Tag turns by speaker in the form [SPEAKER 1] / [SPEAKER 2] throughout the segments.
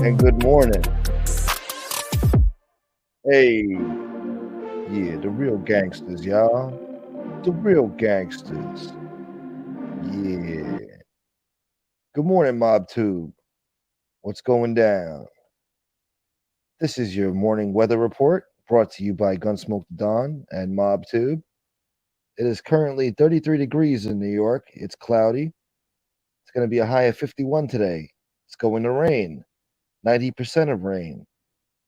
[SPEAKER 1] and good morning. Hey, yeah, the real gangsters, y'all. The real gangsters. Yeah. Good morning, MobTube. What's going down? This is your morning weather report brought to you by Gunsmoke Dawn and MobTube. It is currently 33 degrees in New York. It's cloudy. It's going to be a high of 51 today. It's going to rain. 90% of rain.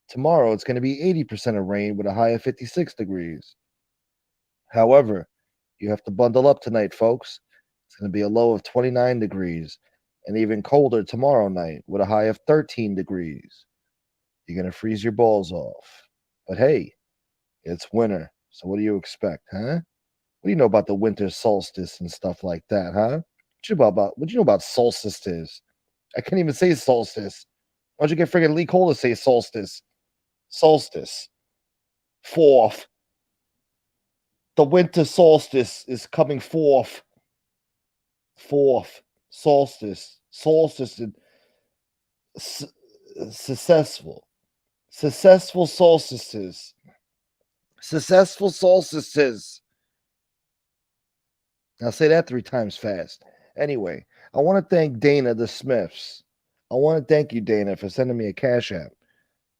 [SPEAKER 1] Tomorrow, it's going to be 80% of rain with a high of 56 degrees. However, you have to bundle up tonight, folks. It's going to be a low of 29 degrees and even colder tomorrow night with a high of 13 degrees. You're going to freeze your balls off. But hey, it's winter, so what do you expect, huh? What do you know about the winter solstice and stuff like that, huh? What do you know about solstices? I can't even say solstice. Why don't you get friggin' Lee Cole to say solstice? Solstice. Forth. The winter solstice is coming forth. Forth. Solstice. Solstice. Successful. Successful solstices. Successful solstices. Now say that 3 times fast. Anyway, I want to thank Dana the Smiths. I want to thank you, Dana, for sending me a Cash App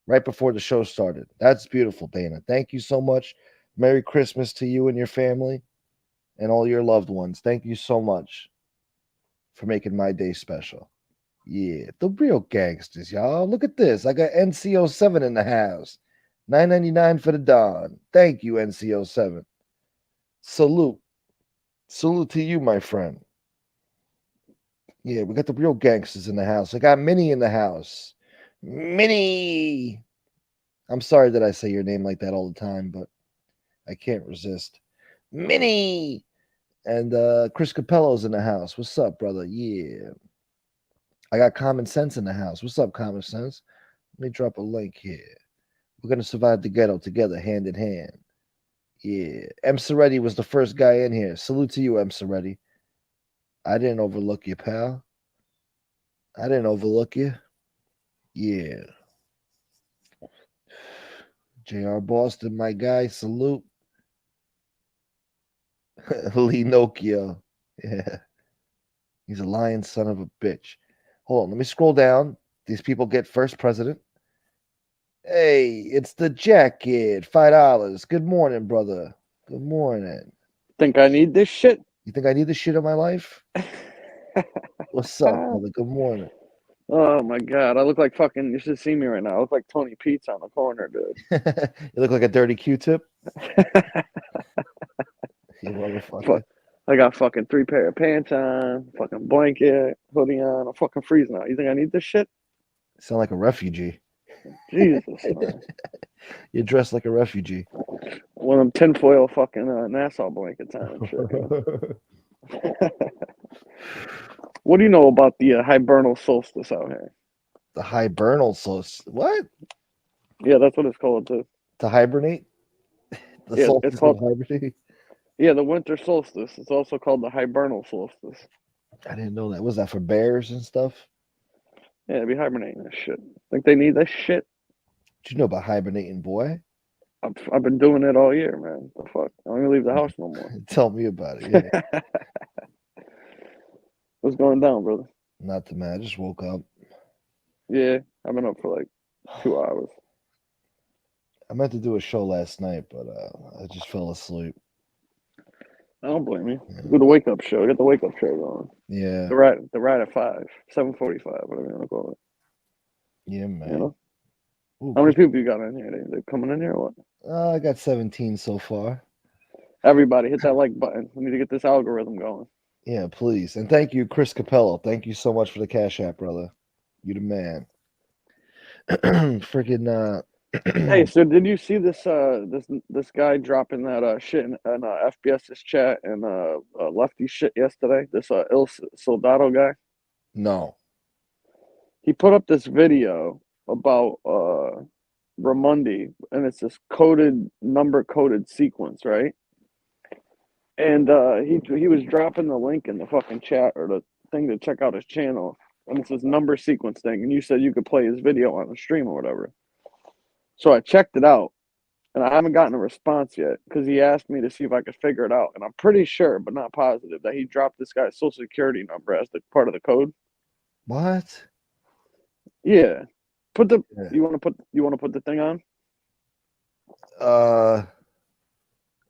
[SPEAKER 1] right before the show started. That's beautiful, Dana. Thank you so much. Merry Christmas to you and your family and all your loved ones. Thank you so much for making my day special. Yeah, the real gangsters, y'all. Look at this. I got NCO7 in the house. $9.99 for the Don. Thank you, NCO7. Salute. Salute to you, my friend. Yeah, we got the real gangsters in the house. I got Minnie in the house. Minnie! I'm sorry that I say your name like that all the time, but I can't resist. Minnie! And Chris Capello's in the house. What's up, brother? Yeah. I got Common Sense in the house. What's up, Common Sense? Let me drop a link here. We're going to survive the ghetto together, hand in hand. Yeah. M. Soretti was the first guy in here. Salute to you, M. Soretti. I didn't overlook you, pal. I didn't overlook you. Yeah. J.R. Boston, my guy. Salute. Lee Nokia. Yeah. He's a lying son of a bitch. Hold on. Let me scroll down. These people get first president. Hey, it's the Jack Kid. $5. Good morning, brother. Good morning.
[SPEAKER 2] Think I need this shit?
[SPEAKER 1] You think I need this shit in my life? What's up, brother? Good morning.
[SPEAKER 2] Oh my god, I look like fucking. You should see me right now. I look like Tony Pizza on the corner, dude.
[SPEAKER 1] You look like a dirty Q-tip. You motherfucker.
[SPEAKER 2] I got fucking 3 pair of pants on, fucking blanket, hoodie on. I'm fucking freezing out. You think I need this shit?
[SPEAKER 1] You sound like a refugee.
[SPEAKER 2] Jesus, man.
[SPEAKER 1] You're dressed like a refugee.
[SPEAKER 2] One of them tinfoil fucking Nassau blankets on and shit. What do you know about the hibernal solstice out here?
[SPEAKER 1] The hibernal solstice. What?
[SPEAKER 2] Yeah, that's what it's called too.
[SPEAKER 1] To hibernate? The
[SPEAKER 2] Yeah,
[SPEAKER 1] solstice
[SPEAKER 2] it's called
[SPEAKER 1] of hibernate?
[SPEAKER 2] Yeah, the winter solstice. It's also called the hibernal solstice.
[SPEAKER 1] I didn't know that. Was that for bears and stuff?
[SPEAKER 2] Yeah, they be hibernating this shit. Think they need this shit?
[SPEAKER 1] What you know about hibernating, boy?
[SPEAKER 2] I've been doing it all year, man. The fuck? I don't even leave the house no more.
[SPEAKER 1] Tell me about it. Yeah.
[SPEAKER 2] What's going down, brother?
[SPEAKER 1] Not too mad. I just woke up.
[SPEAKER 2] Yeah, I've been up for like 2 hours.
[SPEAKER 1] I meant to do a show last night, but I just fell asleep.
[SPEAKER 2] I don't blame you. Yeah. Do the wake up show. Get the wake up show going.
[SPEAKER 1] Yeah.
[SPEAKER 2] The ride at 5, 7:45, whatever you want to call it.
[SPEAKER 1] Yeah, man.
[SPEAKER 2] You know? Ooh, how many people you got in here? They coming in here or what?
[SPEAKER 1] I got 17 so far.
[SPEAKER 2] Everybody, hit that like button. We need to get this algorithm going.
[SPEAKER 1] Yeah, please. And thank you, Chris Capello. Thank you so much for the Cash App, brother. You the man. Freaking
[SPEAKER 2] Hey, so did you see this this guy dropping that shit in FBS's chat and lefty shit yesterday? This Il Soldado guy?
[SPEAKER 1] No.
[SPEAKER 2] He put up this video about Ramundi, and it's this number coded sequence, right? And he was dropping the link in the fucking chat or the thing to check out his channel. and it's this number sequence thing. And you said you could play his video on the stream or whatever. So I checked it out, and I haven't gotten a response yet because he asked me to see if I could figure it out. And I'm pretty sure, but not positive, that he dropped this guy's social security number as the part of the code.
[SPEAKER 1] What?
[SPEAKER 2] Yeah. Put the
[SPEAKER 1] Yeah.
[SPEAKER 2] you want to put the thing on?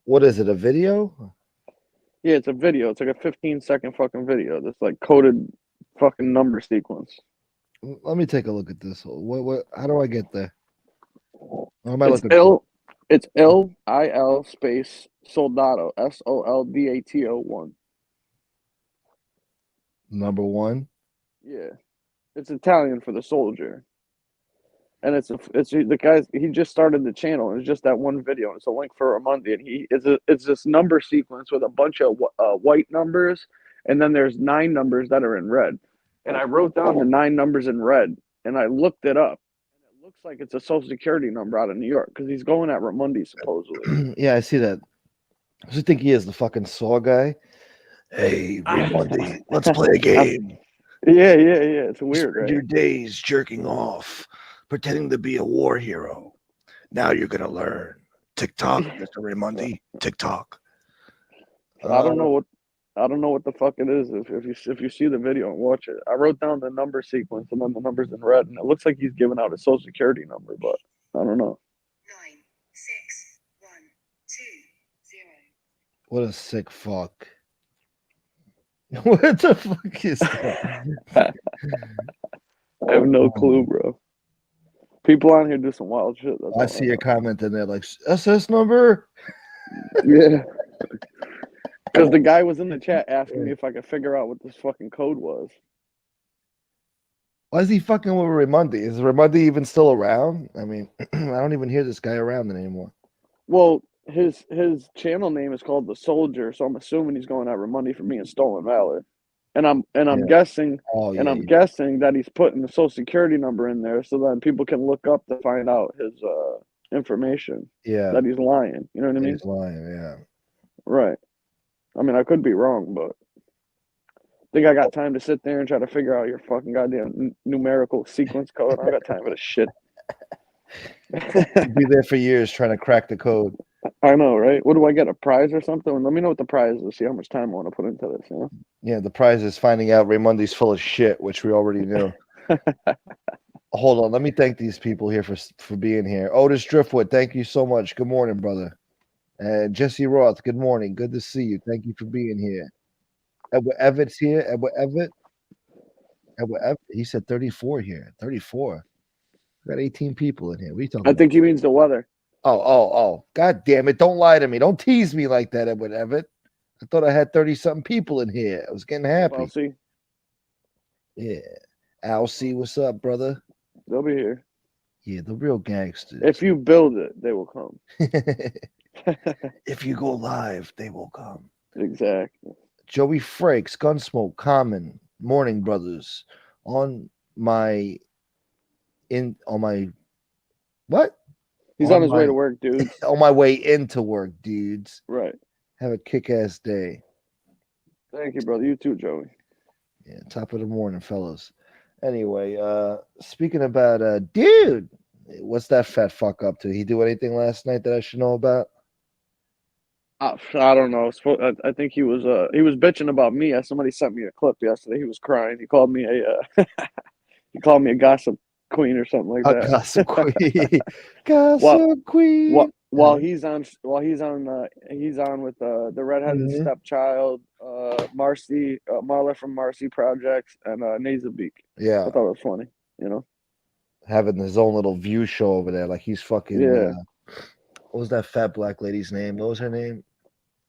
[SPEAKER 1] What is it? A video?
[SPEAKER 2] Yeah, it's a video. It's like a 15-second fucking video. That's like coded fucking number sequence.
[SPEAKER 1] Let me take a look at this. What? How do I get there? What am I
[SPEAKER 2] It's
[SPEAKER 1] looking for?
[SPEAKER 2] It's LIL space Soldado SOLDATO 1.
[SPEAKER 1] Number 1.
[SPEAKER 2] Yeah, it's Italian for the soldier, and it's the guys. He just started the channel, and it's just that one video. It's a link for Monday, and it's this number sequence with a bunch of white numbers, and then there's 9 numbers that are in red. And I wrote down the 9 numbers in red, and I looked it up. And it looks like it's a social security number out of New York because he's going at Ramundi supposedly.
[SPEAKER 1] Yeah, I see that. I just think he is the fucking Saw guy. Hey, Ramundi, let's play a game.
[SPEAKER 2] Yeah. It's weird,
[SPEAKER 1] Spend
[SPEAKER 2] right?
[SPEAKER 1] your days jerking off, pretending to be a war hero. Now you're gonna learn TikTok, Mr. Ramundi. TikTok.
[SPEAKER 2] I don't know what the fuck it is. If you see the video and watch it, I wrote down the number sequence and then the numbers in red, and it looks like he's giving out a social security number, but I don't know.
[SPEAKER 3] 9 6 1 2 0.
[SPEAKER 1] What a sick fuck. What the fuck is that?
[SPEAKER 2] I have no clue, bro. People on here do some wild shit.
[SPEAKER 1] I see your comment in there, like SS number.
[SPEAKER 2] Yeah. Because the guy was in the chat asking me if I could figure out what this fucking code was.
[SPEAKER 1] Why is he fucking with Ramundi? Is Ramundi even still around? I mean, I don't even hear this guy around anymore.
[SPEAKER 2] Well, his channel name is called The Soldier, so I'm assuming he's going at Ramundi for being stolen valor. And I'm guessing guessing that he's putting the social security number in there so that people can look up to find out his information.
[SPEAKER 1] Yeah.
[SPEAKER 2] That he's lying. You know what I mean?
[SPEAKER 1] He's lying, yeah.
[SPEAKER 2] Right. I mean, I could be wrong, but I think I got time to sit there and try to figure out your fucking goddamn numerical sequence code. I got time for this shit.
[SPEAKER 1] Be there for years trying to crack the code.
[SPEAKER 2] I know, right? What do I get? A prize or something? Let me know what the prize is. See how much time I want to put into this. You know?
[SPEAKER 1] Yeah, the prize is finding out Raymundi's full of shit, which we already knew. Hold on, let me thank these people here for being here. Otis Driftwood, thank you so much. Good morning, brother. And Jesse Roth, good morning. Good to see you. Thank you for being here. Edward Everett's here. Edward Everett. He said 34 here. 34. We got 18 people in here. What are you talking
[SPEAKER 2] I
[SPEAKER 1] about?
[SPEAKER 2] think he means the weather.
[SPEAKER 1] Oh. God damn it. Don't lie to me. Don't tease me like that, Edward Everett. I thought I had 30-something people in here. I was getting happy.
[SPEAKER 2] I'll see.
[SPEAKER 1] Yeah. Al C, what's up, brother?
[SPEAKER 2] They'll be here.
[SPEAKER 1] Yeah, the real gangsters.
[SPEAKER 2] If you build it, they will come.
[SPEAKER 1] If you go live, they will come.
[SPEAKER 2] Exactly.
[SPEAKER 1] Joey Frakes, Gunsmoke, Common, Morning Brothers. On my what?
[SPEAKER 2] He's on his way to work, dude.
[SPEAKER 1] On my way into work, dudes.
[SPEAKER 2] Right.
[SPEAKER 1] Have a kick-ass day.
[SPEAKER 2] Thank you, brother. You too, Joey.
[SPEAKER 1] Yeah, top of the morning, fellas. Anyway, speaking about dude, what's that fat fuck up to? He do anything last night that I should know about?
[SPEAKER 2] I don't know. I think he was bitching about me. Somebody sent me a clip yesterday. He was crying. He called me a gossip queen or something like that.
[SPEAKER 1] Gossip queen. Gossip queen.
[SPEAKER 2] While he's on with the redheaded stepchild, Marla from Marcy Projects, and Nazabeek.
[SPEAKER 1] Yeah,
[SPEAKER 2] I thought it was funny. You know,
[SPEAKER 1] having his own little view show over there, like he's fucking.
[SPEAKER 2] Yeah.
[SPEAKER 1] What was that fat black lady's name? What was her name?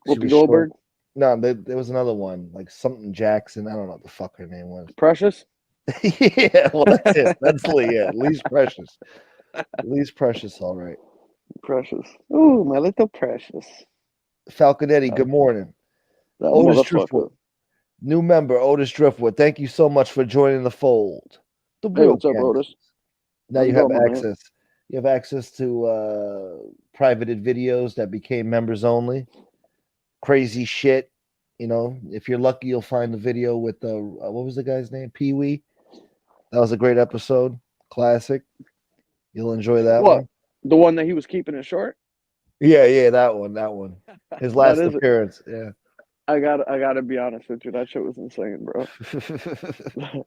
[SPEAKER 2] Whoopi Goldberg.
[SPEAKER 1] No, there was another one, like something Jackson. I don't know what the fuck her name was.
[SPEAKER 2] Precious.
[SPEAKER 1] Yeah, well, that's it. That's Lee. Yeah, Lee's Precious. Lee's Precious. All right.
[SPEAKER 2] Precious. Oh, my little Precious.
[SPEAKER 1] Falconetti, good morning. Otis Driftwood. New member, Otis Driftwood. Thank you so much for joining the fold.
[SPEAKER 2] Hey, what's up, Otis?
[SPEAKER 1] Now you have access. You have access to privated videos that became members only. Crazy shit. You know, if you're lucky, you'll find the video with what was the guy's name? Pee Wee. That was a great episode. Classic. You'll enjoy that
[SPEAKER 2] What?
[SPEAKER 1] one.
[SPEAKER 2] The one that he was keeping it short?
[SPEAKER 1] Yeah, that one. His last
[SPEAKER 2] That is it.
[SPEAKER 1] appearance. Yeah.
[SPEAKER 2] I gotta be honest with you. That shit was insane, bro.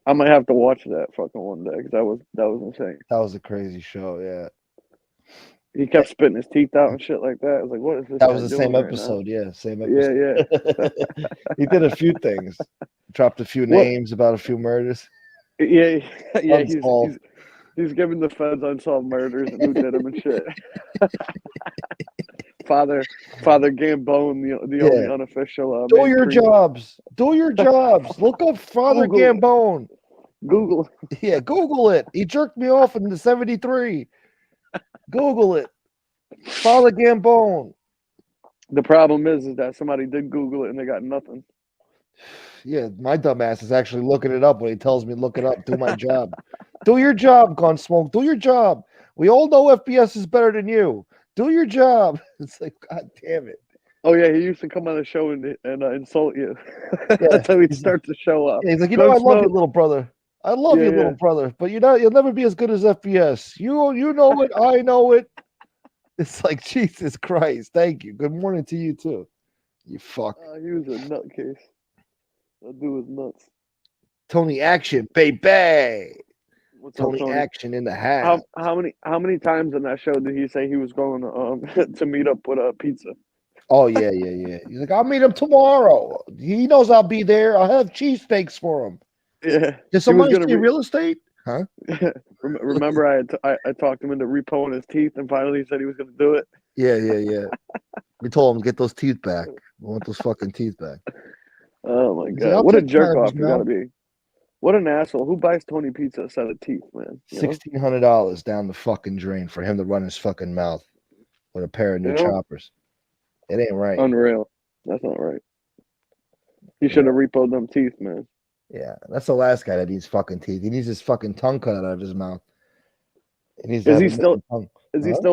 [SPEAKER 2] I might have to watch that fucking one day because that was insane.
[SPEAKER 1] That was a crazy show. Yeah.
[SPEAKER 2] He kept spitting his teeth out and shit like that. I was like, what is this?
[SPEAKER 1] That
[SPEAKER 2] guy
[SPEAKER 1] was the
[SPEAKER 2] doing
[SPEAKER 1] same
[SPEAKER 2] right
[SPEAKER 1] episode. Yeah, same
[SPEAKER 2] now?
[SPEAKER 1] episode.
[SPEAKER 2] Yeah.
[SPEAKER 1] He did a few things. Dropped a few
[SPEAKER 2] What?
[SPEAKER 1] names about a few murders.
[SPEAKER 2] Yeah.
[SPEAKER 1] Unsolved.
[SPEAKER 2] He's giving the feds unsolved murders and who did them and shit. Father Gambone, the only unofficial.
[SPEAKER 1] Do
[SPEAKER 2] main
[SPEAKER 1] your
[SPEAKER 2] priest.
[SPEAKER 1] jobs. Do your jobs. Look up Father
[SPEAKER 2] Google it.
[SPEAKER 1] Gambone.
[SPEAKER 2] Google.
[SPEAKER 1] Yeah, Google it. He jerked me off in the 73. Google it. Father Gambone.
[SPEAKER 2] The problem is that somebody did Google it and they got nothing.
[SPEAKER 1] Yeah, my dumbass is actually looking it up when he tells me look it up. Do my job. Do your job, Gunsmoke. Do your job. We all know FBS is better than you. Do your job. It's like, God damn it.
[SPEAKER 2] Oh yeah, he used to come on the show and insult you. That's how he'd start to show up.
[SPEAKER 1] Yeah, he's like, you know, I love you, little brother. I love you,
[SPEAKER 2] Yeah.
[SPEAKER 1] little brother. But you'll never be as good as FBS. You know it. I know it. It's like, Jesus Christ. Thank you. Good morning to you too. You fuck.
[SPEAKER 2] He was a nutcase. That dude was nuts.
[SPEAKER 1] Tony Action, baby.
[SPEAKER 2] What's up,
[SPEAKER 1] Tony
[SPEAKER 2] Tony?
[SPEAKER 1] Action in the house.
[SPEAKER 2] How many times in that show did he say he was going to meet up with a pizza?
[SPEAKER 1] Oh yeah. He's like, I'll meet him tomorrow. He knows I'll be there. I'll have cheesesteaks for him.
[SPEAKER 2] Yeah.
[SPEAKER 1] Did somebody say real estate? Huh?
[SPEAKER 2] Remember, I talked him into repoing his teeth, and finally he said he was going to do it.
[SPEAKER 1] Yeah. We told him to get those teeth back. We want those fucking teeth back.
[SPEAKER 2] Oh my
[SPEAKER 1] He's
[SPEAKER 2] god!
[SPEAKER 1] like,
[SPEAKER 2] What a
[SPEAKER 1] take
[SPEAKER 2] jerk
[SPEAKER 1] care of
[SPEAKER 2] off
[SPEAKER 1] his
[SPEAKER 2] you gotta
[SPEAKER 1] mouth.
[SPEAKER 2] be. What an asshole! Who buys Tony Pizza a set of teeth, man? You know?
[SPEAKER 1] $1,600 down the fucking drain for him to run his fucking mouth with a pair of new choppers. It ain't right.
[SPEAKER 2] Unreal. That's not right. He should have repoed them teeth, man.
[SPEAKER 1] Yeah, that's the last guy that needs fucking teeth. He needs his fucking tongue cut out of his mouth.
[SPEAKER 2] Is he still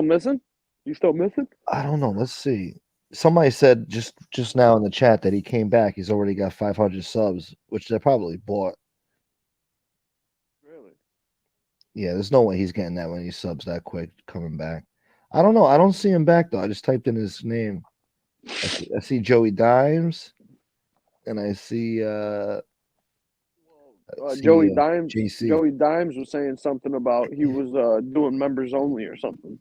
[SPEAKER 2] missing? You still missing?
[SPEAKER 1] I don't know. Let's see. Somebody said just now in the chat that he came back. He's already got 500 subs, which they probably bought.
[SPEAKER 2] Really?
[SPEAKER 1] Yeah, there's no way he's getting that many subs that quick coming back. I don't know. I don't see him back though. I just typed in his name. I see Joey Dimes, and I see
[SPEAKER 2] Joey Dimes.
[SPEAKER 1] JC.
[SPEAKER 2] Joey Dimes was saying something about he was doing members only or something.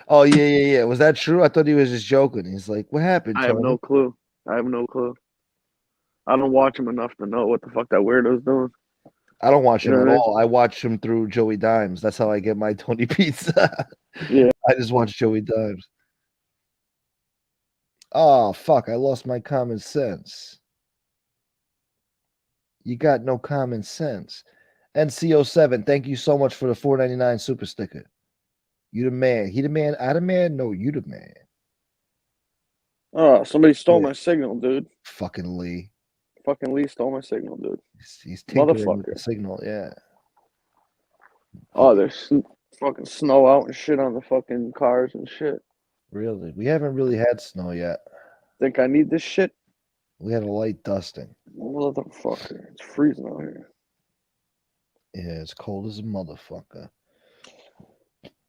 [SPEAKER 1] Oh yeah. Was that true? I thought he was just joking. He's like, "What happened?"
[SPEAKER 2] I have no clue. I don't watch him enough to know what the fuck that weirdo's doing.
[SPEAKER 1] I don't watch him at all. I watch him through Joey Dimes. That's how I get my Tony Pizza.
[SPEAKER 2] Yeah.
[SPEAKER 1] I just watch Joey Dimes. Oh fuck! I lost my common sense. You got no common sense. NCO7, thank you so much for the $4.99 super sticker. You the man. He the man. I the man. No, you the man.
[SPEAKER 2] Oh, somebody stole my signal, dude.
[SPEAKER 1] Fucking Lee.
[SPEAKER 2] Fucking Lee stole my signal, dude.
[SPEAKER 1] He's tinkering with the signal, yeah.
[SPEAKER 2] Oh, there's fucking snow out and shit on the fucking cars and shit.
[SPEAKER 1] Really? We haven't really had snow yet.
[SPEAKER 2] Think I need this shit?
[SPEAKER 1] We had a light dusting.
[SPEAKER 2] Motherfucker. It's freezing out here.
[SPEAKER 1] Yeah, it's cold as a motherfucker.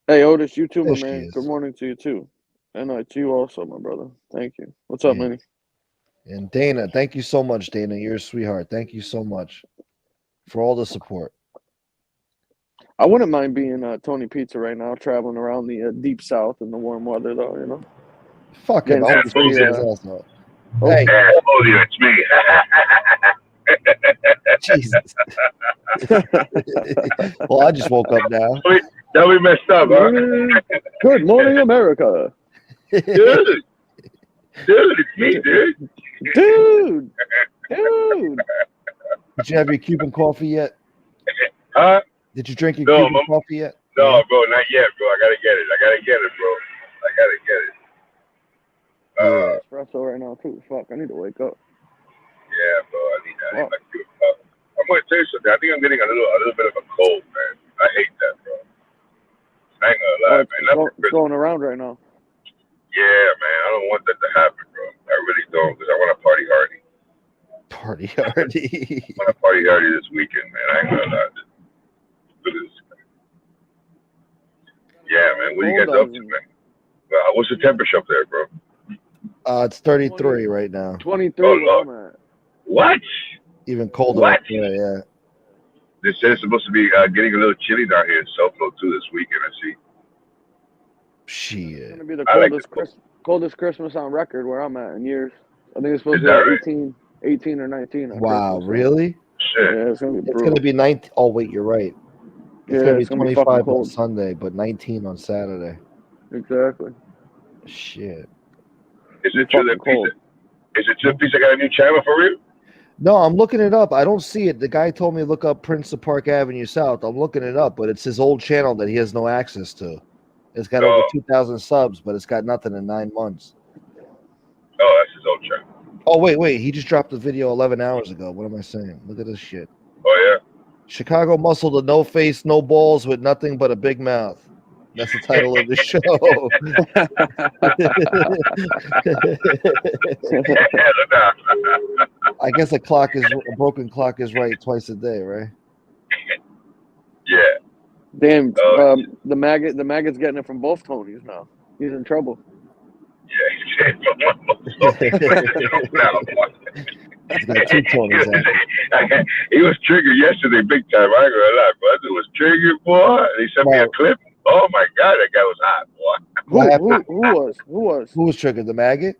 [SPEAKER 2] Hey, Otis, you too, my man. Good morning to you too. And to you also, my brother. Thank you. What's up, man?
[SPEAKER 1] And Dana, thank you so much, Dana. You're a sweetheart. Thank you so much for all the support.
[SPEAKER 2] I wouldn't mind being Tony Pizza right now, traveling around the deep south in the warm weather, though, you know?
[SPEAKER 1] Fuck him.
[SPEAKER 2] Hey,
[SPEAKER 4] it's me.
[SPEAKER 1] Jesus. Well, I just woke up now.
[SPEAKER 4] Now we messed up, huh?
[SPEAKER 2] Good morning, America.
[SPEAKER 4] Dude, it's me, dude.
[SPEAKER 2] Dude.
[SPEAKER 1] Did you have your Cuban coffee yet?
[SPEAKER 4] Huh?
[SPEAKER 1] Did you drink your Cuban coffee yet?
[SPEAKER 4] No, bro, not yet, bro. I gotta get it, bro.
[SPEAKER 2] Espresso right now, too. Fuck, I need to wake up.
[SPEAKER 4] Yeah, bro, I need my Cuban coffee. I'm gonna tell you something. I think I'm getting a little bit of a cold, man. I hate that, bro. I ain't gonna lie, man.
[SPEAKER 2] It's going around right now.
[SPEAKER 4] Yeah, man. I don't want that to happen, bro. I really don't, because I want to party hardy.
[SPEAKER 1] party hardy.
[SPEAKER 4] I'm gonna party hardy this weekend, man. I ain't gonna lie. Look at this. Yeah, man. What you guys up to, man? What's the temperature up there, bro?
[SPEAKER 1] It's 33 right now.
[SPEAKER 2] 23
[SPEAKER 4] Oh,
[SPEAKER 2] where I'm at.
[SPEAKER 4] What?
[SPEAKER 1] Even colder
[SPEAKER 4] What?
[SPEAKER 1] up there, yeah.
[SPEAKER 4] They said it's supposed to be getting a little chilly down here in SoFlo too this weekend. I see.
[SPEAKER 2] It's
[SPEAKER 1] Shit.
[SPEAKER 2] gonna be the
[SPEAKER 4] I like
[SPEAKER 2] coldest Christmas on record where I'm at in years. I think it's supposed
[SPEAKER 4] Is
[SPEAKER 2] to be
[SPEAKER 4] that
[SPEAKER 2] like
[SPEAKER 4] right?
[SPEAKER 2] 18 or 19. On
[SPEAKER 1] Wow,
[SPEAKER 2] Christmas, so-
[SPEAKER 1] really?
[SPEAKER 4] Shit.
[SPEAKER 2] Yeah, it's gonna be
[SPEAKER 1] It's
[SPEAKER 2] brutal.
[SPEAKER 1] gonna be 19. Oh wait, you're right. It's
[SPEAKER 2] Yeah,
[SPEAKER 1] gonna be
[SPEAKER 2] it's gonna be fucking
[SPEAKER 1] 25 on
[SPEAKER 2] cold.
[SPEAKER 1] Sunday, but 19 on Saturday.
[SPEAKER 2] Exactly.
[SPEAKER 1] Shit.
[SPEAKER 4] Is
[SPEAKER 2] It's
[SPEAKER 4] it true that
[SPEAKER 2] fucking cold.
[SPEAKER 4] Pizza got a new channel for real?
[SPEAKER 1] No, I'm looking it up. I don't see it. The guy told me to look up Prince of Park Avenue South. I'm looking it up, but it's his old channel that he has no access to. It's got over 2,000 subs, but it's got nothing in 9 months.
[SPEAKER 4] Oh, that's his old channel.
[SPEAKER 1] Oh, wait. He just dropped the video 11 hours ago. What am I saying? Look at this shit.
[SPEAKER 4] Oh yeah.
[SPEAKER 1] Chicago muscle to no face, no balls with nothing but a big mouth. That's the title of the show. I guess a broken clock is right twice a day, right?
[SPEAKER 4] Yeah.
[SPEAKER 2] Damn, the maggot's getting it from both Tonys now. He's in trouble.
[SPEAKER 4] Yeah.
[SPEAKER 1] He's got 2 Tonys out.
[SPEAKER 4] He was triggered yesterday big time. I ain't gonna lie, brother. Was triggered, boy. They sent me a clip. Oh my god, that guy was hot, boy.
[SPEAKER 2] Who was
[SPEAKER 1] triggered? The maggot?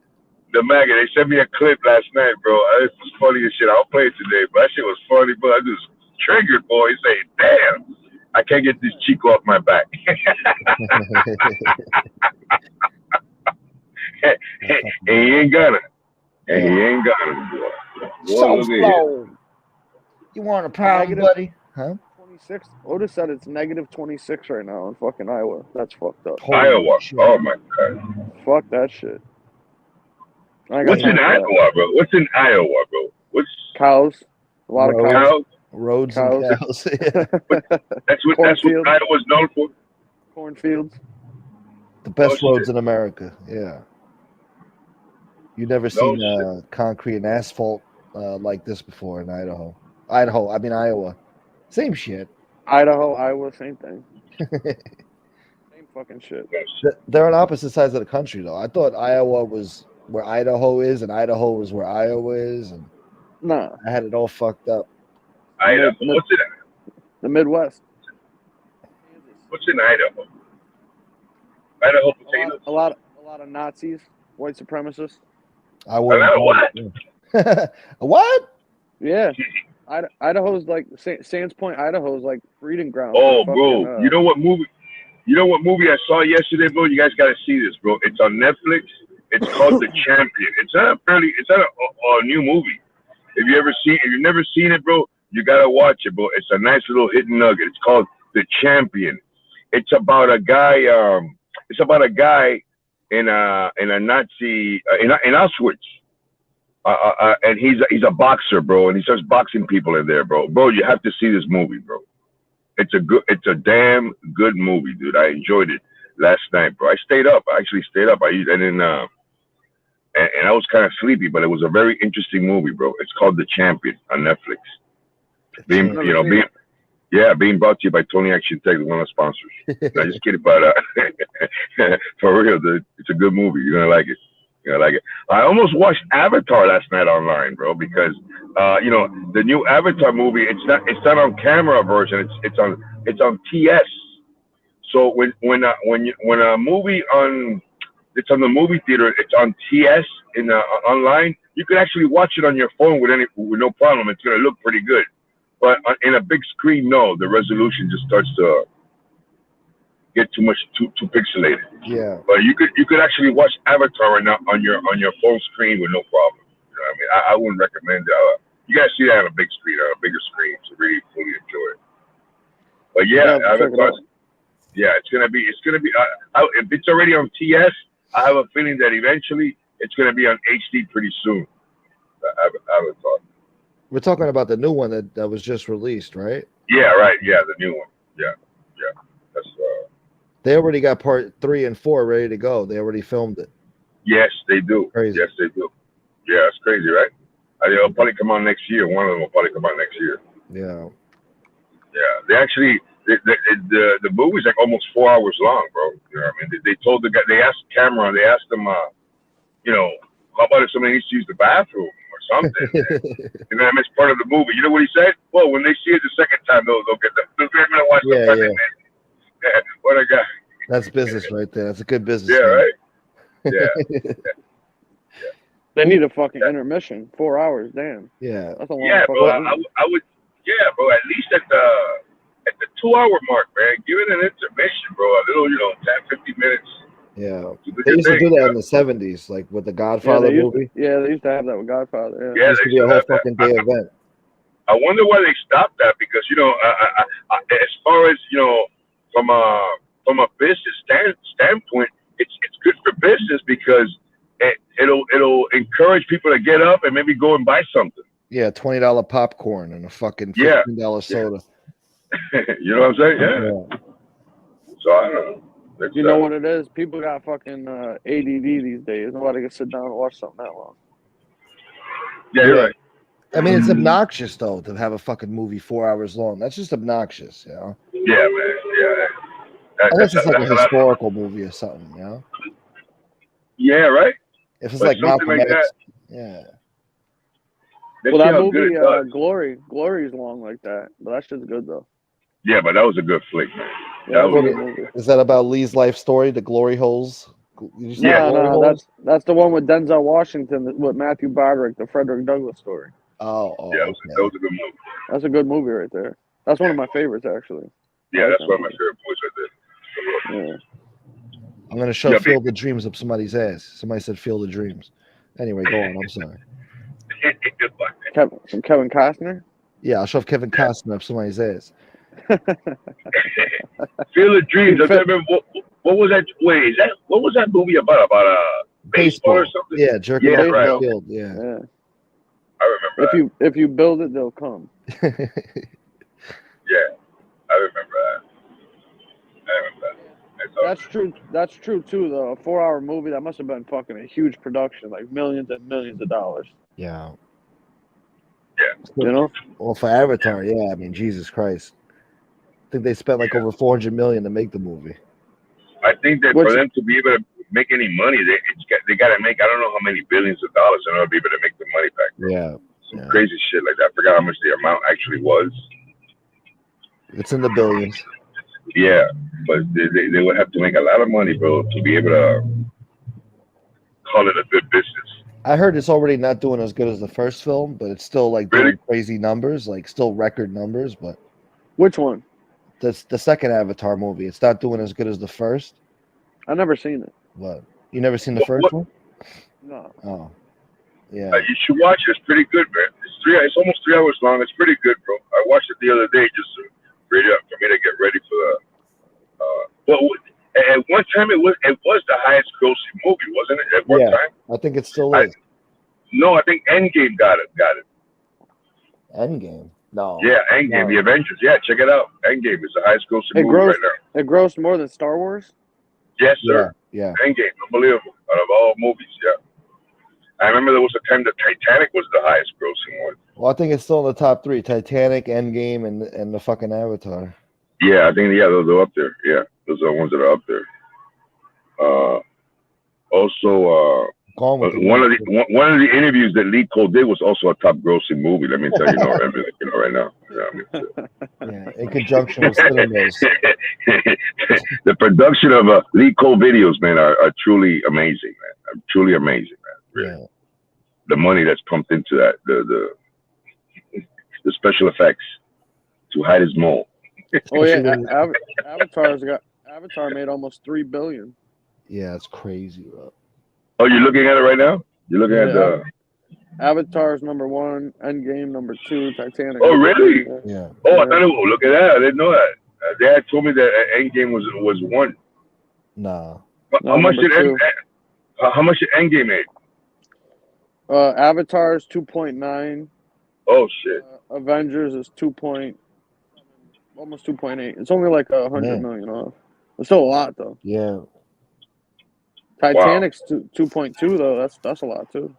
[SPEAKER 4] The maggot. They sent me a clip last night, bro. It was funny as shit. I'll play it today, but that shit was funny, bro. I just triggered, boy. He say, damn, I can't get this cheek off my back. And he ain't gonna. And he ain't gonna, boy.
[SPEAKER 1] SoFlo. You want a problem, buddy? Huh?
[SPEAKER 2] 26. Otis said it's negative 26 right now in fucking Iowa. That's fucked up.
[SPEAKER 4] Iowa. Oh my god.
[SPEAKER 2] Fuck that shit.
[SPEAKER 4] What's in Iowa, bro? What's in Iowa, bro? What's
[SPEAKER 2] cows? A lot of cows.
[SPEAKER 1] Roads and cows.
[SPEAKER 4] That's what Iowa's known for.
[SPEAKER 2] Cornfields.
[SPEAKER 1] The best roads in America. Yeah. You've never seen concrete and asphalt like this before in Idaho. Iowa. Same shit.
[SPEAKER 2] Idaho, Iowa, same thing. Same fucking shit.
[SPEAKER 1] They're on opposite sides of the country, though. I thought Iowa was where Idaho is, and Idaho was where Iowa is, and
[SPEAKER 2] nah,
[SPEAKER 1] I had it all fucked up.
[SPEAKER 4] Idaho. What's it?
[SPEAKER 2] The Midwest.
[SPEAKER 4] What's in Idaho? Idaho potatoes.
[SPEAKER 2] A lot of Nazis, white supremacists.
[SPEAKER 1] I wouldn't.
[SPEAKER 4] What?
[SPEAKER 1] What?
[SPEAKER 2] Yeah. Idaho's like Sands Point. Idaho's like breeding ground.
[SPEAKER 4] Oh, bro! You know what movie? You know what movie I saw yesterday, bro? You guys got to see this, bro. It's on Netflix. It's called The Champion. It's not a new movie. If you've never seen it, bro, you gotta watch it, bro. It's a nice little hidden nugget. It's called The Champion. It's about a guy. In a Nazi in Auschwitz. And he's a boxer, bro, and he starts boxing people in there, bro. Bro, you have to see this movie, bro. It's a damn good movie, dude. I enjoyed it last night, bro. I stayed up. I actually stayed up. And I was kind of sleepy, but it was a very interesting movie, bro. It's called The Champion on Netflix. Being brought to you by Tony Action Tech, one of the sponsors. No, just kidding, but for real, dude, it's a good movie. You're gonna like it. I almost watched Avatar last night online, bro, because the new Avatar movie. It's not on camera version. It's on TS. So when a movie it's on the movie theater, it's on TS online. You can actually watch it on your phone with no problem. It's gonna look pretty good. But in a big screen, no, the resolution just starts to get too pixelated.
[SPEAKER 1] Yeah.
[SPEAKER 4] But you could actually watch Avatar right now on your phone screen with no problem. You know what I mean? I wouldn't recommend it. You guys see that on a big screen, on a bigger screen, to really fully enjoy it. But yeah, Avatar. Yeah, it's gonna be. If it's already on TS, I have a feeling that eventually it's gonna be on HD pretty soon. Avatar.
[SPEAKER 1] We're talking about the new one that was just released, right?
[SPEAKER 4] Yeah, right. Yeah, the new one. Yeah. That's.
[SPEAKER 1] They already got part 3 and 4 ready to go. They already filmed it.
[SPEAKER 4] Yes, they do.
[SPEAKER 1] Crazy.
[SPEAKER 4] Yes, they do. Yeah, it's crazy, right? It'll probably come out next year. One of them will probably come out next year.
[SPEAKER 1] Yeah.
[SPEAKER 4] Yeah, they actually the movie's like almost 4 hours long, bro. You know what I mean? They told the guy, they asked Cameron, they asked him, you know, how about if somebody needs to use the bathroom or something? And then it's part of the movie. You know what he said? Well, when they see it the second time, they'll get they're gonna watch the fucking man. Yeah, what a guy.
[SPEAKER 1] That's business right there. That's a good business.
[SPEAKER 4] Yeah,
[SPEAKER 1] man.
[SPEAKER 4] right. Yeah.
[SPEAKER 2] They need a fucking intermission. 4 hours, damn.
[SPEAKER 1] Yeah.
[SPEAKER 2] That's a long
[SPEAKER 4] Yeah,
[SPEAKER 2] fucking
[SPEAKER 4] bro.
[SPEAKER 2] movie.
[SPEAKER 4] I would. Yeah, bro. At least at the 2 hour mark, man. Give it an intermission, bro. A little, 10, 15 minutes.
[SPEAKER 1] Yeah.
[SPEAKER 4] Do
[SPEAKER 1] They
[SPEAKER 4] your
[SPEAKER 1] used to
[SPEAKER 4] thing,
[SPEAKER 1] do that
[SPEAKER 4] yeah.
[SPEAKER 1] in the 70s, like with the
[SPEAKER 2] Yeah,
[SPEAKER 1] Godfather
[SPEAKER 2] they used
[SPEAKER 1] movie.
[SPEAKER 2] to have that with Godfather.
[SPEAKER 4] Yeah,
[SPEAKER 1] It used
[SPEAKER 4] they
[SPEAKER 1] to be a
[SPEAKER 4] should
[SPEAKER 1] whole
[SPEAKER 4] have that.
[SPEAKER 1] fucking day event.
[SPEAKER 4] I wonder why they stopped that because as far as from a business standpoint, it's good for business because it'll encourage people to get up and maybe go and buy something.
[SPEAKER 1] Yeah, $20 popcorn and a fucking
[SPEAKER 4] Yeah.
[SPEAKER 1] $15 soda.
[SPEAKER 4] You know what I'm saying? Yeah.
[SPEAKER 1] Yeah.
[SPEAKER 4] So I don't know. It's,
[SPEAKER 2] You know what it is? People got fucking ADD these days. Nobody can sit down and watch something that long.
[SPEAKER 4] Yeah, you're right.
[SPEAKER 1] I mean, it's obnoxious though to have a fucking movie 4 hours long. That's just obnoxious, you know.
[SPEAKER 4] Yeah, man. Yeah.
[SPEAKER 1] Unless it's like a
[SPEAKER 4] That's-
[SPEAKER 1] historical movie or something, you know.
[SPEAKER 4] Yeah, right.
[SPEAKER 1] If it's
[SPEAKER 4] But
[SPEAKER 1] like
[SPEAKER 4] something
[SPEAKER 1] Malcolm
[SPEAKER 4] like
[SPEAKER 1] X, yeah.
[SPEAKER 4] Let's
[SPEAKER 2] Well,
[SPEAKER 4] see
[SPEAKER 2] that
[SPEAKER 4] how good
[SPEAKER 2] movie,
[SPEAKER 4] it does.
[SPEAKER 2] Glory's long like that, but that shit's good though.
[SPEAKER 4] Yeah, but that was a good flick, man.
[SPEAKER 2] Yeah,
[SPEAKER 4] That
[SPEAKER 2] that's a
[SPEAKER 4] was
[SPEAKER 2] good
[SPEAKER 4] good.
[SPEAKER 2] movie.
[SPEAKER 1] Is that about Lee's life story, the glory holes? Did you see
[SPEAKER 4] Yeah.
[SPEAKER 1] the glory
[SPEAKER 2] No,
[SPEAKER 1] holes?
[SPEAKER 2] that's the one with Denzel Washington with Matthew Broderick, the Frederick Douglass story.
[SPEAKER 1] Oh,
[SPEAKER 4] Yeah,
[SPEAKER 1] okay.
[SPEAKER 4] that was a good movie.
[SPEAKER 2] That's a good movie right there. That's one of my favorites actually.
[SPEAKER 4] Yeah,
[SPEAKER 2] I like
[SPEAKER 4] that's
[SPEAKER 2] that
[SPEAKER 4] one of my
[SPEAKER 2] movie.
[SPEAKER 4] favorite movies right there.
[SPEAKER 2] Yeah.
[SPEAKER 1] I'm gonna shove
[SPEAKER 4] Yeah,
[SPEAKER 1] "Feel the Dreams" up somebody's ass. Somebody said "Feel the Dreams." Anyway, go on. I'm sorry.
[SPEAKER 2] From Kevin Costner.
[SPEAKER 1] Yeah, I'll shove Kevin Costner up somebody's ass.
[SPEAKER 4] Feel the Dreams. I remember what was that? Wait, what was that movie about? About baseball or something?
[SPEAKER 1] Yeah, jerking
[SPEAKER 4] Yeah,
[SPEAKER 1] off
[SPEAKER 4] right.
[SPEAKER 1] the field. Yeah.
[SPEAKER 2] Yeah.
[SPEAKER 4] I remember
[SPEAKER 2] If you build it, they'll come.
[SPEAKER 4] that. Yeah, I remember that.
[SPEAKER 2] That's true. That's true too, though. A 4 hour movie that must have been fucking a huge production, like millions and millions of dollars.
[SPEAKER 1] Yeah.
[SPEAKER 2] You know?
[SPEAKER 1] Well, for Avatar, yeah. I mean, Jesus Christ. I think they spent like over $400 million to make the movie.
[SPEAKER 4] I think that
[SPEAKER 2] What's-
[SPEAKER 4] for them to be able to make any money, they got to make I don't know how many billions of dollars in order to be able to make the money back. Bro.
[SPEAKER 1] Yeah.
[SPEAKER 4] Some
[SPEAKER 1] Yeah.
[SPEAKER 4] crazy shit like that. I forgot how much the amount actually was.
[SPEAKER 1] It's in the billions.
[SPEAKER 4] Yeah, but they would have to make a lot of money, bro, to be able to call it a good business.
[SPEAKER 1] I heard it's already not doing as good as the first film, but it's still like doing
[SPEAKER 4] Really?
[SPEAKER 1] crazy numbers, like still record numbers. But
[SPEAKER 2] Which one?
[SPEAKER 1] the second Avatar movie, it's not doing as good as the first.
[SPEAKER 2] I never seen it.
[SPEAKER 1] But you never seen the
[SPEAKER 4] What-
[SPEAKER 1] first one?
[SPEAKER 2] No.
[SPEAKER 1] Oh, yeah.
[SPEAKER 4] You should watch it. It's pretty good, man. It's almost 3 hours long. It's pretty good, bro. I watched it the other day just for me to get ready for the. Well, at one time it was the highest grossing movie, wasn't it? At one
[SPEAKER 1] Yeah.
[SPEAKER 4] time.
[SPEAKER 1] I think it still is.
[SPEAKER 4] No, I think Endgame got it.
[SPEAKER 1] Endgame. No.
[SPEAKER 4] Yeah, Endgame,
[SPEAKER 1] No.
[SPEAKER 4] The Avengers. Yeah, check it out. Endgame is the highest grossing
[SPEAKER 2] It
[SPEAKER 4] movie
[SPEAKER 2] grossed-
[SPEAKER 4] right now.
[SPEAKER 2] It grossed more than Star Wars?
[SPEAKER 4] Yes,
[SPEAKER 1] Yeah.
[SPEAKER 4] sir.
[SPEAKER 1] Yeah.
[SPEAKER 4] Endgame, unbelievable. Out of all movies, yeah. I remember there was a time that Titanic was the highest grossing one.
[SPEAKER 1] Well, I think it's still in the top three: Titanic, Endgame, and the fucking Avatar.
[SPEAKER 4] Yeah, I think those are up there. Yeah, those are the ones that are up there. Also,
[SPEAKER 1] Gone with the
[SPEAKER 4] one of
[SPEAKER 1] Wind.
[SPEAKER 4] the interviews that Lee Cole did was also a top grossing movie. Let me tell you, right now. Yeah,
[SPEAKER 1] Yeah, in conjunction with cinemas.
[SPEAKER 4] the production of Lee Cole videos, man, are truly amazing, man. Truly amazing, man. Really.
[SPEAKER 1] Yeah.
[SPEAKER 4] The money that's pumped into that, the special effects to hide his mole.
[SPEAKER 2] Oh yeah, Avatar made almost $3 billion.
[SPEAKER 1] Yeah, it's crazy, bro.
[SPEAKER 4] Oh, you're looking at it right now? You're looking at the.
[SPEAKER 2] Avatar's number 1, Endgame number 2, Titanic.
[SPEAKER 4] Oh, really?
[SPEAKER 1] Yeah.
[SPEAKER 4] Oh, I thought it was. Look at that! I didn't know that. They had told me that Endgame was 1.
[SPEAKER 1] Nah.
[SPEAKER 4] How much
[SPEAKER 2] number
[SPEAKER 4] did
[SPEAKER 2] 2.
[SPEAKER 4] How much did Endgame make?
[SPEAKER 2] Avatar's 2.9.
[SPEAKER 4] Oh shit!
[SPEAKER 2] Avengers is 2. Almost 2.8. It's only like 100
[SPEAKER 1] Yeah.
[SPEAKER 2] million off. It's still a lot though.
[SPEAKER 1] Yeah.
[SPEAKER 2] Titanic's 2.2 though. That's a lot too.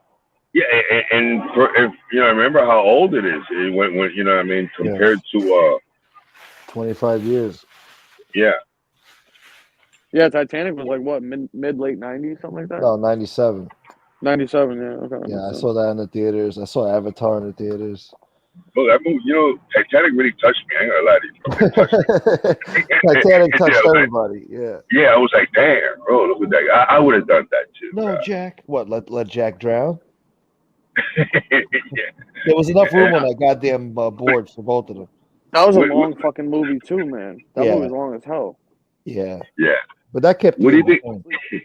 [SPEAKER 4] Yeah, and for, if you know, remember how old it is. When you know what I mean, compared to
[SPEAKER 1] 25 years.
[SPEAKER 4] yeah.
[SPEAKER 2] Yeah, Titanic was like what mid late '90s, something like that.
[SPEAKER 1] No, 97.
[SPEAKER 2] '97. Yeah. Okay. that
[SPEAKER 1] Yeah,
[SPEAKER 2] makes
[SPEAKER 1] I
[SPEAKER 2] sense.
[SPEAKER 1] saw that in the theaters. I saw Avatar in the theaters.
[SPEAKER 4] Well, that movie, you know, Titanic really touched me. I ain't gonna lie to you. Bro. It touched me.
[SPEAKER 1] Titanic touched
[SPEAKER 4] Yeah, like,
[SPEAKER 1] everybody. Yeah.
[SPEAKER 4] yeah, I was like, damn, bro, look at that. I would have done that too.
[SPEAKER 1] No,
[SPEAKER 4] bro.
[SPEAKER 1] Jack. What? Let Jack drown?
[SPEAKER 4] Yeah.
[SPEAKER 1] There was enough room on that goddamn board for both of them.
[SPEAKER 2] That was a
[SPEAKER 4] What-
[SPEAKER 2] long fucking movie too, man. That
[SPEAKER 1] Yeah.
[SPEAKER 2] movie was long as hell.
[SPEAKER 1] Yeah,
[SPEAKER 4] Yeah.
[SPEAKER 1] but that kept.
[SPEAKER 4] What do you
[SPEAKER 1] me
[SPEAKER 4] think?
[SPEAKER 1] entertained.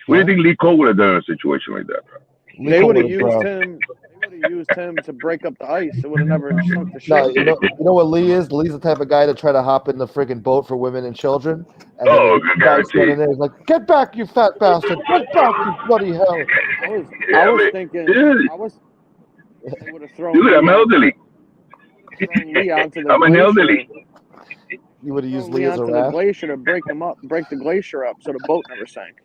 [SPEAKER 4] What do you think Lee Cole would have done in a situation like that, bro?
[SPEAKER 2] They
[SPEAKER 1] Liko
[SPEAKER 2] would have
[SPEAKER 1] would've
[SPEAKER 2] used
[SPEAKER 1] drowned.
[SPEAKER 2] him. They would have used him to break up the ice. It would have never sunk the
[SPEAKER 1] No,
[SPEAKER 2] ship.
[SPEAKER 1] you know what Lee is? Lee's the type of guy to try to hop in the freaking boat for women and children. And then
[SPEAKER 4] Oh,
[SPEAKER 1] the guy's standing there, he's like, "Get back, you fat bastard! Get back, you bloody hell!"
[SPEAKER 2] I was thinking.
[SPEAKER 4] Dude,
[SPEAKER 2] They would have thrown.
[SPEAKER 4] dude, I'm elderly.
[SPEAKER 2] Lee onto the
[SPEAKER 4] I'm an
[SPEAKER 2] glacier.
[SPEAKER 4] elderly.
[SPEAKER 1] You would have
[SPEAKER 2] Throw
[SPEAKER 1] used
[SPEAKER 2] Lee
[SPEAKER 1] Lee as a
[SPEAKER 2] onto the
[SPEAKER 1] raft.
[SPEAKER 2] glacier to break the glacier up, so the boat never sank.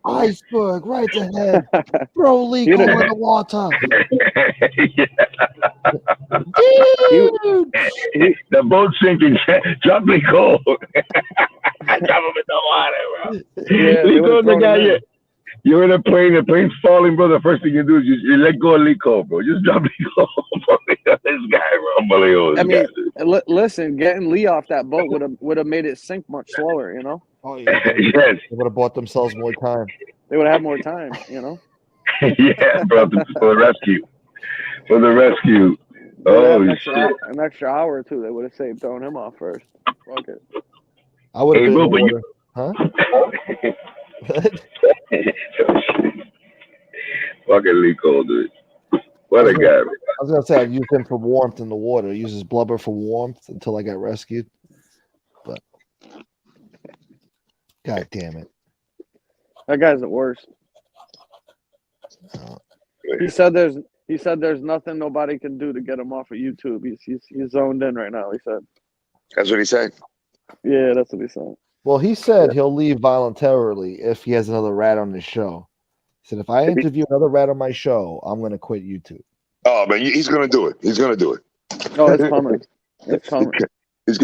[SPEAKER 1] Iceberg right ahead. Throw Lee
[SPEAKER 2] He'd
[SPEAKER 1] Cole
[SPEAKER 2] have-
[SPEAKER 1] in the water.
[SPEAKER 4] Yeah.
[SPEAKER 1] Dude.
[SPEAKER 4] The boat sinking. Drop Lee Cole. Drop him in the water, bro.
[SPEAKER 2] Yeah, they
[SPEAKER 4] Lee
[SPEAKER 2] would've
[SPEAKER 4] Cole's the
[SPEAKER 2] thrown
[SPEAKER 4] guy.
[SPEAKER 2] him in.
[SPEAKER 4] You're in a plane. The plane's falling, bro. The first thing you do is you let go of Lee Cole, bro. Just drop Lee Cole. This guy, bro. Unbelievable.
[SPEAKER 2] I mean, listen, getting Lee off that boat would have made it sink much slower. You know,
[SPEAKER 1] Oh yeah.
[SPEAKER 4] yes.
[SPEAKER 1] They would have bought themselves more time.
[SPEAKER 2] they would have had more time. You know.
[SPEAKER 4] Yeah, bro. For the rescue. For the rescue.
[SPEAKER 2] They would have
[SPEAKER 4] Oh,
[SPEAKER 2] an extra hour or two. They would have saved throwing him off first. Fuck it.
[SPEAKER 1] I would have
[SPEAKER 4] Hey,
[SPEAKER 1] been in
[SPEAKER 4] bro,
[SPEAKER 1] the
[SPEAKER 4] but
[SPEAKER 1] water.
[SPEAKER 4] Fucking Lee Cole, dude. What a guy, man.
[SPEAKER 1] I was gonna say I'd use him for warmth in the water. Use his blubber for warmth until I got rescued. But god damn it.
[SPEAKER 2] That guy's the worst.
[SPEAKER 1] Uh,
[SPEAKER 2] He said there's nothing nobody can do to get him off of YouTube. He's zoned in right now. He said.
[SPEAKER 5] That's what he said.
[SPEAKER 2] Yeah, that's what he said.
[SPEAKER 1] well, he said he'll leave voluntarily if he has another rat on his show. He said if I interview another rat on my show, I'm gonna quit YouTube.
[SPEAKER 5] Oh man, he's gonna do it. He's gonna do it.
[SPEAKER 2] Oh, it's coming. It's coming.
[SPEAKER 5] He's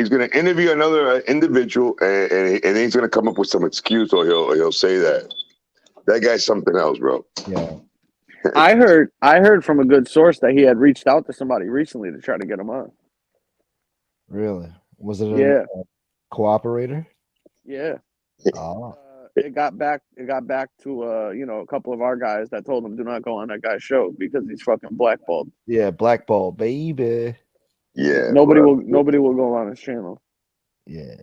[SPEAKER 5] gonna interview another individual, and then he's gonna come up with some excuse, or he'll say that guy's something else, bro.
[SPEAKER 1] Yeah.
[SPEAKER 2] I heard from a good source that he had reached out to somebody recently to try to get him on.
[SPEAKER 1] Really? Was it a
[SPEAKER 2] Yeah.
[SPEAKER 1] cooperator?
[SPEAKER 2] Yeah.
[SPEAKER 1] Oh.
[SPEAKER 2] It got back to a couple of our guys that told him do not go on that guy's show because he's fucking blackballed.
[SPEAKER 1] Yeah, blackball, baby.
[SPEAKER 5] Yeah.
[SPEAKER 2] Nobody
[SPEAKER 5] bro.
[SPEAKER 2] will go on his channel.
[SPEAKER 1] Yeah.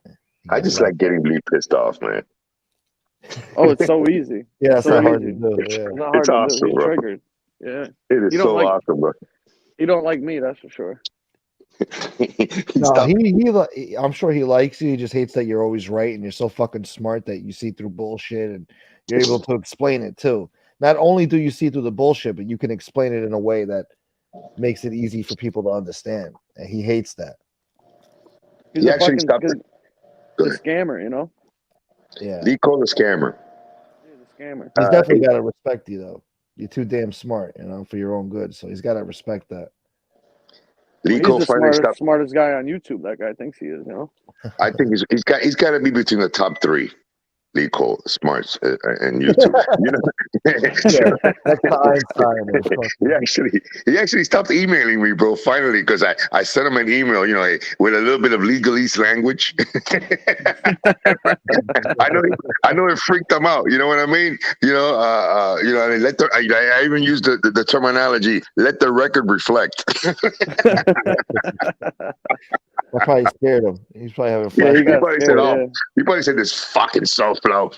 [SPEAKER 5] I just like getting Lee pissed off, man.
[SPEAKER 2] Oh, it's so easy.
[SPEAKER 1] Yeah, that's
[SPEAKER 2] so
[SPEAKER 1] not hard
[SPEAKER 2] easy.
[SPEAKER 1] to do. Yeah.
[SPEAKER 2] It's not hard
[SPEAKER 5] It's
[SPEAKER 2] to
[SPEAKER 5] awesome,
[SPEAKER 2] do. He's
[SPEAKER 5] bro.
[SPEAKER 2] triggered. Yeah.
[SPEAKER 5] It is
[SPEAKER 2] You don't
[SPEAKER 5] so
[SPEAKER 2] like-
[SPEAKER 5] awesome, bro.
[SPEAKER 2] You don't like me, that's for sure.
[SPEAKER 1] No,
[SPEAKER 5] Stop.
[SPEAKER 1] I'm sure he likes you. He just hates that you're always right and you're so fucking smart that you see through bullshit and you're able to explain it too. Not only do you see through the bullshit, but you can explain it in a way that makes it easy for people to understand. And he hates that.
[SPEAKER 2] He's
[SPEAKER 5] He
[SPEAKER 2] a
[SPEAKER 5] actually
[SPEAKER 2] fucking
[SPEAKER 5] stopped it. Go
[SPEAKER 2] he's a
[SPEAKER 5] ahead.
[SPEAKER 2] scammer, you know?
[SPEAKER 1] Yeah.
[SPEAKER 5] Lee Cole, the scammer.
[SPEAKER 2] He's a scammer.
[SPEAKER 1] He's definitely got to respect you though. You're too damn smart, for your own good. So he's got to respect that.
[SPEAKER 5] Lee
[SPEAKER 2] He's
[SPEAKER 5] Cole
[SPEAKER 2] the
[SPEAKER 5] finally stopped.
[SPEAKER 2] smartest guy on YouTube. That guy thinks he is, you know?
[SPEAKER 5] I think he's got to be between the top three. Lee Cole, smarts, and YouTube.
[SPEAKER 1] Yeah, that's the Einstein.
[SPEAKER 5] He actually stopped emailing me, bro. Finally, because I sent him an email, with a little bit of legalese language. I know it freaked him out. You know what I mean? And I even used the terminology. Let the record reflect.
[SPEAKER 1] That probably scared him. He's probably having a
[SPEAKER 2] Yeah,
[SPEAKER 1] flashback.
[SPEAKER 2] he got
[SPEAKER 5] Everybody said,
[SPEAKER 2] scared,
[SPEAKER 5] "Oh,
[SPEAKER 2] yeah.
[SPEAKER 5] he probably said this fucking SoFlo."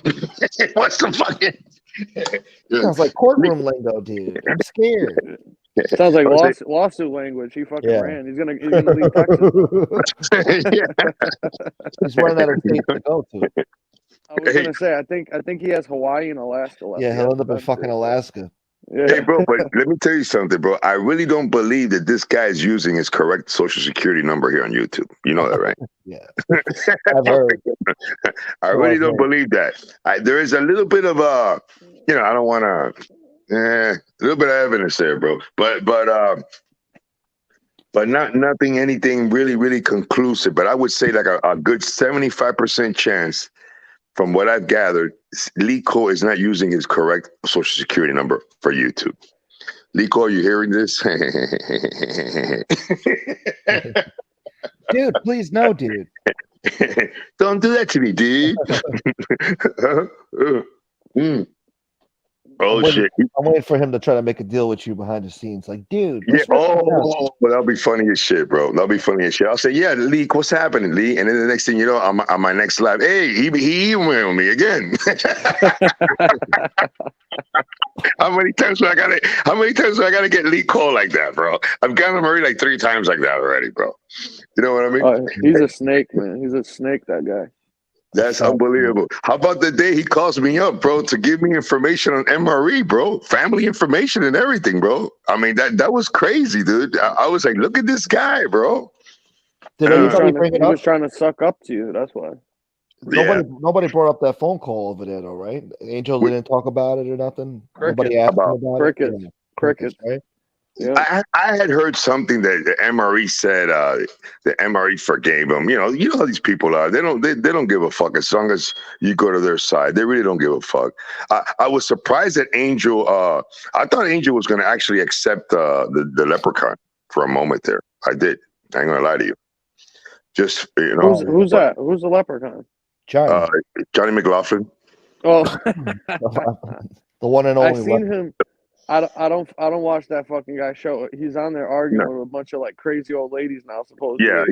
[SPEAKER 5] What's the fucking?
[SPEAKER 1] Sounds like courtroom lingo, dude. I'm scared.
[SPEAKER 2] Sounds like
[SPEAKER 5] I was
[SPEAKER 2] lawsuit language. He fucking
[SPEAKER 1] Yeah.
[SPEAKER 2] ran. He's gonna leave Texas.
[SPEAKER 1] He's running out of states to go to.
[SPEAKER 2] I was gonna say I think he has Hawaii and Alaska left.
[SPEAKER 1] Yeah, he'll end up in
[SPEAKER 2] That's
[SPEAKER 1] fucking
[SPEAKER 2] it.
[SPEAKER 1] Alaska.
[SPEAKER 2] Yeah.
[SPEAKER 5] Hey, bro, but let me tell you something, bro. I really don't believe that this guy is using his correct social security number here on YouTube. You know that, right?
[SPEAKER 1] Yeah, I've heard.
[SPEAKER 5] I really don't believe that. There is a little bit of I don't want to, Yeah, a little bit of evidence there, bro. But not nothing, anything really conclusive. But I would say like a good 75% chance, from what I've gathered, Lee Cole is not using his correct social security number for YouTube. Lee Cole, you hearing this?
[SPEAKER 1] Dude, please no, dude.
[SPEAKER 5] Don't do that to me, dude. Oh shit!
[SPEAKER 1] I'm waiting for him to try to make a deal with you behind the scenes. Like, dude.
[SPEAKER 5] Yeah. Oh, that'll be funny as shit, bro. That'll be funny as shit. I'll say, yeah, Lee, what's happening, Lee? And then the next thing you know, on my next live, hey, he emailed me again. How many times do I gotta get Lee Cole like that, bro? I've gotten him already like 3 times like that already, bro. You know what I mean?
[SPEAKER 2] He's a snake, man. He's a snake, that guy.
[SPEAKER 5] That's unbelievable. How about the day he calls me up, bro, to give me information on MRE, bro? Family information and everything, bro. I mean, that was crazy, dude. I was like, look at this guy, bro.
[SPEAKER 2] He was trying to suck up to you. That's why.
[SPEAKER 1] Nobody brought up that phone call over there, though, right? Angel didn't talk about it or nothing. Nobody asked him about
[SPEAKER 2] crickets.
[SPEAKER 1] it. Yeah.
[SPEAKER 2] Crickets,
[SPEAKER 1] right?
[SPEAKER 2] Yeah.
[SPEAKER 5] I had heard something that the MRE said. The MRE forgave him. You know how these people are. They don't give a fuck as long as you go to their side. They really don't give a fuck. I was surprised that Angel. I thought Angel was going to actually accept the leprechaun for a moment there. I did. I ain't gonna lie to you. Just
[SPEAKER 2] who's that? Who's the leprechaun?
[SPEAKER 5] Johnny McLaughlin.
[SPEAKER 2] Oh,
[SPEAKER 1] the one and only.
[SPEAKER 2] I've seen him. I don't watch that fucking guy show. He's on there arguing with a bunch of like crazy old ladies now, supposedly.
[SPEAKER 5] Yeah.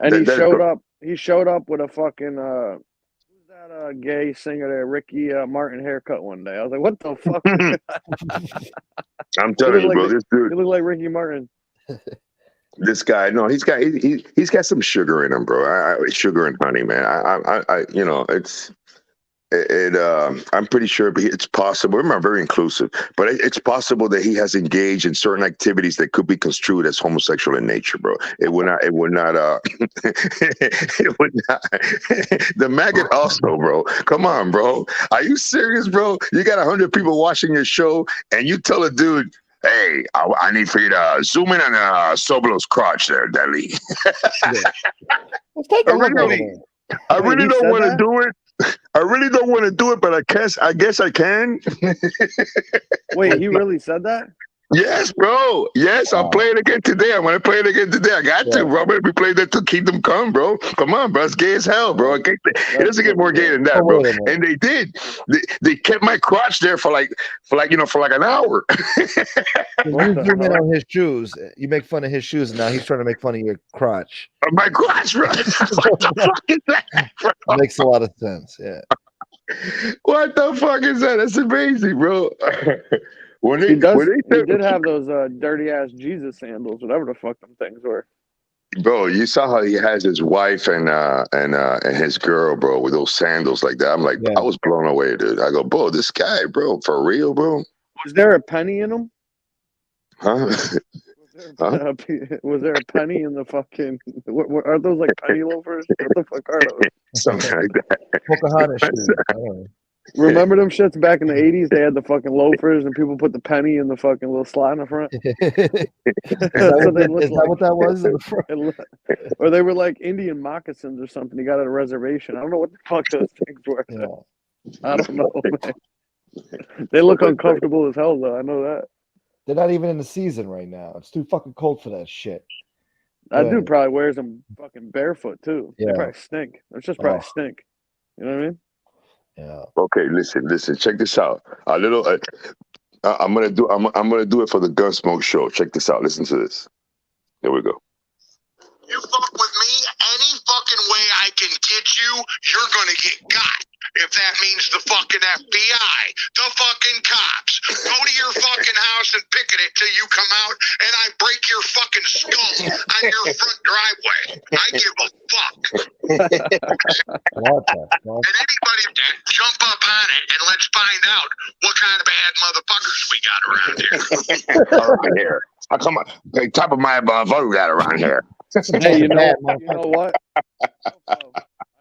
[SPEAKER 2] He showed up. He showed up with a fucking who's that gay singer there, Ricky Martin haircut one day. I was like, what the fuck?
[SPEAKER 5] I'm telling you, bro, this dude.
[SPEAKER 2] He looked like Ricky Martin.
[SPEAKER 5] This guy, no, he's got some sugar in him, bro. Sugar and honey, man. I'm pretty sure it's possible. Remember, I'm very inclusive, but it's possible that he has engaged in certain activities that could be construed as homosexual in nature, bro. It would not. The maggot also, bro. Come on, bro. Are you serious, bro? You got 100 people watching your show, and you tell a dude, hey, I need for you to zoom in on SoFlo's crotch there, Deli. I really don't want to do it. I really don't want to do it, but I guess I can.
[SPEAKER 2] Wait, he really said that?
[SPEAKER 5] Yes, bro. Yes, I'll play it again today. I'm going to play it again today. I got to, bro. I'm going to be playing that to keep them calm, bro. Come on, bro. It's gay as hell, bro. It doesn't get more gay than that, bro. And they did. They kept my crotch there for like an hour.
[SPEAKER 1] You zoom in on his shoes. You make fun of his shoes, and now he's trying to make fun of your crotch.
[SPEAKER 5] My crotch, bro. What the fuck is that, bro?
[SPEAKER 1] Makes a lot of sense, yeah.
[SPEAKER 5] What the fuck is that? That's amazing, bro.
[SPEAKER 2] He did have those dirty ass Jesus sandals, whatever the fuck them things were.
[SPEAKER 5] Bro, you saw how he has his wife and his girl, bro, with those sandals like that. I'm like, I was blown away, dude. I go, bro, this guy, bro, for real, bro.
[SPEAKER 2] Was there a penny in them?
[SPEAKER 5] Huh?
[SPEAKER 2] Was there a penny in the fucking? What are those, like penny loafers? What the fuck are those?
[SPEAKER 5] Something like that.
[SPEAKER 1] Pocahontas shoes.
[SPEAKER 2] Remember them shits back in the 80s? They had the fucking loafers and people put the penny in the fucking little slot in the front.
[SPEAKER 1] Is that what that was?
[SPEAKER 2] Or they were like Indian moccasins or something. You got at a reservation. I don't know what the fuck those things were. Yeah. I don't know, man. They look uncomfortable as hell, though. I know that.
[SPEAKER 1] They're not even in the season right now. It's too fucking cold for that shit.
[SPEAKER 2] That dude probably wears them fucking barefoot, too.
[SPEAKER 1] Yeah.
[SPEAKER 2] They probably stink. It's just probably stink. You know what I mean?
[SPEAKER 5] Yeah. Okay, listen. Check this out. A little. I'm gonna do it for the Gunsmoke show. Check this out. Listen to this. Here we go. You fuck with me any fucking way I can get you, you're gonna get got. If that means the fucking FBI, the fucking cops, go to your fucking house and picket it till you come out and I break your fucking skull on your front driveway. I give a fuck. And anybody jump up on it and let's find out what kind of bad motherfuckers we got around here. Around here. I come on, the top of my motherfucker we got around here.
[SPEAKER 2] Hey, you know what?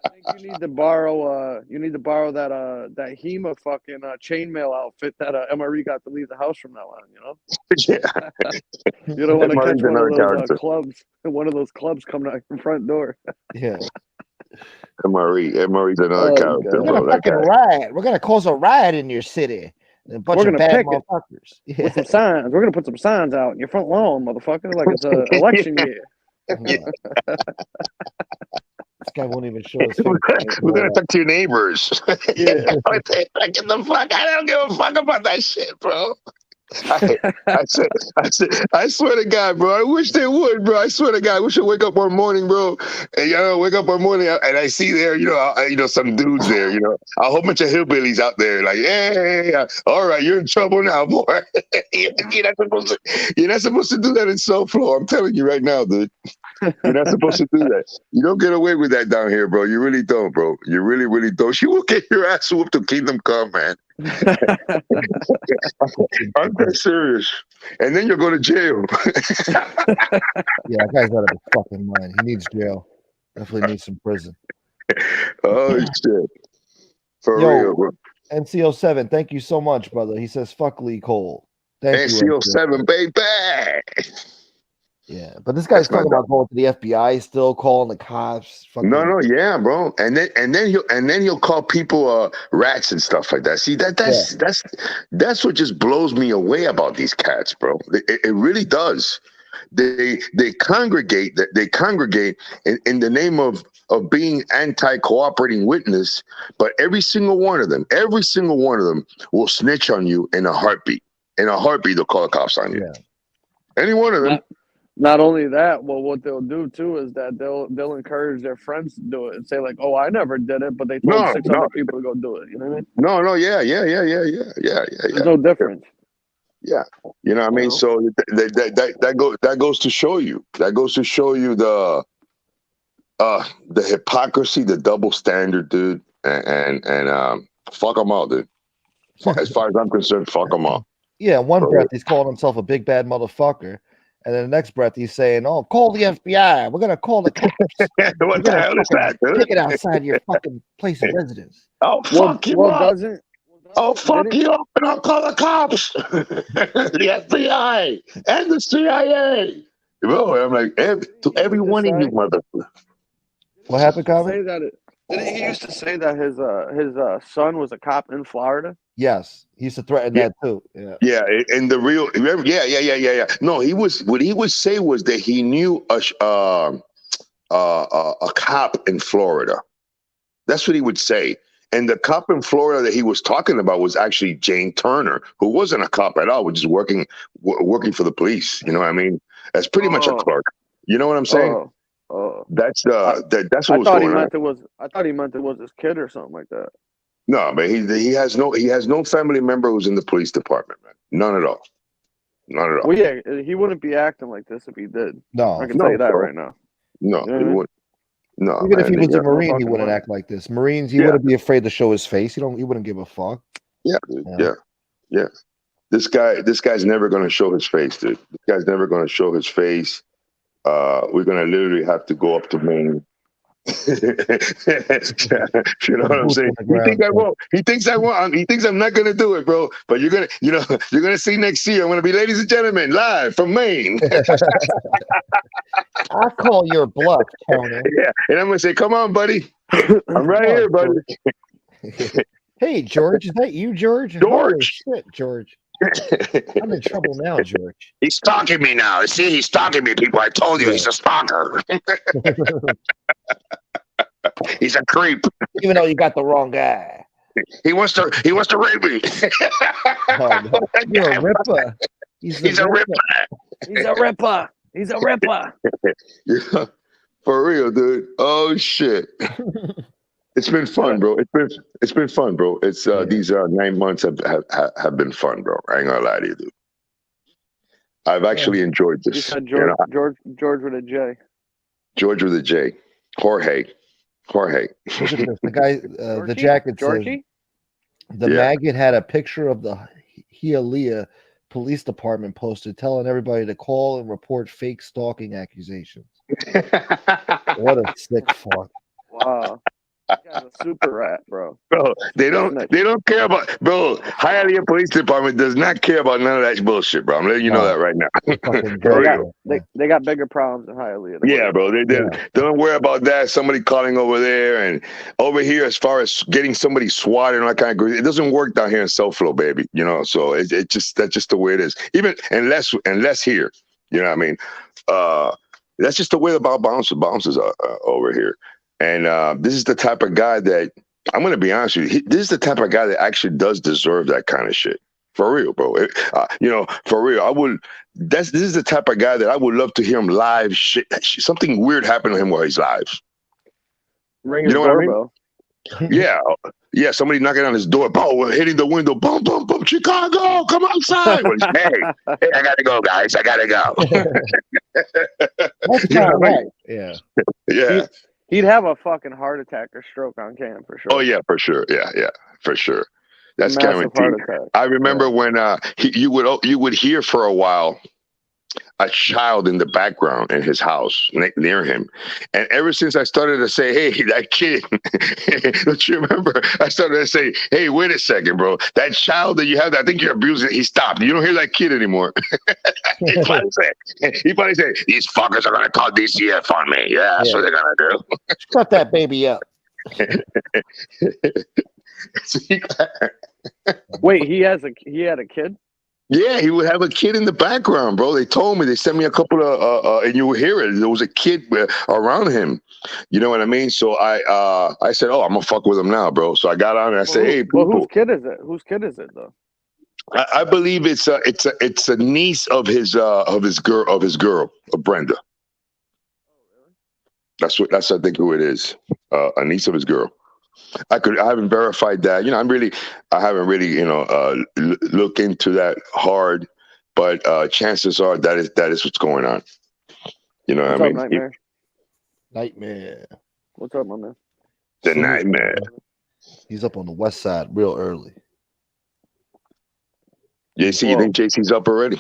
[SPEAKER 2] I think you need to borrow that that Hema fucking chainmail outfit that MRE got to leave the house from now on, you know?
[SPEAKER 5] Yeah.
[SPEAKER 2] You don't want to catch
[SPEAKER 5] MRE's
[SPEAKER 2] one of
[SPEAKER 5] another
[SPEAKER 2] those
[SPEAKER 5] character.
[SPEAKER 2] clubs coming out your front door.
[SPEAKER 1] Yeah.
[SPEAKER 5] MRE's another
[SPEAKER 2] Oh,
[SPEAKER 5] character,
[SPEAKER 2] God.
[SPEAKER 1] We're
[SPEAKER 5] bro.
[SPEAKER 1] gonna
[SPEAKER 5] That
[SPEAKER 1] fucking
[SPEAKER 5] guy.
[SPEAKER 1] riot. We're gonna cause a riot in your city. A bunch
[SPEAKER 2] We're
[SPEAKER 1] of
[SPEAKER 2] gonna
[SPEAKER 1] bad
[SPEAKER 2] picket
[SPEAKER 1] motherfuckers. Yeah.
[SPEAKER 2] with some signs. We're gonna put some signs out in your front lawn, motherfucker, like it's an election year.
[SPEAKER 1] Yeah. This guy won't even show his face.
[SPEAKER 5] We're gonna talk to your neighbors.
[SPEAKER 2] Yeah.
[SPEAKER 5] Get the fuck! I don't give a fuck about that shit, bro. I swear to God, bro. I wish they would, bro. I swear to God, I wish I wake up one morning, bro, and wake up one morning and I see there, some dudes there, a whole bunch of hillbillies out there, like, yeah, all right, you're in trouble now, boy. You're not supposed to do that in SoFlo. I'm telling you right now, dude. You're not supposed to do that. You don't get away with that down here, bro. You really don't, bro. You really, really don't. You will get your ass whooped to Kingdom Come, man. I'm dead serious. And then you'll go to jail.
[SPEAKER 1] Yeah, that guy's out of his fucking mind. He needs jail. Definitely needs some prison.
[SPEAKER 5] Oh, shit. For
[SPEAKER 1] Yo,
[SPEAKER 5] real, bro.
[SPEAKER 1] NCO7, thank you so much, brother. He says, fuck Lee Cole. Thank you.
[SPEAKER 5] NCO7, baby.
[SPEAKER 1] Yeah, but this guy's talking about going to the FBI still, calling the cops.
[SPEAKER 5] No, yeah, bro. And then he'll call people rats and stuff like that. See, that's what just blows me away about these cats, bro. It really does. They congregate in the name of being anti-cooperating witness, but every single one of them will snitch on you in a heartbeat. In a heartbeat, they'll call the cops on you. Yeah. Any one of them.
[SPEAKER 2] Not only that, well, what they'll do too is that they'll encourage their friends to do it and say like, "Oh, I never did it," but they told 6 other people to go do it. You know what I mean?
[SPEAKER 5] No, yeah.
[SPEAKER 2] There's no difference.
[SPEAKER 5] Yeah, you know what I mean. So that goes to show you. That goes to show you the hypocrisy, the double standard, dude. And fuck them all, dude. As far as I'm concerned, fuck them all.
[SPEAKER 1] Yeah, one breath he's calling himself a big bad motherfucker. And then the next breath, he's saying, "Oh, call the FBI. We're gonna call the cops.
[SPEAKER 5] What the hell is that, dude?
[SPEAKER 1] Take it outside your fucking place of residence."
[SPEAKER 5] Oh, fuck you up. Fuck you up, and I'll call the cops, the FBI, and the CIA. Bro, I'm like, to every one of you, motherfucker.
[SPEAKER 1] What happened, Calvin?
[SPEAKER 2] Didn't he used to say that his son was a cop in Florida?
[SPEAKER 1] Yes, he used to threaten that too.
[SPEAKER 5] Yeah, and the real, yeah. No, what he would say was that he knew a cop in Florida. That's what he would say. And the cop in Florida that he was talking about was actually Jane Turner, who wasn't a cop at all, which is working for the police. You know what I mean? That's pretty much a clerk. You know what I'm saying? That's that's what was going on.
[SPEAKER 2] I thought he meant it was his kid or something like that.
[SPEAKER 5] No, but he has no family member who's in the police department, man. None at all.
[SPEAKER 2] Well, yeah, he wouldn't be acting like this if he did.
[SPEAKER 1] No,
[SPEAKER 2] I can tell you that right now.
[SPEAKER 5] No, he wouldn't. No,
[SPEAKER 1] even if he was a Marine, he wouldn't act like this. Marines, he wouldn't be afraid to show his face. He wouldn't give a fuck.
[SPEAKER 5] Yeah, dude. Yeah. This guy's never gonna show his face, dude. This guy's never gonna show his face. We're gonna literally have to go up to Maine. You know what I'm saying? He thinks I won't. He thinks I won't. He thinks I'm not gonna do it, bro. But you're gonna see next year. I'm gonna be, ladies and gentlemen, live from Maine.
[SPEAKER 1] I call your bluff, Tony.
[SPEAKER 5] Yeah, and I'm gonna say, come on, buddy. I'm right here, buddy.
[SPEAKER 1] Hey, George, is that you, George?
[SPEAKER 5] George.
[SPEAKER 1] Holy shit, George. I'm in trouble now, George.
[SPEAKER 5] He's stalking me now. See, he's stalking me, people. I told you, he's a stalker. He's a creep.
[SPEAKER 1] Even though you got the wrong guy.
[SPEAKER 5] He wants to rape me.
[SPEAKER 1] No. You're a ripper.
[SPEAKER 5] He's a ripper.
[SPEAKER 2] He's a ripper. He's a ripper.
[SPEAKER 5] Yeah, for real, dude. Oh shit. It's been fun, bro. It's been fun, bro. It's these 9 months have been fun, bro. I ain't gonna lie to you, dude. I've actually enjoyed this.
[SPEAKER 2] You said George with a J.
[SPEAKER 5] George with a J. Jorge.
[SPEAKER 1] The guy, the jacket
[SPEAKER 2] Georgie?
[SPEAKER 1] says the maggot had a picture of the Hialeah Police Department posted telling everybody to call and report fake stalking accusations. What a sick fuck.
[SPEAKER 2] Wow. guy's a super rat, bro.
[SPEAKER 5] Bro, they don't
[SPEAKER 2] Snitch.
[SPEAKER 5] care about, bro. Hialeah Police Department does not care about none of that bullshit, bro. I'm letting you know that right now.
[SPEAKER 1] Fucking
[SPEAKER 5] For
[SPEAKER 2] They got
[SPEAKER 5] real.
[SPEAKER 2] they got bigger problems in Hialeah. to
[SPEAKER 5] Yeah,
[SPEAKER 2] worry
[SPEAKER 5] bro.
[SPEAKER 2] about.
[SPEAKER 5] They don't worry about that. Somebody calling over there and over here, as far as getting somebody swatted and all that kind of good, it doesn't work down here in SoFlo, baby. You know, so it just that's just the way it is. Even unless here, you know what I mean? That's just the way the bouncers are over here. And this is the type of guy that I'm going to be honest with you. This is the type of guy that actually does deserve that kind of shit. For real, bro. You know, for real. I would. This is the type of guy that I would love to hear him live. Shit, something weird happened to him while he's live.
[SPEAKER 2] Ring
[SPEAKER 5] You
[SPEAKER 2] his
[SPEAKER 5] know what I mean?
[SPEAKER 2] doorbell.
[SPEAKER 5] Yeah. Somebody knocking on his door. Boom, hitting the window. Boom, boom, boom. Chicago, come outside. Well, hey, I gotta go, guys. I gotta go.
[SPEAKER 1] That's
[SPEAKER 5] You know
[SPEAKER 1] not
[SPEAKER 5] what I
[SPEAKER 1] right. Yeah.
[SPEAKER 5] Yeah.
[SPEAKER 2] He'd have a fucking heart attack or stroke on cam for sure.
[SPEAKER 5] Oh yeah, for sure. Yeah, for sure. That's
[SPEAKER 2] Massive
[SPEAKER 5] guaranteed.
[SPEAKER 2] heart attack.
[SPEAKER 5] I remember when you would hear for a while a child in the background in his house near him, and ever since I started to say, "Hey, that kid," don't you remember? I started to say, "Hey, wait a second, bro. That child that you have, I think you're abusing." He stopped. You don't hear that kid anymore. he probably said, "These fuckers are gonna call DCF on me." Yeah, that's what they're gonna do.
[SPEAKER 1] Shut that baby up.
[SPEAKER 2] Wait, he had a kid?
[SPEAKER 5] Yeah, he would have a kid in the background, bro. They told me, they sent me a couple of, and you would hear it. There was a kid around him. You know what I mean? So I said, "Oh, I'm gonna fuck with him now, bro." So I got on and I said, "Hey, people."
[SPEAKER 2] Well, whose kid is it? Whose kid is it though?
[SPEAKER 5] I believe it's a niece of his girl, of Brenda. That's I think who it is. A niece of his girl. I haven't verified that. You know, I haven't really, look into that hard, but chances are that is what's going on. You know what I mean?
[SPEAKER 1] Nightmare.
[SPEAKER 2] What's up, my man?
[SPEAKER 5] The nightmare.
[SPEAKER 1] He's up on the west side real early.
[SPEAKER 5] JC, you think JC's up already?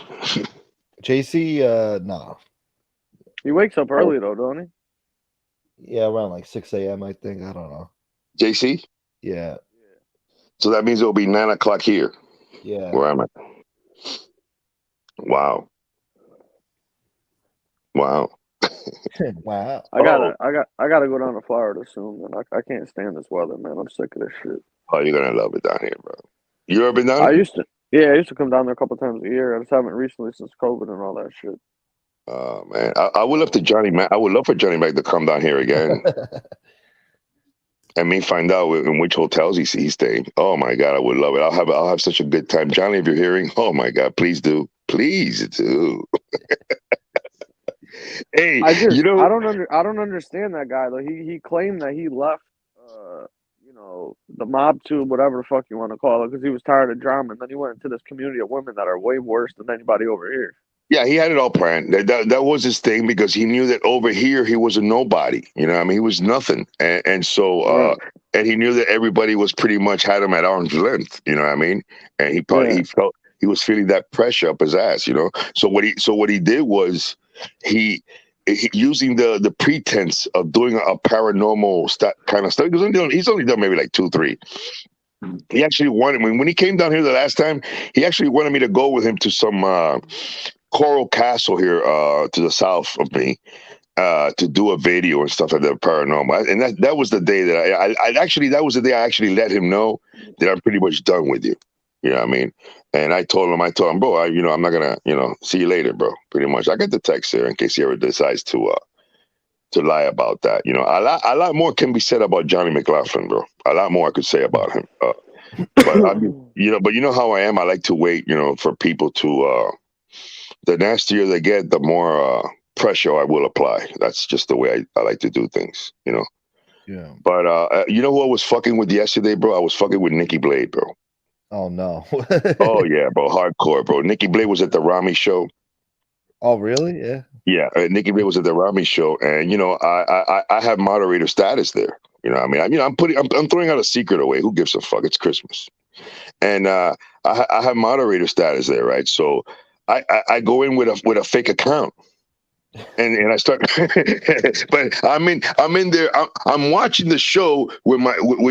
[SPEAKER 1] JC, nah.
[SPEAKER 2] He wakes up early though, don't he?
[SPEAKER 1] Yeah, around like 6 a.m. I think. I don't know.
[SPEAKER 5] JC?
[SPEAKER 1] Yeah.
[SPEAKER 5] So that means it'll be 9 o'clock here.
[SPEAKER 1] Yeah.
[SPEAKER 5] Where am I? Wow.
[SPEAKER 1] Wow.
[SPEAKER 2] I gotta go down to Florida soon, man. I can't stand this weather, man. I'm sick of this shit.
[SPEAKER 5] Oh, you're gonna love it down here, bro. You ever been down here?
[SPEAKER 2] I used to come down there a couple times a year. I just haven't recently since COVID and all that shit.
[SPEAKER 5] Oh man, I would love to I would love for Johnny Mac to come down here again. And me find out in which hotels he's staying. Oh my God, I would love it. I'll have such a good time. Johnny, if you're hearing, oh my God, please do. Please do. Hey,
[SPEAKER 2] I don't understand that guy though. He claimed that he left the MobTube, whatever the fuck you want to call it, because he was tired of drama, and then he went into this community of women that are way worse than anybody over here.
[SPEAKER 5] Yeah, he had it all planned. That was his thing, because he knew that over here he was a nobody. You know what I mean? He was nothing. And so and he knew that everybody was pretty much had him at arm's length. You know what I mean? And he felt he was feeling that pressure up his ass, you know? So what he did was he using the pretense of doing a paranormal kind of stuff. He's only done maybe like 2, 3. He actually wanted me, when he came down here the last time, he actually wanted me to go with him to some Coral Castle here to the south of me to do a video and stuff like that, paranormal. And that was the day that that was the day I actually let him know that I'm pretty much done with you. You know what I mean? And I told him, bro, I'm not gonna, see you later, bro. Pretty much. I got the text here in case he ever decides to lie about that. You know, a lot more can be said about Johnny McLaughlin, bro. A lot more I could say about him. But I mean, but you know how I am. I like to wait, for people to. The nastier they get, the more pressure I will apply. That's just the way I like to do things,
[SPEAKER 1] Yeah.
[SPEAKER 5] But you know who I was fucking with yesterday, bro? I was fucking with Nikki Blade, bro.
[SPEAKER 1] Oh no.
[SPEAKER 5] Oh yeah, bro, hardcore, bro. Nikki Blade was at the Rami show.
[SPEAKER 1] Oh really? Yeah.
[SPEAKER 5] Yeah, Nikki Blade was at the Rami show, and I have moderator status there. You know what I mean? I'm throwing out a secret away. Who gives a fuck? It's Christmas, and I have moderator status there, right? So I go in with a fake account, And I start, but I'm in there. I'm watching the show with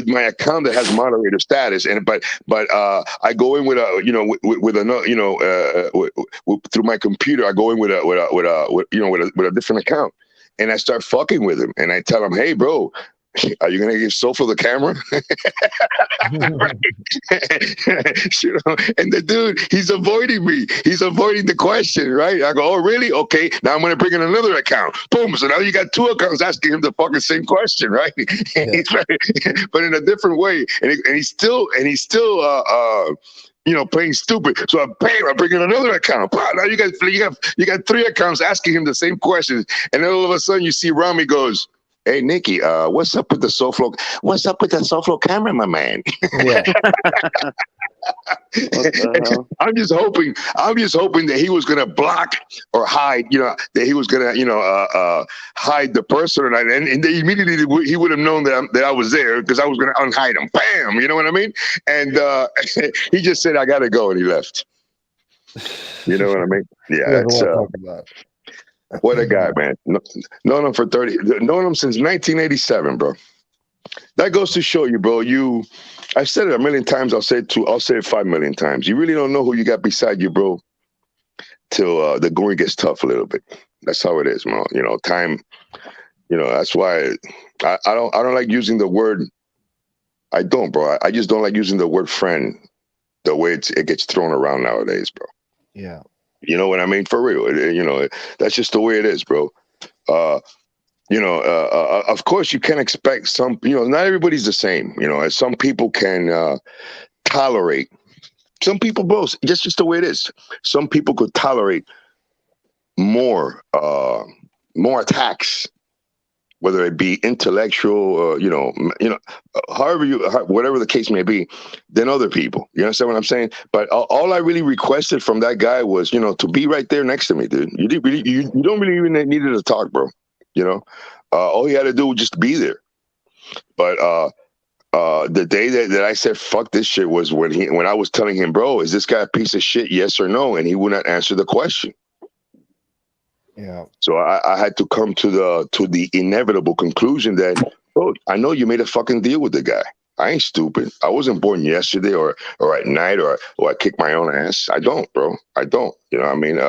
[SPEAKER 5] my account that has moderator status, but I go in with a with another through my computer. I go in with a different account, and I start fucking with him, and I tell him, hey, bro. Are you gonna give SoFlo the camera? And the dude, he's avoiding me. He's avoiding the question, right? I go, oh, really? Okay. Now I'm gonna bring in another account. Boom. So now you got two accounts asking him the fucking same question, right? Yeah. But in a different way. And he's still playing stupid. So I bring in another account. Now you got three accounts asking him the same questions. And then all of a sudden you see Rami goes, hey, Nikki, what's up with the SoFlo? What's up with that SoFlo camera, my man? Yeah. I'm just hoping that he was gonna block or hide, that he was gonna, hide the person, and they immediately he would have known that I was there because I was gonna unhide him. Bam, you know what I mean? And he just said, "I gotta go," and he left. You know what I mean? Yeah, it's. What a guy, man. Known him since 1987, bro. That goes to show you, bro. I've said it a million times. I'll say it 5 million times. You really don't know who you got beside you, bro, till the going gets tough a little bit. That's how it is, man. Time. That's why I don't like using the word. I don't, bro. I just don't like using the word friend the way it gets thrown around nowadays, bro.
[SPEAKER 1] Yeah.
[SPEAKER 5] You know what I mean? For real. That's just the way it is, bro. Of course you can expect some, not everybody's the same, some people can tolerate. Some people, bro, just the way it is. Some people could tolerate more attacks, whether it be intellectual, whatever the case may be, than other people. You understand what I'm saying? But all I really requested from that guy was, to be right there next to me, dude. You don't really even needed to talk, bro. All he had to do was just be there. But the day that I said fuck this shit was when I was telling him, bro, is this guy a piece of shit? Yes or no? And he would not answer the question. Yeah. So I had to come to the inevitable conclusion that, bro, I know you made a fucking deal with the guy. I ain't stupid. I wasn't born yesterday or at night or I kicked my own ass. I don't, bro. I don't. You know what I mean?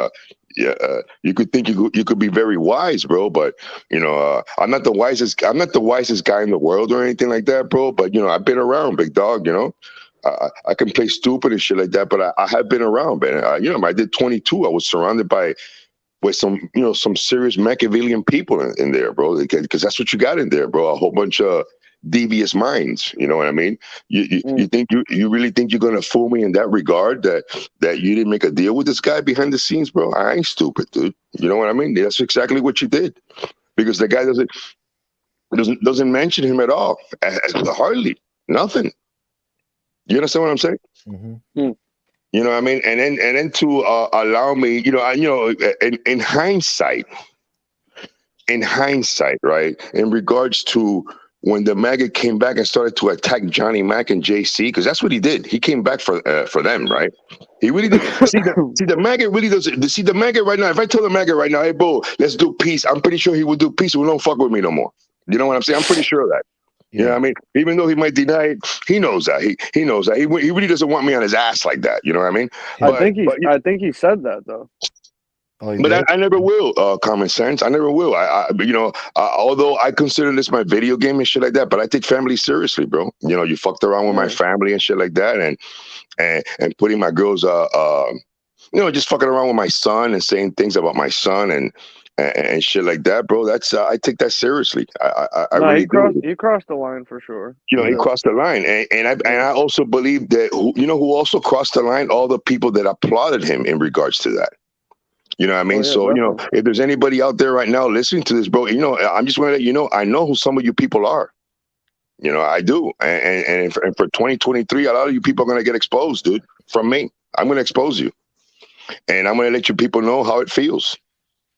[SPEAKER 5] You could think you could be very wise, bro, but I'm not the wisest guy in the world or anything like that, bro. But I've been around, big dog. I can play stupid and shit like that, but I have been around, man. When I did 22, I was surrounded with some serious Machiavellian people in there, bro, because that's what you got in there, bro. A whole bunch of devious minds. You know what I mean? You think you really think you're gonna fool me in that regard that you didn't make a deal with this guy behind the scenes, bro? I ain't stupid, dude. You know what I mean? That's exactly what you did, because the guy doesn't mention him at all, hardly nothing. You understand what I'm saying? Mm-hmm. You know what I mean? And then to allow me, in hindsight, right? In regards to when the maggot came back and started to attack Johnny Mac and JC, because that's what he did. He came back for them, right? He really did. See, the maggot really does. See, the maggot right now, if I tell the maggot right now, hey, bro, let's do peace, I'm pretty sure he would do peace. We don't fuck with me no more. You know what I'm saying? I'm pretty sure of that. Yeah. You know what I mean? Even though he might deny it, he knows that. He knows that. He really doesn't want me on his ass like that. You know what I mean?
[SPEAKER 2] I think he said that, though.
[SPEAKER 5] Oh, but I never will, common sense. I never will. Although I consider this my video game and shit like that, but I take family seriously, bro. You fucked around with my family and shit like that, and putting my girls, just fucking around with my son and saying things about my son and shit like that, bro. That's I take that seriously. I really do.
[SPEAKER 2] He crossed the line for sure.
[SPEAKER 5] He crossed the line, and I also believe that who also crossed the line? All the people that applauded him in regards to that. You know what I mean? Definitely. If there's anybody out there right now listening to this, bro, I'm just want to let you know, I know who some of you people are. I do, and for 2023, a lot of you people are gonna get exposed, dude. From me, I'm gonna expose you, and I'm gonna let you people know how it feels.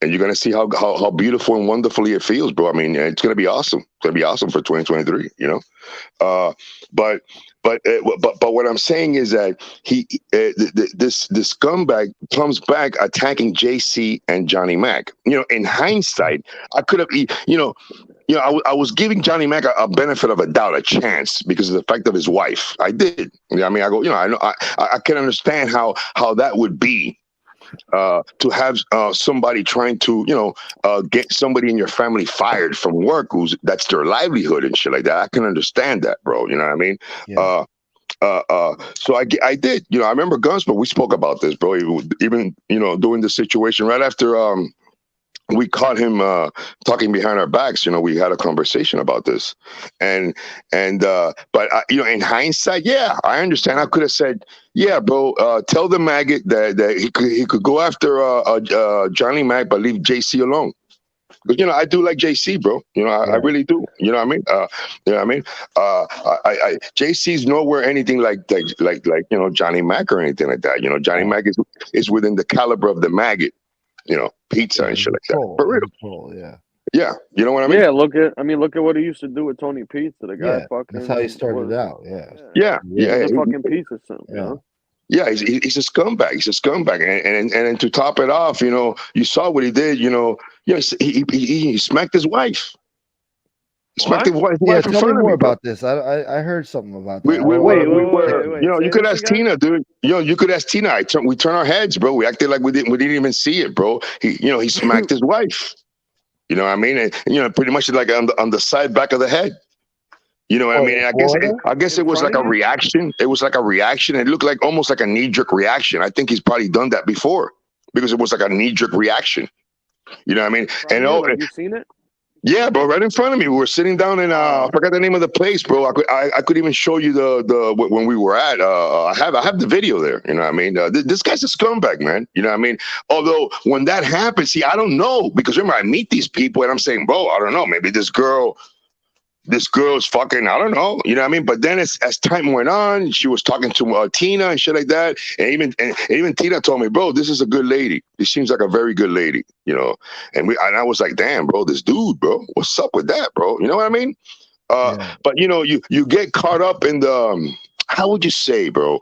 [SPEAKER 5] and you're gonna see how beautiful and wonderfully it feels, bro. I mean, it's gonna be awesome. It's gonna be awesome for 2023. You know, but what I'm saying is that this scumbag comes back attacking JC and Johnny Mac. You know, in hindsight, I could have, I was giving Johnny Mac a benefit of a doubt, a chance, because of the fact of his wife. I did. You know, I mean, I go, I know, I can understand how that would be. To have somebody trying to, get somebody in your family fired from work that's their livelihood and shit like that. I can understand that, bro. You know what I mean?
[SPEAKER 1] Yeah.
[SPEAKER 5] So I did. You know, I remember Gunsmoke. We spoke about this, bro. Even doing the situation right after we caught him talking behind our backs. You know, we had a conversation about this, but in hindsight, yeah, I understand. I could have said, yeah, bro, tell the maggot that he could go after Johnny Mac, but leave JC alone. Because I do like JC, bro. I really do. You know what I mean? You know what I mean? JC's nowhere anything like Johnny Mac or anything like that. Johnny Mac is within the caliber of the maggot. Pizza and shit like that. For real.
[SPEAKER 1] Yeah.
[SPEAKER 5] Yeah, you know what I mean?
[SPEAKER 2] Yeah, look at what he used to do with Tony Pizza. The guy fucking.
[SPEAKER 1] That's how he started out. Yeah.
[SPEAKER 5] Yeah.
[SPEAKER 2] He's a fucking pizza sim, you know?
[SPEAKER 5] Yeah, he's a scumbag. He's a scumbag, and to top it off, you saw what he did. He smacked his wife. Smacked his wife.
[SPEAKER 1] Yeah,
[SPEAKER 5] in
[SPEAKER 1] tell
[SPEAKER 5] front
[SPEAKER 1] me
[SPEAKER 5] of
[SPEAKER 1] more
[SPEAKER 5] me, bro.
[SPEAKER 1] about this. I heard something about that.
[SPEAKER 2] Wait.
[SPEAKER 5] You could ask Tina, dude. You could ask Tina. We turn our heads, bro. We acted like we didn't even see it, bro. He smacked his wife. You know what I mean? And pretty much like on the side back of the head. You know what I mean? And I guess it was like a reaction. It was like a reaction. It looked like almost like a knee-jerk reaction. I think he's probably done that before because it was like a knee-jerk reaction. You know what I mean? And
[SPEAKER 2] have you seen it?
[SPEAKER 5] Yeah, bro, right in front of me. We were sitting down in I forgot the name of the place, bro. I could even show you the when we were at. I have the video there. You know what I mean? This guy's a scumbag, man. You know what I mean? Although when that happens, see, I don't know, because remember I meet these people and I'm saying, bro, I don't know, maybe this girl's fucking, I don't know, you know what I mean? But then as time went on, she was talking to Tina and shit like that, and even Tina told me, bro, this is a good lady. She seems like a very good lady, And I was like, damn, bro, this dude, bro, what's up with that, bro? You know what I mean? But you get caught up in the how would you say, bro?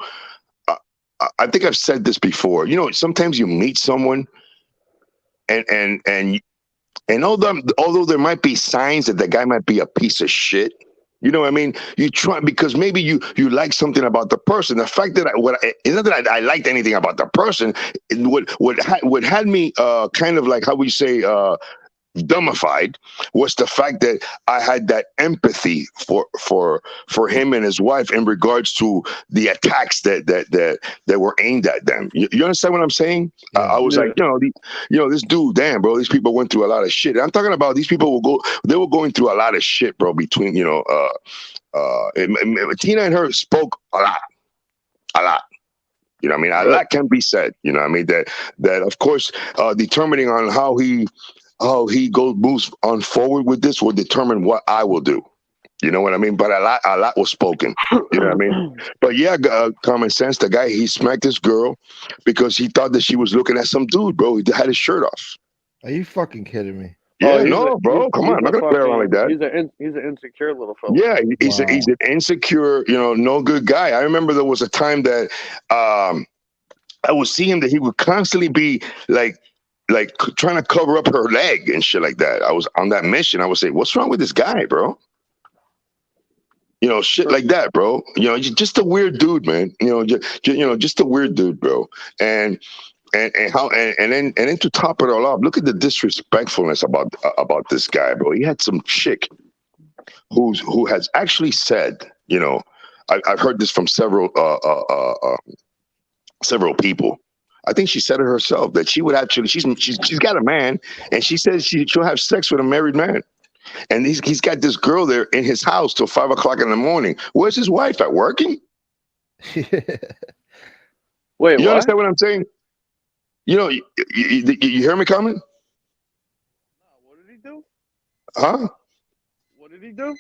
[SPEAKER 5] I think I've said this before. Sometimes you meet someone, and although there might be signs that the guy might be a piece of shit, you know what I mean? You try, because maybe you like something about the person. The fact that it's not that I liked anything about the person. What had me kind of like, how would you say, dumbified, was the fact that I had that empathy for him and his wife in regards to the attacks that were aimed at them. You understand what I'm saying? I was like, this dude, damn, bro, these people went through a lot of shit. I'm talking about these people they were going through a lot of shit, bro, between, Tina and her spoke a lot. You know what I mean? A lot can be said, you know what I mean? That of course, determining on how he moves on forward with this will determine what I will do. You know what I mean? But a lot was spoken. You know what I mean? But yeah, common sense. The guy, he smacked this girl because he thought that she was looking at some dude, bro. He had his shirt off.
[SPEAKER 1] Are you fucking kidding me?
[SPEAKER 5] Yeah, no, bro. Come on, I'm not gonna play around like that.
[SPEAKER 2] He's an insecure little fella.
[SPEAKER 5] Yeah, he's an insecure, no good guy. I remember there was a time that I would see him that he would constantly be like trying to cover up her leg and shit like that. I was on that mission. I would say, what's wrong with this guy, bro? Shit like that, bro. Just a weird dude, man. Just a weird dude, bro. And then to top it all off, look at the disrespectfulness about this guy, bro. He had some chick who has actually said, I've heard this from several people. I think she said it herself that she would actually, she's got a man, and she says she'll have sex with a married man, and he's got this girl there in his house till 5 o'clock in the morning. Where's his wife at? Working?
[SPEAKER 2] Wait,
[SPEAKER 5] you understand what I'm saying? You hear me coming?
[SPEAKER 2] What did he do?
[SPEAKER 5] Huh?
[SPEAKER 2] What did he do?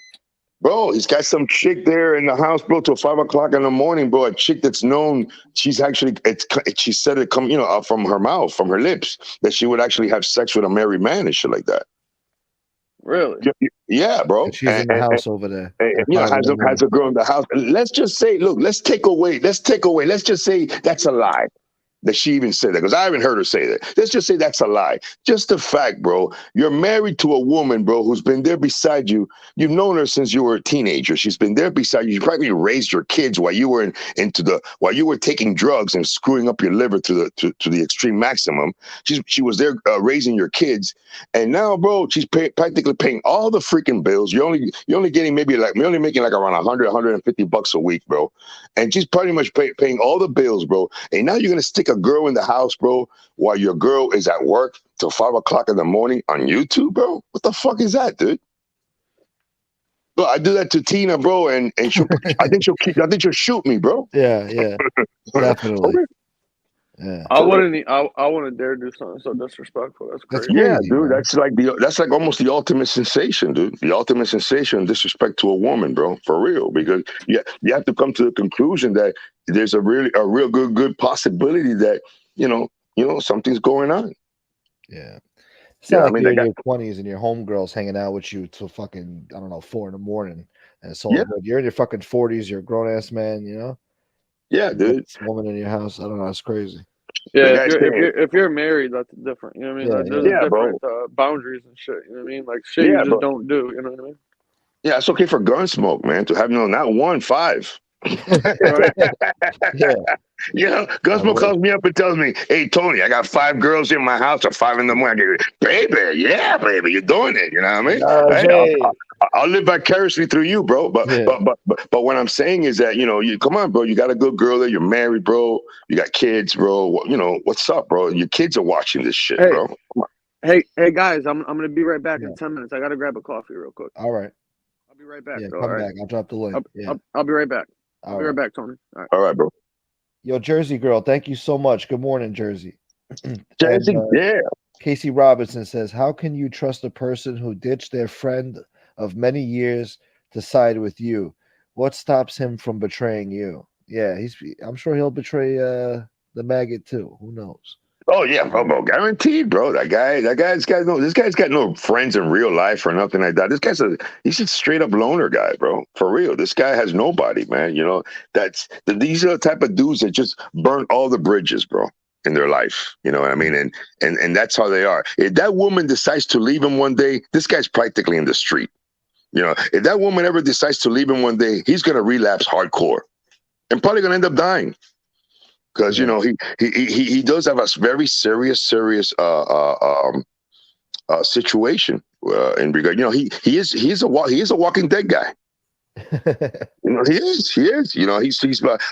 [SPEAKER 5] Bro, he's got some chick there in the house, bro, till 5 o'clock in the morning, bro. A chick that's known. She said it come, from her mouth, from her lips, that she would actually have sex with a married man and shit like that.
[SPEAKER 2] Really?
[SPEAKER 5] Yeah, bro.
[SPEAKER 1] And she's in the house over there.
[SPEAKER 5] Has a girl in the house. Let's just say, look, let's just say that's a lie. That she even said that, because I haven't heard her say that. Let's just say that's a lie. Just the fact, bro. You're married to a woman, bro, who's been there beside you. You've known her since you were a teenager. She's been there beside you. You probably raised your kids while you were while you were taking drugs and screwing up your liver to the extreme maximum. She was there raising your kids, and now, bro, she's practically paying all the freaking bills. You're only making like around $150 a week, bro, and she's pretty much paying all the bills, bro. And now you're gonna stick a girl in the house, bro, while your girl is at work till 5 o'clock in the morning on YouTube, bro? What the fuck is that, dude? Bro, I do that to Tina, bro, and I think she'll shoot me, bro.
[SPEAKER 1] Yeah, definitely.
[SPEAKER 5] Okay.
[SPEAKER 1] Yeah.
[SPEAKER 2] I wouldn't dare do something so disrespectful. That's crazy.
[SPEAKER 5] Yeah,
[SPEAKER 1] crazy,
[SPEAKER 5] dude.
[SPEAKER 1] man.
[SPEAKER 5] That's like almost the ultimate sensation, dude. The ultimate sensation and disrespect to a woman, bro, for real. Because you have to come to the conclusion that there's a real good possibility that something's going on.
[SPEAKER 1] Yeah. It's not like you're in
[SPEAKER 5] that
[SPEAKER 1] your 20s and your homegirl's hanging out with you till fucking, I don't know, 4 in the morning. And it's all
[SPEAKER 5] Yeah.
[SPEAKER 1] good. You're in your fucking 40s. You're a grown ass man, you know?
[SPEAKER 5] Yeah, dude.
[SPEAKER 1] This woman in your house. I don't know. It's crazy.
[SPEAKER 2] Yeah, if you're married, that's different. You know what I mean?
[SPEAKER 1] Yeah,
[SPEAKER 2] There's different boundaries and shit. You know what I mean? Like shit you just don't do. You know what I mean?
[SPEAKER 5] Yeah, it's okay for Gunsmoke, man, to have not 1, 5.
[SPEAKER 1] Yeah.
[SPEAKER 5] Gunsmoke calls me up and tells me, "Hey, Tony, I got 5 girls in my house at 5 in the morning." I go, "Baby, yeah, baby, you're doing it." You know what I mean? I'll live vicariously through you, bro. But what I'm saying is that you come on, bro. You got a good girl there. You're married, bro. You got kids, bro. What's up, bro? Your kids are watching this shit, bro. Come on.
[SPEAKER 2] Hey guys, I'm gonna be right back in 10 minutes. I gotta grab a coffee real quick.
[SPEAKER 1] All right.
[SPEAKER 2] I'll be right back.
[SPEAKER 1] Yeah,
[SPEAKER 2] bro.
[SPEAKER 1] come
[SPEAKER 2] All right.
[SPEAKER 1] back. I'll drop the link.
[SPEAKER 2] I'll be right back.
[SPEAKER 1] All
[SPEAKER 2] I'll be right back, Tony.
[SPEAKER 5] All right, bro.
[SPEAKER 1] Yo, Jersey girl, thank you so much. Good morning, Jersey.
[SPEAKER 5] Jersey, yeah.
[SPEAKER 1] Casey Robinson says, "How can you trust a person who ditched their friend of many years to side with you? What stops him from betraying you?" Yeah, I'm sure he'll betray the maggot too. Who knows?
[SPEAKER 5] Oh yeah, bro, guaranteed, bro. This guy's got no friends in real life or nothing like that. He's a straight up loner guy, bro. For real. This guy has nobody, man. These are the type of dudes that just burn all the bridges, bro, in their life. You know what I mean? And that's how they are. If that woman decides to leave him one day, this guy's practically in the street. If that woman ever decides to leave him one day, he's gonna relapse hardcore and probably gonna end up dying. Because he does have a very serious situation in regard. He is a Walking Dead guy. He is.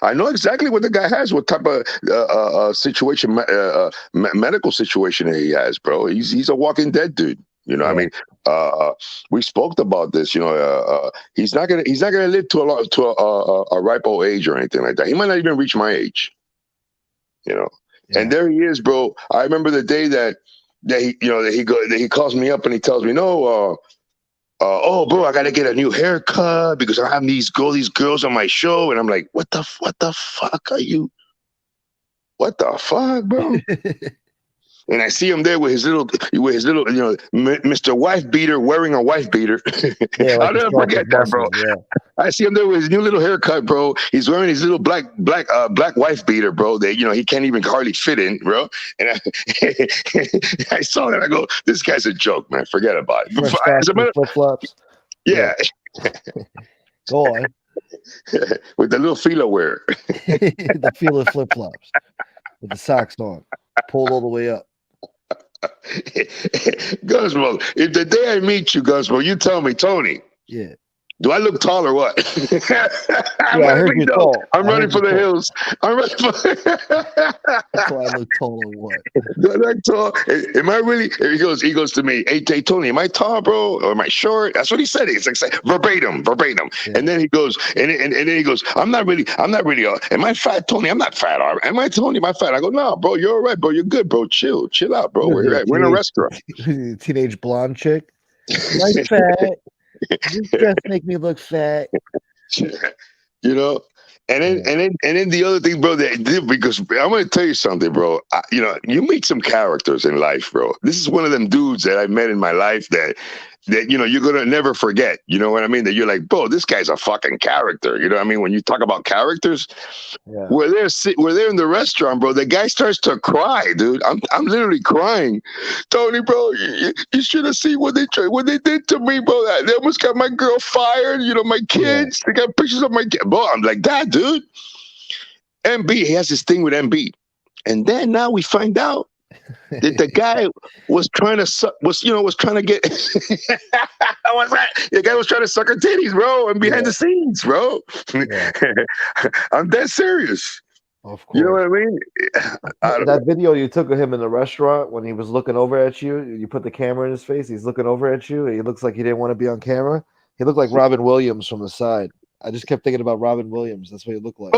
[SPEAKER 5] I know exactly what the guy has, what type of situation, medical situation that he has, bro. He's a Walking Dead dude. I mean, we spoke about this. He's not gonna live to a ripe old age or anything like that. He might not even reach my age. And there he is, bro. I remember the day that he calls me up and he tells me, "No, bro, I gotta get a new haircut because I have these girls on my show." And I'm like, what the fuck are you? What the fuck, bro? And I see him there with his little, Mr. Wife Beater wearing a wife beater.
[SPEAKER 1] Yeah,
[SPEAKER 5] I'll never forget that, bro.
[SPEAKER 1] Yeah.
[SPEAKER 5] I see him there with his new little haircut, bro. He's wearing his little black wife beater, bro. That he can't even hardly fit in, bro. And I saw that. I go, this guy's a joke, man. Forget about it.
[SPEAKER 1] Flip flops.
[SPEAKER 5] Yeah.
[SPEAKER 1] Go on.
[SPEAKER 5] With the little fila wear.
[SPEAKER 1] The fila flip flops with the socks on, pulled all the way up.
[SPEAKER 5] Gunsmoke, if the day I meet you, Gunsmoke, you tell me, Tony.
[SPEAKER 1] Yeah.
[SPEAKER 5] Do I look tall or what?
[SPEAKER 1] I heard you're tall.
[SPEAKER 5] I'm running for the hills. I'm running for.
[SPEAKER 1] That's why I look tall or what?
[SPEAKER 5] Do I look tall? Am I really? He goes to me, hey Tony, am I tall, bro? Or am I short? That's what he said. It's like verbatim. Yeah. And then he goes, and then he goes, I'm not really. Am I fat, Tony? I'm not fat. Am I, Tony? Am I fat? I go, no, bro. You're all right, bro. You're good, bro. Chill out, bro. We're in a restaurant.
[SPEAKER 1] Teenage blonde chick. Am I fat? This dress make me look fat.
[SPEAKER 5] You know, and then the other thing, bro, because I'm gonna tell you something, bro. You meet some characters in life, bro. This is one of them dudes that I met in my life that you're gonna never forget. You know what I mean? That you're like, bro, this guy's a fucking character. You know what I mean? When you talk about characters, we're there in the restaurant, bro. The guy starts to cry, dude. I'm literally crying. Tony, bro, you should have seen what they did to me, bro. They almost got my girl fired. You know, my kids. They got pictures of my kids. Bro, I'm like, that, dude. MB, he has this thing with MB, and then now we find out that the guy was trying to get the guy was trying to suck her titties, bro, and behind the scenes, bro. I'm dead serious.
[SPEAKER 1] Of course.
[SPEAKER 5] You know what I mean?
[SPEAKER 1] That video you took of him in the restaurant when he was looking over at you, you put the camera in his face, he's looking over at you, he looks like he didn't want to be on camera. He looked like Robin Williams from the side. I just kept thinking about Robin Williams. That's what he looked like.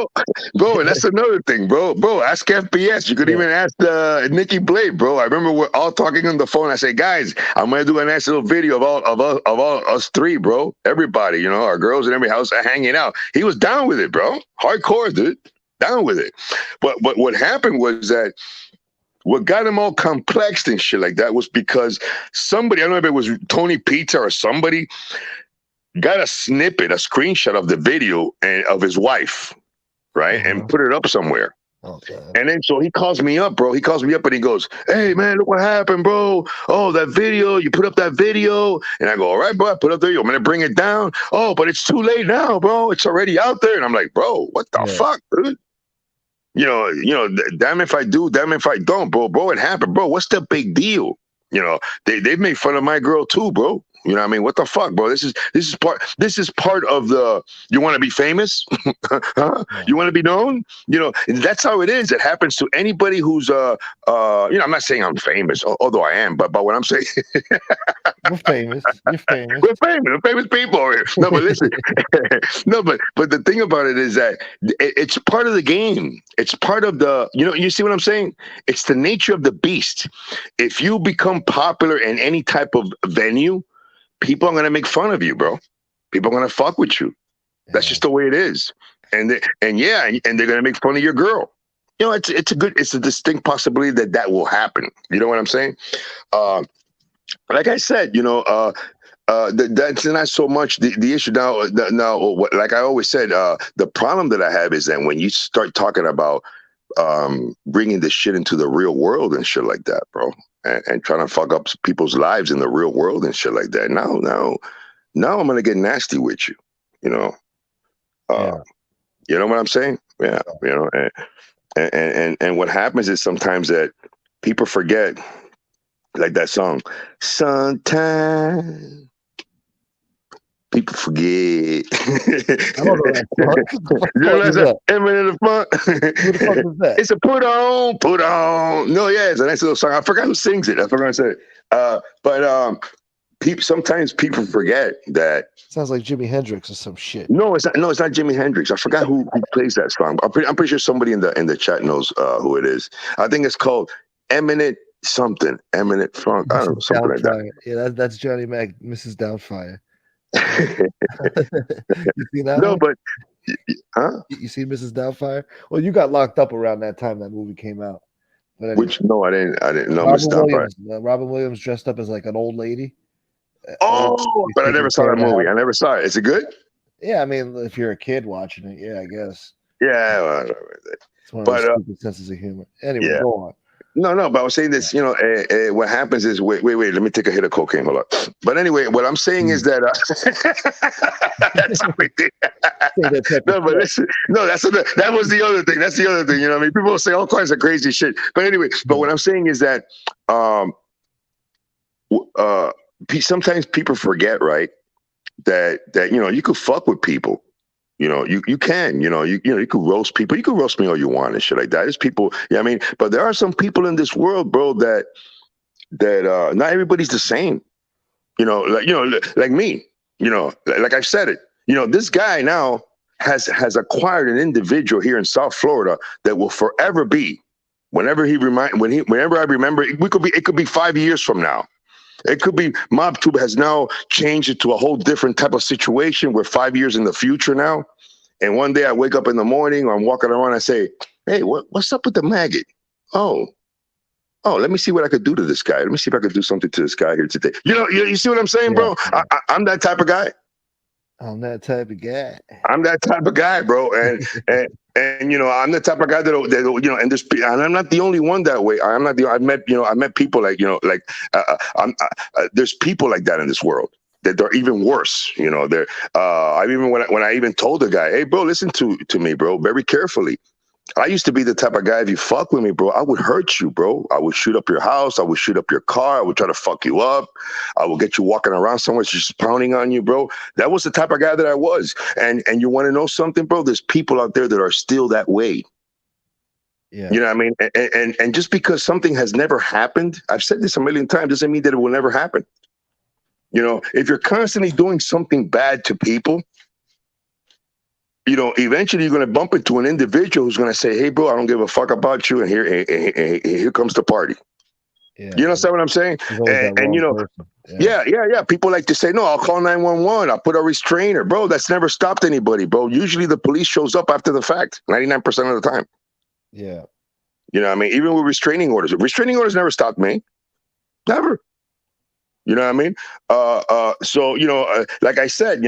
[SPEAKER 5] Bro, and that's another thing, bro. Bro, ask FPS. You could even ask Nikki Blade, bro. I remember we're all talking on the phone. I say, guys, I'm gonna do a nice little video of all us three, bro. Everybody, you know, our girls in every house are hanging out. He was down with it, bro. Hardcore, dude. Down with it. But what happened was that what got him all complexed and shit like that was because somebody, I don't know if it was Tony Pizza or somebody, got a screenshot of the video and of his wife, right? And put it up somewhere.
[SPEAKER 1] Okay.
[SPEAKER 5] And then so he calls me up, bro. He calls me up and he goes, "Hey man, look what happened, bro. Oh, that video, you put up that video." And I go, "All right, bro, I put up the video. I'm gonna bring it down." "Oh, but it's too late now, bro. It's already out there." And I'm like, "Bro, what the fuck, dude? You know, damn if I do, damn if I don't, bro. Bro, it happened, bro. What's the big deal? You know, they made fun of my girl too, bro. You know what I mean? What the fuck, bro? This is part of the, you want to be famous? Huh? You want to be known? You know, that's how it is. It happens to anybody who's I'm not saying I'm famous, although I am, but what I'm saying
[SPEAKER 1] We're famous. You're famous.
[SPEAKER 5] We're famous people over here. No, but listen. No, but the thing about it is that it's part of the game. It's part of the, you see what I'm saying? It's the nature of the beast. If you become popular in any type of venue, people are going to make fun of you, bro. People are going to fuck with you. That's just the way it is. And they're going to make fun of your girl. You know, it's a distinct possibility that will happen. You know what I'm saying? Like I said, that's not so much the issue now. Like I always said, the problem that I have is that when you start talking about bringing this shit into the real world and shit like that, bro, and trying to fuck up people's lives in the real world and shit like that. Now I'm gonna get nasty with you. You know what I'm saying? Yeah. You know, and what happens is sometimes that people forget, like that song, sometimes people forget.
[SPEAKER 1] I don't know that song.
[SPEAKER 5] You know that? Eminem in the front.
[SPEAKER 1] Who the fuck is that?
[SPEAKER 5] It's a put on. No, yeah, it's a nice little song. I forgot who sings it. I forgot to say it. But sometimes people forget that.
[SPEAKER 1] Sounds like Jimi Hendrix or some shit.
[SPEAKER 5] No, it's not. No, it's not Jimi Hendrix. I forgot who plays that song. I'm pretty sure somebody in the chat knows who it is. I think it's called Eminent something. Eminent Funk. I don't know, something like that.
[SPEAKER 1] Yeah, that's Johnny Mac, Mrs. Doubtfire. You see that?
[SPEAKER 5] No,
[SPEAKER 1] one?
[SPEAKER 5] but
[SPEAKER 1] you see Mrs. Doubtfire? Well, you got locked up around that time that movie came out. But anyway,
[SPEAKER 5] I didn't know Mrs. Doubtfire.
[SPEAKER 1] Robin Williams dressed up as like an old lady.
[SPEAKER 5] But I never saw that movie. I never saw it. Is it good?
[SPEAKER 1] Yeah, I mean, if you're a kid watching it, yeah, I guess.
[SPEAKER 5] Yeah, well,
[SPEAKER 1] it's one of those stupid senses of humor. Anyway, go on.
[SPEAKER 5] No, but I was saying this, what happens is, wait, let me take a hit of cocaine, hold up. But anyway, what I'm saying is that, no, but listen, no, that was the other thing. That's the other thing, I mean, people say all kinds of crazy shit. But anyway, but what I'm saying is that, sometimes people forget, right, that you could fuck with people. You can, you could roast people. You could roast me all you want and shit like that. There's people, I mean, but there are some people in this world, bro, that not everybody's the same. Like me, like I've said it, this guy now has acquired an individual here in South Florida that will forever be, whenever I remember, it could be 5 years from now. It could be MobTube has now changed it to a whole different type of situation. We're 5 years in the future now. And one day I wake up in the morning or I'm walking around, I say, hey, what's up with the maggot? Oh, let me see what I could do to this guy. Let me see if I could do something to this guy here today. You see what I'm saying, bro?
[SPEAKER 1] Yeah.
[SPEAKER 5] I'm that type of guy.
[SPEAKER 1] I'm that type of guy.
[SPEAKER 5] I'm that type of guy, bro. And I'm the type of guy that and I'm not the only one that way. I'm not I met people like, there's people like that in this world that they're even worse. They're, when I even told the guy, hey, bro, listen to me, bro, very carefully. I used to be the type of guy, if you fuck with me, bro, I would hurt you, bro. I would shoot up your house. I would shoot up your car. I would try to fuck you up. I would get you walking around somewhere just pounding on you, bro. That was the type of guy that I was. And you want to know something, bro? There's people out there that are still that way.
[SPEAKER 1] Yeah.
[SPEAKER 5] You know what I mean? And just because something has never happened, I've said this a million times, doesn't mean that it will never happen. If you're constantly doing something bad to people, eventually you're going to bump into an individual who's going to say, hey, bro, I don't give a fuck about you. And here comes the party.
[SPEAKER 1] Yeah.
[SPEAKER 5] You understand what I'm saying? Yeah. People like to say, no, I'll call 911. I'll put a restrainer. Bro, that's never stopped anybody, bro. Usually the police shows up after the fact, 99% of the time.
[SPEAKER 1] Yeah.
[SPEAKER 5] You know what I mean? Even with restraining orders never stopped me. Never. You know what I mean? So, like I said,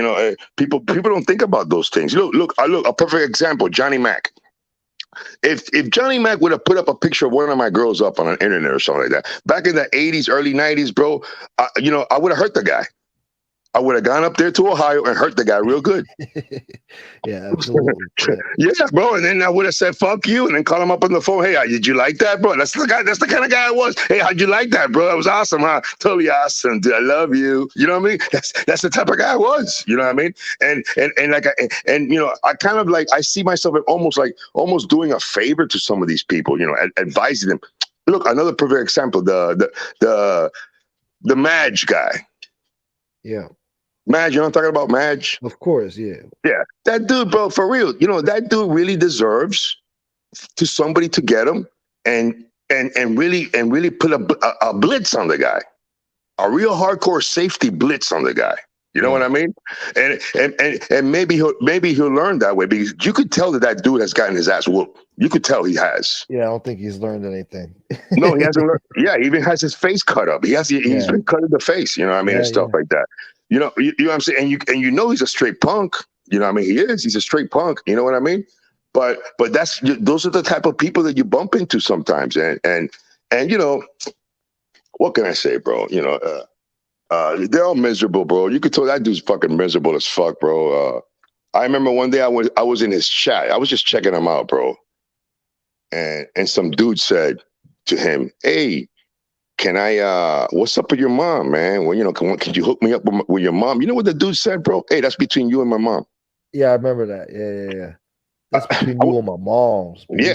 [SPEAKER 5] people don't think about those things. Look, a perfect example, Johnny Mac. If Johnny Mac would have put up a picture of one of my girls up on the internet or something like that, back in the 80s, early 90s, bro, I would have hurt the guy. I would have gone up there to Ohio and hurt the guy real good.
[SPEAKER 1] Yeah, absolutely.
[SPEAKER 5] Yeah, bro. And then I would have said, fuck you. And then call him up on the phone. Hey, did you like that, bro? That's the kind of guy I was. Hey, how'd you like that, bro? That was awesome, huh? Totally awesome, dude. I love you. You know what I mean? That's the type of guy I was. You know what I mean? And I kind of like, I see myself almost doing a favor to some of these people, advising them. Look, another perfect example, the Madge guy.
[SPEAKER 1] Yeah.
[SPEAKER 5] Madge, you know what I'm talking about, Madge?
[SPEAKER 1] Of course, yeah.
[SPEAKER 5] Yeah, that dude, bro, for real. That dude really deserves to somebody to get him and really put a blitz on the guy, a real hardcore safety blitz on the guy. You know what I mean? And maybe he'll learn that way, because you could tell that dude has gotten his ass whooped. You could tell he has.
[SPEAKER 1] Yeah, I don't think he's learned anything.
[SPEAKER 5] No, he hasn't learned. Yeah, he even has his face cut up. He's been cut in the face. You know what I mean, and stuff like that. You know what I'm saying? And he's a straight punk. You know what I mean? He is. He's a straight punk. You know what I mean? But those are the type of people that you bump into sometimes. And what can I say, bro? They're all miserable, bro. You could tell that dude's fucking miserable as fuck, bro. I remember one day I was in his chat. I was just checking him out, bro. And some dude said to him, hey, can I, what's up with your mom, man? Well, can you hook me up with your mom? You know what the dude said, bro? Hey, that's between you and my mom.
[SPEAKER 1] Yeah, I remember that. Yeah. That's between you and my mom's.
[SPEAKER 5] Man.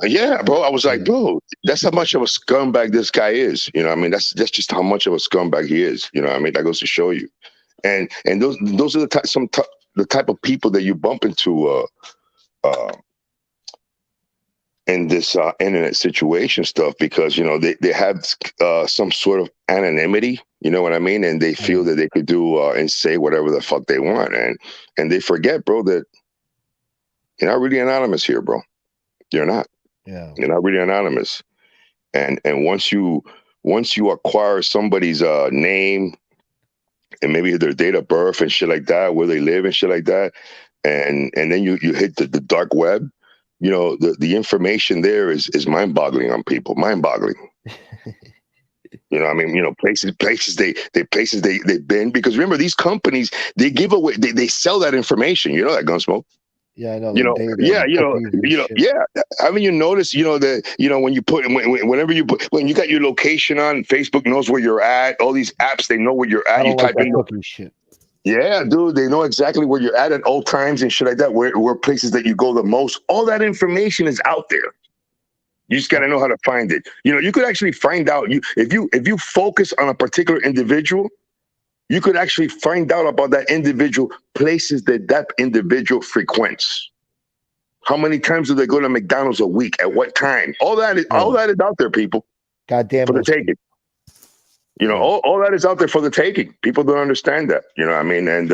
[SPEAKER 5] Yeah, bro. I was like, bro, that's how much of a scumbag this guy is. You know what I mean? That's just how much of a scumbag he is. You know what I mean? That goes to show you. And those are the type of people that you bump into in this internet situation stuff, because they have some sort of anonymity, you know what I mean, and they feel that they could do and say whatever the fuck they want, and they forget, bro, that you're not really anonymous here, bro. You're not.
[SPEAKER 1] Yeah.
[SPEAKER 5] You're not really anonymous, and once you acquire somebody's name and maybe their date of birth and shit like that, where they live and shit like that, and then you hit the dark web. The information there is mind-boggling on people. Mind-boggling. You know what I mean? Places they've been, because remember, these companies, they give away, they sell that information. You know that, Gunsmoke?
[SPEAKER 1] Yeah, I know.
[SPEAKER 5] Yeah. Haven't you noticed? When you got your location on, Facebook knows where you're at. All these apps, they know where you're at.
[SPEAKER 1] I don't
[SPEAKER 5] you
[SPEAKER 1] like
[SPEAKER 5] type in
[SPEAKER 1] cookie shit.
[SPEAKER 5] Yeah, dude, they know exactly where you're at all times and shit like that, where places that you go the most. All that information is out there. You just got to know how to find it. You could actually find out, if you focus on a particular individual, you could actually find out about that individual, places that individual frequents. How many times do they go to McDonald's a week? At what time? All that is out there, people.
[SPEAKER 1] Goddamn.
[SPEAKER 5] For the taking. You know, all that is out there for the taking. People don't understand that. You know what I mean? And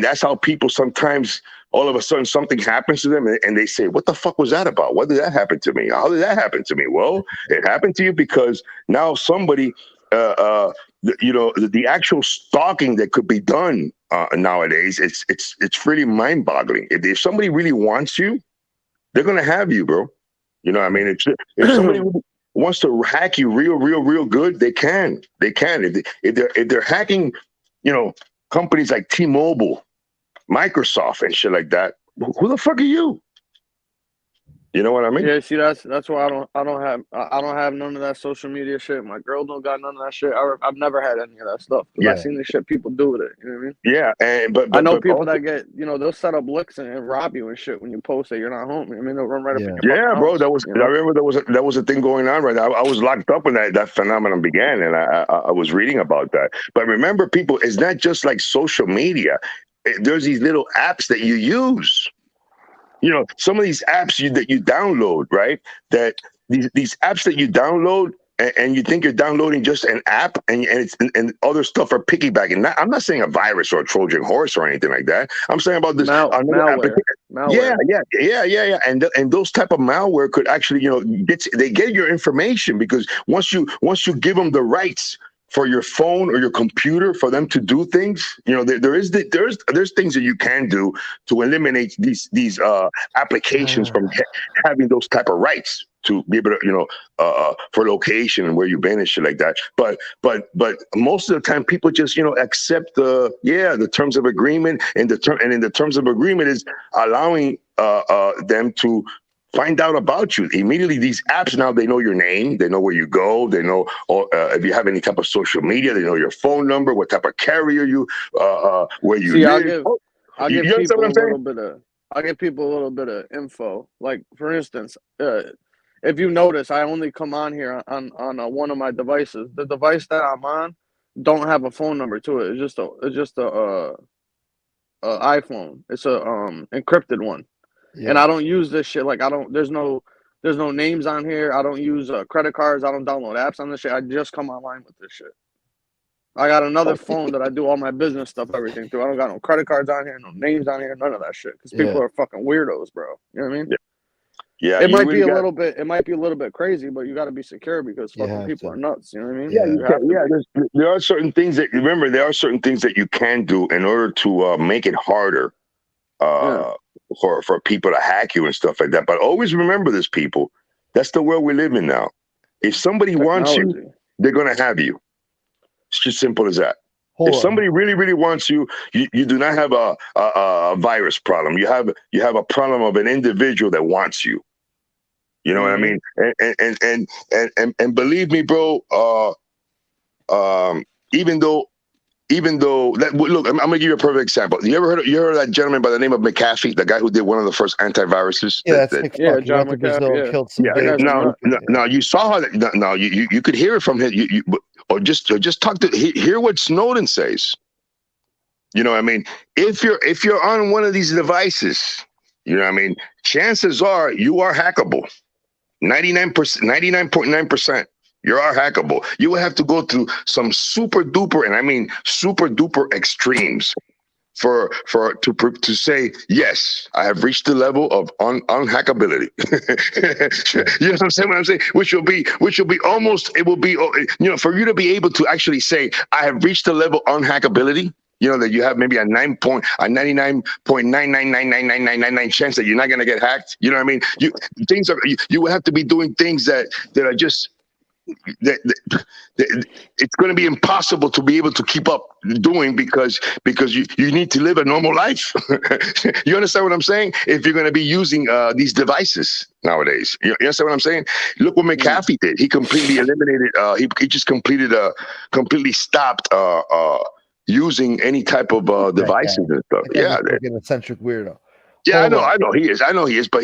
[SPEAKER 5] that's how people sometimes all of a sudden something happens to them and they say, what the fuck was that about? What did that happen to me? How did that happen to me? Well, it happened to you because now somebody, the actual stalking that could be done nowadays, it's really mind-boggling. If somebody really wants you, they're gonna have you, bro. You know what I mean? If somebody wants to hack you real good, they can. If they're hacking, companies like T-Mobile, Microsoft, and shit like that, who the fuck are you? You know what I mean?
[SPEAKER 2] Yeah, see, that's why I don't have none of that social media shit. My girl don't got none of that shit. I've never had any of that stuff because I've seen the shit people do with it. You know what I mean?
[SPEAKER 5] Yeah, but
[SPEAKER 2] I know people
[SPEAKER 5] also,
[SPEAKER 2] that get, they'll set up licks and rob you and shit when you post that you're not home. I mean, they'll run right up in your fucking
[SPEAKER 5] bro.
[SPEAKER 2] house,
[SPEAKER 5] I remember there was a thing going on right now. I was locked up when that phenomenon began, and I was reading about that. But remember, people, it's not just like social media. There's these little apps that you use. Some of these apps that you download, right? That these apps that you download, and you think you're downloading just an app, and other stuff are piggybacking. I'm not saying a virus or a Trojan horse or anything like that. I'm saying about this
[SPEAKER 2] malware.
[SPEAKER 5] Yeah. And those type of malware could actually, they get your information because once you give them the rights for your phone or your computer for them to do things, there's things that you can do to eliminate these applications from having those type of rights to be able to, for location and where you've been and shit like that. But most of the time people just, accept the terms of agreement, and in the terms of agreement is allowing them to find out about you immediately. These apps now, they know your name, they know where you go, they know if you have any type of social media, they know your phone number, what type of carrier you, where you live.
[SPEAKER 2] I'll give people a little bit of info. Like for instance, if you notice, I only come on here on one of my devices. The device that I'm on don't have a phone number to it. It's just a iPhone. It's a encrypted one. Yeah. And I don't use this shit. Like there's no names on here. I don't use credit cards. I don't download apps on this shit. I just come online with this shit. I got another phone that I do all my business stuff, everything through. I don't got no credit cards on here, no names on here, none of that shit. Because people are fucking weirdos, bro. You know what I mean?
[SPEAKER 5] Yeah.
[SPEAKER 2] It might be a little bit crazy, but you got to be secure because fucking people are nuts. You know what I mean?
[SPEAKER 5] There are certain things that you can do in order to make it harder. For people to hack you and stuff like that. But always remember this, people. That's the world we live in now. If somebody wants you, they're going to have you. It's just simple as that. If somebody really, really wants you, you do not have a virus problem. You have a problem of an individual that wants you. You know what I mean? And believe me, bro, even though look, I'm gonna give you a perfect example. You ever heard of that gentleman by the name of McAfee, the guy who did one of the first antiviruses?
[SPEAKER 2] John McAfee.
[SPEAKER 5] Now you saw how that. Now you could hear it from him. Or just talk to hear what Snowden says. You know what I mean? If you're on one of these devices, you know what I mean, chances are you are hackable. 99.9%. You are hackable. You will have to go through some super duper, and I mean super duper extremes to say, yes, I have reached the level of unhackability. You know what I'm saying? Which will be almost, it will be, for you to be able to actually say, I have reached the level of unhackability, that you have maybe a 99.9999999 chance that you're not going to get hacked. You know what I mean? You will have to be doing things that are just, it's going to be impossible to be able to keep up doing because you need to live a normal life. You understand what I'm saying? If you're going to be using these devices nowadays, you understand what I'm saying? Look what McAfee did. He completely eliminated. He just completely stopped using any type of devices and stuff.
[SPEAKER 1] Yeah, an eccentric weirdo.
[SPEAKER 5] Yeah, I know he is, but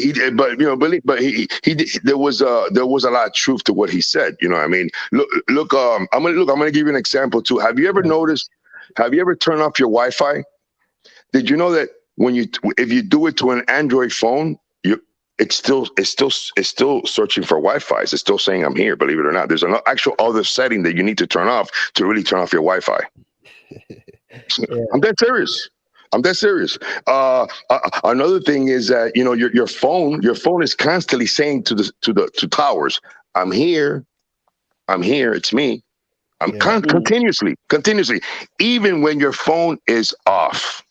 [SPEAKER 5] there was a lot of truth to what he said. You know what I mean? Look, I'm gonna give you an example too. Have you ever noticed? Have you ever turned off your Wi-Fi? Did you know that if you do it to an Android phone, it's still searching for Wi-Fi. It's still saying I'm here. Believe it or not, there's an actual other setting that you need to turn off to really turn off your Wi-Fi.
[SPEAKER 1] Yeah.
[SPEAKER 5] I'm dead serious. Another thing is that your phone is constantly saying to towers, I'm here, it's me. Continuously, even when your phone is off.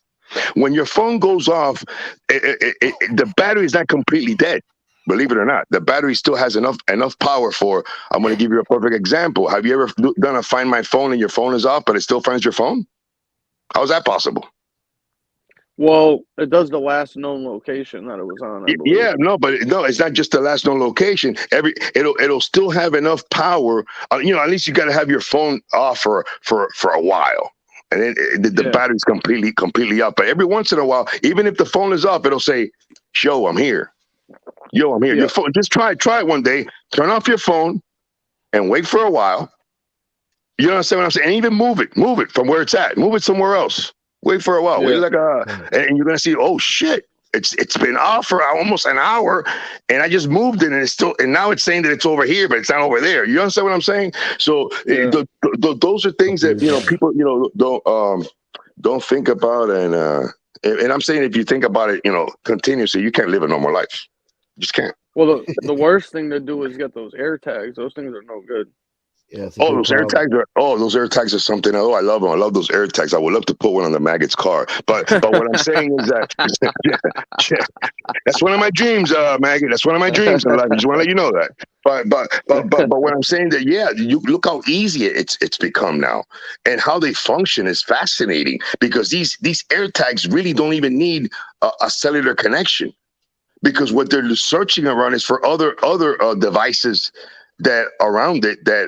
[SPEAKER 5] When your phone goes off, the battery is not completely dead. Believe it or not, the battery still has enough power for. I'm going to give you a perfect example. Have you ever done a Find My Phone and your phone is off, but it still finds your phone? How is that possible?
[SPEAKER 2] Well, it does the last known location that it was on. I believe.
[SPEAKER 5] Yeah, no, it's not just the last known location. It'll still have enough power. At least you got to have your phone off for a while, and then the battery's completely up. But every once in a while, even if the phone is off, it'll say, "Yo, I'm here. Yo, I'm here."
[SPEAKER 2] Yeah.
[SPEAKER 5] Your phone, just try it one day. Turn off your phone and wait for a while. You understand what I'm saying? And even move it from where it's at. Move it somewhere else. Wait for a while.
[SPEAKER 2] Yeah.
[SPEAKER 5] Wait and you're gonna see. Oh shit! It's been off for almost an hour, and I just moved it, and it's still. And now it's saying that it's over here, but it's not over there. You understand what I'm saying? So those are things that people don't think about, and I'm saying if you think about it, continuously, you can't live a normal life. You just can't.
[SPEAKER 2] Well, the worst thing to do is get those air tags. Those things are no good.
[SPEAKER 1] Yeah,
[SPEAKER 5] those air tags are something. Oh, I love them. I love those air tags. I would love to put one on the maggot's car. But what I'm saying is that that's one of my dreams, maggot. That's one of my dreams in life. I just want to let you know that. But what I'm saying that you look how easy it's become now, and how they function is fascinating because these air tags really don't even need a cellular connection, because what they're searching around is for other devices that around it that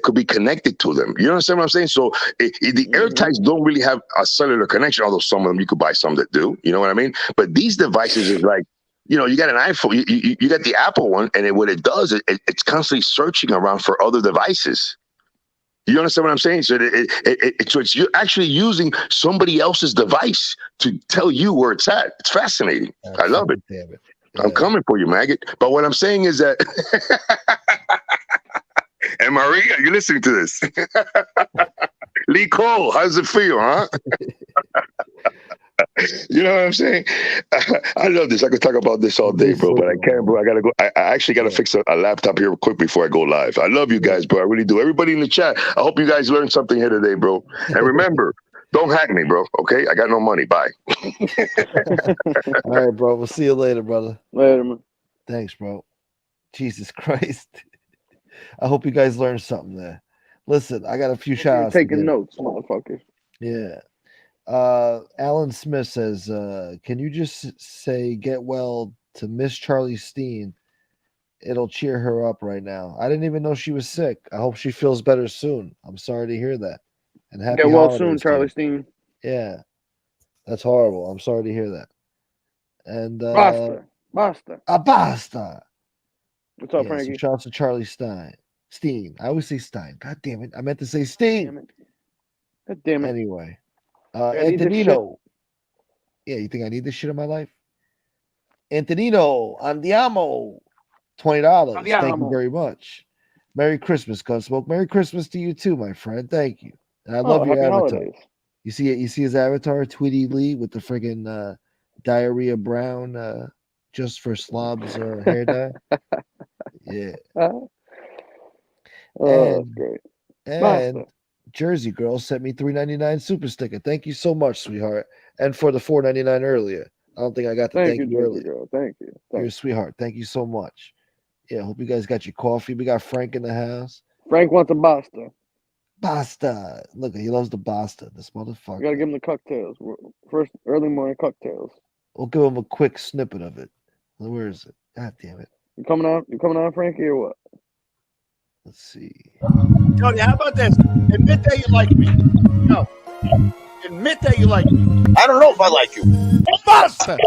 [SPEAKER 5] could be connected to them. You understand what I'm saying? So the air tags don't really have a cellular connection, although some of them you could buy some that do. You know what I mean? But these devices is like, you got an iPhone, you got the Apple one, and what it does is it's constantly searching around for other devices. You understand what I'm saying? So it's you're actually using somebody else's device to tell you where it's at. It's fascinating. I love it.
[SPEAKER 1] Damn it.
[SPEAKER 5] I'm coming for you, maggot. But what I'm saying is that, and Maria, you listening to this? Lee Cole, how does it feel, huh? You know what I'm saying? I love this. I could talk about this all day, bro, but I can't, bro. I gotta go. I actually gotta fix a laptop here quick before I go live. I love you guys, bro. I really do. Everybody in the chat, I hope you guys learned something here today, bro. And remember, don't hack me, bro. Okay? I got no money. Bye.
[SPEAKER 1] All right, bro. We'll see you later, brother.
[SPEAKER 2] Later, man.
[SPEAKER 1] Thanks, bro. Jesus Christ. I hope you guys learned something there. Listen, I got a few shout outs.
[SPEAKER 2] Taking notes, motherfuckers.
[SPEAKER 1] Yeah. Alan Smith says, can you just say get well to Miss Charlie Steen? It'll cheer her up right now. I didn't even know she was sick. I hope she feels better soon. I'm sorry to hear that. And happy
[SPEAKER 2] Get well
[SPEAKER 1] holidays
[SPEAKER 2] soon,
[SPEAKER 1] to
[SPEAKER 2] Charlie
[SPEAKER 1] you.
[SPEAKER 2] Steen.
[SPEAKER 1] Yeah. That's horrible. I'm sorry to hear that. And
[SPEAKER 2] Basta.
[SPEAKER 1] Basta.
[SPEAKER 2] What's up,
[SPEAKER 1] Yeah,
[SPEAKER 2] Frankie?
[SPEAKER 1] so shout out to Charlie Steen. I always say Stein. God damn it. I meant to say Steen.
[SPEAKER 2] God damn it.
[SPEAKER 1] Anyway.
[SPEAKER 2] I need this
[SPEAKER 1] Antonino. Yeah, you think I need this shit in my life? Antonino, Andiamo. $20. Thank you very much. Merry Christmas, Gunsmoke. Merry Christmas to you too, my friend. Thank you. And I love your
[SPEAKER 2] happy
[SPEAKER 1] avatar.
[SPEAKER 2] holidays.
[SPEAKER 1] You see it? You see his avatar, Tweety Lee, with the friggin' diarrhea brown, just for slobs hair dye. Yeah.
[SPEAKER 2] That's great.
[SPEAKER 1] And Jersey Girl sent me $3.99 super sticker. Thank you so much, sweetheart. And for the $4.99 earlier. I don't think I got to thank you
[SPEAKER 2] Jersey
[SPEAKER 1] earlier.
[SPEAKER 2] Girl. Thank you.
[SPEAKER 1] You're a sweetheart. Thank you so much. Yeah, hope you guys got your coffee. We got Frank in the house.
[SPEAKER 2] Frank wants a basta.
[SPEAKER 1] Basta. Look, he loves the basta. This motherfucker.
[SPEAKER 2] You gotta give him the cocktails. First early morning cocktails.
[SPEAKER 1] We'll give him a quick snippet of it. Where is it? God damn it.
[SPEAKER 2] You coming on, Frankie, or what?
[SPEAKER 1] Let's see.
[SPEAKER 6] Tony, how about this? Admit that you like me. No. Admit that you like me. I don't know if I like you. Basta!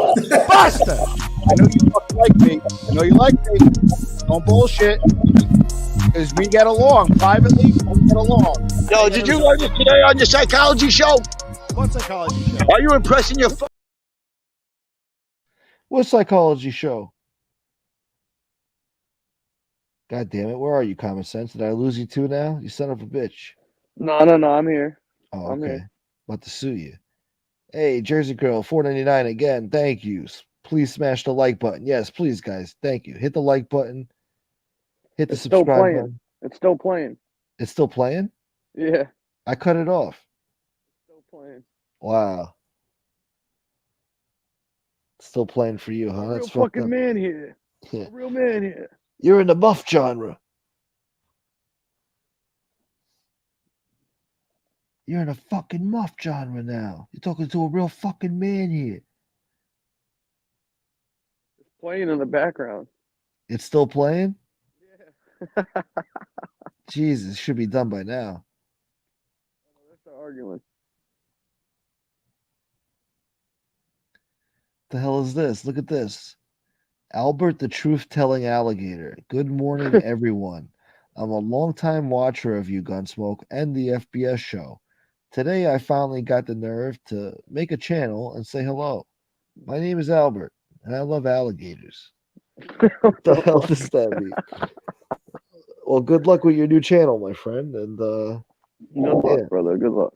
[SPEAKER 6] Basta! I know you fucking like me. I know you like me. Don't bullshit. Because we get along. Privately, we get along. Yo, did you learn this today on your psychology show? What psychology show? Are you impressing your
[SPEAKER 1] What psychology show? God damn it! Where are you, Common Sense? Did I lose you too now? You son of a bitch!
[SPEAKER 2] No, I'm here.
[SPEAKER 1] Oh,
[SPEAKER 2] I'm
[SPEAKER 1] okay.
[SPEAKER 2] here.
[SPEAKER 1] About to sue you. Hey, Jersey Girl, $4.99 again. Thank you. Please smash the like button. Yes, please, guys. Thank you. Hit the like button. Hit the
[SPEAKER 2] It's still
[SPEAKER 1] subscribe
[SPEAKER 2] playing.
[SPEAKER 1] button.
[SPEAKER 2] It's still playing.
[SPEAKER 1] It's still playing?
[SPEAKER 2] Yeah,
[SPEAKER 1] I cut it off.
[SPEAKER 2] still playing.
[SPEAKER 1] Wow. It's still playing for you,
[SPEAKER 2] A
[SPEAKER 1] huh?
[SPEAKER 2] real
[SPEAKER 1] That's fucked
[SPEAKER 2] fucking
[SPEAKER 1] up.
[SPEAKER 2] man here.
[SPEAKER 1] Yeah.
[SPEAKER 2] A real man here.
[SPEAKER 1] You're in the muff genre. You're in a fucking muff genre now. You're talking to a real fucking man here.
[SPEAKER 2] It's playing in the background.
[SPEAKER 1] It's still playing?
[SPEAKER 2] Yeah.
[SPEAKER 1] Jesus, it should be done by now.
[SPEAKER 2] That's the argument.
[SPEAKER 1] The hell is this? Look at this. Albert the truth-telling alligator. Good morning, everyone. I'm a longtime watcher of you, Gunsmoke, and the FBS show. Today, I finally got the nerve to make a channel and say hello. My name is Albert, and I love alligators. What the hell does that mean? Well, good luck with your new channel, my friend. And
[SPEAKER 2] Good luck, brother. Good luck.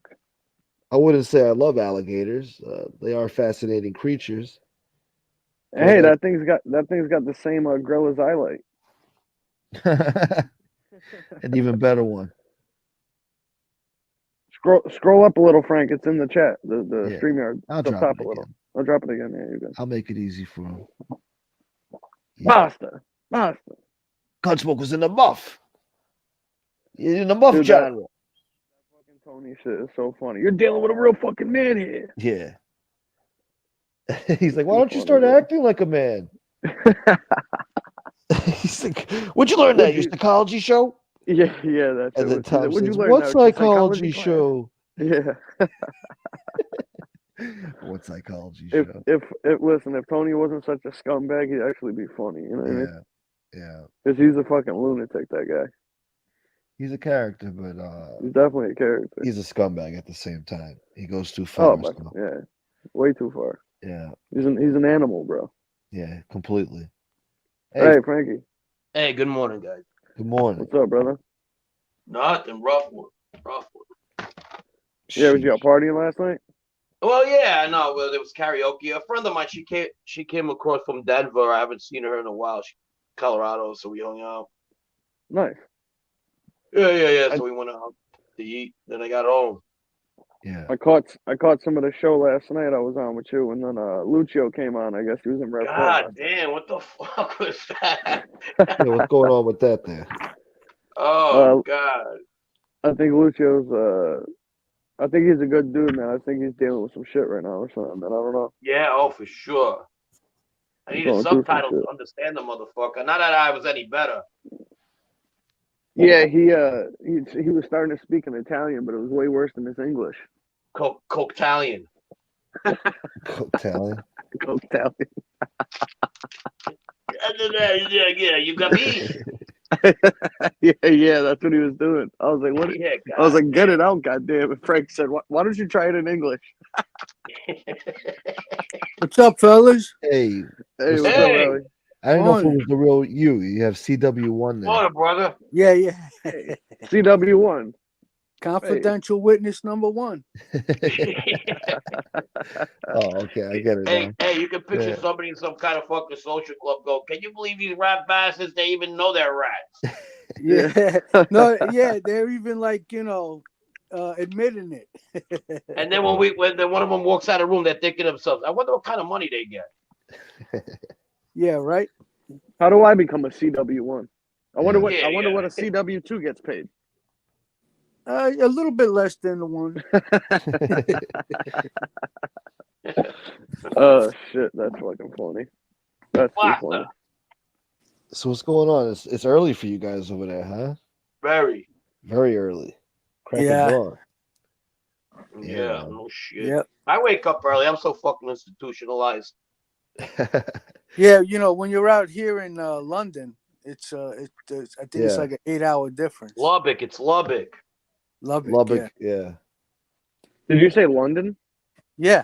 [SPEAKER 1] I wouldn't say I love alligators. They are fascinating creatures.
[SPEAKER 2] Hey,
[SPEAKER 1] But,
[SPEAKER 2] that thing's got the same grill as I like.
[SPEAKER 1] An even better one.
[SPEAKER 2] Scroll up a little, Frank. It's in the chat. The
[SPEAKER 1] Yeah,
[SPEAKER 2] StreamYard.
[SPEAKER 1] I'll
[SPEAKER 2] Up
[SPEAKER 1] drop
[SPEAKER 2] top
[SPEAKER 1] it
[SPEAKER 2] a little.
[SPEAKER 1] again.
[SPEAKER 2] I'll drop it again. Yeah, you're good.
[SPEAKER 1] I'll make it easy for him. Yeah.
[SPEAKER 2] Master.
[SPEAKER 1] Gunsmoke was in the muff. In the muff
[SPEAKER 2] Dude,
[SPEAKER 1] genre.
[SPEAKER 2] Fucking Tony shit is so funny. You're dealing with a real fucking man here.
[SPEAKER 1] Yeah. He's like, why
[SPEAKER 2] Too
[SPEAKER 1] don't you
[SPEAKER 2] funny,
[SPEAKER 1] start
[SPEAKER 2] bro.
[SPEAKER 1] acting like a man? He's like, where'd you learn that? Your psychology show?
[SPEAKER 2] Yeah, that's
[SPEAKER 1] And
[SPEAKER 2] it.
[SPEAKER 1] then Tom
[SPEAKER 2] What'd you
[SPEAKER 1] says,
[SPEAKER 2] learn
[SPEAKER 1] what
[SPEAKER 2] that? Your
[SPEAKER 1] psychology
[SPEAKER 2] class?
[SPEAKER 1] show?
[SPEAKER 2] Yeah.
[SPEAKER 1] What psychology
[SPEAKER 2] If
[SPEAKER 1] show?
[SPEAKER 2] listen, if Tony wasn't such a scumbag, he'd actually be funny. You know what I mean?
[SPEAKER 1] Yeah.
[SPEAKER 2] Because he's a fucking lunatic. That guy.
[SPEAKER 1] He's a character, but
[SPEAKER 2] He's definitely a character.
[SPEAKER 1] he's a scumbag at the same time. He goes too far.
[SPEAKER 2] Oh,
[SPEAKER 1] So,
[SPEAKER 2] yeah, way too far.
[SPEAKER 1] yeah.
[SPEAKER 2] He's an animal, bro.
[SPEAKER 1] Yeah, completely.
[SPEAKER 2] Hey, Frankie.
[SPEAKER 7] Hey, good morning, guys.
[SPEAKER 1] Good morning.
[SPEAKER 2] What's up, brother?
[SPEAKER 7] Nothing, rough one.
[SPEAKER 2] Yeah, was you out partying last night?
[SPEAKER 7] Well, yeah, no, well, there was karaoke. A friend of mine, she came across from Denver. I haven't seen her in a while. She Colorado, so we hung out.
[SPEAKER 2] Nice.
[SPEAKER 7] Yeah. So we went out to eat. Then I got home.
[SPEAKER 1] Yeah.
[SPEAKER 2] I caught some of the show last night. I was on with you, and then Lucio came on. I guess he was in Red
[SPEAKER 7] God damn, what the fuck was that?
[SPEAKER 1] Yeah, what's going on with that there?
[SPEAKER 7] Oh God.
[SPEAKER 2] I think Lucio's I think he's a good dude, man. I think he's dealing with some shit right now or something, man. I don't know.
[SPEAKER 7] Yeah, oh for sure. I need a
[SPEAKER 2] Going through some
[SPEAKER 7] subtitle
[SPEAKER 2] shit.
[SPEAKER 7] to understand the motherfucker. Not that I was any better.
[SPEAKER 2] Yeah, he was starting to speak in Italian, but it was way worse than his English.
[SPEAKER 7] Coke-talian.
[SPEAKER 1] Italian.
[SPEAKER 2] Coke-talian.
[SPEAKER 7] Yeah, you got me.
[SPEAKER 2] yeah, that's what he was doing. I was like, what?
[SPEAKER 7] Yeah,
[SPEAKER 2] I was like, get it out, goddamn it. Frank said, why don't you try it in English?
[SPEAKER 8] What's up, fellas?
[SPEAKER 1] Hey,
[SPEAKER 2] Hey, what's up,
[SPEAKER 7] Hey.
[SPEAKER 2] Howie?
[SPEAKER 1] I didn't know if it
[SPEAKER 8] Morning.
[SPEAKER 1] was the real you. You have CW1 there.
[SPEAKER 7] What, brother?
[SPEAKER 8] Yeah.
[SPEAKER 2] CW1.
[SPEAKER 8] Confidential witness number one.
[SPEAKER 1] Oh, okay. I get it now.
[SPEAKER 7] Hey, you can picture
[SPEAKER 1] Yeah.
[SPEAKER 7] somebody in some kind of fucking social club go, can you believe these rat bastards? They even know they're rats.
[SPEAKER 8] Yeah. No, yeah, they're even like, admitting it.
[SPEAKER 7] And then when one of them walks out of the room, they're thinking to themselves, I wonder what kind of money they get.
[SPEAKER 8] Yeah, right?
[SPEAKER 2] How do I become a CW1? I wonder what
[SPEAKER 7] Yeah,
[SPEAKER 2] I wonder
[SPEAKER 7] yeah.
[SPEAKER 2] what a CW2 gets paid.
[SPEAKER 8] A little bit less than the one.
[SPEAKER 2] Oh shit, that's fucking funny. That's too
[SPEAKER 7] What?
[SPEAKER 2] funny.
[SPEAKER 1] So what's going on? It's early for you guys over there, huh?
[SPEAKER 7] Very.
[SPEAKER 1] Very early. Crack
[SPEAKER 8] Yeah.
[SPEAKER 1] of dawn.
[SPEAKER 7] Yeah, no shit.
[SPEAKER 8] Yep.
[SPEAKER 7] I wake up early. I'm so fucking institutionalized.
[SPEAKER 8] Yeah, when you're out here in London, it's I think it's
[SPEAKER 1] Yeah.
[SPEAKER 8] like an 8-hour difference.
[SPEAKER 7] Lubbock, it's Lubbock.
[SPEAKER 8] Lubbock.
[SPEAKER 1] Lubbock, yeah.
[SPEAKER 2] Did you say London?
[SPEAKER 8] Yeah.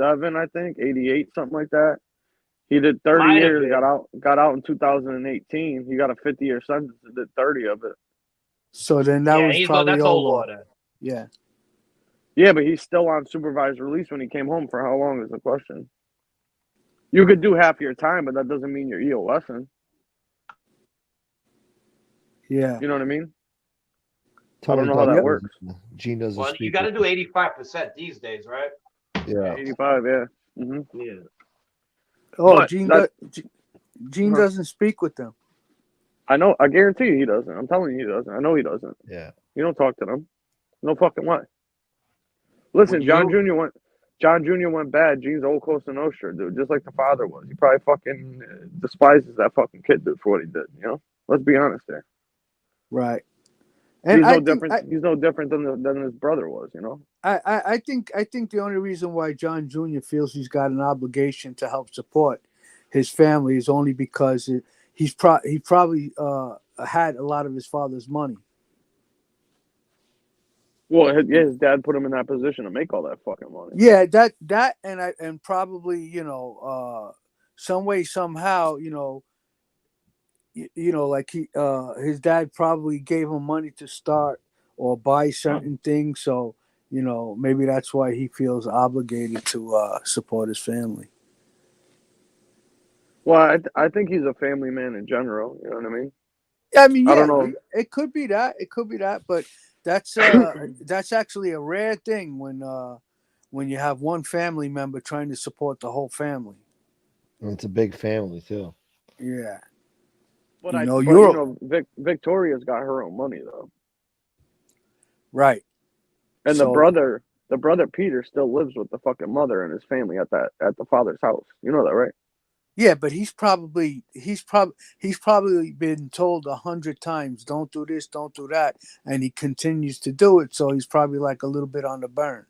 [SPEAKER 2] '87, I think, '88, something like that. He did 30
[SPEAKER 7] Might have
[SPEAKER 2] years.
[SPEAKER 7] been.
[SPEAKER 2] Got out in 2018. He got a 50-year sentence and did 30 of it.
[SPEAKER 8] So then that was probably
[SPEAKER 7] that's
[SPEAKER 8] all
[SPEAKER 7] old
[SPEAKER 8] over.
[SPEAKER 7] order.
[SPEAKER 8] Yeah.
[SPEAKER 2] Yeah, but he's still on supervised release when he came home. For how long is the question? You could do half your time, but that doesn't mean you're EOSing.
[SPEAKER 8] Yeah.
[SPEAKER 2] You know what I mean?
[SPEAKER 1] Tony
[SPEAKER 2] I don't know how that
[SPEAKER 1] doesn't-
[SPEAKER 2] works.
[SPEAKER 1] Gene doesn't
[SPEAKER 7] Well,
[SPEAKER 1] speak.
[SPEAKER 7] you got to
[SPEAKER 1] with-
[SPEAKER 7] do 85% these days, right?
[SPEAKER 1] Yeah.
[SPEAKER 2] 85, yeah. Hmm.
[SPEAKER 7] Yeah.
[SPEAKER 8] Oh,
[SPEAKER 2] But
[SPEAKER 8] Gene
[SPEAKER 2] Uh-huh.
[SPEAKER 8] doesn't speak with them.
[SPEAKER 2] I know. I guarantee you he doesn't. I'm telling you he doesn't. I know he doesn't.
[SPEAKER 1] Yeah.
[SPEAKER 2] You don't talk to them. No fucking way. Listen,
[SPEAKER 7] Would
[SPEAKER 2] John
[SPEAKER 7] you?
[SPEAKER 2] Jr. went bad. Gene's old Cosa Nostra, dude, just like the father was. He probably fucking despises that fucking kid, dude, for what he did. You know, let's be honest there.
[SPEAKER 8] Right. And
[SPEAKER 2] He's
[SPEAKER 8] I
[SPEAKER 2] no
[SPEAKER 8] think
[SPEAKER 2] different. He's no different than his brother was. You know.
[SPEAKER 8] I think the only reason why John Jr. feels he's got an obligation to help support his family is only because he probably had a lot of his father's money.
[SPEAKER 2] Well, his dad put him in that position to make all that fucking money.
[SPEAKER 8] Yeah, that and probably some way somehow like his dad probably gave him money to start or buy certain things, so maybe that's why he feels obligated to support his family.
[SPEAKER 2] Well, I think he's a family man in general. You know what I mean?
[SPEAKER 8] I mean,
[SPEAKER 2] I
[SPEAKER 8] yeah,
[SPEAKER 2] don't know.
[SPEAKER 8] it could be that. It could be that, but that's actually a rare thing when you have one family member trying to support the whole family.
[SPEAKER 1] And it's a big family too.
[SPEAKER 8] Yeah.
[SPEAKER 2] But Victoria's got her own money though,
[SPEAKER 8] right.
[SPEAKER 2] and
[SPEAKER 8] So-
[SPEAKER 2] the brother Peter still lives with the fucking mother and his family at the father's house. You know that, right?
[SPEAKER 8] Yeah, but he's probably been told 100 times, don't do this, don't do that, and he continues to do it. So he's probably like a little bit on the burn.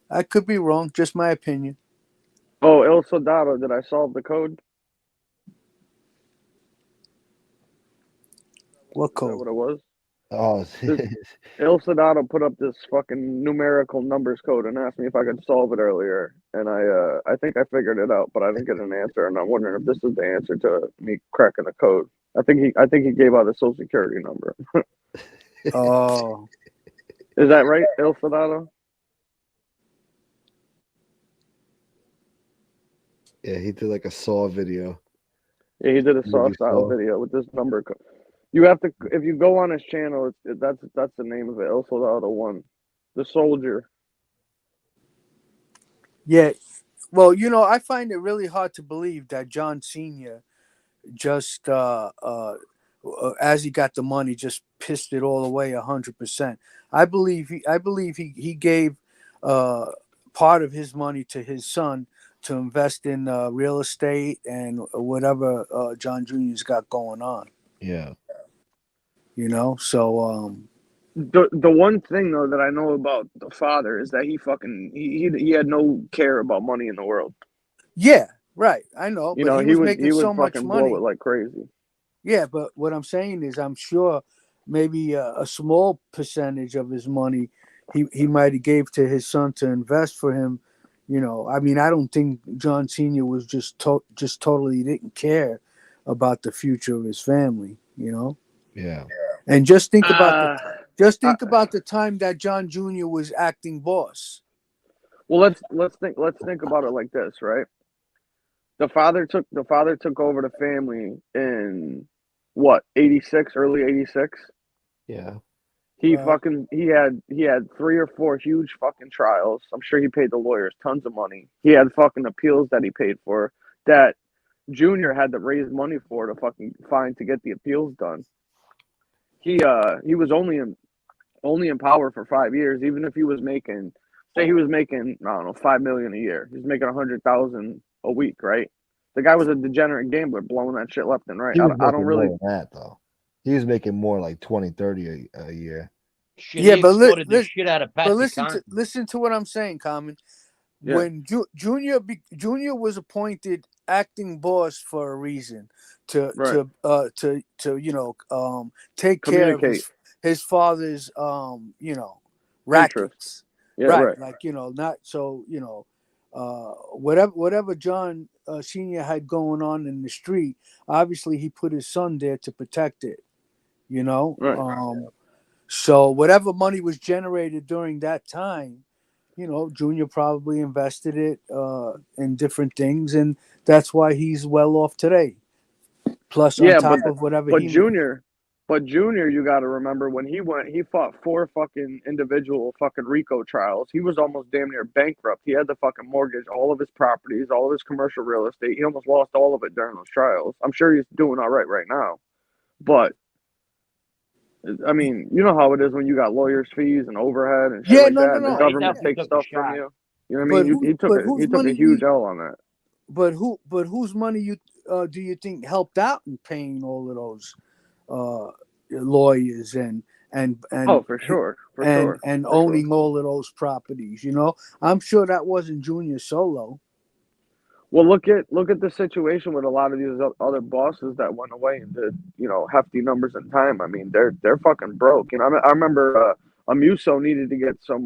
[SPEAKER 8] I could be wrong, just my opinion.
[SPEAKER 2] Oh, El Soldado, did I solve the code?
[SPEAKER 8] What
[SPEAKER 2] Is that
[SPEAKER 8] code?
[SPEAKER 2] what it was?
[SPEAKER 1] Oh,
[SPEAKER 2] El Soldado put up this fucking numerical numbers code and asked me if I could solve it earlier, and I think I figured it out, but I didn't get an answer, and I'm wondering if this is the answer to me cracking the code. I think he gave out a social security number.
[SPEAKER 8] Oh,
[SPEAKER 2] Is that right, El Soldado?
[SPEAKER 1] yeah, he did like a Saw video.
[SPEAKER 2] Yeah, he did a saw
[SPEAKER 1] Movie
[SPEAKER 2] style
[SPEAKER 1] Saw.
[SPEAKER 2] video with this number code. You have to, if you go on his channel, that's the name of it, El Soldado 1, the soldier.
[SPEAKER 8] yeah. Well, I find it really hard to believe that John Sr. just as he got the money, just pissed it all away 100%. I believe he gave part of his money to his son to invest in real estate and whatever John Jr.'s got going on.
[SPEAKER 1] Yeah.
[SPEAKER 8] So
[SPEAKER 2] The one thing though that I know about the father is that he had no care about money in the world.
[SPEAKER 8] yeah, right. I know,
[SPEAKER 2] You
[SPEAKER 8] but
[SPEAKER 2] know,
[SPEAKER 8] he was making so much
[SPEAKER 2] fucking
[SPEAKER 8] money.
[SPEAKER 2] blow it like crazy.
[SPEAKER 8] Yeah, but what I'm saying is, I'm sure maybe a small percentage of his money he might have gave to his son to invest for him. I mean, I don't think John Sr. was just totally didn't care about the future of his family.
[SPEAKER 1] Yeah.
[SPEAKER 8] And just think about the time that John Jr. was acting boss.
[SPEAKER 2] Well, let's think about it like this, right? The father took over the family in what, 86, early 86.
[SPEAKER 1] Yeah.
[SPEAKER 2] He had 3 or 4 huge fucking trials. I'm sure he paid the lawyers tons of money. He had fucking appeals that he paid for that Junior had to raise money for to fucking find to get the appeals done. He was only in power for 5 years. Even if he was making, say he was making, I don't know, $5 million a year. He's making $100,000 a week, right? The guy was a degenerate gambler, blowing that shit left and right.
[SPEAKER 1] He was
[SPEAKER 2] I don't
[SPEAKER 1] making
[SPEAKER 2] really.
[SPEAKER 1] more than that though. He was making more like 20, 30 a year.
[SPEAKER 7] Shit,
[SPEAKER 8] Yeah,
[SPEAKER 7] he
[SPEAKER 8] but
[SPEAKER 7] extorted the shit out of Patsy
[SPEAKER 8] But
[SPEAKER 7] Cline.
[SPEAKER 8] listen to what I'm saying, Common.
[SPEAKER 2] Yeah.
[SPEAKER 8] When Junior was appointed acting boss for a reason to take care of
[SPEAKER 2] Communicate.
[SPEAKER 8] his father's rackets.
[SPEAKER 2] Yeah,
[SPEAKER 8] right.
[SPEAKER 2] right.
[SPEAKER 8] Like, not so, whatever John Sr. had going on in the street, obviously he put his son there to protect it,
[SPEAKER 2] Right.
[SPEAKER 8] So whatever money was generated during that time, Junior probably invested it in different things, and that's why he's well off today. Plus, on
[SPEAKER 2] Yeah,
[SPEAKER 8] top of whatever
[SPEAKER 2] but
[SPEAKER 8] he made.
[SPEAKER 2] Junior, you got to remember when he fought 4 fucking individual fucking RICO trials. He was almost damn near bankrupt. He had to fucking mortgage all of his properties, all of his commercial real estate. He almost lost all of it during those trials. I'm sure he's doing all right now, but I mean, you know how it is when you got lawyers' fees and overhead and shit
[SPEAKER 8] Yeah,
[SPEAKER 2] like
[SPEAKER 8] no,
[SPEAKER 2] that,
[SPEAKER 8] no,
[SPEAKER 2] and the
[SPEAKER 8] no.
[SPEAKER 2] government
[SPEAKER 7] definitely
[SPEAKER 2] takes
[SPEAKER 7] took a
[SPEAKER 2] stuff from
[SPEAKER 7] shot.
[SPEAKER 2] you. You know what I
[SPEAKER 8] But
[SPEAKER 2] mean? He took
[SPEAKER 8] whose
[SPEAKER 2] a
[SPEAKER 8] money
[SPEAKER 2] huge L on that.
[SPEAKER 8] But whose money do you think helped out in paying all of those lawyers and
[SPEAKER 2] Oh, for sure,
[SPEAKER 8] and owning all of those properties? I'm sure that wasn't Junior solo.
[SPEAKER 2] Well, look at the situation with a lot of these other bosses that went away and did hefty numbers in time. I mean, they're fucking broke. I remember Amuso needed to get some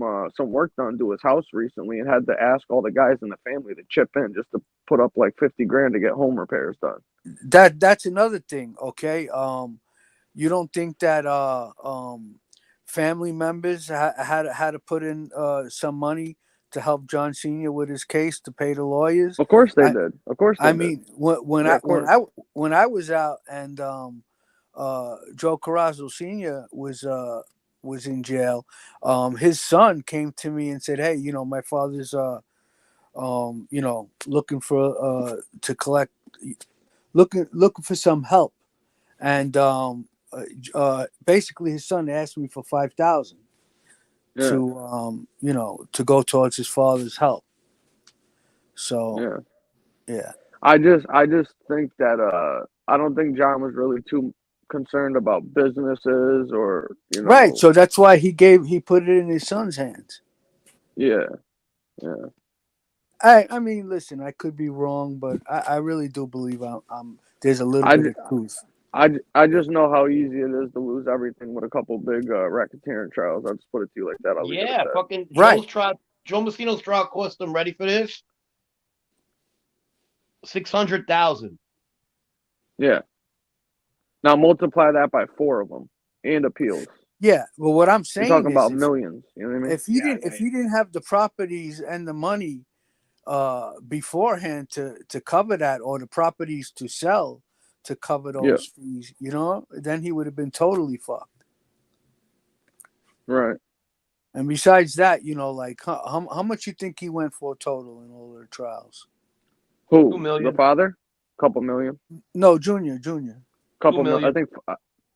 [SPEAKER 2] work done to his house recently and had to ask all the guys in the family to chip in just to put up like 50 grand to get home repairs done.
[SPEAKER 8] That's another thing. Okay, you don't think that family members had to put in some money to help John Sr. with his case to pay the lawyers?
[SPEAKER 2] Of course they did. Of course they
[SPEAKER 8] I
[SPEAKER 2] did.
[SPEAKER 8] mean, when
[SPEAKER 2] Yeah,
[SPEAKER 8] when I was out and Joe Carrazzo Sr. was in jail, his son came to me and said, "Hey, my father's looking for to collect, looking for some help," and basically his son asked me for $5,000 to go towards his father's help. So yeah.
[SPEAKER 2] I just think that I don't think John was really too concerned about businesses or
[SPEAKER 8] Right. So that's why he put it in his son's hands.
[SPEAKER 2] Yeah.
[SPEAKER 8] I mean, listen, I could be wrong, but I really do believe there's a little bit of truth.
[SPEAKER 2] I just know how easy it is to lose everything with a couple big racketeering trials. I'll just put it to you like that. I'll leave it at that.
[SPEAKER 7] Fucking
[SPEAKER 8] right.
[SPEAKER 7] Joe Messino's trial cost them, ready for this? $600,000.
[SPEAKER 2] Yeah. Now multiply that by 4 of them and appeals.
[SPEAKER 8] Yeah. Well, what I'm saying
[SPEAKER 2] You're talking
[SPEAKER 8] is
[SPEAKER 2] about millions. You know what I mean?
[SPEAKER 8] If you didn't have the properties and the money beforehand to cover that, or the properties to sell to cover those fees, then he would have been totally fucked.
[SPEAKER 2] Right.
[SPEAKER 8] And besides that, like how much you think he went for total in all the trials?
[SPEAKER 2] Who?
[SPEAKER 7] $2 million.
[SPEAKER 2] The father? Couple million?
[SPEAKER 8] No, Junior.
[SPEAKER 2] Couple million. I think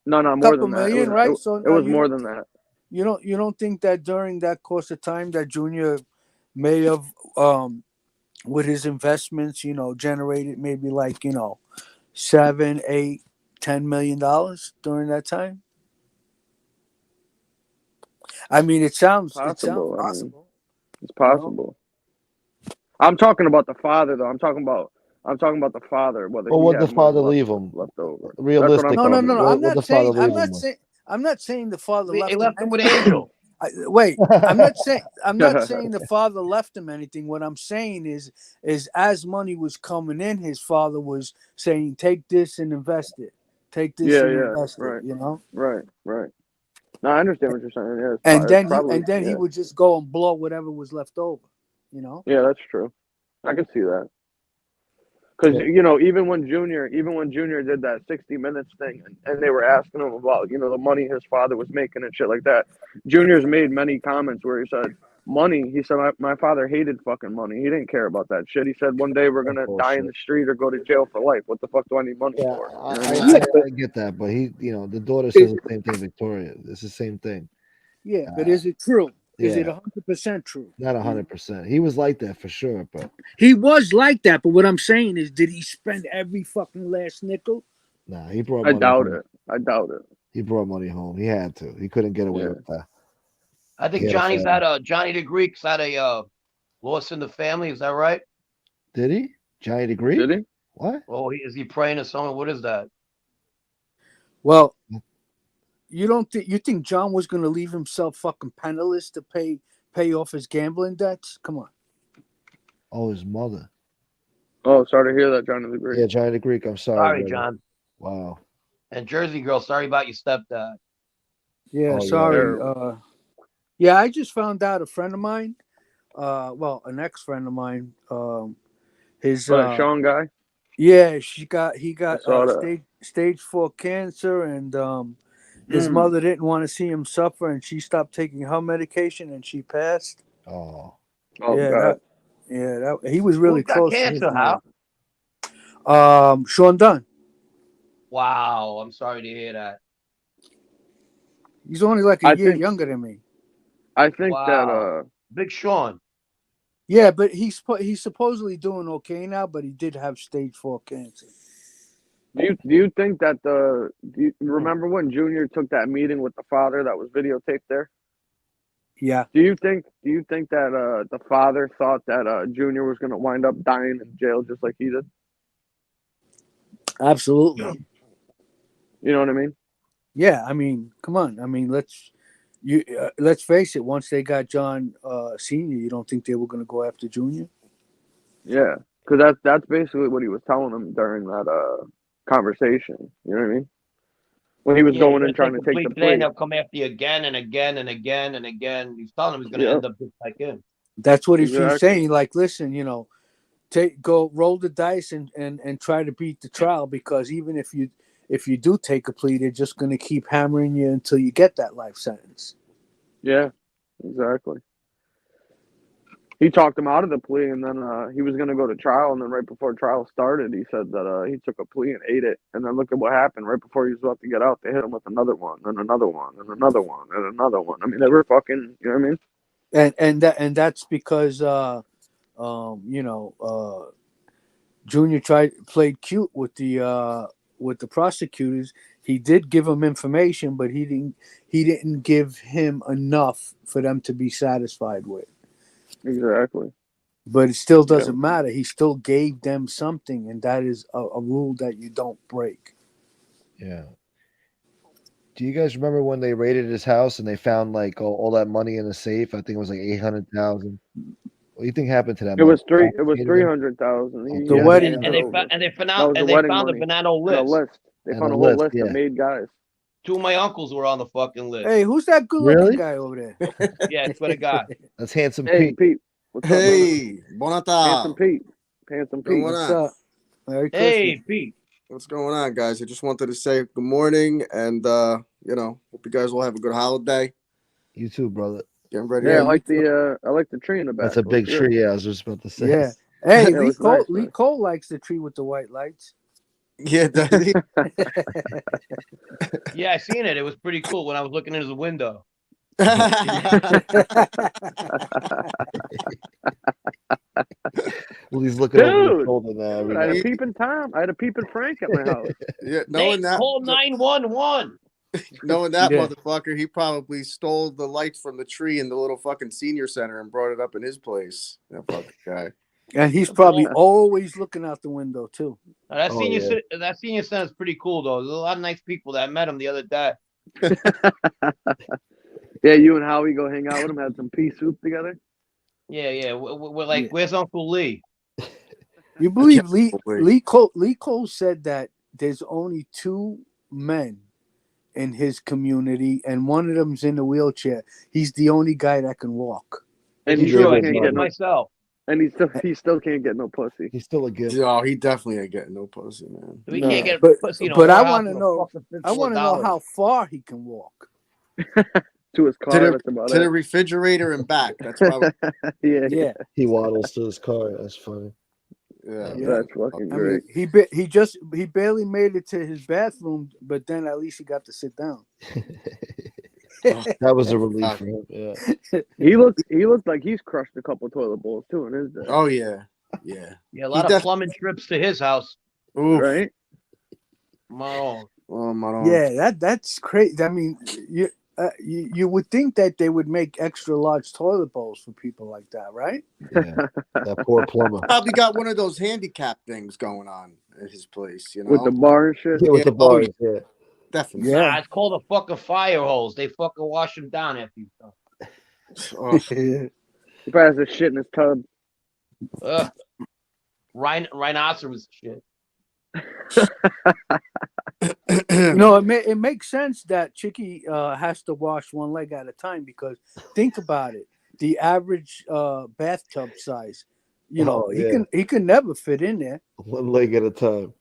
[SPEAKER 2] no, more
[SPEAKER 8] couple
[SPEAKER 2] than that.
[SPEAKER 8] million, right? So
[SPEAKER 2] it was more than that.
[SPEAKER 8] You don't think that during that course of time that Junior may have with his investments, generated maybe like, $7, $8, $10 million during that time? I mean, it sounds possible.
[SPEAKER 2] It's possible. I'm talking about the father, though. I'm talking about the father. Whether
[SPEAKER 1] would the father leave him
[SPEAKER 2] left over?
[SPEAKER 1] Realistically,
[SPEAKER 8] No.
[SPEAKER 1] I'm not saying
[SPEAKER 8] the father left him.
[SPEAKER 7] He left him with Angel.
[SPEAKER 8] Wait, I'm not saying the father left him anything. What I'm saying is as money was coming in, his father was saying, "Take this and invest it. Take this and invest
[SPEAKER 2] right.
[SPEAKER 8] it."
[SPEAKER 2] Right. No, I understand what you're saying. Yeah,
[SPEAKER 8] and then he would just go and blow whatever was left over.
[SPEAKER 2] Yeah, that's true. I can see that. Because even when Junior did that 60 Minutes thing, and they were asking him about the money his father was making and shit like that, Junior's made many comments where he said, "Money." He said, "My father hated fucking money. He didn't care about that shit." He said, "One day we're gonna die in the street or go to jail for life. What the fuck do I need money for?"
[SPEAKER 1] I get that, but the daughter says the same thing. Victoria, it's the same thing.
[SPEAKER 8] Yeah, but is it true? Is it 100% true?
[SPEAKER 1] Not 100%. He was like that for sure, but
[SPEAKER 8] he was like that. But what I'm saying is, did he spend every fucking last nickel?
[SPEAKER 1] Nah, he brought.
[SPEAKER 2] I doubt it.
[SPEAKER 1] He brought money home. He had to. He couldn't get away with that.
[SPEAKER 7] I think Johnny the Greek's had a loss in the family. Is that right?
[SPEAKER 1] Did he? Johnny the Greek?
[SPEAKER 2] Did he?
[SPEAKER 1] What?
[SPEAKER 7] Oh, is he praying to someone? What is that?
[SPEAKER 8] Well, you think John was going to leave himself fucking penniless to pay pay off his gambling debts. Come on.
[SPEAKER 1] Oh, his mother.
[SPEAKER 2] Oh, sorry to hear that, John of the Greek.
[SPEAKER 1] Yeah, Johnny the Greek. I'm sorry.
[SPEAKER 7] Sorry,
[SPEAKER 1] brother.
[SPEAKER 7] John.
[SPEAKER 1] Wow.
[SPEAKER 7] And Jersey girl, sorry about your stepdad.
[SPEAKER 8] Yeah,
[SPEAKER 1] Oh, yeah.
[SPEAKER 8] sorry.
[SPEAKER 2] Terrible.
[SPEAKER 8] Yeah, I just found out a friend of mine, well, an ex-friend of mine, his
[SPEAKER 2] Sean guy.
[SPEAKER 8] yeah, he
[SPEAKER 2] I
[SPEAKER 8] got
[SPEAKER 2] saw that.
[SPEAKER 8] stage 4 cancer, and his mother didn't want to see him suffer, and she stopped taking her medication, and she passed.
[SPEAKER 1] Oh.
[SPEAKER 2] Oh
[SPEAKER 8] yeah,
[SPEAKER 2] God.
[SPEAKER 8] that he was really
[SPEAKER 7] Who's got
[SPEAKER 8] close to his
[SPEAKER 7] cancer,
[SPEAKER 8] mother.
[SPEAKER 7] How?
[SPEAKER 8] Sean Dunn.
[SPEAKER 7] Wow, I'm sorry to hear that.
[SPEAKER 8] He's only like a
[SPEAKER 2] I
[SPEAKER 8] year
[SPEAKER 2] think-
[SPEAKER 8] younger than me.
[SPEAKER 2] I think
[SPEAKER 7] Wow.
[SPEAKER 2] that
[SPEAKER 7] Big Sean.
[SPEAKER 8] Yeah, but he's supposedly doing okay now, but he did have stage 4 cancer.
[SPEAKER 2] do you think that do you remember when Junior took that meeting with the father that was videotaped there?
[SPEAKER 8] Yeah.
[SPEAKER 2] Do you think that the father thought that Junior was gonna wind up dying in jail just like he did?
[SPEAKER 8] Absolutely.
[SPEAKER 2] You know what I mean?
[SPEAKER 8] Yeah, I mean, come on. I mean, let's face it. Once they got John Senior, you don't think they were going to go after Junior?
[SPEAKER 2] Yeah, because that's basically what he was telling him during that conversation. You know what I mean? When he was going in trying to take the plea.
[SPEAKER 7] They'll come after you again and again and again and again. He's telling him he's going to
[SPEAKER 2] Yeah.
[SPEAKER 7] end up just like him.
[SPEAKER 8] That's what he's
[SPEAKER 2] Exactly.
[SPEAKER 8] saying. Like, listen, go roll the dice and try to beat the trial, because even if you do take a plea, they're just going to keep hammering you until you get that life sentence.
[SPEAKER 2] Yeah, exactly. He talked him out of the plea, and then he was going to go to trial, and then right before trial started, he said that he took a plea and ate it, and then look at what happened. Right before he was about to get out, they hit him with another one, and another one, and another one, and another one. I mean, they were fucking, you know what I mean?
[SPEAKER 8] And that's because Junior played cute with the prosecutors. He did give them information, but he didn't give him enough for them to be satisfied with.
[SPEAKER 2] Exactly.
[SPEAKER 8] But it still doesn't matter. He still gave them something, and that is a rule that you don't break.
[SPEAKER 1] Yeah. Do you guys remember when they raided his house and they found like all that money in the safe? I think it was like 800,000. What do you think happened to that?
[SPEAKER 2] It was
[SPEAKER 1] money?
[SPEAKER 2] 300,000.
[SPEAKER 8] The wedding.
[SPEAKER 7] And they found
[SPEAKER 2] That was the wedding
[SPEAKER 7] a
[SPEAKER 2] money.
[SPEAKER 7] banana
[SPEAKER 2] And a
[SPEAKER 7] list.
[SPEAKER 2] list. They
[SPEAKER 1] And
[SPEAKER 2] found
[SPEAKER 1] a
[SPEAKER 2] a whole
[SPEAKER 1] list,
[SPEAKER 2] list
[SPEAKER 1] yeah.
[SPEAKER 2] of made guys.
[SPEAKER 7] Two of my uncles were on the fucking list.
[SPEAKER 8] Hey, who's that good-looking
[SPEAKER 1] Really?
[SPEAKER 8] guy over there?
[SPEAKER 7] Yeah, I swear to God.
[SPEAKER 1] That's Handsome
[SPEAKER 2] Hey,
[SPEAKER 1] Pete.
[SPEAKER 2] Pete. What's up, brother?
[SPEAKER 9] Hey, buonata.
[SPEAKER 2] Handsome Pete. Handsome Pete.
[SPEAKER 9] What's
[SPEAKER 8] What's up? Merry
[SPEAKER 7] Hey,
[SPEAKER 8] Christmas.
[SPEAKER 7] Pete.
[SPEAKER 9] What's going on, guys? I just wanted to say good morning, and hope you guys will have a good holiday.
[SPEAKER 1] You too, brother.
[SPEAKER 9] Getting ready.
[SPEAKER 2] Yeah, I
[SPEAKER 9] you
[SPEAKER 2] like
[SPEAKER 9] too.
[SPEAKER 2] the tree in the back.
[SPEAKER 1] That's a
[SPEAKER 2] Looks
[SPEAKER 1] big
[SPEAKER 2] good.
[SPEAKER 1] tree. Yeah, I was just about to say.
[SPEAKER 8] Yeah. Hey,
[SPEAKER 2] Yeah,
[SPEAKER 8] Lee
[SPEAKER 2] it's
[SPEAKER 8] Cole.
[SPEAKER 2] nice,
[SPEAKER 8] Lee
[SPEAKER 2] man.
[SPEAKER 8] Cole likes the tree with the white lights.
[SPEAKER 9] Yeah, does he?
[SPEAKER 7] Yeah, I seen it. It was pretty cool when I was looking into the window.
[SPEAKER 1] Well, he's looking over his
[SPEAKER 2] Dude,
[SPEAKER 1] shoulder now.
[SPEAKER 2] Dude, I had a peeping Tom. I had a peeping Frank at my house.
[SPEAKER 9] Yeah,
[SPEAKER 7] They call 911.
[SPEAKER 9] knowing that
[SPEAKER 8] Yeah.
[SPEAKER 9] motherfucker, he probably stole the lights from the tree in the little fucking senior center and brought it up in his place. That fucking guy.
[SPEAKER 8] And he's probably always looking out the window too.
[SPEAKER 7] That
[SPEAKER 1] Oh,
[SPEAKER 7] senior
[SPEAKER 1] yeah.
[SPEAKER 7] that senior center is pretty cool though. There's a lot of nice people that met him the other day.
[SPEAKER 2] Yeah, you and Howie go hang out with him, had some pea soup together.
[SPEAKER 7] Yeah. We're like,
[SPEAKER 8] Yeah.
[SPEAKER 7] where's Uncle Lee?
[SPEAKER 8] You believe Lee
[SPEAKER 9] believe.
[SPEAKER 8] Lee Cole said that there's only 2 men in his community, and one of them's in a wheelchair. He's the only guy that can walk.
[SPEAKER 2] And
[SPEAKER 1] He's
[SPEAKER 2] he still
[SPEAKER 1] really
[SPEAKER 2] can't
[SPEAKER 1] good,
[SPEAKER 2] get
[SPEAKER 1] man.
[SPEAKER 2] no
[SPEAKER 7] myself.
[SPEAKER 2] and he still can't get no pussy.
[SPEAKER 1] He's still a gift.
[SPEAKER 9] Oh, he definitely ain't getting no pussy, man.
[SPEAKER 7] We
[SPEAKER 2] No.
[SPEAKER 7] can't get
[SPEAKER 8] But-
[SPEAKER 7] pussy in a
[SPEAKER 8] but I
[SPEAKER 7] whorehouse
[SPEAKER 8] wanna
[SPEAKER 7] with a
[SPEAKER 8] know-
[SPEAKER 7] fucking
[SPEAKER 8] I
[SPEAKER 7] fistful
[SPEAKER 8] want to
[SPEAKER 7] of
[SPEAKER 8] know
[SPEAKER 7] dollars.
[SPEAKER 8] how far he can walk.
[SPEAKER 2] To his car, that's about
[SPEAKER 9] To the
[SPEAKER 2] it.
[SPEAKER 9] refrigerator and back. That's probably
[SPEAKER 2] Yeah,
[SPEAKER 8] Yeah,
[SPEAKER 1] He waddles to his car. That's funny.
[SPEAKER 9] yeah.
[SPEAKER 2] that's fucking
[SPEAKER 8] I mean,
[SPEAKER 2] great.
[SPEAKER 8] he barely made it to his bathroom, but then at least he got to sit down.
[SPEAKER 1] That was a relief for him. Yeah.
[SPEAKER 2] He looked like he's crushed a couple toilet bowls too in his day,
[SPEAKER 9] Oh yeah, yeah.
[SPEAKER 7] Yeah, a lot
[SPEAKER 9] He
[SPEAKER 7] of plumbing trips to his house.
[SPEAKER 9] Oof.
[SPEAKER 2] right?
[SPEAKER 7] Oh,
[SPEAKER 9] My own.
[SPEAKER 8] Yeah, that's crazy. I mean, you would think that they would make extra large toilet bowls for people like that, right?
[SPEAKER 1] Yeah. That poor plumber.
[SPEAKER 9] Probably got one of those handicap things going on at his place, you know.
[SPEAKER 2] With the bar and shit.
[SPEAKER 1] Yeah, with the
[SPEAKER 9] Yeah, oh,
[SPEAKER 1] bars. Yeah.
[SPEAKER 9] Definitely.
[SPEAKER 8] Yeah.
[SPEAKER 7] nah, it's called a fucking fire hose. They fucking wash them down after you.
[SPEAKER 9] Oh,
[SPEAKER 8] Yeah.
[SPEAKER 2] He probably has a shit in his tub.
[SPEAKER 7] Rhinoceros shit.
[SPEAKER 8] It makes sense that Chicky has to wash one leg at a time because think about it. The average bathtub size, he can never fit in there.
[SPEAKER 1] One leg at a time.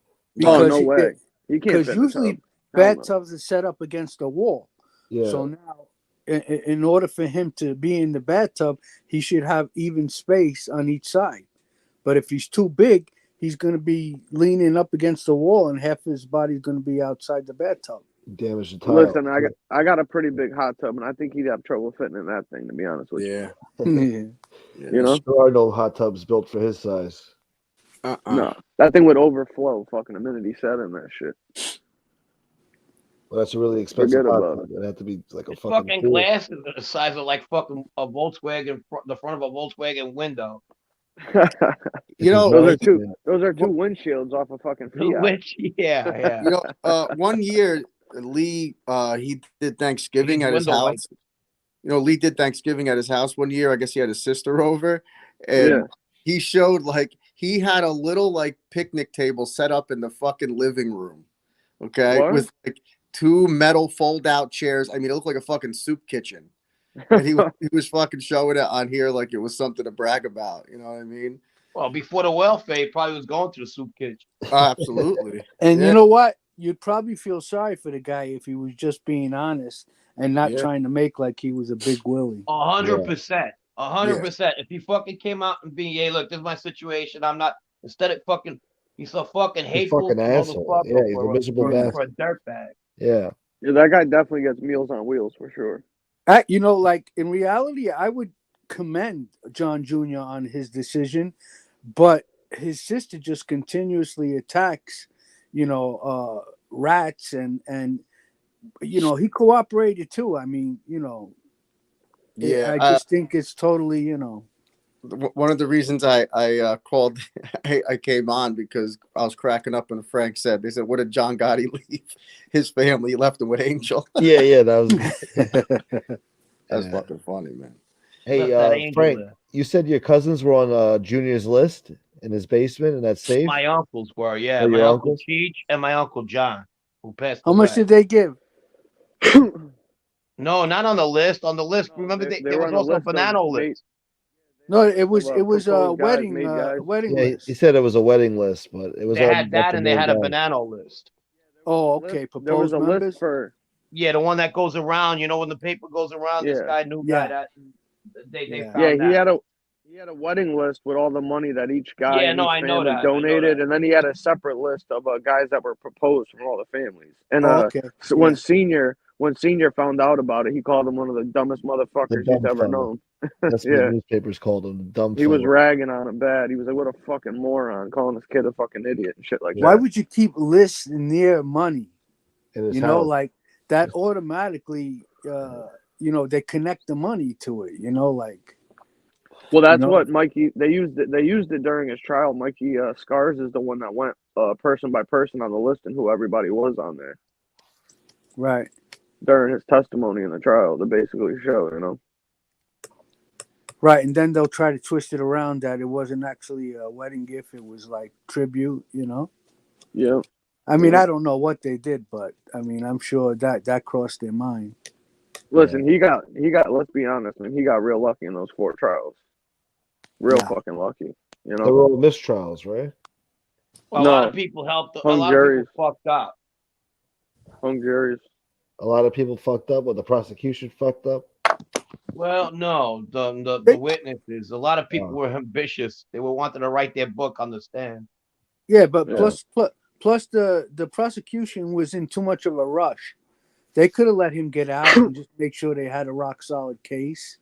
[SPEAKER 2] Oh, no way. He can't fit in the
[SPEAKER 8] usually
[SPEAKER 2] tub. Hell no.
[SPEAKER 8] bathtubs are set up against a wall.
[SPEAKER 1] Yeah.
[SPEAKER 8] So now, in order for him to be in the bathtub, he should have even space on each side. But if he's too big, he's going to be leaning up against the wall, and half his body's going to be outside the bathtub.
[SPEAKER 1] Damage the tile.
[SPEAKER 2] Listen, I got a pretty big hot tub, and I think he'd have trouble fitting in that thing. To be honest with
[SPEAKER 9] yeah.
[SPEAKER 2] you, you know,
[SPEAKER 1] There are no hot tubs built for his size.
[SPEAKER 2] no, that thing would overflow. Fucking the minute he sat in that shit.
[SPEAKER 1] Well, that's a really expensive
[SPEAKER 2] Forget
[SPEAKER 1] hot
[SPEAKER 2] about
[SPEAKER 1] tub. It'd have to be like a
[SPEAKER 7] It's
[SPEAKER 1] fucking
[SPEAKER 7] fucking
[SPEAKER 1] pool.
[SPEAKER 7] glasses are the size of like fucking a Volkswagen, the front of a Volkswagen window.
[SPEAKER 9] You know,
[SPEAKER 2] those are two windshields off a fucking Fiat.
[SPEAKER 7] Which, yeah.
[SPEAKER 9] You know, one year Lee he did Thanksgiving at his
[SPEAKER 7] window
[SPEAKER 9] house. You know, Lee did Thanksgiving at his house one year. I guess he had his sister over, and he showed like he had a little like picnic table set up in the fucking living room. Okay,
[SPEAKER 2] What?
[SPEAKER 9] with like 2 metal fold-out chairs. I mean, it looked like a fucking soup kitchen. And he was fucking showing it on here like it was something to brag about. You know what I mean?
[SPEAKER 7] Well, before the welfare, he probably was going to the soup kitchen.
[SPEAKER 9] Absolutely.
[SPEAKER 8] And you know what? You'd probably feel sorry for the guy if he was just being honest and not trying to make like he was a big Willie.
[SPEAKER 7] 100%. 100%. If he fucking came out and being, hey, look, this is my situation. I'm not, instead of fucking, he's so fucking hateful.
[SPEAKER 1] Fucking asshole. Yeah, he's a miserable bastard.
[SPEAKER 7] For a dirtbag.
[SPEAKER 1] Yeah.
[SPEAKER 2] Yeah, that guy definitely gets Meals on Wheels for sure.
[SPEAKER 8] Like in reality, I would commend John Jr. on his decision, but his sister just continuously attacks, rats and he cooperated too. I mean, I just think it's totally,
[SPEAKER 9] One of the reasons I called, I came on because I was cracking up when Frank said, they said, what did John Gotti leave his family? He left him with Angel.
[SPEAKER 1] Yeah, that was
[SPEAKER 9] that's fucking funny, man.
[SPEAKER 1] Hey, Frank, you said your cousins were on Junior's list in his basement, and that's safe?
[SPEAKER 7] My uncles were, yeah.
[SPEAKER 1] Oh,
[SPEAKER 7] my
[SPEAKER 1] your
[SPEAKER 7] uncle
[SPEAKER 1] uncles?
[SPEAKER 7] Cheech and my uncle John, who passed
[SPEAKER 8] How
[SPEAKER 7] away.
[SPEAKER 8] much did they give?
[SPEAKER 7] No, not on the list. On the list, remember there was also a banana list.
[SPEAKER 8] No, it was a wedding list.
[SPEAKER 1] He said it was a wedding list, but it was
[SPEAKER 7] They
[SPEAKER 1] all
[SPEAKER 7] had that, and they had a banana list.
[SPEAKER 8] Oh, okay.
[SPEAKER 2] There was
[SPEAKER 8] Proposed
[SPEAKER 2] a
[SPEAKER 8] members?
[SPEAKER 2] list for
[SPEAKER 7] Yeah, the one that goes around. When the paper goes around, this guy knew guy that they found that.
[SPEAKER 2] he had a wedding list with all the money that each guy
[SPEAKER 7] Yeah,
[SPEAKER 2] in
[SPEAKER 7] no,
[SPEAKER 2] each
[SPEAKER 7] I know
[SPEAKER 2] family
[SPEAKER 7] that.
[SPEAKER 2] donated, and then he had a separate list of guys that were proposed from all the families. And
[SPEAKER 8] okay.
[SPEAKER 2] so when Senior found out about it, he called him one of the dumbest motherfuckers he's ever known.
[SPEAKER 1] That's what the newspapers called him, the dumb.
[SPEAKER 2] He was ragging on him bad. He was like, "What a fucking moron, calling this kid a fucking idiot and shit like that."
[SPEAKER 8] Why would you keep lists near money?
[SPEAKER 1] In his house.
[SPEAKER 8] Like that automatically, they connect the money to it.
[SPEAKER 2] Well, that's what Mikey. They used it during his trial. Mikey Scars is the one that went person by person on the list and who everybody was on there.
[SPEAKER 8] Right.
[SPEAKER 2] During his testimony in the trial to basically show,
[SPEAKER 8] Right, and then they'll try to twist it around that it wasn't actually a wedding gift; it was like tribute,
[SPEAKER 2] Yeah.
[SPEAKER 8] I mean, I don't know what they did, but I mean, I'm sure that crossed their mind.
[SPEAKER 2] Listen, he got. Let's be honest, man. He got real lucky in those 4 trials. Real fucking lucky.
[SPEAKER 1] They were all mistrials, right?
[SPEAKER 7] Well, a lot of people helped. A lot of people fucked up.
[SPEAKER 2] Hung juries.
[SPEAKER 1] A lot of people fucked up, or the prosecution fucked up.
[SPEAKER 7] Well, no, the witnesses. A lot of people were ambitious. They were wanting to write their book on the stand.
[SPEAKER 8] Yeah, but plus the prosecution was in too much of a rush. They could have let him get out and just make sure they had a rock solid case.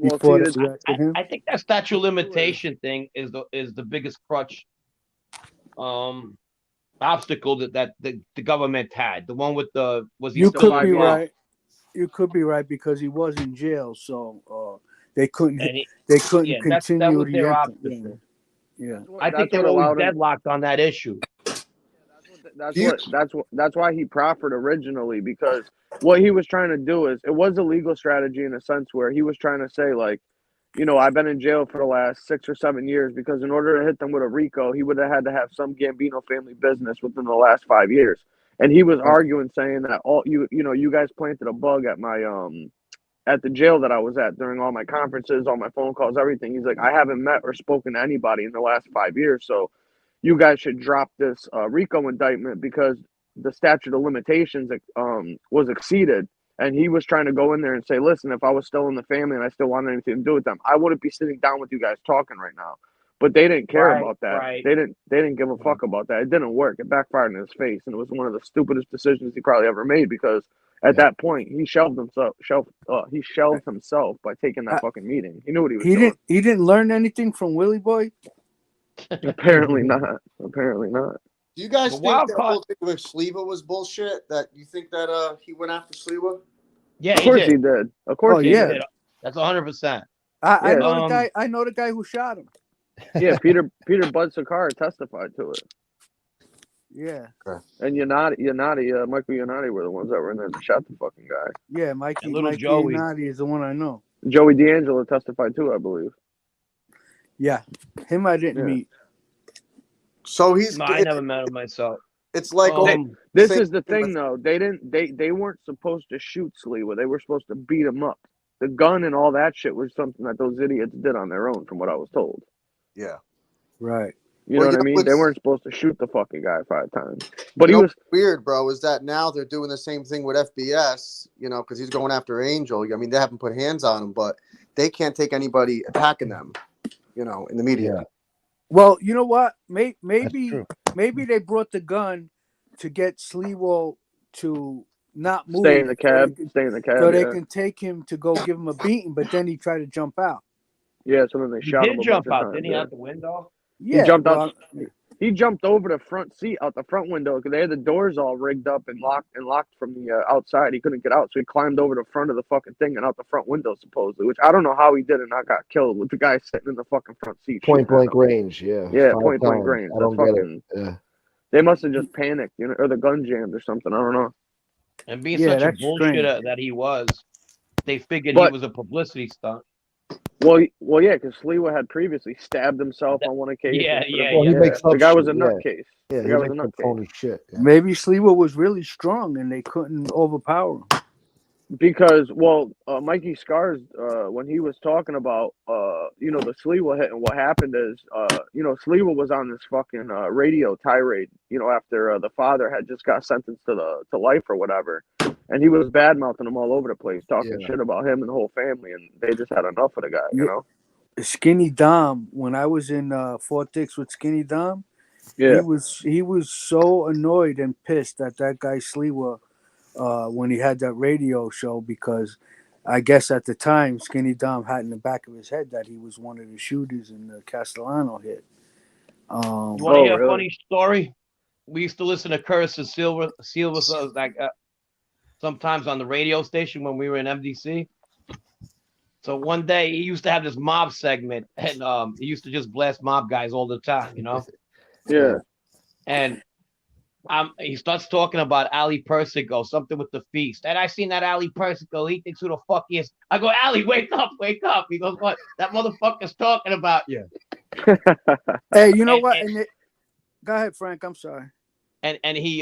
[SPEAKER 8] Before they arrested him.
[SPEAKER 7] I think that statute of limitation thing is the biggest crutch, obstacle that the government had. The one with
[SPEAKER 8] You could be right. You could be right because he was in jail, so they couldn't continue
[SPEAKER 7] that was their
[SPEAKER 8] the
[SPEAKER 7] obstacle.
[SPEAKER 8] yeah.
[SPEAKER 7] I think they were always deadlocked on that issue.
[SPEAKER 2] That's why he proffered originally, because what he was trying to do is, it was a legal strategy in a sense where he was trying to say, like, you know, I've been in jail for the last 6 or 7 years, because in order to hit them with a RICO, he would have had to have some Gambino family business within the last 5 years. And he was arguing, saying that you guys planted a bug at my at the jail that I was at during all my conferences, all my phone calls, everything. He's like, I haven't met or spoken to anybody in the last 5 years, so you guys should drop this RICO indictment, because the statute of limitations was exceeded. And he was trying to go in there and say, listen, if I was still in the family and I still wanted anything to do with them, I wouldn't be sitting down with you guys talking right now. But they didn't care about that.
[SPEAKER 7] Right.
[SPEAKER 2] They didn't give a fuck about that. It didn't work. It backfired in his face, and it was one of the stupidest decisions he probably ever made, because at that point he shelved himself by taking that fucking meeting. He knew what he was doing.
[SPEAKER 8] He didn't learn anything from Willie Boy?
[SPEAKER 2] Apparently not. Apparently not.
[SPEAKER 9] Do you guys think that whole thing with Sleva was bullshit? That you think that he went after Sleva?
[SPEAKER 7] Yeah,
[SPEAKER 2] of course he did. Of course he did.
[SPEAKER 7] That's 100%.
[SPEAKER 8] I know the guy. I know the guy who shot him.
[SPEAKER 2] Yeah, Peter Bud Sakara testified to it.
[SPEAKER 8] Yeah.
[SPEAKER 2] And Yanati, Michael Yanati were the ones that were in there that shot the fucking guy.
[SPEAKER 8] Yeah, Mikey
[SPEAKER 7] Joey.
[SPEAKER 8] Yanati is the one I know.
[SPEAKER 2] Joey D'Angelo testified too, I believe.
[SPEAKER 8] Yeah, him I didn't meet.
[SPEAKER 9] So he's.
[SPEAKER 7] No, I never met him myself.
[SPEAKER 9] It's like
[SPEAKER 2] this is the thing though. They weren't supposed to shoot Sleva. They were supposed to beat him up. The gun and all that shit was something that those idiots did on their own, from what I was told.
[SPEAKER 9] Yeah.
[SPEAKER 8] Right.
[SPEAKER 2] You know what I mean? They weren't supposed to shoot the fucking guy 5 times. But he was
[SPEAKER 9] weird, bro. Is that now they're doing the same thing with FBS? You know, because he's going after Angel. I mean, they haven't put hands on him, but they can't take anybody attacking them. You know, in the media.
[SPEAKER 8] Yeah. Well, you know what? Maybe they brought the gun to get Sleva to not move.
[SPEAKER 2] Stay in the cab.
[SPEAKER 8] So they can take him to go give him a beating, but then he tried to jump out.
[SPEAKER 2] Yeah, so then they shot him.
[SPEAKER 7] He did jump out, didn't he, out the window?
[SPEAKER 8] Yeah,
[SPEAKER 2] he jumped out. He jumped over the front seat, out the front window, because they had the doors all rigged up and locked from the outside. He couldn't get out, so he climbed over the front of the fucking thing and out the front window, supposedly. Which I don't know how he did and not got killed, with the guy sitting in the fucking front seat.
[SPEAKER 1] Point blank range, yeah.
[SPEAKER 2] Yeah, point blank range.
[SPEAKER 1] I don't get it. Yeah.
[SPEAKER 2] They must have just panicked, you know, or the gun jammed or something. I don't know.
[SPEAKER 7] And being such a bullshitter that he was, they figured he was a publicity stunt.
[SPEAKER 2] Well, yeah, because Sleva had previously stabbed himself on one occasion. The guy was a nutcase.
[SPEAKER 1] Yeah,
[SPEAKER 2] the guy was a nutcase.
[SPEAKER 1] Shit. Yeah.
[SPEAKER 8] Maybe Sleva was really strong and they couldn't overpower him.
[SPEAKER 2] Because, Mikey Scars, when he was talking about, the Sleva hit, and what happened is, Sleva was on this fucking radio tirade, after the father had just got sentenced to life or whatever. And he was bad-mouthing him all over the place, talking shit about him and the whole family, and they just had enough of the guy, you know?
[SPEAKER 8] Skinny Dom, when I was in Fort Dix with Skinny Dom, he was so annoyed and pissed at that guy Sleva when he had that radio show, because I guess at the time Skinny Dom had in the back of his head that he was one of the shooters in the Castellano hit.
[SPEAKER 7] You want to hear a funny story? We used to listen to Curtis and Silva sometimes on the radio station when we were in MDC. So one day he used to have this mob segment, and he used to just blast mob guys all the time, you know?
[SPEAKER 2] Yeah.
[SPEAKER 7] And he starts talking about Ali Persico, something with the feast. And I seen that Ali Persico. He thinks who the fuck he is. I go, Ali, wake up. He goes, what? That motherfucker's talking about you.
[SPEAKER 8] Hey, you know what? Go ahead, Frank. I'm sorry.
[SPEAKER 7] And he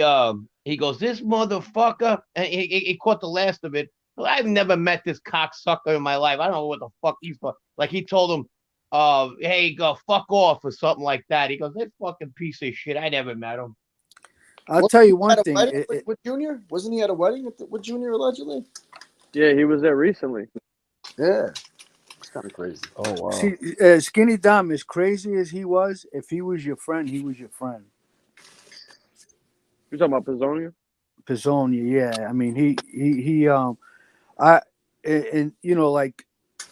[SPEAKER 7] goes, this motherfucker. And he caught the last of it. Well, I've never met this cocksucker in my life. I don't know what the fuck he's for. Like, he told him, hey, go fuck off or something like that. He goes, this fucking piece of shit. I never met him.
[SPEAKER 8] I'll tell you one thing.
[SPEAKER 9] With Junior? Wasn't he at a wedding with Junior, allegedly?
[SPEAKER 2] Yeah, he was there recently.
[SPEAKER 9] Yeah. It's kind of crazy.
[SPEAKER 1] Oh, wow.
[SPEAKER 8] See, Skinny Dom, as crazy as he was, if he was your friend, he was your friend.
[SPEAKER 2] You're talking about Pizzonia?
[SPEAKER 8] Pizzonia, yeah. I mean,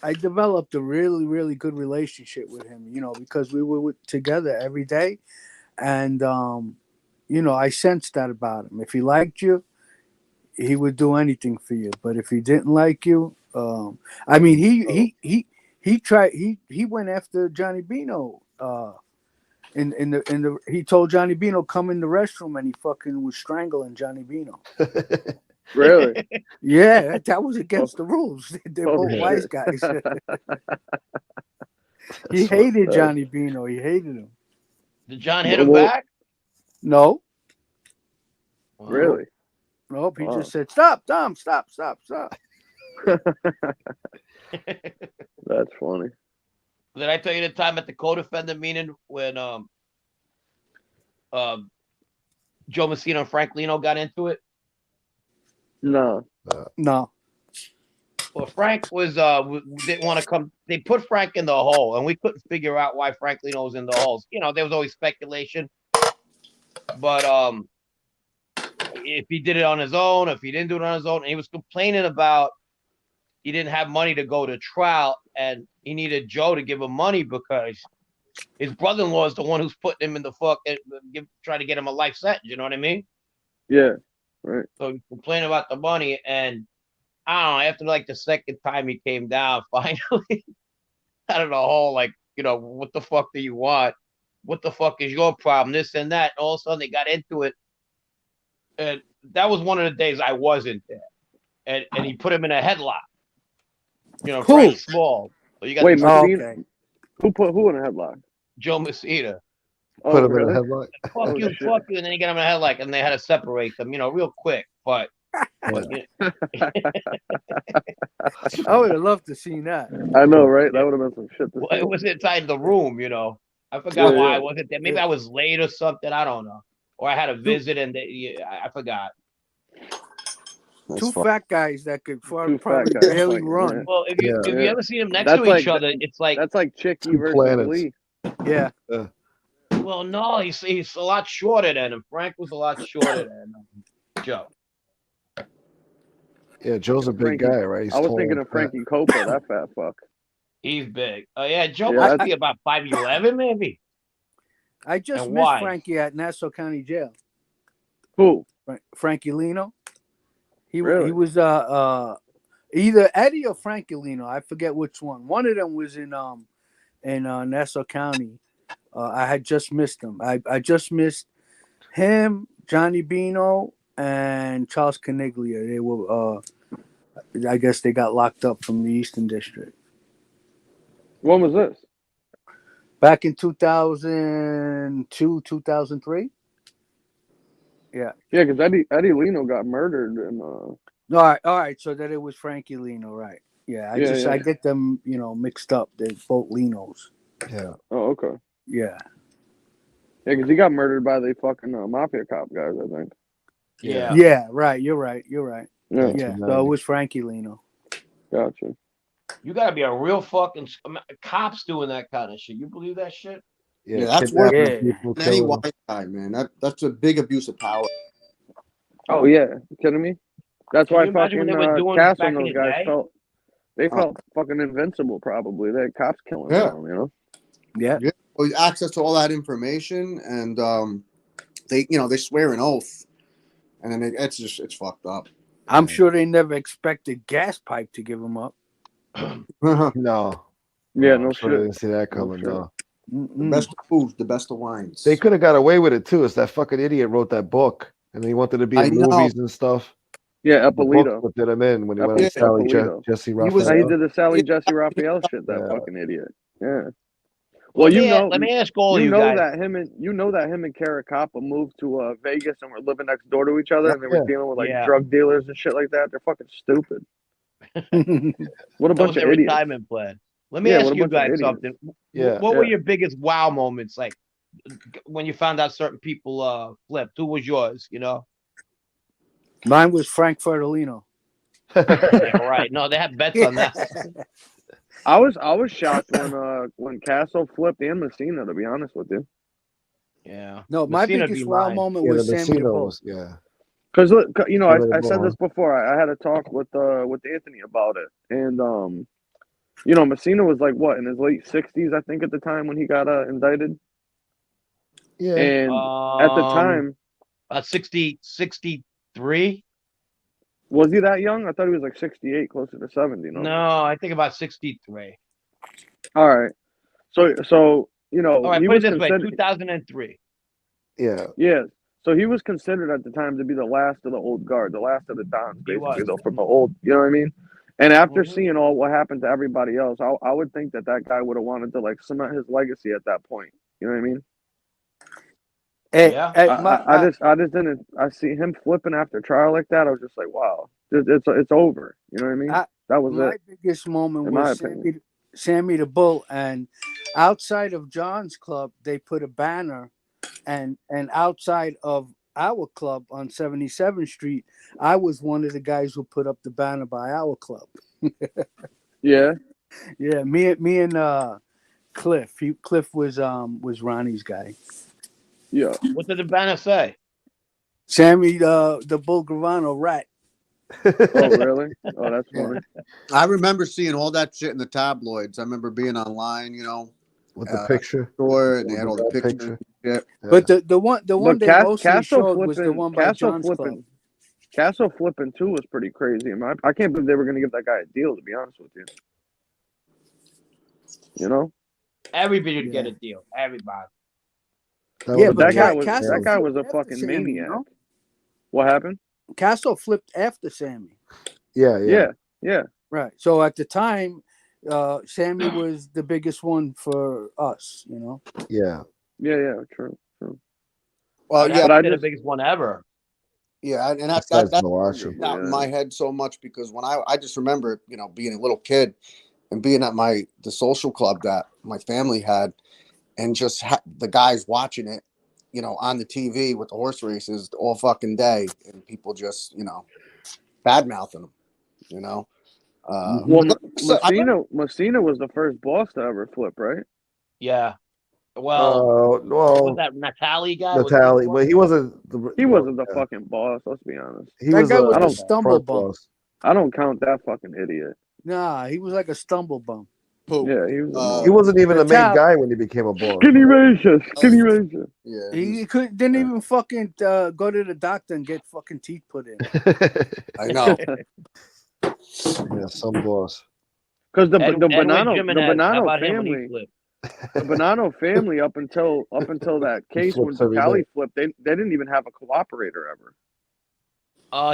[SPEAKER 8] I developed a really, really good relationship with him, because we were together every day. And, I sensed that about him. If he liked you, he would do anything for you. But if he didn't like you, he went after Johnny Bino He told Johnny Bino come in the restroom, and he fucking was strangling Johnny Bino.
[SPEAKER 2] Really?
[SPEAKER 8] Yeah, that was against the rules. They're
[SPEAKER 2] Oh,
[SPEAKER 8] both
[SPEAKER 2] shit.
[SPEAKER 8] wise guys. He hated Johnny Bino. He hated him.
[SPEAKER 7] Did John hit him
[SPEAKER 2] Well,
[SPEAKER 7] back?
[SPEAKER 8] No,
[SPEAKER 2] Really?
[SPEAKER 8] nope. He
[SPEAKER 2] Wow.
[SPEAKER 8] just said, "Stop, Dom! Stop!
[SPEAKER 2] That's funny.
[SPEAKER 7] Did I tell you the time at the co-defendant meeting when Joe Messina and Frank Lino got into it?
[SPEAKER 2] No.
[SPEAKER 8] No."
[SPEAKER 7] Well, Frank was didn't want to come. They put Frank in the hole, and we couldn't figure out why Frank Lino was in the holes. You know, there was always speculation, but if he did it on his own, if he didn't do it on his own, and he was complaining about he didn't have money to go to trial, and he needed Joe to give him money because his brother-in-law is the one who's putting him in the trying to get him a life sentence. You know what I mean?
[SPEAKER 2] Yeah. Right.
[SPEAKER 7] So he complained about the money, and I don't know, after like the second time he came down, finally out of the hole, like, you know, what the fuck do you want? What the fuck is your problem? This and that. And all of a sudden they got into it. And that was one of the days I wasn't there. And he put him in a headlock. You know, Frank Small. So you got
[SPEAKER 2] Wait,
[SPEAKER 8] okay.
[SPEAKER 2] Who put who in a headlock?
[SPEAKER 7] Joe Messina.
[SPEAKER 2] Oh,
[SPEAKER 1] Put him
[SPEAKER 2] really?
[SPEAKER 1] in a headlock.
[SPEAKER 7] Fuck you,
[SPEAKER 2] shit.
[SPEAKER 7] fuck you. And then he got him in a headlock, and they had to separate them, you know, real quick. But
[SPEAKER 8] I would have loved to see that.
[SPEAKER 2] I know, right? That would have been some shit.
[SPEAKER 7] Well, it was inside the room, you know. I forgot
[SPEAKER 2] Yeah,
[SPEAKER 7] why
[SPEAKER 2] yeah.
[SPEAKER 7] I wasn't there. Maybe I was late or something. I don't know. Or I had a visit and I forgot.
[SPEAKER 8] Two fat guys that could
[SPEAKER 2] Two
[SPEAKER 8] probably
[SPEAKER 2] fat guys
[SPEAKER 8] barely
[SPEAKER 2] fighting,
[SPEAKER 8] run.
[SPEAKER 2] yeah.
[SPEAKER 7] Well, if you
[SPEAKER 2] Yeah.
[SPEAKER 7] ever see them next
[SPEAKER 2] That's
[SPEAKER 7] to
[SPEAKER 2] like-
[SPEAKER 7] each other, it's like,
[SPEAKER 2] That's like Chicky
[SPEAKER 1] Two
[SPEAKER 2] versus
[SPEAKER 1] planets.
[SPEAKER 2] Lee.
[SPEAKER 8] Yeah.
[SPEAKER 7] well, no, he's a lot shorter than him. Frank was a lot shorter than Joe.
[SPEAKER 1] Yeah, Joe's a big
[SPEAKER 2] Frankie-
[SPEAKER 1] guy, right? He's
[SPEAKER 2] I was
[SPEAKER 1] tall
[SPEAKER 2] thinking
[SPEAKER 1] and
[SPEAKER 2] of
[SPEAKER 1] fat.
[SPEAKER 2] Frankie Copa, that fat fuck.
[SPEAKER 7] He's big. Oh yeah, Joe
[SPEAKER 2] Yeah,
[SPEAKER 7] must
[SPEAKER 2] that's-
[SPEAKER 7] be about 5'11", maybe.
[SPEAKER 8] I just
[SPEAKER 7] And
[SPEAKER 8] missed
[SPEAKER 7] why?
[SPEAKER 8] Frankie at Nassau County Jail.
[SPEAKER 2] Who?
[SPEAKER 8] Frankie Lino. He
[SPEAKER 2] Really?
[SPEAKER 8] was either Eddie or Frankie Lino. I forget which one. One of them was in Nassau County. I had just missed him. I just missed him, Johnny Bino, and Charles Caniglia. They were I guess they got locked up from the Eastern District.
[SPEAKER 2] When was this?
[SPEAKER 8] Back in 2002, 2003. Yeah.
[SPEAKER 2] Yeah, because Eddie Lino got murdered and
[SPEAKER 8] All right. So that it was Frankie Lino, right? Yeah.
[SPEAKER 2] Yeah.
[SPEAKER 8] I get them, mixed up. They're both Linos.
[SPEAKER 1] Yeah.
[SPEAKER 2] Oh, okay.
[SPEAKER 8] Yeah.
[SPEAKER 2] Yeah, because he got murdered by the fucking Mafia cop guys, I think.
[SPEAKER 7] Yeah.
[SPEAKER 8] Yeah. Right. You're right.
[SPEAKER 2] Yeah.
[SPEAKER 8] Yeah. So it was Frankie Lino.
[SPEAKER 2] Gotcha.
[SPEAKER 7] You gotta be a real fucking cops doing that kind of shit. You believe that shit?
[SPEAKER 9] Yeah, that's worse
[SPEAKER 1] kidnapping
[SPEAKER 8] Yeah.
[SPEAKER 1] people,
[SPEAKER 9] than any
[SPEAKER 1] killing them.
[SPEAKER 9] white guy, man. That's a big abuse of power.
[SPEAKER 2] Oh, yeah. You kidding me? That's
[SPEAKER 7] Can
[SPEAKER 2] why
[SPEAKER 7] you imagine what
[SPEAKER 2] fucking
[SPEAKER 7] they were doing
[SPEAKER 2] Castle
[SPEAKER 7] back
[SPEAKER 2] and
[SPEAKER 7] in
[SPEAKER 2] those
[SPEAKER 7] the
[SPEAKER 2] guys
[SPEAKER 7] day?
[SPEAKER 2] felt fucking invincible, probably. They had cops killing
[SPEAKER 9] Yeah.
[SPEAKER 2] them, you know?
[SPEAKER 8] Yeah.
[SPEAKER 9] Well, access to all that information, and they swear an oath, and then it's fucked up.
[SPEAKER 8] I'm sure they never expected gas pipe to give them up.
[SPEAKER 1] No.
[SPEAKER 2] Yeah,
[SPEAKER 1] I'm
[SPEAKER 2] no
[SPEAKER 1] sure they
[SPEAKER 2] shit.
[SPEAKER 1] didn't see that coming,
[SPEAKER 2] shit.
[SPEAKER 1] though.
[SPEAKER 9] The best of foods, the best of wines.
[SPEAKER 1] They could have got away with it, too. It's that fucking idiot wrote that book, and he wanted to be
[SPEAKER 9] I
[SPEAKER 1] in
[SPEAKER 9] know.
[SPEAKER 1] movies and stuff.
[SPEAKER 2] Yeah,
[SPEAKER 1] The book
[SPEAKER 2] Eppolito.
[SPEAKER 1] what did him in when he went on
[SPEAKER 2] Yeah,
[SPEAKER 1] Sally
[SPEAKER 2] Eppolito.
[SPEAKER 1] Jesse
[SPEAKER 9] He was-
[SPEAKER 1] Raphael.
[SPEAKER 2] He did the Sally Jesse Raphael shit, that
[SPEAKER 1] Yeah.
[SPEAKER 2] fucking idiot. Yeah.
[SPEAKER 7] Well,
[SPEAKER 2] Well,
[SPEAKER 7] let me ask all
[SPEAKER 2] you
[SPEAKER 7] you
[SPEAKER 2] know
[SPEAKER 7] guys.
[SPEAKER 2] that him and Caracappa moved to Vegas and were living next door to each other, and they were
[SPEAKER 1] Yeah.
[SPEAKER 2] dealing with like
[SPEAKER 7] Yeah.
[SPEAKER 2] drug dealers and shit like that. They're fucking stupid. What a
[SPEAKER 7] That was
[SPEAKER 2] bunch of
[SPEAKER 7] their
[SPEAKER 2] idiots.
[SPEAKER 7] retirement plan. Let me
[SPEAKER 2] Yeah,
[SPEAKER 7] ask
[SPEAKER 2] what a
[SPEAKER 7] you
[SPEAKER 2] bunch of
[SPEAKER 7] guys
[SPEAKER 2] idiots.
[SPEAKER 7] something.
[SPEAKER 1] Yeah.
[SPEAKER 7] What were
[SPEAKER 2] Yeah.
[SPEAKER 7] your biggest wow moments, like when you found out certain people flipped? Who was yours? You know?
[SPEAKER 8] Mine was Frank Fiordilino.
[SPEAKER 7] Yeah, right. No, they had bets on that.
[SPEAKER 2] I was shocked when Castle flipped and Messina, to be honest with you.
[SPEAKER 7] Yeah.
[SPEAKER 8] No, my
[SPEAKER 7] Messina
[SPEAKER 8] biggest
[SPEAKER 7] be
[SPEAKER 8] wow
[SPEAKER 7] mine.
[SPEAKER 8] moment
[SPEAKER 1] Yeah,
[SPEAKER 8] was
[SPEAKER 1] the
[SPEAKER 8] Sammy
[SPEAKER 1] Messina
[SPEAKER 8] DeVoe.
[SPEAKER 1] was, yeah.
[SPEAKER 2] Because I said
[SPEAKER 1] Incredible,
[SPEAKER 2] this before. I had a talk with Anthony about it, and Messina was like what in his late 60s, I think, at the time when he got indicted.
[SPEAKER 1] Yeah.
[SPEAKER 2] And at the time,
[SPEAKER 7] about 63.
[SPEAKER 2] was he that young? I thought he was like 68, closer to 70.
[SPEAKER 7] No, I think about 63.
[SPEAKER 2] All right. So you know,
[SPEAKER 7] All right,
[SPEAKER 2] he
[SPEAKER 7] put
[SPEAKER 2] was
[SPEAKER 7] it this way:
[SPEAKER 2] considered.
[SPEAKER 7] 2003.
[SPEAKER 1] Yeah.
[SPEAKER 2] Yeah. So he was considered at the time to be the last of the old guard, the last of the Dons,
[SPEAKER 7] He was.
[SPEAKER 2] basically, though, from the old, you know what I mean? And after
[SPEAKER 7] Mhm.
[SPEAKER 2] seeing all what happened to everybody else, I would think that guy would have wanted to, like, cement his legacy at that point. You know what I mean?
[SPEAKER 8] Hey,
[SPEAKER 7] Yeah.
[SPEAKER 8] hey,
[SPEAKER 2] I just didn't. I see him flipping after trial like that. I was just like, wow, it's over. You know what I mean? That was
[SPEAKER 8] my
[SPEAKER 2] it.
[SPEAKER 8] biggest moment
[SPEAKER 2] In my
[SPEAKER 8] was
[SPEAKER 2] opinion.
[SPEAKER 8] Sammy the Bull, and outside of John's club, they put a banner, and outside of our club on 77th Street, I was one of the guys who put up the banner by our club.
[SPEAKER 2] Yeah.
[SPEAKER 8] Yeah, me and Cliff. Cliff was Ronnie's guy.
[SPEAKER 2] Yeah.
[SPEAKER 7] What did the banner say?
[SPEAKER 8] Sammy the Bull Gravano rat.
[SPEAKER 2] Oh, really? Oh, that's funny.
[SPEAKER 9] I remember seeing all that shit in the tabloids. I remember being online, you know,
[SPEAKER 1] with the picture.
[SPEAKER 9] store, and they had all the
[SPEAKER 1] That
[SPEAKER 9] pictures.
[SPEAKER 1] picture.
[SPEAKER 9] Yeah.
[SPEAKER 8] But the one they mostly
[SPEAKER 2] Castle
[SPEAKER 8] showed was the one by John's club.
[SPEAKER 2] Castle flipping too was pretty crazy. I can't believe they were going to give that guy a deal, to be honest with you. You know?
[SPEAKER 7] Everybody would get a deal. Everybody.
[SPEAKER 8] Yeah, but
[SPEAKER 2] that guy was a
[SPEAKER 8] after
[SPEAKER 2] fucking
[SPEAKER 8] Sammy,
[SPEAKER 2] maniac.
[SPEAKER 8] you know?
[SPEAKER 2] What happened?
[SPEAKER 8] Castle flipped after Sammy.
[SPEAKER 2] Yeah.
[SPEAKER 8] Right. So at the time, Sammy was the biggest one for us, you know?
[SPEAKER 1] Yeah.
[SPEAKER 2] Yeah, true.
[SPEAKER 9] Well, yeah,
[SPEAKER 7] but the biggest one ever.
[SPEAKER 9] Yeah, and that's not in my head so much, because when I just remember, you know, being a little kid and being at the social club that my family had, and just the guys watching it, you know, on the TV with the horse races all fucking day, and people just, you know, bad mouthing them, you know.
[SPEAKER 2] Well, Messina was the first boss to ever flip, right?
[SPEAKER 7] Yeah. Well, what was that Natali guy?
[SPEAKER 1] Natali, but he wasn't.
[SPEAKER 2] He wasn't the fucking boss. Let's be honest.
[SPEAKER 8] That guy was a stumble bum.
[SPEAKER 2] I don't count that fucking idiot.
[SPEAKER 8] Nah, he was like a stumble bum.
[SPEAKER 2] Yeah, he was.
[SPEAKER 1] He wasn't even the main guy when he became a boss.
[SPEAKER 2] Skinny razor.
[SPEAKER 9] Yeah,
[SPEAKER 8] he didn't even fucking go to the doctor and get fucking teeth put in.
[SPEAKER 9] I know.
[SPEAKER 1] Yeah, some boss.
[SPEAKER 2] Because the Bonanno family, the Bonanno family, up until that case when Cali flipped, they didn't even have a cooperator ever.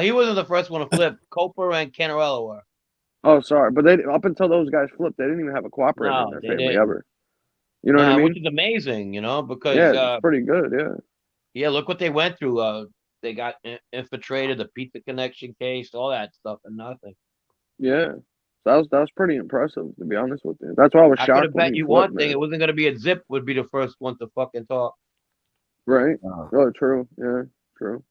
[SPEAKER 7] He wasn't the first one to flip. Coper and Canarella were.
[SPEAKER 2] Oh, sorry, but they up until those guys flipped, they didn't even have a cooperator in their family ever. You know what I mean?
[SPEAKER 7] Which is amazing, you know, because
[SPEAKER 2] it's pretty good.
[SPEAKER 7] Yeah, look what they went through. They got infiltrated, the Pizza Connection case, all that stuff, and nothing.
[SPEAKER 2] Yeah, that was pretty impressive, to be honest with you. That's why I was shocked.
[SPEAKER 7] I could have bet you one thing: it wasn't going to be a Zip would be the first one to fucking talk.
[SPEAKER 2] Right? Oh, true. Yeah, true.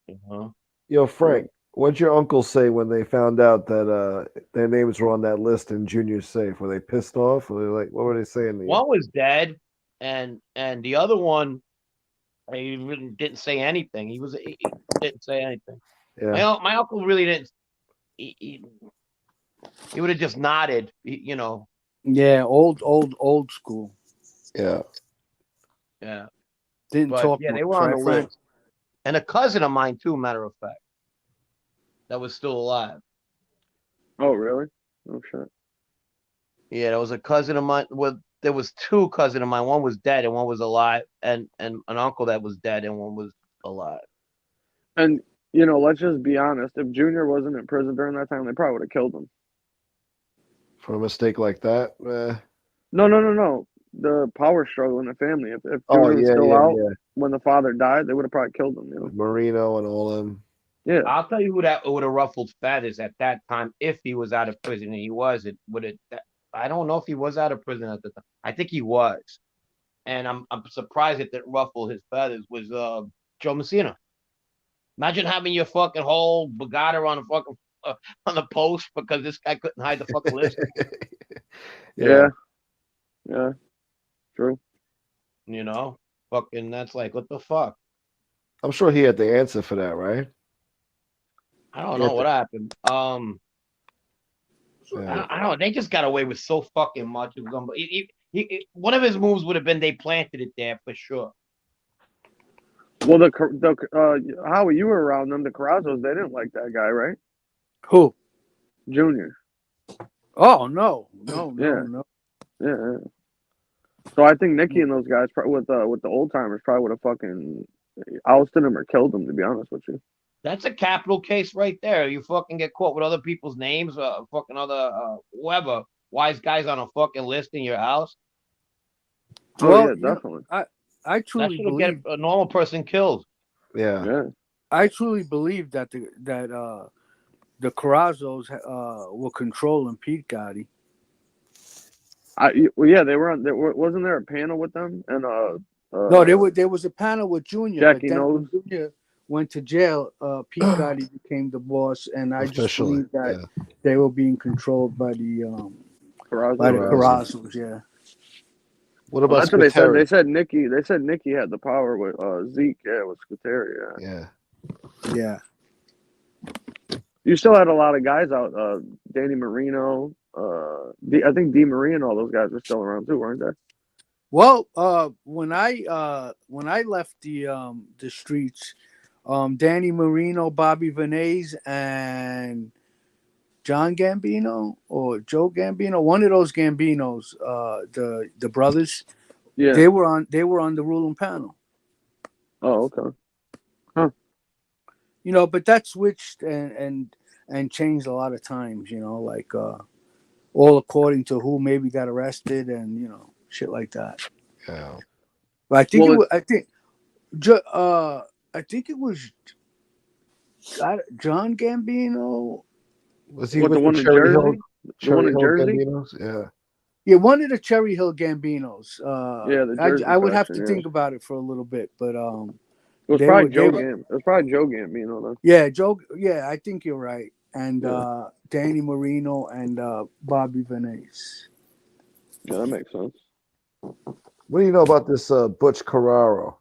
[SPEAKER 1] Yo, Frank, what'd your uncle say when they found out that their names were on that list in Junior's safe? Were they pissed off? Or like, what were they saying?
[SPEAKER 7] One was dead, and the other one, he really didn't say anything. He didn't say anything.
[SPEAKER 1] Yeah.
[SPEAKER 7] My uncle really didn't. He would have just nodded, you know.
[SPEAKER 8] Yeah, old school.
[SPEAKER 1] Yeah.
[SPEAKER 8] Didn't talk.
[SPEAKER 7] Yeah, they were on the list. And a cousin of mine too, matter of fact, that was still alive.
[SPEAKER 2] Oh, really? Oh, shit.
[SPEAKER 7] Yeah, there was a cousin of mine. Well, there was two cousins of mine. One was dead and one was alive, and an uncle that was dead and one was alive.
[SPEAKER 2] And you know, let's just be honest. If Junior wasn't in prison during that time, they probably would have killed him.
[SPEAKER 1] For a mistake like that?
[SPEAKER 2] No. The power struggle in the family. If Junior was still out when the father died, they would have probably killed him. You know?
[SPEAKER 1] Marino and all them.
[SPEAKER 2] Yeah.
[SPEAKER 7] I'll tell you who that would have ruffled feathers at that time if he was out of prison. And he was. I don't know if he was out of prison at the time. I think he was. And I'm surprised it didn't ruffle his feathers. Was Joe Messina. Imagine having your fucking whole Bugatti on the fucking on the post because this guy couldn't hide the fucking list.
[SPEAKER 2] Yeah. True.
[SPEAKER 7] You know, fucking. That's like, what the fuck?
[SPEAKER 1] I'm sure he had the answer for that, right?
[SPEAKER 7] I don't know what happened. I don't know. They just got away with so fucking much. It was one of his moves would have been they planted it there for sure.
[SPEAKER 2] Well, Howie, you were around them. The Carrazos, they didn't like that guy, right?
[SPEAKER 8] Who?
[SPEAKER 2] Junior.
[SPEAKER 8] Oh no.
[SPEAKER 2] Yeah. So I think Nicky and those guys with the old timers probably would have fucking ousted him or killed him. To be honest with you.
[SPEAKER 7] That's a capital case right there. You fucking get caught with other people's names, fucking other whoever wise guys on a fucking list in your house.
[SPEAKER 2] Oh
[SPEAKER 8] Well,
[SPEAKER 2] yeah, definitely.
[SPEAKER 8] I
[SPEAKER 7] That
[SPEAKER 8] truly
[SPEAKER 7] should get
[SPEAKER 8] believe
[SPEAKER 7] a normal person killed.
[SPEAKER 1] Yeah.
[SPEAKER 2] Yeah.
[SPEAKER 8] I truly believe that the Carrazos were controlling Pete Gotti.
[SPEAKER 2] Well, yeah, they were on. Wasn't there a panel with them? And
[SPEAKER 8] No, there was a panel with Junior,
[SPEAKER 2] Jackie
[SPEAKER 8] but then
[SPEAKER 2] knows.
[SPEAKER 8] when Junior went to jail, Pete Gotti became the boss, and I just
[SPEAKER 1] Officially,
[SPEAKER 8] believe that they were being controlled by the
[SPEAKER 2] Carrazos.
[SPEAKER 8] Carrazos. Yeah.
[SPEAKER 1] What about
[SPEAKER 2] That's what they said.
[SPEAKER 1] Scuteri?
[SPEAKER 2] They said Nicky had the power with Zeke. Yeah, with Scuteri.
[SPEAKER 1] Yeah.
[SPEAKER 8] Yeah.
[SPEAKER 2] You still had a lot of guys out. Danny Marino. I think Di Maria and all those guys were still around too, weren't they?
[SPEAKER 8] Well, when I left the streets, Danny Marino, Bobby Vinay, and John Gambino or Joe Gambino, one of those Gambinos, the brothers,
[SPEAKER 2] Yeah.
[SPEAKER 8] they were on the ruling panel.
[SPEAKER 2] Oh, okay. Huh.
[SPEAKER 8] You know, but that switched and changed a lot of times. You know, like all according to who maybe got arrested and shit like that.
[SPEAKER 1] Yeah.
[SPEAKER 8] But I think
[SPEAKER 2] Well,
[SPEAKER 8] I think it was John Gambino.
[SPEAKER 1] Was he
[SPEAKER 2] What,
[SPEAKER 1] with
[SPEAKER 2] the one in
[SPEAKER 1] Cherry Hill?
[SPEAKER 2] Jersey? The
[SPEAKER 1] Cherry
[SPEAKER 2] one in
[SPEAKER 1] Hill
[SPEAKER 2] Jersey?
[SPEAKER 1] Gambinos? Yeah.
[SPEAKER 8] Yeah, one of the Cherry Hill Gambinos.
[SPEAKER 2] Yeah, the Jersey
[SPEAKER 8] I would have
[SPEAKER 2] faction,
[SPEAKER 8] to think about it for a little bit, but
[SPEAKER 2] It was
[SPEAKER 8] they
[SPEAKER 2] probably
[SPEAKER 8] were-
[SPEAKER 2] Joe It was probably Joe Gambino then.
[SPEAKER 8] yeah, Joe. Yeah, I think you're right. And Danny Marino and Bobby Vinay.
[SPEAKER 2] Yeah, that makes sense.
[SPEAKER 1] What do you know about this Butch Carraro?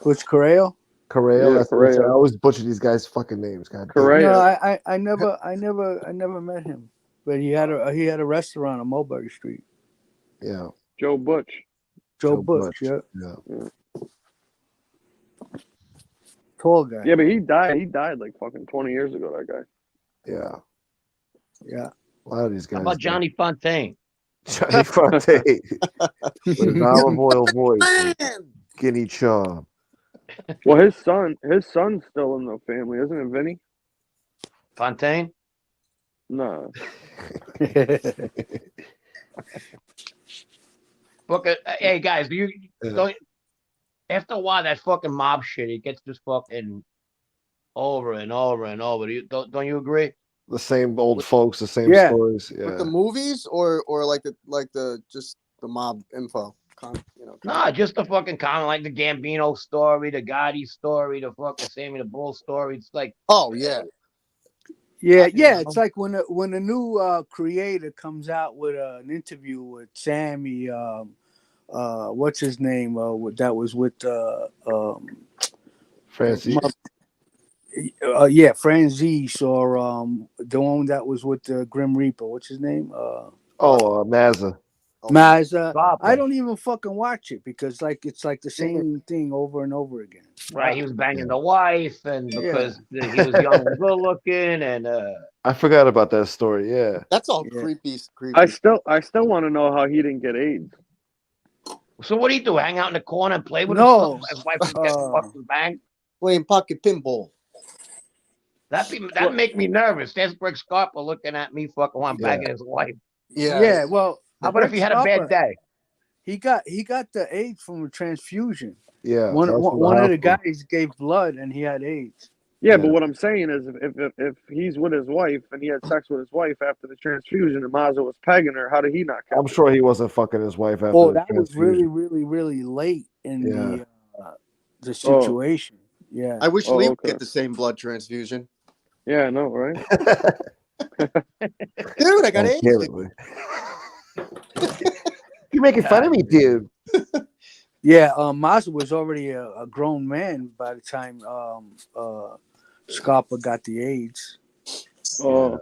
[SPEAKER 8] Butch Correo?
[SPEAKER 1] Correo?
[SPEAKER 2] Yeah,
[SPEAKER 1] That's what I say. I
[SPEAKER 2] Correo.
[SPEAKER 1] always butcher these guys' fucking names. God damn.
[SPEAKER 2] Correo.
[SPEAKER 8] No, I never met him. But he had a restaurant on Mulberry Street.
[SPEAKER 1] Yeah.
[SPEAKER 2] Joe Butch.
[SPEAKER 8] Joe Butch, yeah.
[SPEAKER 1] Yeah.
[SPEAKER 8] Tall guy.
[SPEAKER 2] Yeah, but he died like fucking 20 years ago, that guy.
[SPEAKER 1] Yeah.
[SPEAKER 8] Yeah.
[SPEAKER 1] A lot of these guys.
[SPEAKER 7] How about Johnny Fontaine?
[SPEAKER 1] Johnny Fontaine. With an olive oil voice. and Skinny charm.
[SPEAKER 2] Well, his son's still in the family, isn't it, Vinny?
[SPEAKER 7] Fontaine?
[SPEAKER 2] No.
[SPEAKER 7] Look at, hey guys, don't after a while that fucking mob shit, it gets just fucking over and over and over. Don't you agree?
[SPEAKER 1] The same old folks, the same
[SPEAKER 8] Yeah.
[SPEAKER 1] stories.
[SPEAKER 9] With
[SPEAKER 1] Yeah.
[SPEAKER 9] the movies or like the just the mob info.
[SPEAKER 7] Nah, just the fucking common, like the Gambino story, the Gotti story, the fucking Sammy the Bull story. It's like,
[SPEAKER 9] Oh yeah.
[SPEAKER 8] Yeah. It's like when a new creator comes out with an interview with Sammy, what's his name? That was with
[SPEAKER 1] Francis.
[SPEAKER 8] yeah, Franzese, or the one that was with the Grim Reaper. What's his name?
[SPEAKER 1] Mazza.
[SPEAKER 8] Mazza.
[SPEAKER 7] Papa.
[SPEAKER 8] I don't even fucking watch it because it's like the same thing over and over again.
[SPEAKER 7] right, he was banging the wife, and because he was young and good looking, and
[SPEAKER 1] I forgot about that story. Yeah.
[SPEAKER 9] That's all
[SPEAKER 8] Yeah.
[SPEAKER 9] creepy.
[SPEAKER 2] I still want to know how he didn't get AIDS.
[SPEAKER 7] so what do you do? Hang out in the corner and play with
[SPEAKER 8] No.
[SPEAKER 7] himself? His wife would get fucking banged.
[SPEAKER 9] Playing pocket pinball.
[SPEAKER 7] That'd make me nervous. There's Greg Scarpa looking at me fucking while I'm banging his wife.
[SPEAKER 8] Yeah. Well,
[SPEAKER 7] How about if he had a bad day?
[SPEAKER 8] He got the AIDS from a transfusion.
[SPEAKER 1] Yeah.
[SPEAKER 8] One
[SPEAKER 1] that's from
[SPEAKER 8] of the
[SPEAKER 1] hospital.
[SPEAKER 8] guys gave blood and he had AIDS.
[SPEAKER 2] Yeah,
[SPEAKER 1] Yeah.
[SPEAKER 2] but what I'm saying is, if he's with his wife and he had sex with his wife after the transfusion and Mazza was pegging her, how did he not catch
[SPEAKER 1] I'm
[SPEAKER 2] it?
[SPEAKER 1] sure he wasn't fucking his wife after
[SPEAKER 8] Oh,
[SPEAKER 1] the
[SPEAKER 8] that was really,
[SPEAKER 1] transfusion.
[SPEAKER 8] really, really late in
[SPEAKER 1] Yeah.
[SPEAKER 8] the situation. Yeah.
[SPEAKER 9] I wish
[SPEAKER 2] Oh,
[SPEAKER 9] Lee would
[SPEAKER 2] okay.
[SPEAKER 9] get the same blood transfusion.
[SPEAKER 2] Yeah, I know, right?
[SPEAKER 9] Dude, I got AIDS.
[SPEAKER 1] Apparently. You're making fun of me, dude.
[SPEAKER 8] Yeah, Mazza was already a grown man by the time Scarpa got the AIDS.
[SPEAKER 2] Oh,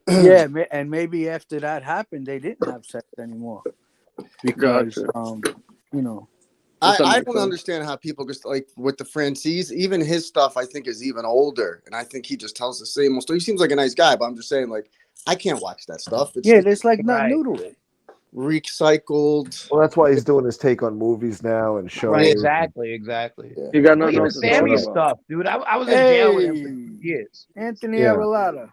[SPEAKER 8] Yeah, and maybe after that happened, they didn't have sex anymore because
[SPEAKER 2] Gotcha.
[SPEAKER 8] you know.
[SPEAKER 9] I don't understand how people just like with the Francis, even his stuff I think is even older, and I think he just tells the same old story. He seems like a nice guy, but I'm just saying, like, I can't watch that stuff.
[SPEAKER 8] Yeah, there's like nothing
[SPEAKER 7] Right.
[SPEAKER 8] new to it.
[SPEAKER 9] recycled.
[SPEAKER 1] Well, that's why he's doing his take on movies now and shows.
[SPEAKER 7] Right, exactly.
[SPEAKER 9] Yeah.
[SPEAKER 2] You got
[SPEAKER 7] Well,
[SPEAKER 2] nothing
[SPEAKER 7] even
[SPEAKER 2] else to talk
[SPEAKER 7] Sammy's
[SPEAKER 2] about.
[SPEAKER 7] stuff, dude. I was in jail with him for 2 years.
[SPEAKER 8] Anthony
[SPEAKER 1] Yeah.
[SPEAKER 8] Arellata.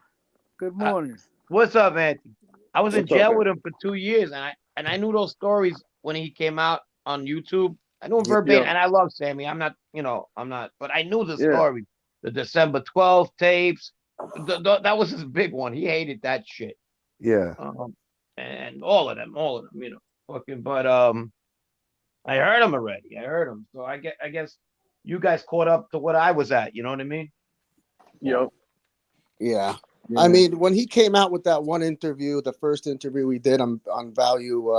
[SPEAKER 8] Good morning.
[SPEAKER 7] What's up, Anthony? I was in
[SPEAKER 2] What's up,
[SPEAKER 7] jail
[SPEAKER 2] man?
[SPEAKER 7] with him for 2 years, and I knew those stories when he came out on YouTube. I knew him
[SPEAKER 9] Yeah.
[SPEAKER 7] verbatim,
[SPEAKER 2] Yeah.
[SPEAKER 7] and I love Sammy. I'm not, but I knew the
[SPEAKER 2] Yeah.
[SPEAKER 7] story. The December 12th tapes. That was his big one. He hated that shit.
[SPEAKER 1] Yeah.
[SPEAKER 7] And all of them, fucking. But I heard him already. I heard him. So I guess you guys caught up to what I was at. You know what I mean?
[SPEAKER 2] Yep.
[SPEAKER 9] Yeah. I mean, when he came out with that one interview, the first interview we did on Value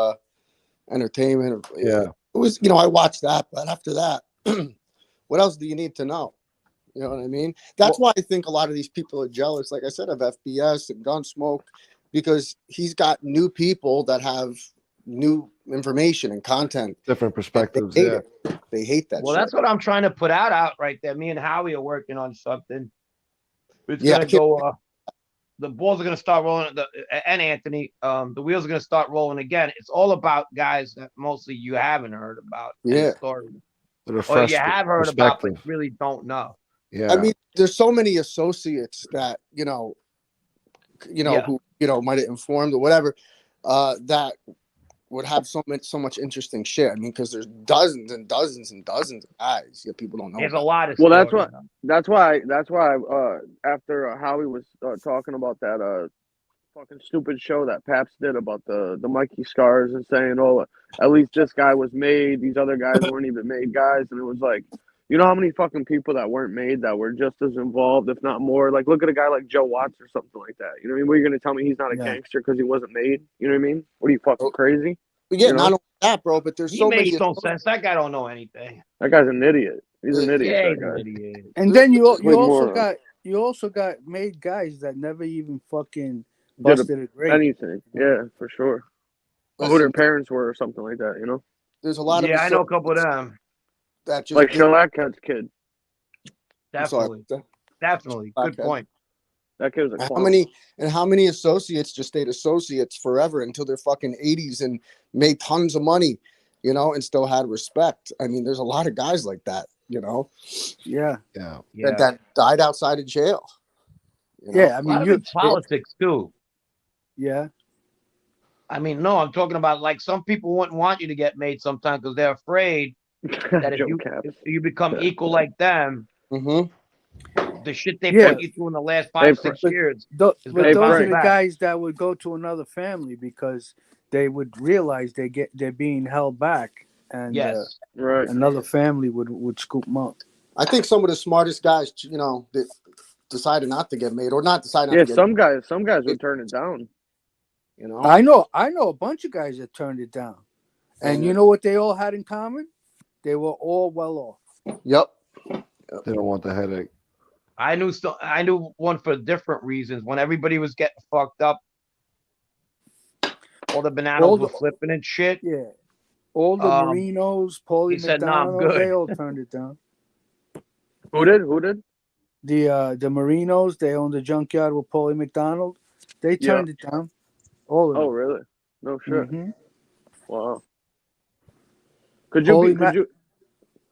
[SPEAKER 9] Entertainment,
[SPEAKER 1] Yeah.
[SPEAKER 9] it was, I watched that, but after that, what else do you need to know? You know what I mean? That's why I think a lot of these people are jealous, like I said, of FBS and Gunsmoke, because he's got new people that have new information and content.
[SPEAKER 1] Different perspectives.
[SPEAKER 9] They hate
[SPEAKER 1] Yeah.
[SPEAKER 9] it. They hate that
[SPEAKER 7] Well,
[SPEAKER 9] shit.
[SPEAKER 7] that's what I'm trying to put out right there. Me and Howie are working on something. It's
[SPEAKER 9] Yeah,
[SPEAKER 7] gonna go. The balls are gonna start rolling. And Anthony, the wheels are gonna start rolling again. It's all about guys that mostly you haven't heard about.
[SPEAKER 9] Yeah.
[SPEAKER 7] Stories.
[SPEAKER 1] With a
[SPEAKER 7] Or
[SPEAKER 1] fresh
[SPEAKER 7] you have heard about, but
[SPEAKER 1] perspective.
[SPEAKER 7] really don't know.
[SPEAKER 1] Yeah.
[SPEAKER 9] I mean, there's so many associates that
[SPEAKER 7] Yeah.
[SPEAKER 9] who might have informed or whatever, that would have so much interesting shit. I mean, because there's dozens and dozens and dozens of guys that people don't know.
[SPEAKER 7] There's a
[SPEAKER 9] about.
[SPEAKER 7] lot of
[SPEAKER 2] Well,
[SPEAKER 7] stories.
[SPEAKER 2] that's why. After Howie was talking about that fucking stupid show that Paps did about the Mikey Scars and saying, oh, at least this guy was made, these other guys weren't even made guys, and it was like, you know how many fucking people that weren't made that were just as involved, if not more? Like, look at a guy like Joe Watts or something like that. You know what I mean? What are you gonna tell me he's not a gangster because he wasn't made? You know what I mean? What are you fucking crazy?
[SPEAKER 9] Yeah,
[SPEAKER 2] You know?
[SPEAKER 9] not only that, bro, but there's
[SPEAKER 7] He
[SPEAKER 9] so
[SPEAKER 7] makes
[SPEAKER 9] many.
[SPEAKER 7] no sense. That guy don't know anything.
[SPEAKER 2] That guy's an idiot. He's an idiot.
[SPEAKER 7] Yeah,
[SPEAKER 2] that
[SPEAKER 7] he's
[SPEAKER 2] guy.
[SPEAKER 7] an idiot.
[SPEAKER 8] And then you
[SPEAKER 2] Complete
[SPEAKER 8] also
[SPEAKER 2] moron.
[SPEAKER 8] got made guys that never even fucking
[SPEAKER 2] Did
[SPEAKER 8] busted a grape.
[SPEAKER 2] anything. Yeah, for sure. Or who their parents were or something like that, you know?
[SPEAKER 9] There's a lot of
[SPEAKER 7] I know a couple of them.
[SPEAKER 9] that just
[SPEAKER 2] Like Shellac's kid.
[SPEAKER 7] Definitely. Definitely. Good point.
[SPEAKER 2] That kid was a clown.
[SPEAKER 9] How many associates just stayed associates forever until their fucking 80s and made tons of money, and still had respect. I mean, there's a lot of guys like that,
[SPEAKER 8] Yeah.
[SPEAKER 9] that died outside of jail.
[SPEAKER 8] Yeah, I
[SPEAKER 7] A lot
[SPEAKER 8] mean,
[SPEAKER 7] of it's politics too.
[SPEAKER 8] Yeah.
[SPEAKER 7] I mean, no, I'm talking about like some people wouldn't want you to get made sometimes because they're afraid that if you become equal like them, the shit they put you through in the last 5-6 years.
[SPEAKER 8] But those are the guys that would go to another family because they would realize they're being held back, and another family would scoop them up.
[SPEAKER 9] I think some of the smartest guys, that decided not to get made or not decide not to get
[SPEAKER 2] some guys would turn it down.
[SPEAKER 8] I know a bunch of guys that turned it down, and you know what they all had in common? They were all well off.
[SPEAKER 9] Yep.
[SPEAKER 1] They don't want the headache.
[SPEAKER 7] I knew one for different reasons. When everybody was getting fucked up, all the bananas were flipping and shit.
[SPEAKER 8] Yeah, all the Marinos, Paulie McDonald, they all turned it down.
[SPEAKER 2] Who did?
[SPEAKER 8] The Marinos, they owned the junkyard with Paulie McDonald. They turned it down. All of them.
[SPEAKER 2] Oh, really? No shit.
[SPEAKER 8] Mm-hmm.
[SPEAKER 2] Wow. Could you?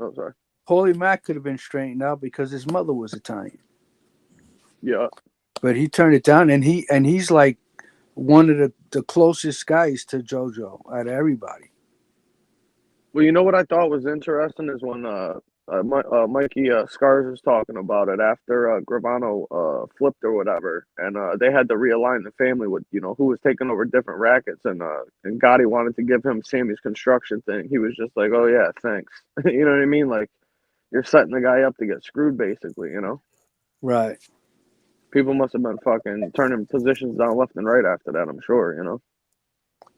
[SPEAKER 2] Oh, sorry.
[SPEAKER 8] Paulie Mack could have been straightened out because his mother was Italian.
[SPEAKER 2] Yeah.
[SPEAKER 8] But he turned it down, and he's like one of the closest guys to JoJo out of everybody.
[SPEAKER 2] Well, you know what I thought was interesting is when Mikey Scars was talking about it after Gravano flipped or whatever, and they had to realign the family with who was taking over different rackets, and Gotti wanted to give him Sammy's construction thing. He was just like, "Oh yeah, thanks." You know what I mean? Like you're setting the guy up to get screwed, basically.
[SPEAKER 8] Right.
[SPEAKER 2] People must have been fucking turning positions down left and right after that. I'm sure.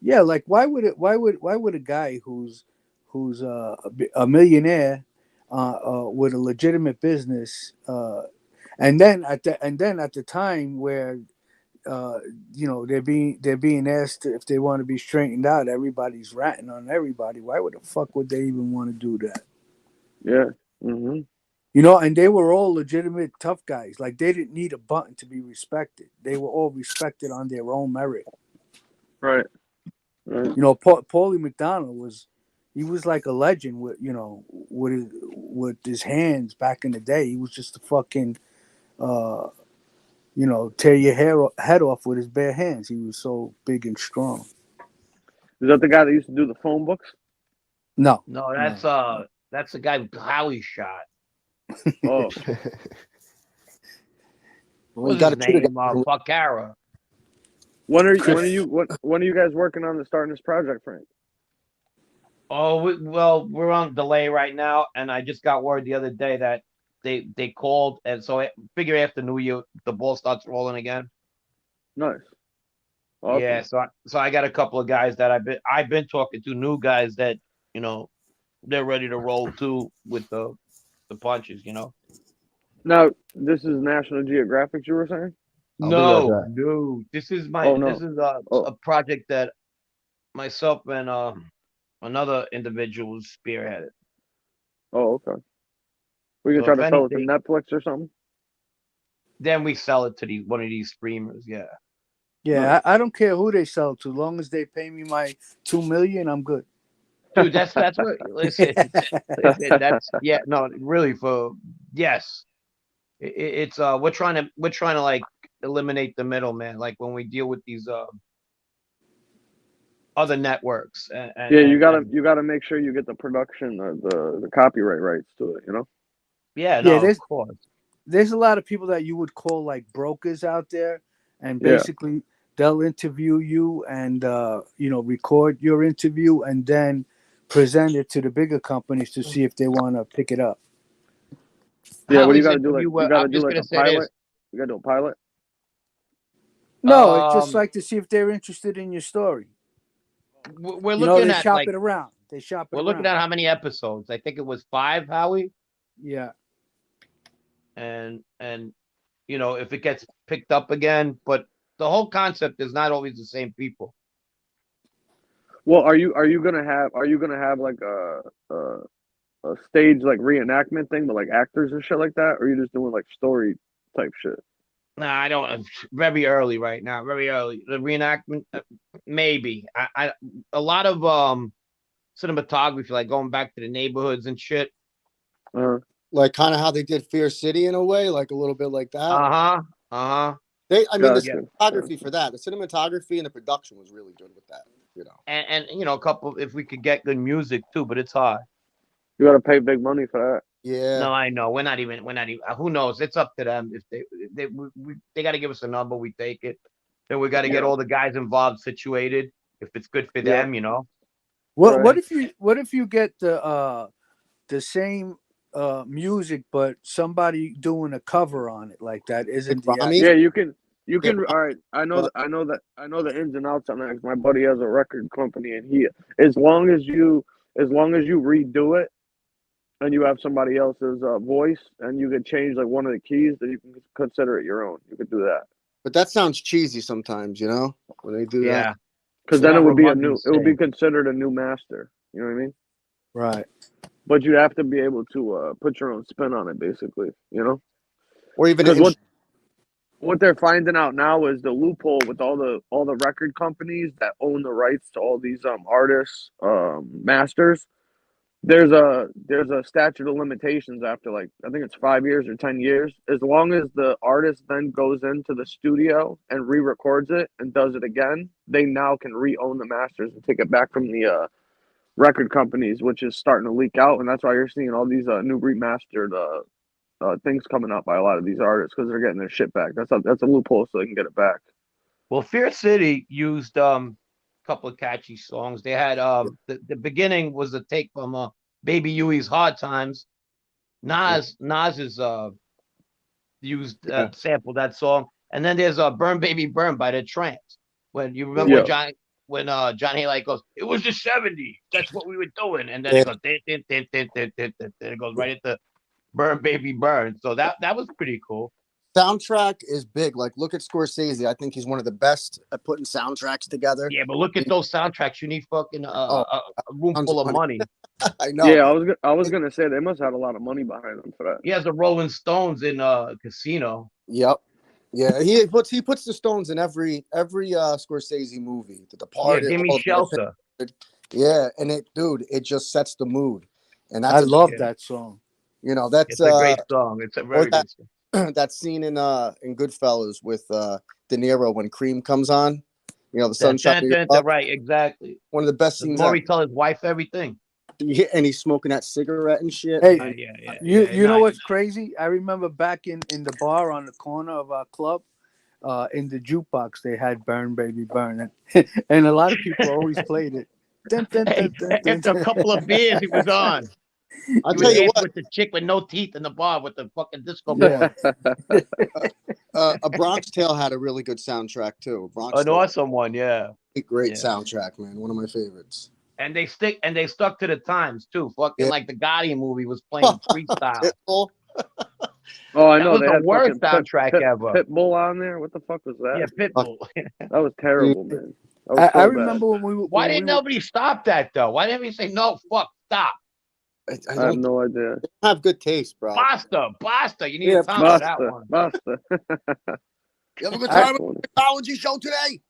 [SPEAKER 8] Yeah, like why would a guy who's a millionaire with a legitimate business, and then at the time where they're being asked if they want to be straightened out, everybody's ratting on everybody. Why would the fuck would they even want to do that?
[SPEAKER 2] Yeah. Mm-hmm.
[SPEAKER 8] And they were all legitimate tough guys. Like they didn't need a button to be respected. They were all respected on their own merit.
[SPEAKER 2] Right. Right.
[SPEAKER 8] You know, Paulie McDonald was like a legend with with his hands back in the day. He was just a fucking tear your head off with his bare hands. He was so big and strong.
[SPEAKER 2] Is that the guy that used to do the phone books?
[SPEAKER 8] No,
[SPEAKER 7] No, that's the guy Howie shot.
[SPEAKER 2] Oh,
[SPEAKER 7] What's his name? Fuckara.
[SPEAKER 2] when are you guys working on starting this project, Frank?
[SPEAKER 7] Oh, we're on delay right now, and I just got word the other day that they called, and so I figure after New Year the ball starts rolling again.
[SPEAKER 2] Nice. Awesome.
[SPEAKER 7] Yeah, so I got a couple of guys that I've been talking to, new guys that they're ready to roll too with the punches.
[SPEAKER 2] Now, this is National Geographic, you were saying?
[SPEAKER 7] No, this is
[SPEAKER 2] this
[SPEAKER 7] is a project that myself and another individual spearheaded.
[SPEAKER 2] Oh, okay. We can
[SPEAKER 7] So
[SPEAKER 2] try
[SPEAKER 7] if
[SPEAKER 2] to sell it to
[SPEAKER 7] anything-
[SPEAKER 2] Netflix or something?
[SPEAKER 7] Then we sell it to one of these streamers. Yeah.
[SPEAKER 8] Yeah, I don't care who they sell to, as long as they pay me my $2 million, I'm good.
[SPEAKER 7] Dude, that's what. Listen, that's no, really yes. It's we're trying to like eliminate the middleman, like when we deal with these other networks. And
[SPEAKER 2] you gotta make sure you get the production or the copyright rights to it.
[SPEAKER 7] Yeah, no, of course.
[SPEAKER 8] There's a lot of people that you would call like brokers out there, and basically they'll interview you and record your interview and then present it to the bigger companies to see if they want to pick it up.
[SPEAKER 2] Yeah, what do you gotta do? Like, you gotta do like a pilot. You gotta do a pilot.
[SPEAKER 8] No, it's just like to see if they're interested in your story.
[SPEAKER 7] We're looking at
[SPEAKER 8] shop it around. They shop it.
[SPEAKER 7] We're looking at how many episodes. I think it was 5, Howie.
[SPEAKER 8] Yeah.
[SPEAKER 7] And if it gets picked up again, but the whole concept is not always the same people.
[SPEAKER 2] Well, are you gonna have like a stage like reenactment thing, but like actors and shit like that, or are you just doing like story type shit?
[SPEAKER 7] Nah, I don't. Very early right now. Very early. The reenactment, maybe. I a lot of cinematography, like going back to the neighborhoods and shit.
[SPEAKER 9] Like kind of how they did Fear City in a way, like a little bit like that. The cinematography for that, the cinematography and the production was really good with that.
[SPEAKER 7] And a couple, if we could get good music too, but it's hard.
[SPEAKER 2] You gotta pay big money for that.
[SPEAKER 9] Yeah.
[SPEAKER 7] No, I know. We're not even. Who knows? It's up to them. If they got to give us a number, we take it. Then we got to get all the guys involved situated. If it's good for them,
[SPEAKER 8] What if you get the same music, but somebody doing a cover on it like that? Isn't
[SPEAKER 2] you can. All right, I know the ins and outs on that. My buddy has a record company, and as long as you redo it, and you have somebody else's voice, and you can change like one of the keys, then you can consider it your own. You could do that.
[SPEAKER 9] But that sounds cheesy sometimes, when they do that.
[SPEAKER 2] Because then it would be considered a new master. You know what I mean?
[SPEAKER 8] Right.
[SPEAKER 2] But you have to be able to put your own spin on it, basically.
[SPEAKER 9] Or even
[SPEAKER 2] what they're finding out now is the loophole with all the record companies that own the rights to all these artists, masters. There's a statute of limitations after like I think it's 5 years or 10 years. As long as the artist then goes into the studio and re-records it and does it again, they now can re-own the masters and take it back from the record companies, which is starting to leak out, and that's why you're seeing all these new remastered things coming up by a lot of these artists because they're getting their shit back. That's a loophole so they can get it back.
[SPEAKER 7] Well, Fear City used couple of catchy songs. They had the beginning was a take from Baby Huey's Hard Times. Nas is used sampled that song, and then there's Burn Baby Burn by the Tramps. When you remember John Haley goes, it was the 70s. That's what we were doing, and then it goes then it goes right into Burn Baby Burn. So that was pretty cool.
[SPEAKER 9] Soundtrack is big. Like, look at Scorsese. I think he's one of the best at putting soundtracks together.
[SPEAKER 7] Yeah, but look at those soundtracks. You need fucking a room full of money.
[SPEAKER 9] I know.
[SPEAKER 2] Yeah, I was gonna say they must have had a lot of money behind them for that.
[SPEAKER 7] He has the Rolling Stones in Casino.
[SPEAKER 9] Yep. Yeah, he puts the Stones in every Scorsese movie. The Departed.
[SPEAKER 7] Yeah, Give Me Shelter.
[SPEAKER 9] Yeah, and it just sets the mood, and
[SPEAKER 8] I
[SPEAKER 9] that's
[SPEAKER 8] love that song.
[SPEAKER 9] that's
[SPEAKER 7] It's a great song. It's a very good song.
[SPEAKER 9] that scene in Goodfellas with De Niro when Cream comes on. You know, the
[SPEAKER 7] That,
[SPEAKER 9] sunshine.
[SPEAKER 7] right, exactly.
[SPEAKER 9] One of the best scenes
[SPEAKER 7] Maury
[SPEAKER 9] ever.
[SPEAKER 7] tell his wife everything.
[SPEAKER 9] Yeah, and he's smoking that cigarette and shit.
[SPEAKER 8] Hey,
[SPEAKER 7] Yeah.
[SPEAKER 8] you know what's crazy? I remember back in the bar on the corner of our club, in the jukebox they had "Burn Baby Burn," and a lot of people always played it. Dun, dun, dun, dun, dun,
[SPEAKER 7] After a couple of beers, he was on.
[SPEAKER 9] I'll tell you what.
[SPEAKER 7] With the chick with no teeth in the bar with the fucking disco
[SPEAKER 8] Yeah.
[SPEAKER 7] ball.
[SPEAKER 9] A Bronx Tale had a really good soundtrack too.
[SPEAKER 7] An awesome one, yeah.
[SPEAKER 9] Great soundtrack, man. One of my favorites.
[SPEAKER 7] And they stuck to the times too. Fucking like the Gotti movie was playing freestyle.
[SPEAKER 2] Oh, I know.
[SPEAKER 7] That was
[SPEAKER 2] they
[SPEAKER 7] the
[SPEAKER 2] had
[SPEAKER 7] worst
[SPEAKER 2] fucking
[SPEAKER 7] soundtrack ever.
[SPEAKER 2] Pitbull on there. What the fuck was that?
[SPEAKER 7] Yeah, Pitbull.
[SPEAKER 2] That was terrible, man. That was so
[SPEAKER 8] I
[SPEAKER 2] bad.
[SPEAKER 8] remember when we.
[SPEAKER 7] Why didn't nobody stop that though? Why didn't we say no? Fuck, stop.
[SPEAKER 9] I
[SPEAKER 2] have no idea.
[SPEAKER 9] Have good taste, bro.
[SPEAKER 7] Basta. You need to time for that one.
[SPEAKER 2] Basta.
[SPEAKER 9] You have a good time at the technology show today.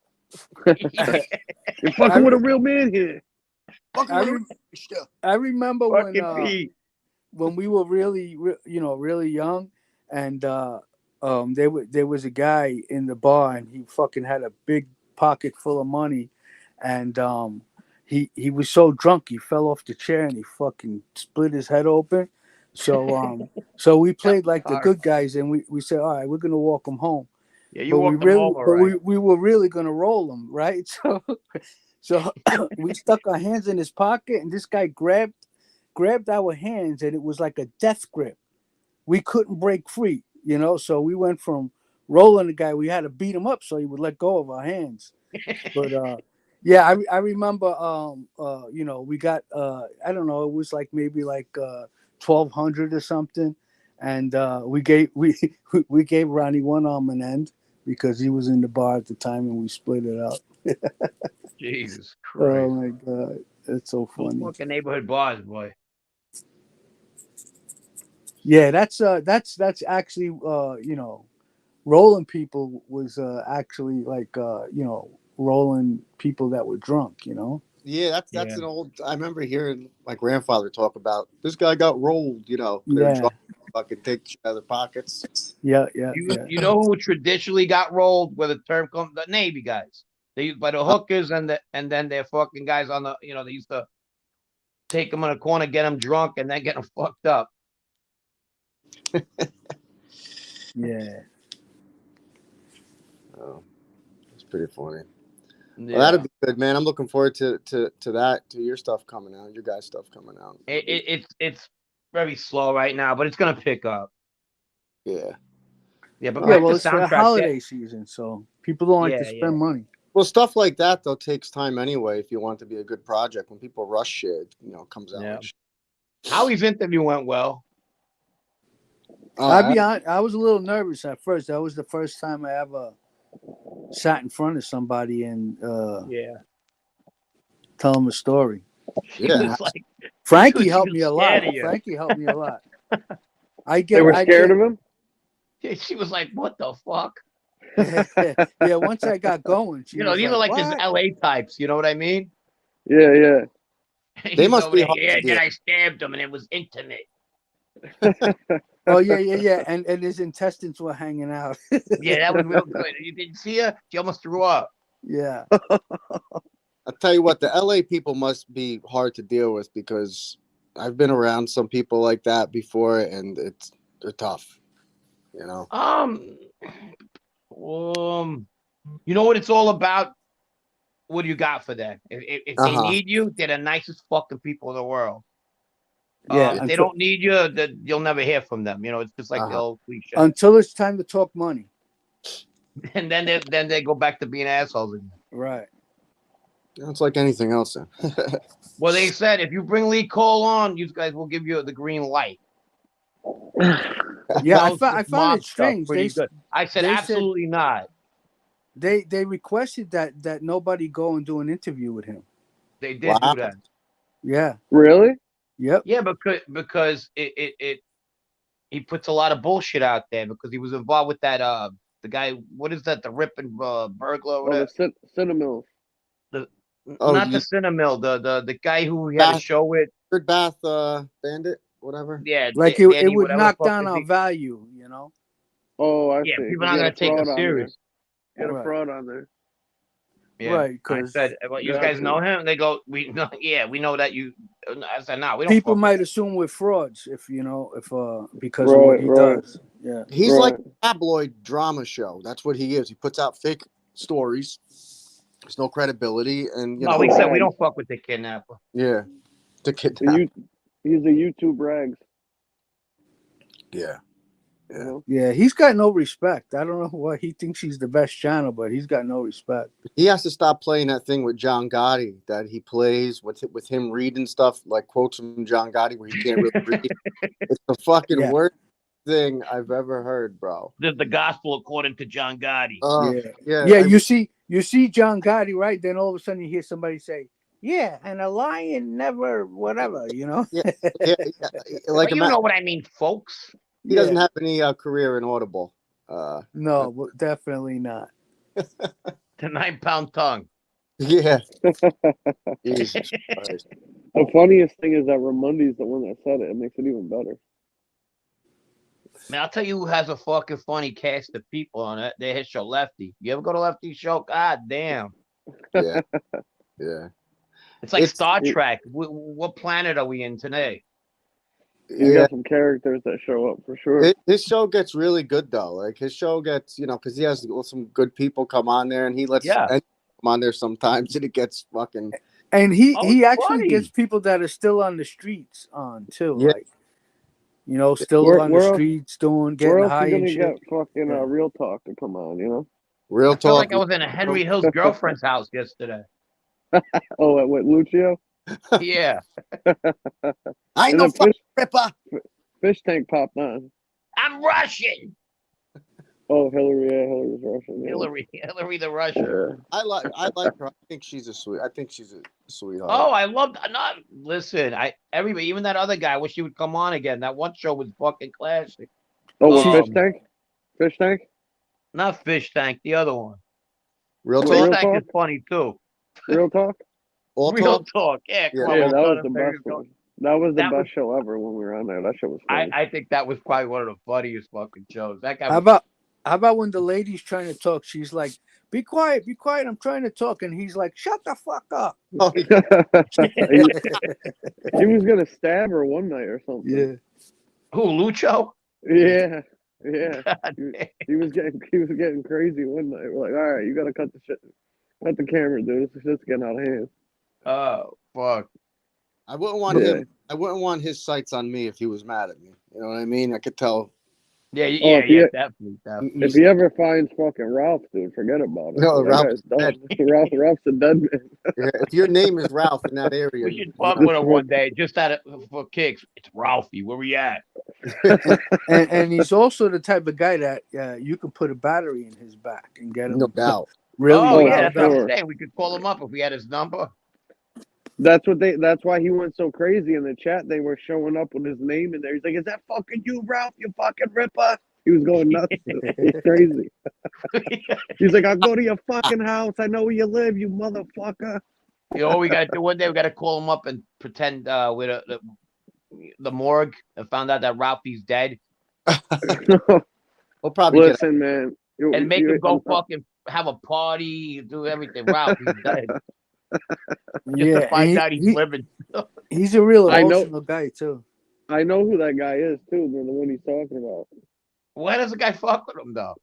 [SPEAKER 2] You're fucking with a real man here.
[SPEAKER 8] I remember when we were really young, and there was a guy in the bar, and he fucking had a big pocket full of money, and he was so drunk he fell off the chair and he fucking split his head open. So so we played like the good guys, and we said, all right, we're gonna walk him home.
[SPEAKER 7] Yeah, you walked him home, right?
[SPEAKER 8] we were really gonna roll him, right? So we stuck our hands in his pocket, and this guy grabbed our hands, and it was like a death grip. We couldn't break free, so we went from rolling the guy, we had to beat him up so he would let go of our hands. But yeah, I remember we got I don't know, it was like maybe like 1,200 or something, and we gave Ronnie one arm and end because he was in the bar at the time, and we split it up.
[SPEAKER 7] Jesus Christ!
[SPEAKER 8] Oh my God, that's so funny.
[SPEAKER 7] Fucking neighborhood bars, boy.
[SPEAKER 8] Yeah, that's actually rolling people was actually like rolling people that were drunk.
[SPEAKER 9] Yeah, that's an old. I remember hearing my grandfather talk about this guy got rolled.
[SPEAKER 8] Yeah.
[SPEAKER 9] Fucking take shit out of their pockets.
[SPEAKER 8] Yeah.
[SPEAKER 7] You know who traditionally got rolled? Where the term comes, the Navy guys. They used by the hookers and then their fucking guys on the. They used to take them in a corner, get them drunk, and then get them fucked up.
[SPEAKER 8] Yeah.
[SPEAKER 9] Oh, that's pretty funny.
[SPEAKER 7] Yeah.
[SPEAKER 9] Well, that'll be good, man. I'm looking forward to that, to your stuff coming out, your guys' stuff coming out.
[SPEAKER 7] It's very slow right now, but it's gonna pick up.
[SPEAKER 9] Yeah.
[SPEAKER 7] Yeah, but
[SPEAKER 8] well, it's the holiday season, so people don't like to spend money.
[SPEAKER 9] Well, stuff like that though takes time anyway. If you want it to be a good project, when people rush shit, it comes out.
[SPEAKER 7] Yeah. Howie's interview went well.
[SPEAKER 8] I'll be honest, I was a little nervous at first. That was the first time I ever sat in front of somebody and tell them a story.
[SPEAKER 9] Yeah,
[SPEAKER 8] Frankie helped me a lot. Frankie helped me a lot.
[SPEAKER 2] They were scared of him?
[SPEAKER 7] Yeah, she was like, "What the fuck?"
[SPEAKER 8] Yeah, once I got going,
[SPEAKER 7] these are like these LA types. You know what I mean?
[SPEAKER 2] Yeah.
[SPEAKER 9] They must be.
[SPEAKER 7] Yeah, then I stabbed him, and it was intimate.
[SPEAKER 8] Oh yeah, and his intestines were hanging out.
[SPEAKER 7] Yeah, that was real good. You didn't see her? She almost threw up.
[SPEAKER 8] Yeah.
[SPEAKER 9] I'll tell you what, the LA people must be hard to deal with because I've been around some people like that before, and they're tough. You know
[SPEAKER 7] what it's all about? What do you got for them? If they need you, they're the nicest fucking people in the world.
[SPEAKER 8] Yeah,
[SPEAKER 7] if they don't need you, you'll never hear from them. It's just like the old cliche.
[SPEAKER 8] Until it's time to talk money.
[SPEAKER 7] And then they go back to being assholes again.
[SPEAKER 8] Right.
[SPEAKER 9] It's like anything else. Then.
[SPEAKER 7] Well, they said if you bring Lee Cole on, you guys will give you the green light.
[SPEAKER 8] Yeah, I found it strange.
[SPEAKER 7] I said absolutely not.
[SPEAKER 8] They requested that nobody go and do an interview with him.
[SPEAKER 7] They did do that.
[SPEAKER 8] Yeah.
[SPEAKER 2] Really?
[SPEAKER 8] Yep.
[SPEAKER 7] Yeah, because he puts a lot of bullshit out there because he was involved with that the guy. What is that? The ripping burglar.
[SPEAKER 2] The Cinnamon.
[SPEAKER 9] Oh,
[SPEAKER 7] Not the Cinnamil, the guy who we had a
[SPEAKER 9] Bath-
[SPEAKER 7] show with.
[SPEAKER 9] Third Bath Bandit, whatever.
[SPEAKER 7] Yeah,
[SPEAKER 8] Like
[SPEAKER 7] Danny,
[SPEAKER 8] it would
[SPEAKER 7] whatever
[SPEAKER 8] knock
[SPEAKER 7] the fuck
[SPEAKER 8] down
[SPEAKER 7] is
[SPEAKER 8] our
[SPEAKER 7] he.
[SPEAKER 8] value, you know.
[SPEAKER 2] Oh, I
[SPEAKER 7] Yeah,
[SPEAKER 2] see.
[SPEAKER 7] people
[SPEAKER 2] You
[SPEAKER 7] not
[SPEAKER 2] got
[SPEAKER 7] gonna
[SPEAKER 2] a
[SPEAKER 7] take
[SPEAKER 2] fraud
[SPEAKER 7] us
[SPEAKER 2] on there.
[SPEAKER 7] serious.
[SPEAKER 2] Got a
[SPEAKER 8] Right.
[SPEAKER 2] fraud on there.
[SPEAKER 7] Yeah,
[SPEAKER 8] Right,
[SPEAKER 7] I
[SPEAKER 8] because
[SPEAKER 7] said, well, you guys know him? They go, we know. Yeah, we know that you. I said, no, we don't.
[SPEAKER 8] people
[SPEAKER 7] fuck
[SPEAKER 8] might
[SPEAKER 7] with
[SPEAKER 8] assume we're frauds if because of what he does. Yeah.
[SPEAKER 9] He's
[SPEAKER 2] Right.
[SPEAKER 9] like a tabloid drama show. That's what he is. He puts out fake stories. There's no credibility, and you
[SPEAKER 7] No,
[SPEAKER 9] know.
[SPEAKER 7] we said we don't fuck with the kidnapper.
[SPEAKER 9] Yeah, the kid.
[SPEAKER 2] He's the YouTube rags.
[SPEAKER 9] Yeah.
[SPEAKER 2] You know?
[SPEAKER 8] Yeah, he's got no respect. I don't know why he thinks he's the best channel, but he's got no respect.
[SPEAKER 9] He has to stop playing that thing with John Gotti that he plays with him reading stuff like quotes from John Gotti where he can't really read. It's the fucking worst thing I've ever heard, bro.
[SPEAKER 7] This is the gospel according to John Gotti.
[SPEAKER 8] Yeah. You see John Gotti, right? Then all of a sudden you hear somebody say, "Yeah, and a lion never, whatever," you know.
[SPEAKER 9] Like
[SPEAKER 7] you know what I mean, folks.
[SPEAKER 9] He doesn't have any career in Audible.
[SPEAKER 8] No, definitely not.
[SPEAKER 7] The 9-pound tongue.
[SPEAKER 9] Yeah. Jesus Christ.
[SPEAKER 2] The funniest thing is that Raimundi's the one that said it. It makes it even better.
[SPEAKER 7] Man, I'll tell you who has a fucking funny cast of people on it. They hit show Lefty. You ever go to Lefty's show? God damn.
[SPEAKER 9] Yeah. Yeah.
[SPEAKER 7] It's like Star Trek. What planet are we in today?
[SPEAKER 2] You got some characters that show up for sure.
[SPEAKER 9] His show gets really good though. Like his show gets, because he has some good people come on there, and he lets come on there sometimes, and it gets fucking.
[SPEAKER 8] And he actually
[SPEAKER 7] funny.
[SPEAKER 8] gets people that are still on the streets on too,
[SPEAKER 9] Yeah.
[SPEAKER 8] like still on the streets getting
[SPEAKER 2] where
[SPEAKER 8] high
[SPEAKER 2] else you
[SPEAKER 8] and
[SPEAKER 2] gonna
[SPEAKER 8] shit.
[SPEAKER 2] get fucking Real Talk to come on? You know,
[SPEAKER 9] Real
[SPEAKER 7] I felt
[SPEAKER 9] Talk.
[SPEAKER 7] like I was in a Henry Hill's girlfriend's house yesterday.
[SPEAKER 2] Oh, with Lucio.
[SPEAKER 7] Yeah.
[SPEAKER 9] I
[SPEAKER 2] And
[SPEAKER 9] know
[SPEAKER 2] then fish,
[SPEAKER 9] Ripper.
[SPEAKER 2] Fish Tank popped on.
[SPEAKER 7] I'm Russian.
[SPEAKER 2] Oh, Hillary, yeah, Hillary's Russian. Yeah.
[SPEAKER 7] Hillary the Russian.
[SPEAKER 9] I like her. I think she's a sweetheart.
[SPEAKER 7] Oh, I loved. Not listen. Everybody, even that other guy. I wish he would come on again. That one show was fucking classic.
[SPEAKER 2] Oh, with Fish Tank. Fish Tank.
[SPEAKER 7] Not Fish Tank. The other one.
[SPEAKER 9] Real
[SPEAKER 7] Fish
[SPEAKER 9] Talk.
[SPEAKER 7] Tank is funny too.
[SPEAKER 2] Real Talk.
[SPEAKER 7] Real Talk. Yeah, come on,
[SPEAKER 2] that was
[SPEAKER 7] on,
[SPEAKER 2] the
[SPEAKER 7] baby.
[SPEAKER 2] best one. That was the
[SPEAKER 7] That
[SPEAKER 2] best
[SPEAKER 7] was-
[SPEAKER 2] show ever when we were on there. That show was funny.
[SPEAKER 7] I think that was probably one of the funniest fucking shows. That guy.
[SPEAKER 8] How about when the lady's trying to talk? She's like, be quiet, I'm trying to talk. And he's like, shut the fuck up.
[SPEAKER 9] Oh,
[SPEAKER 2] he was gonna stab her one night or something.
[SPEAKER 8] Yeah.
[SPEAKER 7] Who, Lucho?
[SPEAKER 2] Yeah. He was getting crazy one night. We're like, all right, you gotta cut the camera, dude. This shit's getting out of hand.
[SPEAKER 7] Oh fuck.
[SPEAKER 9] I wouldn't want him. I wouldn't want his sights on me if he was mad at me. You know what I mean? I could tell.
[SPEAKER 7] Yeah, definitely.
[SPEAKER 2] If he ever finds fucking Ralph, dude, forget about it.
[SPEAKER 9] No,
[SPEAKER 2] That
[SPEAKER 9] Ralph's
[SPEAKER 2] guy's done. Ralph's a dead man.
[SPEAKER 9] Yeah, if your name is Ralph in that area,
[SPEAKER 7] We should fuck with him one day, just for kicks. It's Ralphie. Where we at?
[SPEAKER 8] and he's also the type of guy that you can put a battery in his back and get him.
[SPEAKER 9] No doubt.
[SPEAKER 8] Really?
[SPEAKER 7] Oh
[SPEAKER 8] riled
[SPEAKER 7] yeah, that's what
[SPEAKER 8] up.
[SPEAKER 7] I'm saying. We could call him up if we had his number.
[SPEAKER 2] That's why he went so crazy in the chat. They were showing up with his name in there. He's like, "Is that fucking you, Ralph? You fucking ripper!" He was going nuts. He's crazy. He's like, "I'll go to your fucking house. I know where you live, you motherfucker."
[SPEAKER 7] You know what we got to do one day? We got to call him up and pretend we're the morgue and found out that Ralphie's dead.
[SPEAKER 9] We'll probably
[SPEAKER 2] listen, man,
[SPEAKER 7] and make him go fucking have a party, do everything. Ralphie's dead.
[SPEAKER 8] Yeah,
[SPEAKER 7] find out he's living.
[SPEAKER 8] He's a real
[SPEAKER 2] I know-
[SPEAKER 8] emotional guy too.
[SPEAKER 2] I know who that guy is too, man. The one he's talking about.
[SPEAKER 7] Why does the guy fuck with him though?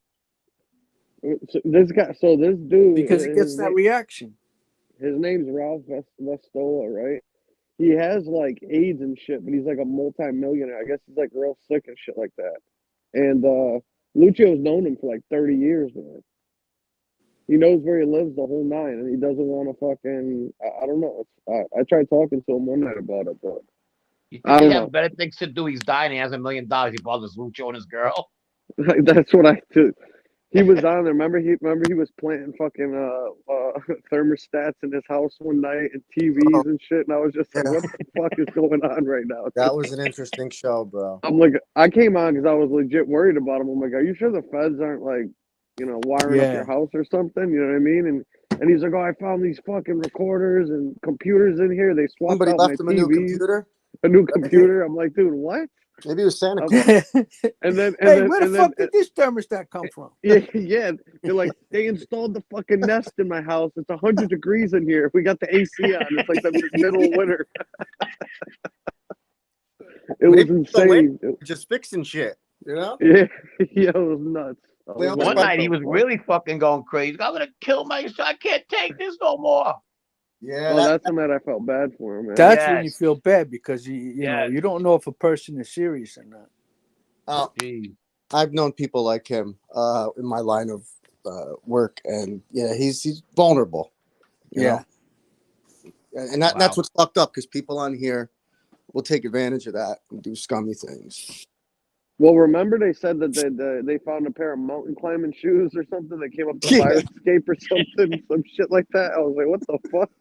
[SPEAKER 2] This dude,
[SPEAKER 8] Because he gets that reaction.
[SPEAKER 2] His name's Ralph Vestola, right? He has like AIDS and shit, but he's like a multi-millionaire. I guess he's like real sick and shit like that. And Lucio's known him for like 30 years, man. He knows where he lives the whole nine, and he doesn't want to fucking. I don't know. I tried talking to him one night about it, but
[SPEAKER 7] You
[SPEAKER 2] I
[SPEAKER 7] think he
[SPEAKER 2] don't
[SPEAKER 7] has
[SPEAKER 2] know.
[SPEAKER 7] better things to do? He's dying. He has $1 million. He bothers Lucho and his girl.
[SPEAKER 2] That's what I do. He was on there. Remember he was planting fucking thermostats in his house one night and TVs and shit. And I was just like, what the fuck is going on right now?
[SPEAKER 9] That was an interesting show, bro.
[SPEAKER 2] I'm like, I came on because I was legit worried about him. I'm like, are you sure the feds aren't like wiring up
[SPEAKER 8] Yeah.
[SPEAKER 2] your house or something. You know what I mean? And he's like, oh, I found these fucking recorders and computers in here. They swapped
[SPEAKER 9] Somebody
[SPEAKER 2] out my
[SPEAKER 9] left him a new
[SPEAKER 2] TV,
[SPEAKER 9] computer.
[SPEAKER 2] a new computer. I'm like, dude, what?
[SPEAKER 9] Maybe it was Santa
[SPEAKER 2] I'm-
[SPEAKER 9] Claus.
[SPEAKER 2] And then,
[SPEAKER 8] Hey, where the fuck did this thermostat come from?
[SPEAKER 2] yeah, they're like, they installed the fucking Nest in my house. It's 100 degrees in here. We got the AC on. It's like the middle of winter. It was
[SPEAKER 9] Maybe it's the
[SPEAKER 2] insane.
[SPEAKER 9] Just fixing shit, you know?
[SPEAKER 2] Yeah, yeah, it was nuts. I was
[SPEAKER 9] Well,
[SPEAKER 2] like,
[SPEAKER 7] One
[SPEAKER 2] what
[SPEAKER 7] night
[SPEAKER 2] the
[SPEAKER 7] he was
[SPEAKER 2] fuck?
[SPEAKER 7] really fucking going crazy. I'm gonna kill myself. I can't take this no more.
[SPEAKER 9] Yeah,
[SPEAKER 2] Well, that's the night I felt bad for him, man.
[SPEAKER 8] That's when you
[SPEAKER 7] Yes.
[SPEAKER 8] feel bad because you know
[SPEAKER 7] Yes.
[SPEAKER 8] you don't know if a person is serious or not.
[SPEAKER 7] Jeez.
[SPEAKER 9] I've known people like him in my line of work, and yeah, he's vulnerable. You know? And that's what's fucked up because people on here will take advantage of that and do scummy things.
[SPEAKER 2] Well, remember they said that they found a pair of mountain climbing shoes or something that came up the fire escape or something, some shit like that. I was like, what the fuck?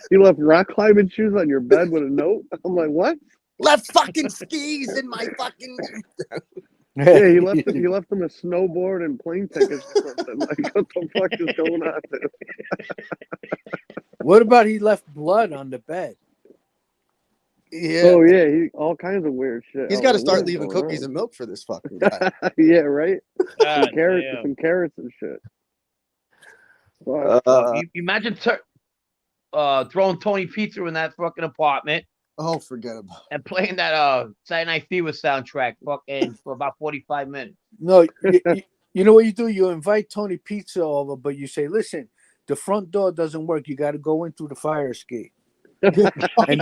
[SPEAKER 2] You left rock climbing shoes on your bed with a note? I'm like, what?
[SPEAKER 9] Left fucking skis in my fucking.
[SPEAKER 2] Yeah, he left them a snowboard and plane tickets or something. Like, what the fuck is going on there?
[SPEAKER 8] What about he left blood on the bed?
[SPEAKER 9] Yeah.
[SPEAKER 2] Oh yeah, all kinds of weird shit.
[SPEAKER 9] He's got to start leaving cookies and milk for this fucking guy.
[SPEAKER 2] Yeah, right.
[SPEAKER 7] God
[SPEAKER 2] Some carrots and shit.
[SPEAKER 7] You imagine throwing Tony Pizza in that fucking apartment.
[SPEAKER 9] Oh, forget about it.
[SPEAKER 7] And playing that Saturday Night Fever soundtrack fucking for about 45 minutes.
[SPEAKER 8] No, you know what you do? You invite Tony Pizza over, but you say, listen, the front door doesn't work. You got to go in through the fire escape. and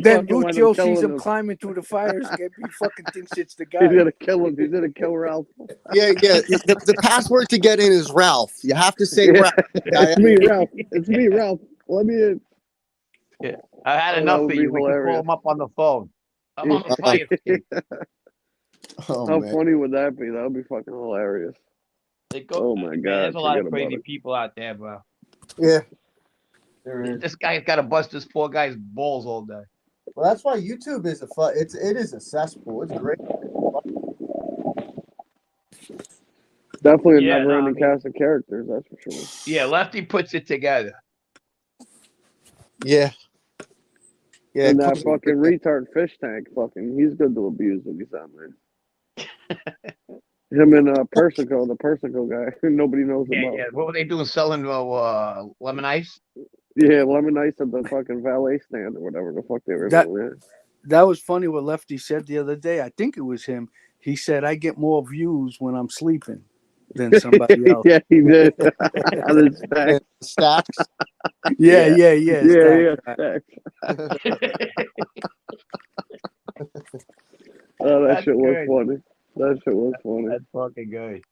[SPEAKER 8] then Lucio sees him climbing through the fire escape. He fucking thinks it's the guy.
[SPEAKER 2] He's gonna kill him. He's gonna kill Ralph.
[SPEAKER 9] Yeah. The password to get in is Ralph. You have to say Ralph.
[SPEAKER 2] It's me, Ralph. It's me, Ralph. Let me in.
[SPEAKER 7] Yeah, I had enough of you. We can call him up on the phone. I'm on the fire escape.
[SPEAKER 2] How funny would that be? That would be fucking hilarious. Oh my god!
[SPEAKER 7] There's a lot of crazy people out there, bro.
[SPEAKER 9] Yeah.
[SPEAKER 7] This guy's got to bust this poor guy's balls all day.
[SPEAKER 9] Well, that's why YouTube is it is a cesspool. It's great.
[SPEAKER 2] Definitely a never-ending cast of characters. That's for sure.
[SPEAKER 7] Yeah, Lefty puts it together.
[SPEAKER 9] Yeah. Yeah.
[SPEAKER 2] And that fucking retard fish tank, he's good to abuse when he's on there. Him and Persico, the Persico guy, nobody knows about.
[SPEAKER 7] Yeah. What were they doing? Selling lemon ice?
[SPEAKER 2] Yeah, lemon ice at the fucking valet stand or whatever the fuck they were doing.
[SPEAKER 8] That was funny what Lefty said the other day. I think it was him. He said, I get more views when I'm sleeping than somebody else.
[SPEAKER 2] Yeah, he did.
[SPEAKER 9] Stacks.
[SPEAKER 8] Yeah.
[SPEAKER 2] Stacks. Oh, that shit was funny. That shit was funny.
[SPEAKER 7] That's fucking good.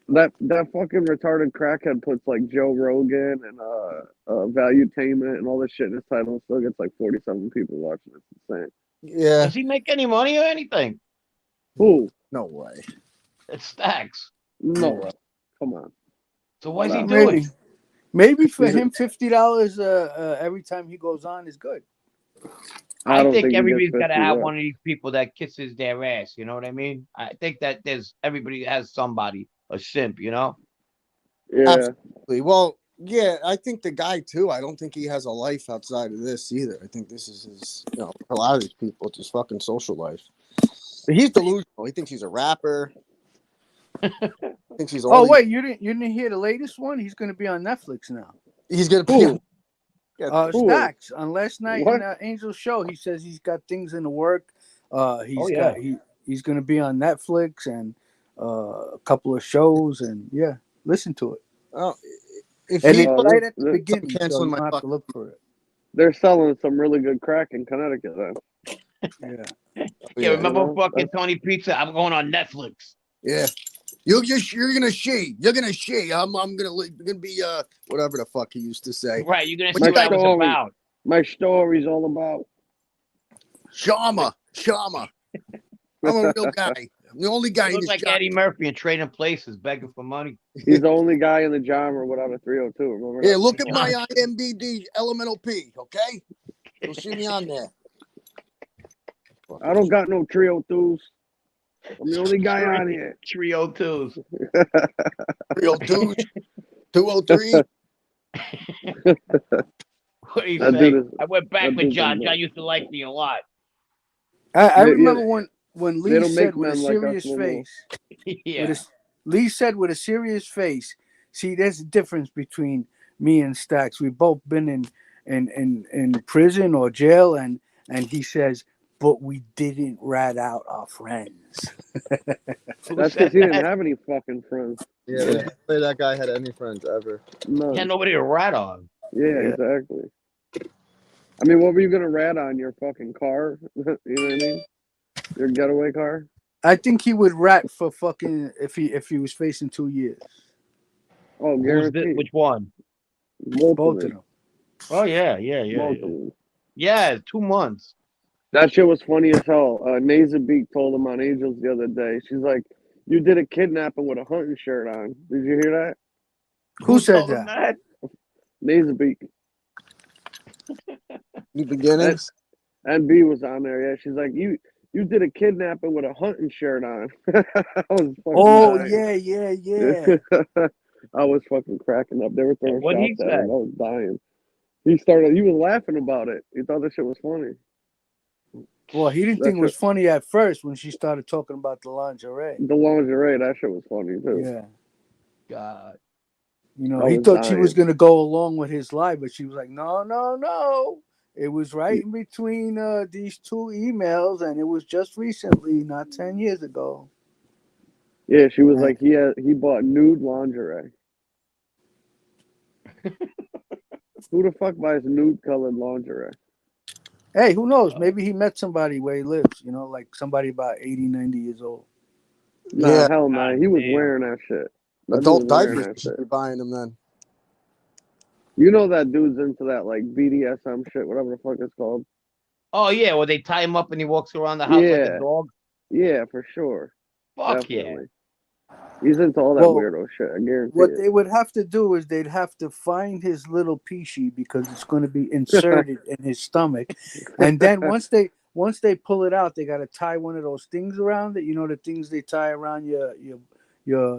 [SPEAKER 2] That fucking retarded crackhead puts like Joe Rogan and Valuetainment and all this shit in his title and still gets like 47 people watching. It's insane.
[SPEAKER 9] Yeah.
[SPEAKER 7] Does he make any money or anything?
[SPEAKER 2] Who?
[SPEAKER 9] No way.
[SPEAKER 7] It's Stacks.
[SPEAKER 2] No way. Come on.
[SPEAKER 7] So what is he doing?
[SPEAKER 8] Maybe for him, $50 every time he goes on is good.
[SPEAKER 7] I think everybody's got to have one of these people that kisses their ass. You know what I mean? I think that everybody has somebody, a simp, you know?
[SPEAKER 2] Yeah.
[SPEAKER 9] Absolutely. Well, yeah, I think the guy too. I don't think he has a life outside of this either. I think this is his, a lot of these people, it's his fucking social life. But he's delusional. He thinks he's a rapper. Thinks he's
[SPEAKER 8] wait, you didn't hear the latest one? He's going to be on Netflix now.
[SPEAKER 9] He's going to be.
[SPEAKER 8] Stacks on last night in Angel's show. He says he's got things in the work. He's going to be on Netflix and a couple of shows and listen to it.
[SPEAKER 9] Oh,
[SPEAKER 8] it's right at the beginning, so you have to look for it.
[SPEAKER 2] They're selling some really good crack in Connecticut, then.
[SPEAKER 7] Yeah, remember fucking Tony Pizza? I'm going on Netflix.
[SPEAKER 9] Yeah. You're gonna see. You're gonna see. I'm gonna be whatever the fuck he used to say.
[SPEAKER 7] Right, you're gonna see what I was about.
[SPEAKER 2] My story's all about
[SPEAKER 9] Shama. I'm a real guy. I'm the only guy.
[SPEAKER 7] He looks like Eddie Murphy in Trading Places, begging for money.
[SPEAKER 2] He's the only guy in the genre without a 302. Remember that?
[SPEAKER 9] Yeah, look at my IMDb Elemental P. Okay, you'll see me on there.
[SPEAKER 2] I don't got no 302s. I'm the only guy on here.
[SPEAKER 7] 302s.
[SPEAKER 9] Real dude. 203.
[SPEAKER 7] What do you
[SPEAKER 2] That
[SPEAKER 7] say?
[SPEAKER 2] dude is-
[SPEAKER 7] I went back
[SPEAKER 2] that
[SPEAKER 7] with
[SPEAKER 2] dude's
[SPEAKER 7] John.
[SPEAKER 2] a
[SPEAKER 7] John
[SPEAKER 2] nut.
[SPEAKER 7] used to like me a lot.
[SPEAKER 8] I
[SPEAKER 2] Yeah,
[SPEAKER 8] remember
[SPEAKER 2] yeah.
[SPEAKER 8] when
[SPEAKER 2] They
[SPEAKER 8] Lee
[SPEAKER 2] don't
[SPEAKER 8] said
[SPEAKER 2] make
[SPEAKER 8] with a
[SPEAKER 2] men like us
[SPEAKER 8] serious
[SPEAKER 2] no more.
[SPEAKER 8] face.
[SPEAKER 7] Yeah.
[SPEAKER 8] Lee said with a serious face. See, there's a difference between me and Stacks. We've both been in prison or jail, and he says, but we didn't rat out our friends.
[SPEAKER 7] Who
[SPEAKER 2] That's
[SPEAKER 7] said
[SPEAKER 2] because he didn't
[SPEAKER 7] that?
[SPEAKER 2] have any fucking friends.
[SPEAKER 9] Yeah, there's no way that guy had any friends ever.
[SPEAKER 2] None.
[SPEAKER 7] He had nobody to rat on.
[SPEAKER 2] Yeah, exactly. I mean, what were you gonna rat on your fucking car? You know what I mean? Your getaway car?
[SPEAKER 8] I think he would rat for fucking if he was facing 2 years.
[SPEAKER 2] Oh,
[SPEAKER 7] Who's
[SPEAKER 2] guaranteed.
[SPEAKER 7] this? Which one?
[SPEAKER 8] Both of them.
[SPEAKER 7] Oh yeah.
[SPEAKER 2] Both of them.
[SPEAKER 7] Yeah, 2 months.
[SPEAKER 2] That shit was funny as hell. Naza Beak told him on Angels the other day. She's like, "You did a kidnapping with a hunting shirt on. Did you hear that?"
[SPEAKER 8] Who said
[SPEAKER 7] told him
[SPEAKER 8] that?
[SPEAKER 2] Naza Beak.
[SPEAKER 9] New beginnings.
[SPEAKER 2] And B was on there. Yeah, she's like, "You did a kidnapping with a hunting shirt on." I was fucking
[SPEAKER 8] Oh
[SPEAKER 2] dying.
[SPEAKER 8] yeah.
[SPEAKER 2] I was fucking cracking up. They were throwing
[SPEAKER 7] What'd he
[SPEAKER 2] shots at him.
[SPEAKER 7] say?
[SPEAKER 2] I was dying. He was laughing about it. He thought that shit was funny.
[SPEAKER 8] Well, he didn't
[SPEAKER 2] That
[SPEAKER 8] think it was
[SPEAKER 2] shit-
[SPEAKER 8] funny at first when she started talking about the lingerie.
[SPEAKER 2] The lingerie, that shit was funny too.
[SPEAKER 8] Yeah.
[SPEAKER 7] God.
[SPEAKER 8] You know,
[SPEAKER 2] I
[SPEAKER 8] he
[SPEAKER 2] was
[SPEAKER 8] thought she was
[SPEAKER 2] dying.
[SPEAKER 8] going to go along with his lie, but she was like, no. It was right in between these two emails, and it was just recently, not 10 years ago.
[SPEAKER 2] Yeah, she was like, he bought nude lingerie. Who the fuck buys nude colored lingerie?
[SPEAKER 8] Hey, who knows? Maybe he met somebody where he lives, you know, like somebody about 80, 90 years old.
[SPEAKER 2] Nah,
[SPEAKER 9] Yeah.
[SPEAKER 2] hell no. He was
[SPEAKER 7] damn.
[SPEAKER 2] wearing that shit. That dude
[SPEAKER 9] Adult
[SPEAKER 2] was wearing
[SPEAKER 9] diapers
[SPEAKER 2] that
[SPEAKER 9] you should
[SPEAKER 2] shit.
[SPEAKER 9] be buying them then.
[SPEAKER 2] You know that dude's into that like BDSM shit, whatever the fuck it's called.
[SPEAKER 7] Oh yeah, well they tie him up and he walks around the house like
[SPEAKER 2] Yeah.
[SPEAKER 7] a dog.
[SPEAKER 2] Yeah, for sure.
[SPEAKER 7] Fuck
[SPEAKER 2] Definitely. He's into all that
[SPEAKER 8] Well,
[SPEAKER 2] weirdo shit. I guarantee
[SPEAKER 8] What
[SPEAKER 2] it.
[SPEAKER 8] they would have to do is they'd have to find his little peachy because it's going to be inserted in his stomach, and then once they pull it out, they got to tie one of those things around it. You know, the things they tie around your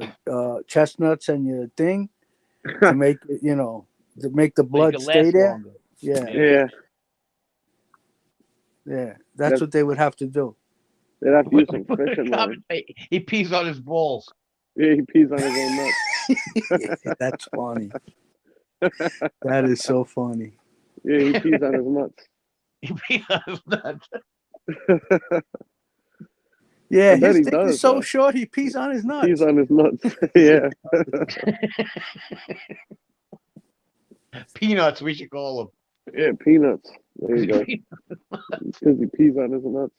[SPEAKER 8] chestnuts and your thing to make it, you know, to make the
[SPEAKER 7] So he
[SPEAKER 8] blood
[SPEAKER 7] could
[SPEAKER 8] stay
[SPEAKER 7] last
[SPEAKER 8] there.
[SPEAKER 7] longer.
[SPEAKER 8] Yeah,
[SPEAKER 2] Yeah.
[SPEAKER 8] that's what they would have to do.
[SPEAKER 2] They'd have to use some fishing line.
[SPEAKER 7] He pees on his balls.
[SPEAKER 2] Yeah, he pees on his own nuts.
[SPEAKER 8] That's funny. That is so funny.
[SPEAKER 2] Yeah, he pees on his nuts.
[SPEAKER 7] He pees on his nuts.
[SPEAKER 8] Yeah,
[SPEAKER 2] I bet
[SPEAKER 8] his
[SPEAKER 2] he
[SPEAKER 8] dick
[SPEAKER 2] does,
[SPEAKER 8] is so
[SPEAKER 2] though.
[SPEAKER 8] short he pees on his nuts.
[SPEAKER 2] Pees on his nuts. Yeah.
[SPEAKER 7] Peanuts, we should call him.
[SPEAKER 2] Yeah, peanuts. There you go. Because he pees on his nuts.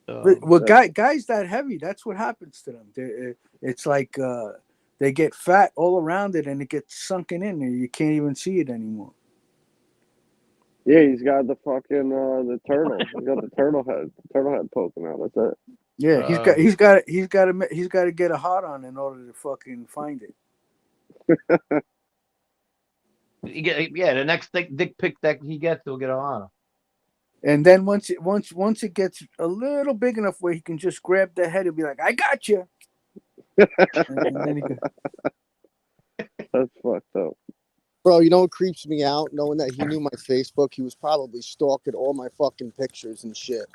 [SPEAKER 8] Well, guys that heavy, that's what happens to them. It's like they get fat all around it, and it gets sunken in, and you can't even see it anymore.
[SPEAKER 2] Yeah, he's got the fucking the turtle. He's got the turtle head poking out. That's it.
[SPEAKER 8] Yeah, he's got to get a hot on in order to fucking find it.
[SPEAKER 7] Yeah, the next dick pic that he gets, he'll get a honor.
[SPEAKER 8] And then once it gets a little big enough where he can just grab the head and be like, "I got you," and then he can...
[SPEAKER 2] That's fucked up.
[SPEAKER 9] Bro, you know what creeps me out? Knowing that he knew my Facebook, he was probably stalking all my fucking pictures and shit.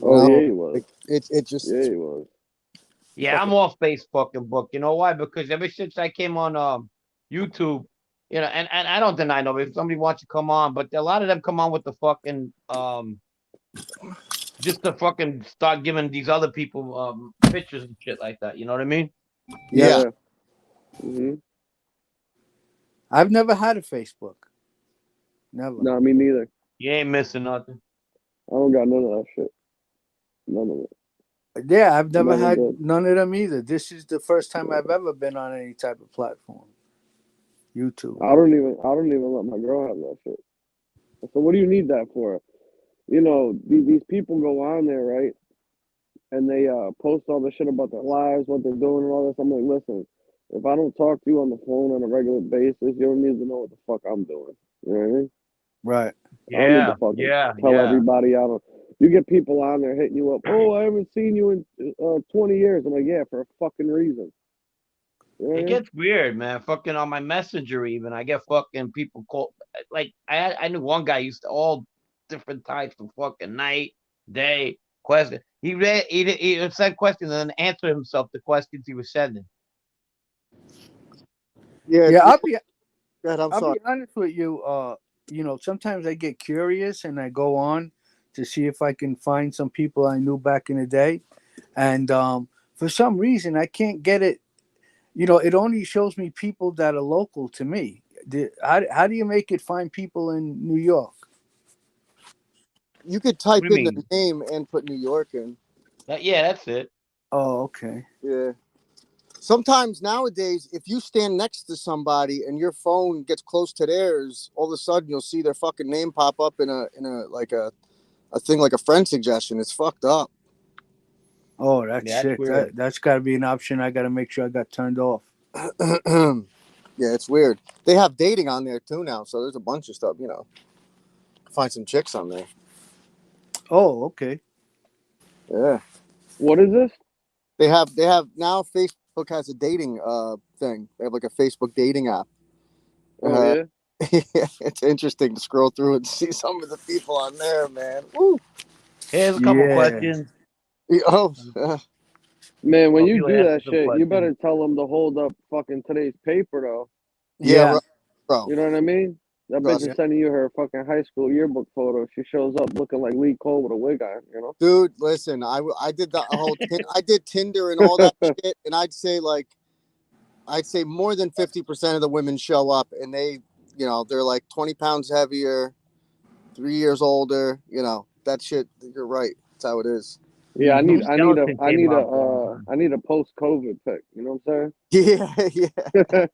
[SPEAKER 2] Oh,
[SPEAKER 9] No,
[SPEAKER 2] yeah, he was.
[SPEAKER 9] It just
[SPEAKER 2] Yeah, he was.
[SPEAKER 7] Yeah, I'm off Facebook. You know why? Because ever since I came on YouTube, you know, and I don't deny nobody. If somebody wants to come on, but a lot of them come on with the fucking just to fucking start giving these other people pictures and shit like that. You know what I mean?
[SPEAKER 9] yeah.
[SPEAKER 2] Mm-hmm.
[SPEAKER 8] I've never had a Facebook. Never.
[SPEAKER 2] No, me neither.
[SPEAKER 7] You ain't missing nothing.
[SPEAKER 2] I don't got none of that shit. None of it.
[SPEAKER 8] Yeah, I've never
[SPEAKER 2] Never
[SPEAKER 8] had
[SPEAKER 2] did.
[SPEAKER 8] none of them either. This is the first time I've ever been on any type of platform. YouTube.
[SPEAKER 2] I don't even let my girl have that shit. So what do you need that for? You know, these people go on there, right? And they post all the shit about their lives, what they're doing, and all this. I'm like, listen, if I don't talk to you on the phone on a regular basis, you don't need to know what the fuck I'm doing. You know what I mean?
[SPEAKER 8] Right.
[SPEAKER 2] I don't need to fucking tell everybody I don't. You get people on there hitting you up. Oh, I haven't seen you in 20 years. I'm like, yeah, for a fucking reason. You know what I
[SPEAKER 7] It
[SPEAKER 2] mean?
[SPEAKER 7] gets weird, man. Fucking on my messenger, even I get fucking people call. Like I knew one guy used to all different types of fucking night, day question. He said questions and then answered himself the questions he was sending.
[SPEAKER 9] Yeah,
[SPEAKER 8] Yeah,
[SPEAKER 9] I'm
[SPEAKER 8] I'll
[SPEAKER 9] sorry.
[SPEAKER 8] be honest with you. You know, sometimes I get curious and I go on to see if I can find some people I knew back in the day, and for some reason I can't get it. You know, it only shows me people that are local to me. How do you make it find people in New York?
[SPEAKER 9] You could
[SPEAKER 7] What
[SPEAKER 9] type
[SPEAKER 7] do you
[SPEAKER 9] in the
[SPEAKER 7] mean?
[SPEAKER 9] name and put New York in.
[SPEAKER 7] Yeah, that's it.
[SPEAKER 8] Oh, okay.
[SPEAKER 9] Yeah. Sometimes nowadays, if you stand next to somebody and your phone gets close to theirs, all of a sudden you'll see their fucking name pop up in a like a thing like a friend suggestion. It's fucked up.
[SPEAKER 8] Oh, that's
[SPEAKER 7] Yeah, that's
[SPEAKER 8] shit.
[SPEAKER 7] weird.
[SPEAKER 8] That's got to be an option. I got to make sure I got turned off.
[SPEAKER 9] Yeah, it's weird. They have dating on there too now, so there's a bunch of stuff. You know, find some chicks on there.
[SPEAKER 8] Oh, okay.
[SPEAKER 9] Yeah,
[SPEAKER 2] What is this?
[SPEAKER 9] they have now. Facebook has a dating thing. They have like a Facebook dating app.
[SPEAKER 2] Oh, yeah?
[SPEAKER 9] Yeah, it's interesting to scroll through and see some of the people on there, man. Woo.
[SPEAKER 7] Here's a couple
[SPEAKER 8] Yeah.
[SPEAKER 7] questions.
[SPEAKER 9] Oh,
[SPEAKER 2] Man, when
[SPEAKER 7] Well,
[SPEAKER 2] you
[SPEAKER 7] people
[SPEAKER 2] do
[SPEAKER 7] ask
[SPEAKER 2] that
[SPEAKER 7] some
[SPEAKER 2] shit, you
[SPEAKER 7] questions.
[SPEAKER 2] better tell them to hold up fucking today's paper, though.
[SPEAKER 9] yeah,
[SPEAKER 8] Yeah.
[SPEAKER 9] bro.
[SPEAKER 2] You know what I mean? That bitch
[SPEAKER 9] Trust
[SPEAKER 2] is sending you her fucking high school yearbook photo. She shows up looking like Lee Cole with a wig on, you know?
[SPEAKER 9] Dude, listen, I did the whole I did Tinder and all that shit, and I'd say more than 50% of the women show up, and they're like 20 pounds heavier, 3 years older. You know that shit. You're right. That's how it is.
[SPEAKER 2] Yeah, I
[SPEAKER 8] Mhm.
[SPEAKER 2] need a post-COVID pic. You know what I'm
[SPEAKER 9] Yeah, yeah.
[SPEAKER 2] saying?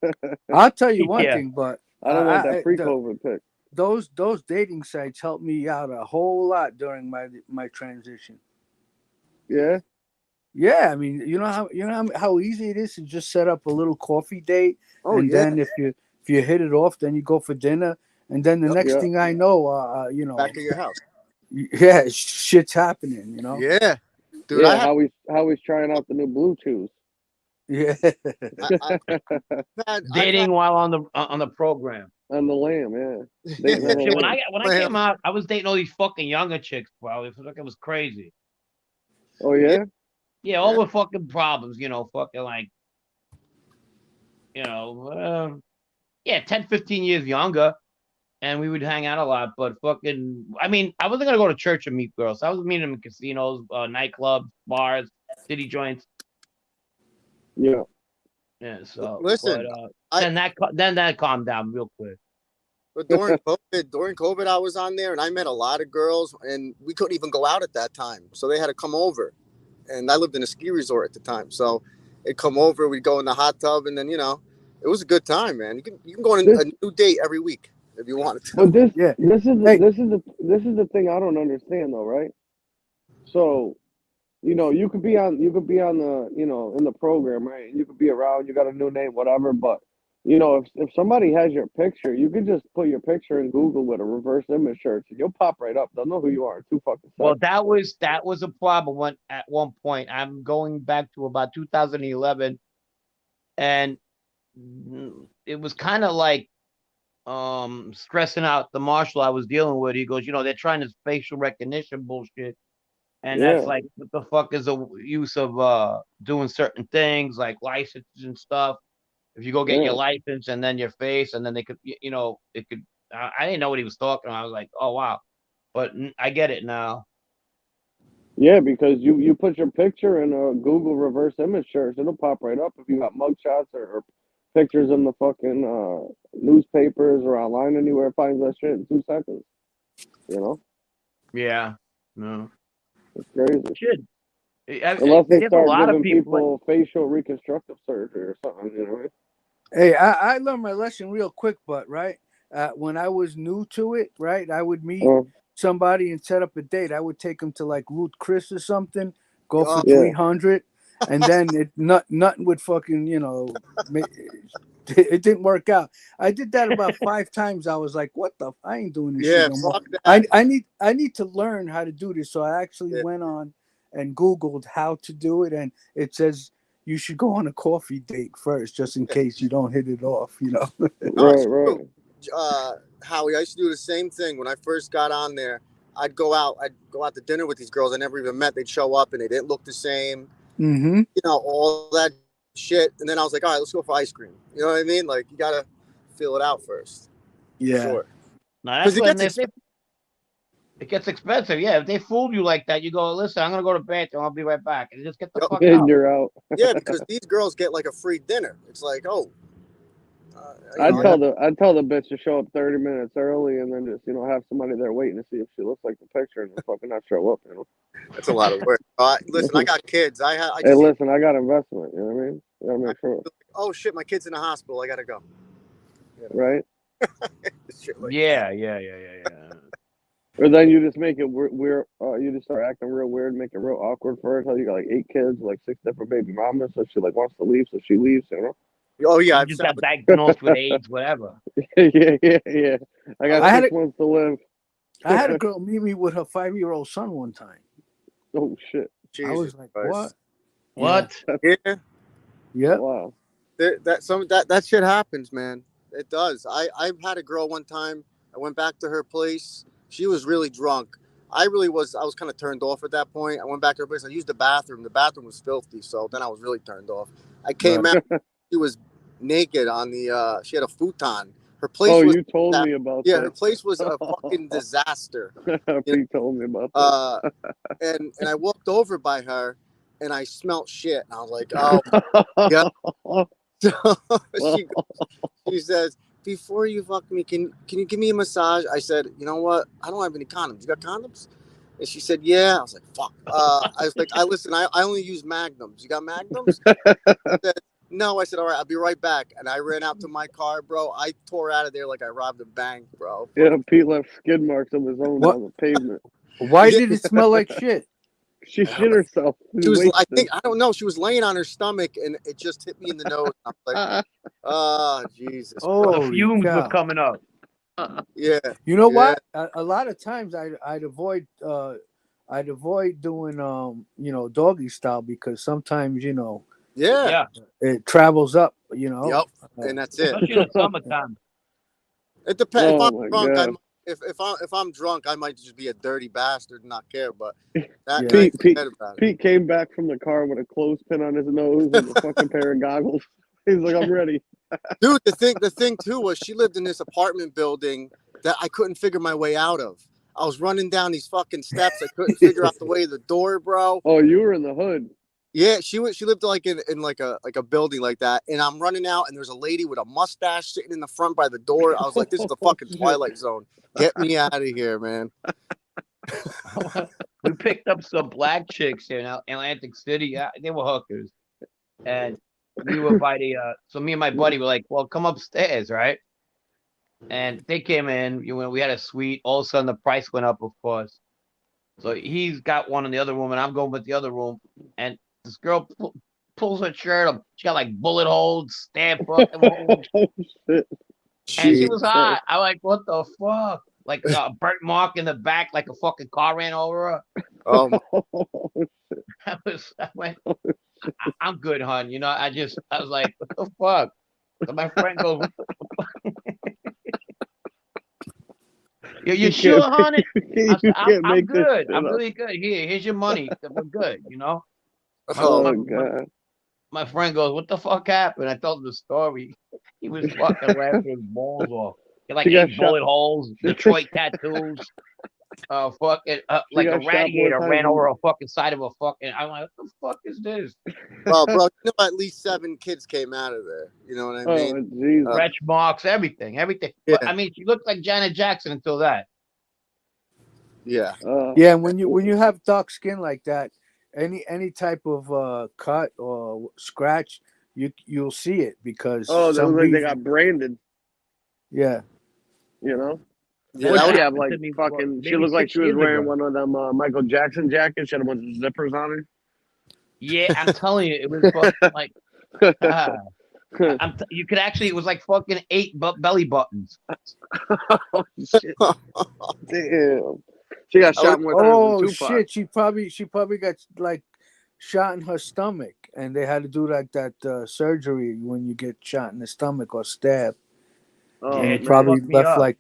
[SPEAKER 8] I'll tell you one
[SPEAKER 7] Yeah.
[SPEAKER 8] thing, but
[SPEAKER 2] I don't want that
[SPEAKER 8] I- the,
[SPEAKER 2] pre-COVID pic.
[SPEAKER 8] those dating sites helped me out a whole lot during my transition.
[SPEAKER 2] Yeah?
[SPEAKER 8] Yeah, I mean, you know how easy it is to just set up a little coffee date,
[SPEAKER 9] Oh
[SPEAKER 8] and
[SPEAKER 9] yeah.
[SPEAKER 8] then if you hit it off, then you go for dinner, and then the
[SPEAKER 9] Yep.
[SPEAKER 8] next
[SPEAKER 2] Yeah.
[SPEAKER 8] thing I know, you know,
[SPEAKER 9] Back at your house.
[SPEAKER 8] yeah, shit's happening. You know.
[SPEAKER 9] Yeah, dude.
[SPEAKER 2] Yeah, Howie's trying out the new Bluetooth.
[SPEAKER 8] Yeah.
[SPEAKER 9] I've
[SPEAKER 7] Dating while on the program.
[SPEAKER 2] On the lamb, yeah.
[SPEAKER 9] had
[SPEAKER 2] Dating on the
[SPEAKER 7] Shit, when
[SPEAKER 2] lamb.
[SPEAKER 7] I came out, I was dating all these fucking younger chicks, bro. It was crazy.
[SPEAKER 2] Oh, yeah?
[SPEAKER 7] Yeah, all with fucking problems, fucking like, yeah, 10, 15 years younger, and we would hang out a lot. But fucking, I mean, I wasn't gonna go to church and meet girls. I was meeting them in casinos, nightclubs, bars, city joints.
[SPEAKER 2] Yeah.
[SPEAKER 7] Yeah. So,
[SPEAKER 9] Listen,
[SPEAKER 7] but then that calmed down real quick.
[SPEAKER 9] But during COVID, I was on there and I met a lot of girls, and we couldn't even go out at that time, so they had to come over. And I lived in a ski resort at the time, so they'd come over, we'd go in the hot tub, and then it was a good time, man. You can go on a new date every week if you wanted to.
[SPEAKER 2] But this
[SPEAKER 8] Yeah.
[SPEAKER 2] this is
[SPEAKER 8] Hey.
[SPEAKER 2] this is the thing I don't understand though, right? So, you could be on the in the program, right? You could be around, you got a new name, whatever, but if somebody has your picture, you could just put your picture in Google with a reverse image search and you'll pop right up. They'll know who you are. Too fucking
[SPEAKER 7] Well,
[SPEAKER 2] sexy.
[SPEAKER 7] that was a problem at one point. I'm going back to about 2011, and it was kind of like stressing out the marshal I was dealing with. He goes, they're trying this facial recognition bullshit, and
[SPEAKER 2] Yeah.
[SPEAKER 7] that's like, what the fuck is the use of doing certain things like licenses and stuff? If you go get your
[SPEAKER 2] Yeah.
[SPEAKER 7] license and then your face, and then they could, it could. I didn't know what he was talking about. I was like, oh wow, but I get it now.
[SPEAKER 2] Yeah, because you put your picture in a Google reverse image search, it'll pop right up if you got mugshots or pictures in the fucking newspapers or online anywhere. It finds that shit in 2 seconds.
[SPEAKER 7] Yeah, no
[SPEAKER 2] It's crazy.
[SPEAKER 7] shit.
[SPEAKER 2] Unless they
[SPEAKER 7] There's a
[SPEAKER 2] start
[SPEAKER 7] lot of
[SPEAKER 2] giving
[SPEAKER 7] people.
[SPEAKER 2] people facial reconstructive surgery or something.
[SPEAKER 8] Hey, I learned my lesson real quick, but right when I was new to it, right, I would meet somebody and set up a date. I would take them to like Ruth Chris or something, go for
[SPEAKER 9] Oh,
[SPEAKER 2] Yeah.
[SPEAKER 8] 300, and then nothing would fucking it didn't work out. I did that about 5 times. I was like, what the? I ain't doing this shit no more.
[SPEAKER 9] Fuck that.
[SPEAKER 8] I need to learn how to do this. So I actually went on and Googled how to do it, and it says you should go on a coffee date first, just in case you don't hit it off.
[SPEAKER 2] Right.
[SPEAKER 9] Howie, I used to do the same thing when I first got on there. I'd go out to dinner with these girls I never even met. They'd show up and they didn't look the same.
[SPEAKER 8] Mm-hmm.
[SPEAKER 9] All that shit. And then I was like, all right, let's go for ice cream. You know what I mean? Like, you gotta feel it out first.
[SPEAKER 8] Yeah.
[SPEAKER 9] Sure.
[SPEAKER 7] Now that's when it gets expensive. Yeah, if they fooled you like that, you go, listen, I'm gonna go to the bathroom. I'll be right back, and just get the fuck
[SPEAKER 2] And
[SPEAKER 7] out.
[SPEAKER 2] you're out.
[SPEAKER 9] Yeah, because these girls get like a free dinner. It's like,
[SPEAKER 2] I'd tell the bitch to show up 30 minutes early and then just have somebody there waiting to see if she looks like the picture and then fucking not show up.
[SPEAKER 9] That's a lot of work. Listen, I got kids. I
[SPEAKER 2] got investment. You know what I mean? You gotta make sure.
[SPEAKER 9] Oh shit, my kid's in the hospital. I gotta go.
[SPEAKER 2] Right?
[SPEAKER 7] Yeah.
[SPEAKER 2] Or then you just make it weird. You just start acting real weird, make it real awkward for her. Until you got like 8 kids, like 6 different baby mamas, so she like wants to leave, so she leaves.
[SPEAKER 9] Oh yeah,
[SPEAKER 7] I just got diagnosed with AIDS, whatever.
[SPEAKER 2] yeah. I got 6 months to live.
[SPEAKER 8] I had a girl meet me with her 5-year-old son one time.
[SPEAKER 2] Oh shit!
[SPEAKER 8] Jesus I was like, Christ.
[SPEAKER 7] What?
[SPEAKER 9] Yeah.
[SPEAKER 8] Yeah.
[SPEAKER 2] Wow.
[SPEAKER 9] That shit happens, man. It does. I had a girl one time. I went back to her place. She was really drunk. I was kind of turned off at that point. I went back to her place. I used the bathroom. The bathroom was filthy, so then I was really turned off. I came out. She was naked on the. She had a futon. Her place. Oh,
[SPEAKER 2] you told me about that.
[SPEAKER 9] Yeah, her place was a fucking disaster.
[SPEAKER 2] You told me about that.
[SPEAKER 9] And I walked over by her, and I smelled shit, and I was like, oh, yeah. So she says, before you fuck me, can you give me a massage? I said, you know what? I don't have any condoms. You got condoms? And she said, yeah. I was like, fuck. I was like, I only use Magnums. You got Magnums? I said, no. I said, all right, I'll be right back. And I ran out to my car, bro. I tore out of there like I robbed a bank, bro.
[SPEAKER 2] Yeah, Pete left skid marks of his own on the pavement.
[SPEAKER 8] Why did it smell like shit?
[SPEAKER 2] She shit herself.
[SPEAKER 9] She was, I don't know. She was laying on her stomach, and it just hit me in the nose. I was like, oh, Jesus.
[SPEAKER 7] Oh, the fumes were coming up.
[SPEAKER 9] Yeah.
[SPEAKER 8] You know what? A lot of times I'd avoid doing doggy style because sometimes it travels up.
[SPEAKER 9] Yep. And that's it.
[SPEAKER 7] Especially in the summertime.
[SPEAKER 9] It depends. If I'm drunk, if I'm drunk, I might just be a dirty bastard and not care. But
[SPEAKER 2] Pete came back from the car with a clothespin on his nose and a fucking pair of goggles. He's like, I'm ready.
[SPEAKER 9] Dude, the thing too was she lived in this apartment building that I couldn't figure my way out of. I was running down these fucking steps. I couldn't figure out the way to the door, bro.
[SPEAKER 2] Oh, you were in the hood.
[SPEAKER 9] Yeah, she lived like in like a building like that, and I'm running out, and there's a lady with a mustache sitting in the front by the door. I was like, "This is the fucking Twilight Zone. Get me out of here, man."
[SPEAKER 7] We picked up some black chicks in Atlantic City. Yeah, they were hookers, and we were by the. So me and my buddy were like, "Well, come upstairs, right?" And they came in. We had a suite. All of a sudden, the price went up, of course. So he's got one in the other room, and I'm going with the other room, and this girl pulls her shirt up. She got like bullet holes, stab fucking holes. And she was hot. I'm like, what the fuck? Like a burnt mark in the back, like a fucking car ran over her. I went, I'm good, hon. I was like, what the fuck? So my friend goes, you sure, honey? I'm good. I'm really good. Here's your money. We're good, My friend goes, what the fuck happened? I told him the story. He was fucking laughing his balls off. He like 8 bullet holes, Detroit tattoos, fucking like a radiator ran over a fucking side of a fucking. I'm like, what the fuck is this?
[SPEAKER 9] Well, bro, at least 7 kids came out of there. You know what I mean?
[SPEAKER 7] Stretch marks, everything.
[SPEAKER 9] Yeah.
[SPEAKER 7] But, I mean, she looked like Janet Jackson until that.
[SPEAKER 9] Yeah.
[SPEAKER 8] Yeah, and when you have dark skin like that, any type of cut or scratch, you'll see it because
[SPEAKER 2] they got branded.
[SPEAKER 8] Yeah.
[SPEAKER 2] Yeah,
[SPEAKER 7] that
[SPEAKER 2] have like fucking. She looked like she was wearing one of them Michael Jackson jackets. She had a bunch of zippers on her.
[SPEAKER 7] Yeah, I'm telling you, it was fucking like. You could actually. It was like fucking 8 belly buttons.
[SPEAKER 2] Oh shit! Damn. She got shot more times than Tupac.
[SPEAKER 8] Shit! She probably got like shot in her stomach, and they had to do that surgery when you get shot in the stomach or stabbed.
[SPEAKER 2] Oh,
[SPEAKER 8] and
[SPEAKER 7] Yeah,
[SPEAKER 8] it
[SPEAKER 7] it
[SPEAKER 8] probably
[SPEAKER 7] fucked me
[SPEAKER 8] left
[SPEAKER 7] up.
[SPEAKER 8] like.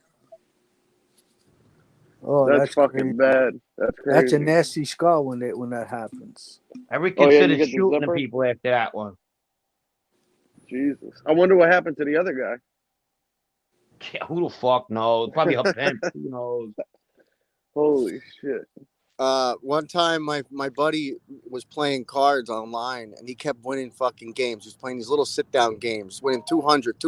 [SPEAKER 8] Oh,
[SPEAKER 2] that's
[SPEAKER 8] that's
[SPEAKER 2] fucking
[SPEAKER 8] crazy.
[SPEAKER 2] bad. That's crazy.
[SPEAKER 8] That's a nasty scar when that happens.
[SPEAKER 7] I
[SPEAKER 2] you
[SPEAKER 7] reconsidered
[SPEAKER 2] get the
[SPEAKER 7] shooting the
[SPEAKER 2] zipper?
[SPEAKER 7] people after that one.
[SPEAKER 2] Jesus. I wonder what happened to the other guy.
[SPEAKER 7] Yeah, who the fuck knows? Probably a pimp. Who knows?
[SPEAKER 2] Holy shit.
[SPEAKER 9] One time my buddy was playing cards online and he kept winning fucking games. He was playing these little sit down games, winning 200.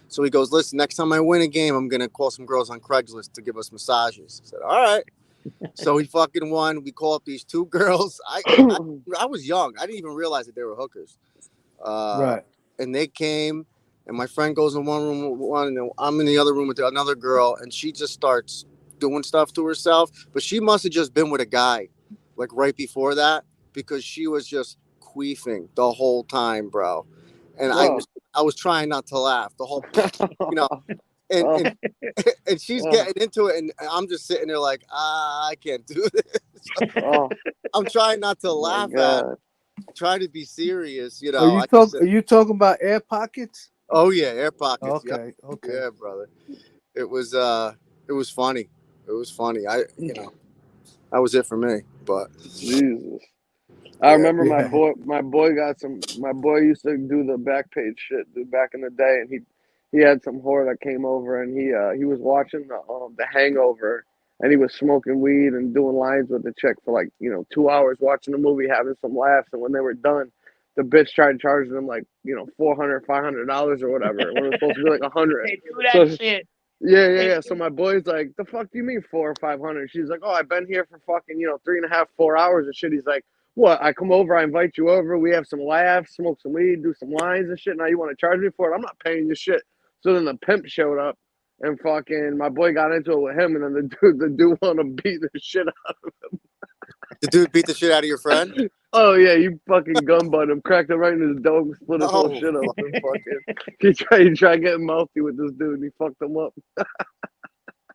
[SPEAKER 9] So he goes, listen, next time I win a game, I'm going to call some girls on Craigslist to give us massages. I said, all right. So he fucking won. We call up these 2 girls. I was young. I didn't even realize that they were hookers.
[SPEAKER 8] Right.
[SPEAKER 9] And they came, and my friend goes in one room with one, and I'm in the other room with another girl, and she just starts doing stuff to herself. But she must have just been with a guy, like right before that, because she was just queefing the whole time, bro. And I was trying not to laugh the whole, you know. And she's getting into it, and I'm just sitting there like, I can't do this. I'm trying not to laugh at it. Try to be serious, you know.
[SPEAKER 8] Are you talking about air pockets?
[SPEAKER 9] Oh yeah, air pockets.
[SPEAKER 8] Okay,
[SPEAKER 9] yep.
[SPEAKER 8] okay.
[SPEAKER 9] Yeah, brother. It was funny. It was funny. That was it for me. But
[SPEAKER 2] Jesus. I remember my boy my boy used to do the back page shit back in the day, and he had some whore that came over, and he was watching the Hangover, and he was smoking weed and doing lines with the chick for like 2 hours watching the movie, having some laughs, and when they were done, the bitch tried charging him like $400, $500 or whatever when it was supposed to be like $100.
[SPEAKER 7] They do that shit.
[SPEAKER 2] Yeah. So my boy's like, the fuck do you mean $400 or $500? She's like, oh, I've been here for fucking 3.5, 4 hours and shit. He's like, what? I come over, I invite you over, we have some laughs, smoke some weed, do some lines and shit. Now you want to charge me for it? I'm not paying you shit. So then the pimp showed up, and fucking my boy got into it with him, and then the dude wanted to beat the shit out of him.
[SPEAKER 9] The dude beat the shit out of your friend?
[SPEAKER 2] Oh yeah, you fucking gun-butt him, cracked him right in his dome, split his whole shit open. Fucking, he tried getting mouthy with this dude, and he fucked him up.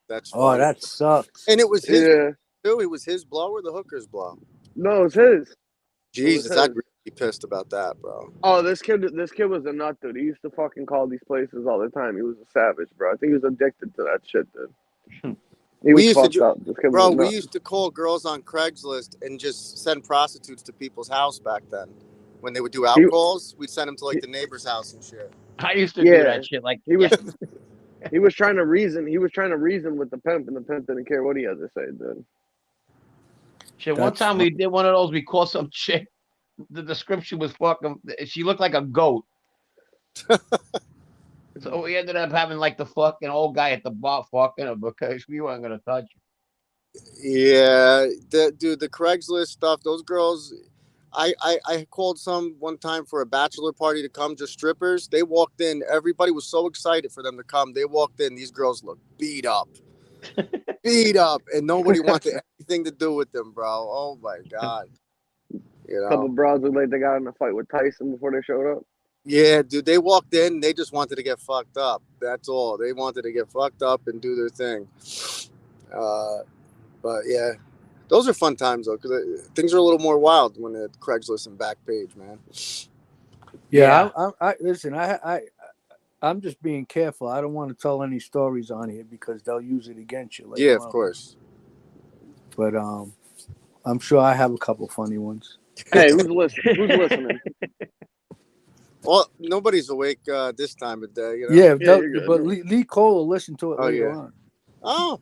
[SPEAKER 9] That's funny.
[SPEAKER 8] That sucks.
[SPEAKER 9] And it was his. Dude, it was his blow or the hooker's blow?
[SPEAKER 2] No, it's his.
[SPEAKER 9] Jesus, I'd really be pissed about that, bro.
[SPEAKER 2] Oh, this kid was a nut, dude. He used to fucking call these places all the time. He was a savage, bro. I think he was addicted to that shit, dude. He was fucked up. This kid was a nut.
[SPEAKER 9] We used to call girls on Craigslist and just send prostitutes to people's house back then. When they would do out calls, we'd send them to like the neighbor's house and shit.
[SPEAKER 7] I used to do that shit. Like
[SPEAKER 2] he was, he was trying to reason. He was trying to reason with the pimp, and the pimp didn't care what he had to say, dude.
[SPEAKER 7] Shit, one time we did one of those. We called some chick. The description was fucking. She looked like a goat. So we ended up having like the fucking old guy at the bar fucking her because we weren't gonna touch her.
[SPEAKER 9] Yeah, dude, the Craigslist stuff. Those girls. I called some one time for a bachelor party to come, just strippers. They walked in. Everybody was so excited for them to come. They walked in. These girls looked beat up. And nobody wanted anything to do with them, bro. Oh my god.
[SPEAKER 2] A couple bros looked like they got in a fight with Tyson before they showed up.
[SPEAKER 9] Yeah, dude, they walked in. They just wanted to get fucked up. That's all. They wanted to get fucked up and do their thing. But yeah, those are fun times though, because things are a little more wild when it's Craigslist and Backpage, man.
[SPEAKER 8] Yeah, I listen. I'm just being careful. I don't want to tell any stories on here because they'll use it against you.
[SPEAKER 9] Yeah, of course.
[SPEAKER 8] But I'm sure I have a couple funny ones.
[SPEAKER 2] Hey, who's listening?
[SPEAKER 9] Well, nobody's awake this time of day. You know?
[SPEAKER 8] Yeah, but Lee Cole will listen to it later on.
[SPEAKER 9] Oh,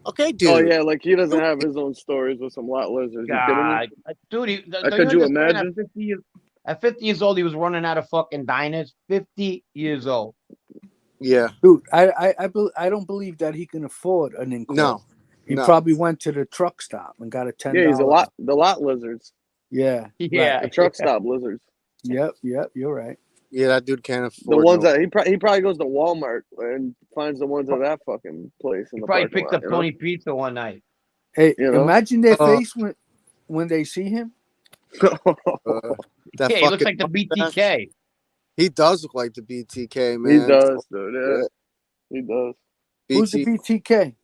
[SPEAKER 9] okay, dude.
[SPEAKER 2] Oh yeah, like he doesn't have his own stories with some lot lizards.
[SPEAKER 7] God, dude,
[SPEAKER 2] could you imagine?
[SPEAKER 7] At 50 years old, he was running out of fucking diners. 50 years old.
[SPEAKER 9] Yeah,
[SPEAKER 8] dude, I don't believe that he can afford an income.
[SPEAKER 9] No,
[SPEAKER 8] he probably went to the truck stop and got a $10.
[SPEAKER 2] Yeah, he's the lot lizards.
[SPEAKER 8] Yeah,
[SPEAKER 2] right. The truck stop lizards.
[SPEAKER 8] Yep, you're right.
[SPEAKER 9] Yeah, that dude can't afford
[SPEAKER 2] the ones that he probably goes to Walmart and finds the ones at that fucking place.
[SPEAKER 7] He probably picked up Tony Pizza one night.
[SPEAKER 8] Hey, imagine their face when they see him.
[SPEAKER 9] That
[SPEAKER 7] Yeah, he looks
[SPEAKER 9] fucking
[SPEAKER 7] like the
[SPEAKER 9] mustache.
[SPEAKER 7] BTK.
[SPEAKER 9] He does look like the BTK,
[SPEAKER 2] He
[SPEAKER 9] man.
[SPEAKER 2] does, dude. Yeah, he does.
[SPEAKER 8] Who's the BTK?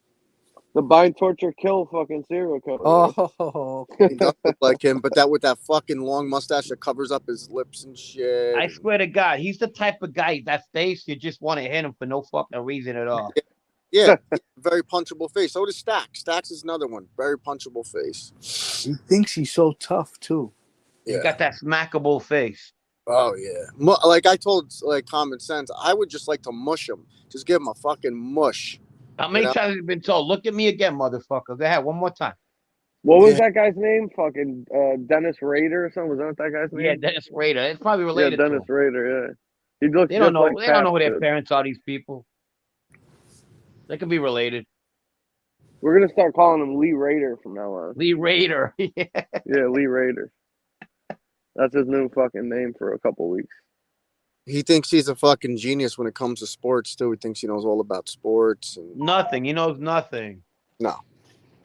[SPEAKER 2] The bind, torture, kill fucking serial killer.
[SPEAKER 8] Oh,
[SPEAKER 9] He
[SPEAKER 8] okay.
[SPEAKER 9] does look like him, but that with that fucking long mustache that covers up his lips and shit.
[SPEAKER 7] I swear to God, he's the type of guy that face you just want to hit him for no fucking reason at all.
[SPEAKER 9] Yeah, very punchable face. So does Stax. Stax is another one. Very punchable face.
[SPEAKER 8] He thinks he's so tough too.
[SPEAKER 7] He's got that smackable face.
[SPEAKER 9] Oh yeah. Like I told like Common Sense, I would just like to mush him. Just give him a fucking mush.
[SPEAKER 7] How many times have you been told, look at me again, motherfucker? Go ahead, one more time.
[SPEAKER 2] What was that guy's name? Fucking Dennis Rader or something? Was that guy's name?
[SPEAKER 7] Yeah, Dennis Rader. It's probably related
[SPEAKER 2] Yeah, Dennis
[SPEAKER 7] to
[SPEAKER 2] Rader, yeah. He looks
[SPEAKER 7] They don't
[SPEAKER 2] just
[SPEAKER 7] know.
[SPEAKER 2] like
[SPEAKER 7] They don't know who their
[SPEAKER 2] Pat,
[SPEAKER 7] parents are, these people. They could be related.
[SPEAKER 2] We're going to start calling him Lee Rader from now on.
[SPEAKER 7] Lee Rader.
[SPEAKER 2] Yeah, Lee Rader. That's his new fucking name for a couple weeks.
[SPEAKER 9] He thinks he's a fucking genius when it comes to sports too. He thinks he knows all about sports and
[SPEAKER 7] Nothing. He knows nothing.
[SPEAKER 9] no.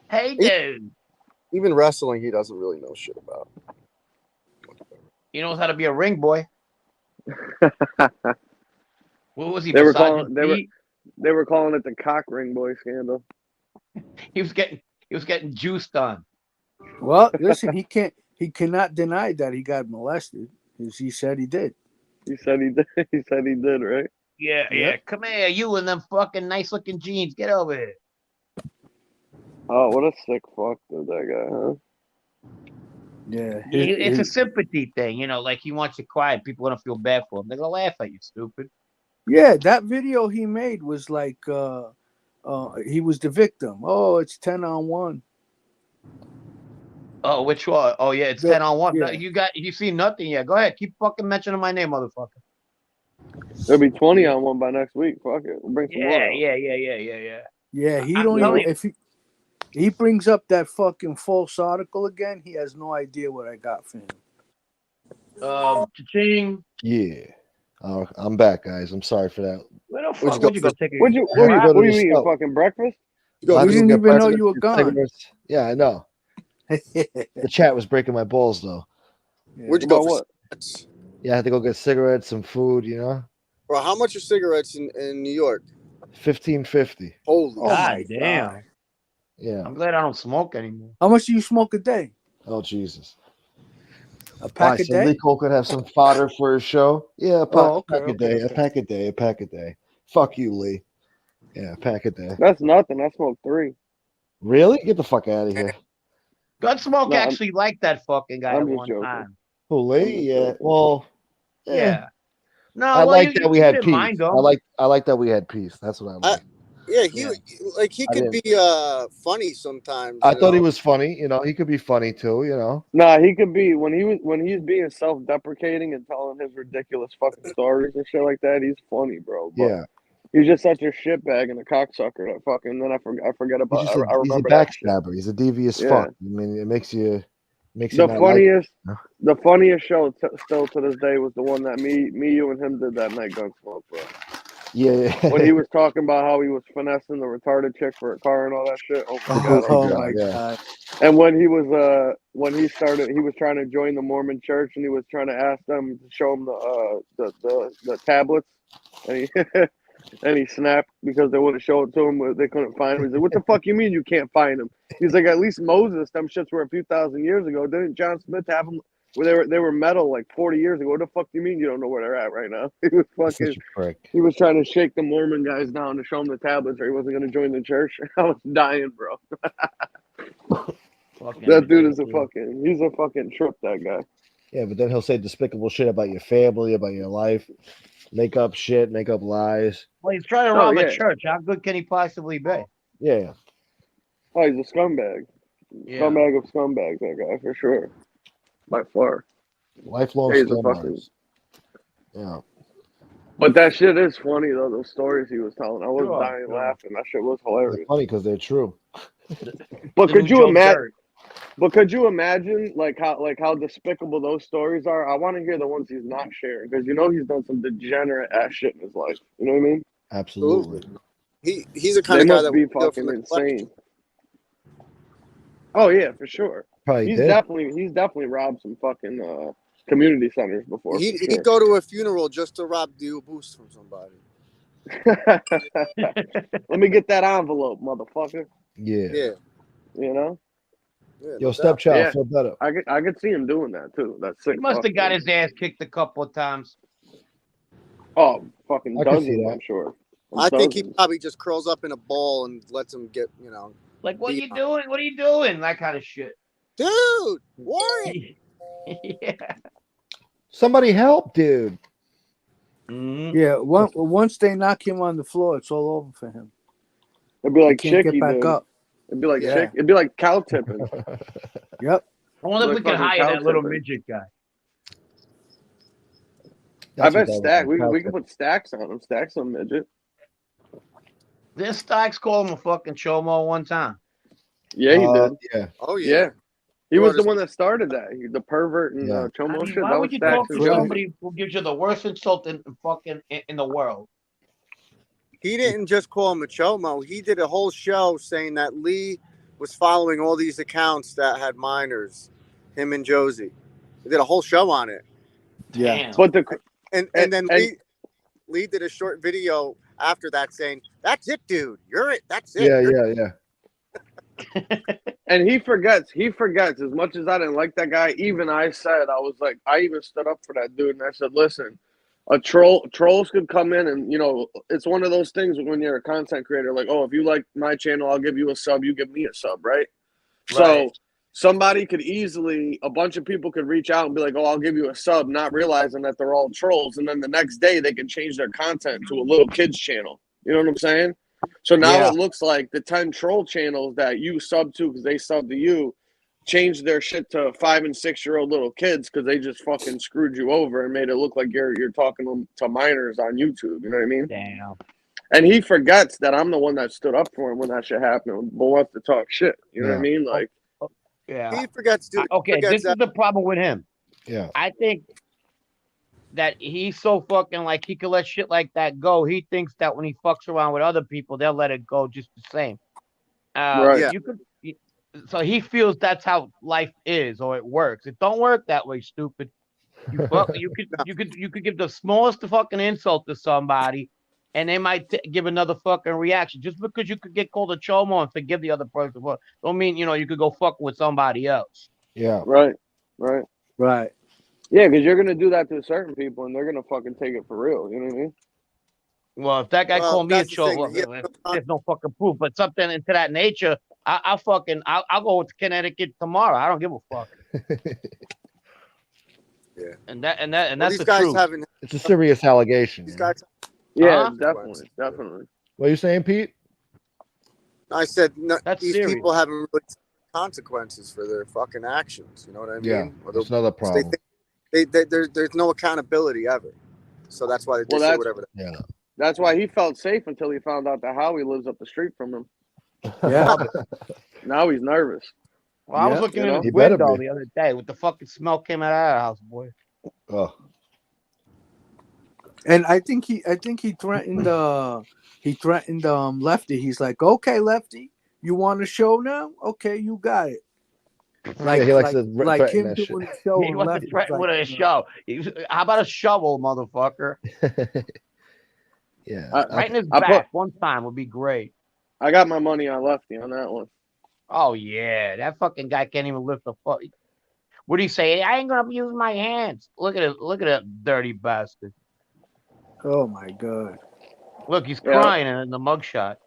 [SPEAKER 7] Hey, dude.
[SPEAKER 9] Even wrestling, he doesn't really know shit about.
[SPEAKER 7] He knows how to be a ring boy. What was he?
[SPEAKER 2] They were
[SPEAKER 7] Sergeant
[SPEAKER 2] calling
[SPEAKER 7] Pete?
[SPEAKER 2] they were calling it the cock ring boy scandal.
[SPEAKER 7] He was getting juiced on.
[SPEAKER 8] Well, listen, he cannot deny that he got molested, because he said he did.
[SPEAKER 2] He said he did. He said he did, right?
[SPEAKER 7] Yeah, yeah. Come here, you and them fucking nice looking jeans. Get over here.
[SPEAKER 2] Oh, what a sick fuck, dude, that guy, huh?
[SPEAKER 8] Yeah.
[SPEAKER 7] It's a sympathy thing, like he wants you quiet. People gonna feel bad for him. They're gonna laugh at you, stupid.
[SPEAKER 8] Yeah, that video he made was like he was the victim. Oh, it's 10-on-1.
[SPEAKER 7] Oh, which one? Oh yeah, it's 10-on-1.
[SPEAKER 8] Yeah.
[SPEAKER 7] No, you see nothing yet. Go ahead, keep fucking mentioning my name, motherfucker.
[SPEAKER 2] There'll be 20-on-1 by next week. Fuck it. We'll bring some more out.
[SPEAKER 7] Yeah.
[SPEAKER 8] Yeah, he
[SPEAKER 7] I'm
[SPEAKER 8] don't
[SPEAKER 7] telling
[SPEAKER 8] even, if he brings up that fucking false article again, he has no idea what I got for him.
[SPEAKER 7] Cha-ching.
[SPEAKER 1] Yeah. I'm back, guys. I'm sorry for that.
[SPEAKER 7] Where the fuck would you go take a
[SPEAKER 2] What do you mean, fucking breakfast?
[SPEAKER 1] I
[SPEAKER 8] We didn't
[SPEAKER 1] get
[SPEAKER 8] even know
[SPEAKER 1] breakfast,
[SPEAKER 8] you were
[SPEAKER 1] get
[SPEAKER 8] gone.
[SPEAKER 1] cigarettes. Yeah, I know. The chat was breaking my balls, though.
[SPEAKER 9] Where'd you go for
[SPEAKER 2] what?
[SPEAKER 9] cigarettes?
[SPEAKER 1] Yeah, I had to go get cigarettes, some food,
[SPEAKER 9] Bro, how much are cigarettes in New York?
[SPEAKER 1] $15.50.
[SPEAKER 9] Holy
[SPEAKER 7] God
[SPEAKER 9] shit.
[SPEAKER 7] damn.
[SPEAKER 1] Yeah.
[SPEAKER 7] I'm glad I don't smoke anymore.
[SPEAKER 8] How much do you smoke a day?
[SPEAKER 1] Oh, Jesus.
[SPEAKER 8] A pack a
[SPEAKER 1] so
[SPEAKER 8] day?
[SPEAKER 1] Lee Cole could have some fodder for his show. Yeah, a pack a day. A pack a day. Fuck you, Lee. Yeah, a pack a day.
[SPEAKER 2] That's nothing. I smoked 3.
[SPEAKER 1] Really? Get the fuck out of here.
[SPEAKER 7] Gunsmoke
[SPEAKER 2] No,
[SPEAKER 7] actually liked that fucking guy
[SPEAKER 2] I'm
[SPEAKER 7] at
[SPEAKER 2] just
[SPEAKER 7] one
[SPEAKER 2] joking.
[SPEAKER 7] time.
[SPEAKER 1] Who, Lee? Yeah. Well,
[SPEAKER 7] Yeah. No,
[SPEAKER 1] I
[SPEAKER 7] well,
[SPEAKER 1] like
[SPEAKER 7] you
[SPEAKER 1] that we had
[SPEAKER 7] didn't
[SPEAKER 1] peace.
[SPEAKER 7] mind him.
[SPEAKER 1] I like that we had peace. That's what I like.
[SPEAKER 9] Yeah, he
[SPEAKER 1] I
[SPEAKER 9] could be funny sometimes.
[SPEAKER 1] I thought he was funny. He could be funny too.
[SPEAKER 2] Nah, he could be when he's being self-deprecating and telling his ridiculous fucking stories and shit like that. He's funny, bro. But
[SPEAKER 1] Yeah.
[SPEAKER 2] he's just such a shitbag and a cocksucker that fucking. Then I forget about.
[SPEAKER 1] He's
[SPEAKER 2] I
[SPEAKER 1] a
[SPEAKER 2] remember that shit.
[SPEAKER 1] backstabber. He's a devious
[SPEAKER 2] Yeah.
[SPEAKER 1] fuck. I mean, it makes you
[SPEAKER 2] The
[SPEAKER 1] not
[SPEAKER 2] funniest,
[SPEAKER 1] like,
[SPEAKER 2] the funniest show still to this day was the one that me, you, and him did that night, Gunsmoke, bro.
[SPEAKER 1] Yeah.
[SPEAKER 2] When he was talking about how he was finessing the retarded chick for a car and all that shit. Oh my god!
[SPEAKER 8] Oh my god!
[SPEAKER 2] And when he was he was trying to join the Mormon church and he was trying to ask them to show him the tablets, and he and he snapped because they wouldn't show it to him. They couldn't find him. He's like, "What the fuck you mean you can't find him?" He's like, "At least Moses, them shits were a few thousand years ago. Didn't John Smith have them? Where they were metal like 40 years ago. What the fuck do you mean you don't know where they're at right now?" He was fucking. He was trying to shake the Mormon guys down to show them the tablets, or he wasn't going to join the church. I was dying, bro. That dude is he's a fucking trip, that guy.
[SPEAKER 1] Yeah, but then he'll say despicable shit about your family, about your life, make up shit, make up lies.
[SPEAKER 7] Well, he's trying to rob a church. How good can he possibly be?
[SPEAKER 1] Yeah.
[SPEAKER 2] Oh, he's a scumbag.
[SPEAKER 7] Yeah.
[SPEAKER 2] Scumbag of scumbags, that guy, for sure. By far.
[SPEAKER 1] Lifelong
[SPEAKER 2] He's a
[SPEAKER 1] scumbags. Yeah.
[SPEAKER 2] But that shit is funny, though, those stories he was telling. I was dying laughing. That shit was hilarious.
[SPEAKER 1] They're funny because they're true.
[SPEAKER 2] But could you imagine? But could you imagine how despicable those stories are? I want to hear the ones he's not sharing because he's done some degenerate ass shit in his life. You know what I mean?
[SPEAKER 1] Absolutely.
[SPEAKER 9] He's the kind of guy that
[SPEAKER 2] be
[SPEAKER 9] would go
[SPEAKER 2] fucking
[SPEAKER 9] from the
[SPEAKER 2] insane. Oh yeah, for sure.
[SPEAKER 1] Probably
[SPEAKER 2] He's
[SPEAKER 1] did.
[SPEAKER 2] definitely robbed some fucking community centers before. for
[SPEAKER 9] He'd
[SPEAKER 2] sure.
[SPEAKER 9] go to a funeral just to rob the boost from somebody.
[SPEAKER 2] Let me get that envelope, motherfucker.
[SPEAKER 1] Yeah.
[SPEAKER 9] Yeah.
[SPEAKER 2] You know?
[SPEAKER 9] Yeah,
[SPEAKER 1] Yo,
[SPEAKER 9] no doubt.
[SPEAKER 1] stepchild,
[SPEAKER 2] Yeah.
[SPEAKER 1] feel better.
[SPEAKER 2] I could see him doing that too. That's sick.
[SPEAKER 7] He must
[SPEAKER 2] fuck,
[SPEAKER 7] have got
[SPEAKER 2] dude.
[SPEAKER 7] his ass kicked a couple of times.
[SPEAKER 2] Oh, fucking
[SPEAKER 1] I can see
[SPEAKER 2] dozens,
[SPEAKER 1] that.
[SPEAKER 2] I'm sure.
[SPEAKER 9] I think he
[SPEAKER 2] Dozens.
[SPEAKER 9] probably just curls up in a ball and lets him get,
[SPEAKER 7] Like, what
[SPEAKER 9] Yeah.
[SPEAKER 7] you doing? What are you doing? That kind of shit.
[SPEAKER 9] dude, what?
[SPEAKER 7] Yeah.
[SPEAKER 1] Somebody help, dude.
[SPEAKER 7] Mhm.
[SPEAKER 8] Yeah, once they knock him on the floor, it's all over for him.
[SPEAKER 2] It'd be
[SPEAKER 8] He
[SPEAKER 2] like
[SPEAKER 8] can't
[SPEAKER 2] Chicky,
[SPEAKER 8] get back
[SPEAKER 2] dude.
[SPEAKER 8] up.
[SPEAKER 2] It'd be like
[SPEAKER 8] Yeah.
[SPEAKER 2] Chick. It'd be like cow tipping.
[SPEAKER 8] Yep.
[SPEAKER 7] I wonder if
[SPEAKER 2] Like
[SPEAKER 7] we can
[SPEAKER 2] fucking
[SPEAKER 7] hire that little
[SPEAKER 2] cow-tipping.
[SPEAKER 7] midget guy.
[SPEAKER 2] I
[SPEAKER 1] That's
[SPEAKER 2] bet
[SPEAKER 1] what that
[SPEAKER 2] Stack.
[SPEAKER 1] was,
[SPEAKER 2] We can put Stacks on him. Stacks on midget.
[SPEAKER 7] This Stacks called him a fucking chomo one time.
[SPEAKER 2] Yeah, he did.
[SPEAKER 1] Yeah.
[SPEAKER 9] Oh yeah.
[SPEAKER 2] Yeah. He
[SPEAKER 9] Brought
[SPEAKER 2] was the
[SPEAKER 9] his-
[SPEAKER 2] one that started that. The pervert and
[SPEAKER 1] Yeah.
[SPEAKER 2] Chomo
[SPEAKER 7] I mean,
[SPEAKER 2] shit.
[SPEAKER 7] why
[SPEAKER 2] That
[SPEAKER 7] would
[SPEAKER 2] was
[SPEAKER 7] you
[SPEAKER 2] Stacks
[SPEAKER 7] talk
[SPEAKER 2] and
[SPEAKER 7] to
[SPEAKER 2] Josie.
[SPEAKER 7] somebody who gives you the worst insult in the world?
[SPEAKER 9] He didn't just call him a chomo. He did a whole show saying that Lee was following all these accounts that had minors, him and Josie. He did a whole show on it.
[SPEAKER 8] Yeah.
[SPEAKER 7] Damn.
[SPEAKER 2] But
[SPEAKER 9] And then Lee did a short video after that saying, "That's it, dude. You're it. That's it."
[SPEAKER 1] Yeah.
[SPEAKER 2] and he forgets. He forgets. As much as I didn't like that guy, even I said, I was like, I even stood up for that dude, and I said, listen, trolls could come in, and it's one of those things when you're a content creator, like, oh, if you like my channel, I'll give you a sub. You give me a sub, right? So somebody could easily, a bunch of people could reach out and be like, oh, I'll give you a sub, not realizing that they're all trolls, and then the next day they can change their content to a little kids channel. You know what I'm saying? So now it looks like the 10 troll channels that you sub to because they sub to you changed their shit to 5 and 6 year old little kids because they just fucking screwed you over and made it look like you're talking to minors on YouTube. You know what I mean?
[SPEAKER 7] Damn.
[SPEAKER 2] And he forgets that I'm the one that stood up for him when that shit happened, but wants to talk shit. You know what I mean? Like,
[SPEAKER 7] Yeah.
[SPEAKER 9] He forgets to.
[SPEAKER 7] Okay, this is the problem with him.
[SPEAKER 1] Yeah.
[SPEAKER 7] I think that he's so fucking like he could let shit like that go. He thinks that when he fucks around with other people, they'll let it go just the same.
[SPEAKER 2] Right.
[SPEAKER 9] Yeah.
[SPEAKER 7] So he feels that's how life is or it works. It don't work that way, stupid. You could give the smallest fucking insult to somebody, and they might give another fucking reaction. Just because you could get called a chomo and forgive the other person, don't mean you could go fucking with somebody else.
[SPEAKER 1] Yeah.
[SPEAKER 2] Right. Yeah, because you're gonna do that to certain people, and they're gonna fucking take it for real. You know what I mean?
[SPEAKER 7] Well, if that guy
[SPEAKER 9] Well,
[SPEAKER 7] called me a
[SPEAKER 9] that's the thing,
[SPEAKER 7] chomo, there's no fucking proof. But something into that nature, I'll go with Connecticut tomorrow. I don't give a fuck.
[SPEAKER 9] Yeah.
[SPEAKER 7] And that's
[SPEAKER 9] these
[SPEAKER 7] the
[SPEAKER 9] guys
[SPEAKER 7] truth.
[SPEAKER 9] haven't.
[SPEAKER 1] It's a serious allegation.
[SPEAKER 9] These
[SPEAKER 1] you know?
[SPEAKER 9] guys.
[SPEAKER 2] Yeah,
[SPEAKER 7] Huh?
[SPEAKER 2] definitely.
[SPEAKER 1] What are you saying, Pete?
[SPEAKER 9] I said no,
[SPEAKER 7] That's
[SPEAKER 9] these
[SPEAKER 7] serious.
[SPEAKER 9] people haven't really seen consequences for their fucking actions. You know what I mean?
[SPEAKER 1] Yeah.
[SPEAKER 9] Or
[SPEAKER 1] That's another problem.
[SPEAKER 9] there's no accountability ever. So that's why they say whatever.
[SPEAKER 1] Yeah.
[SPEAKER 2] That's why he felt safe until he found out that Howie lives up the street from him.
[SPEAKER 8] Yeah.
[SPEAKER 2] Now he's nervous.
[SPEAKER 7] Well, I was
[SPEAKER 8] Yeah,
[SPEAKER 7] looking
[SPEAKER 2] you know?
[SPEAKER 7] in the
[SPEAKER 1] He better
[SPEAKER 7] window
[SPEAKER 1] be.
[SPEAKER 7] the other day. What the fucking smell came out of that house, boy?
[SPEAKER 1] Oh.
[SPEAKER 8] And I think he threatened Lefty. He's like, okay, Lefty, you want a show now? Okay, you got it. Like,
[SPEAKER 1] Yeah, he likes to
[SPEAKER 8] like
[SPEAKER 1] threaten
[SPEAKER 8] him
[SPEAKER 1] that shit.
[SPEAKER 8] doing a show.
[SPEAKER 7] He
[SPEAKER 8] and
[SPEAKER 7] wants to
[SPEAKER 8] Lefty's
[SPEAKER 7] threaten
[SPEAKER 8] like,
[SPEAKER 7] with a show. How about a shovel, motherfucker?
[SPEAKER 1] Yeah.
[SPEAKER 7] Right in his
[SPEAKER 2] I
[SPEAKER 7] back one time would be great.
[SPEAKER 2] I got my money on Lefty on that one.
[SPEAKER 7] Oh yeah, that fucking guy can't even lift a foot. What do you say? I ain't gonna use my hands. Look at it. Look at that dirty bastard.
[SPEAKER 8] Oh my god.
[SPEAKER 7] Look, he's
[SPEAKER 2] Yeah.
[SPEAKER 7] crying in the mugshot.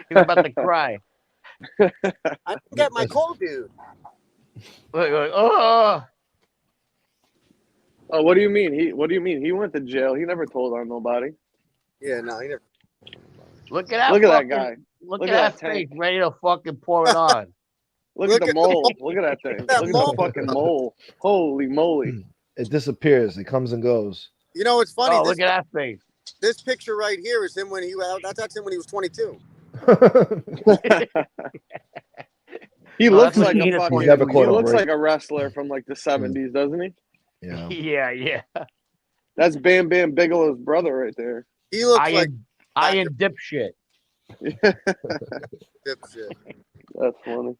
[SPEAKER 7] He's about to cry.
[SPEAKER 9] I didn't get my call, dude.
[SPEAKER 7] Look, oh.
[SPEAKER 2] Oh, what do you mean? What do you mean? He went to jail. He never told on nobody.
[SPEAKER 9] Yeah, no, he never.
[SPEAKER 7] Look at that.
[SPEAKER 2] Look at that
[SPEAKER 7] fucking-
[SPEAKER 2] guy.
[SPEAKER 7] Look
[SPEAKER 2] Look
[SPEAKER 7] at
[SPEAKER 2] at
[SPEAKER 7] that
[SPEAKER 2] that
[SPEAKER 7] face,
[SPEAKER 2] tank.
[SPEAKER 7] ready to fucking pour it on.
[SPEAKER 2] Look
[SPEAKER 9] Look
[SPEAKER 2] at the
[SPEAKER 9] at the
[SPEAKER 2] mole.
[SPEAKER 9] mole.
[SPEAKER 2] Look at that thing.
[SPEAKER 9] That
[SPEAKER 2] Look
[SPEAKER 9] mole.
[SPEAKER 2] at the fucking mole. Holy moly.
[SPEAKER 1] It disappears. It comes and goes.
[SPEAKER 9] You know, it's funny.
[SPEAKER 7] Oh,
[SPEAKER 9] this,
[SPEAKER 7] look at that face.
[SPEAKER 9] this picture right here is him when he was. That's him when he was 22.
[SPEAKER 2] He
[SPEAKER 7] Oh,
[SPEAKER 2] looks
[SPEAKER 7] that's
[SPEAKER 2] like
[SPEAKER 7] what he
[SPEAKER 2] a
[SPEAKER 7] did
[SPEAKER 2] fucking.
[SPEAKER 1] He's never
[SPEAKER 2] He
[SPEAKER 1] caught a
[SPEAKER 2] looks
[SPEAKER 1] break.
[SPEAKER 2] like a wrestler from like the 70s, doesn't he?
[SPEAKER 1] Yeah.
[SPEAKER 7] Yeah.
[SPEAKER 2] That's Bam Bam Bigelow's brother right there.
[SPEAKER 9] He looks like
[SPEAKER 7] Iron dipshit.
[SPEAKER 9] dipshit.
[SPEAKER 2] That's funny.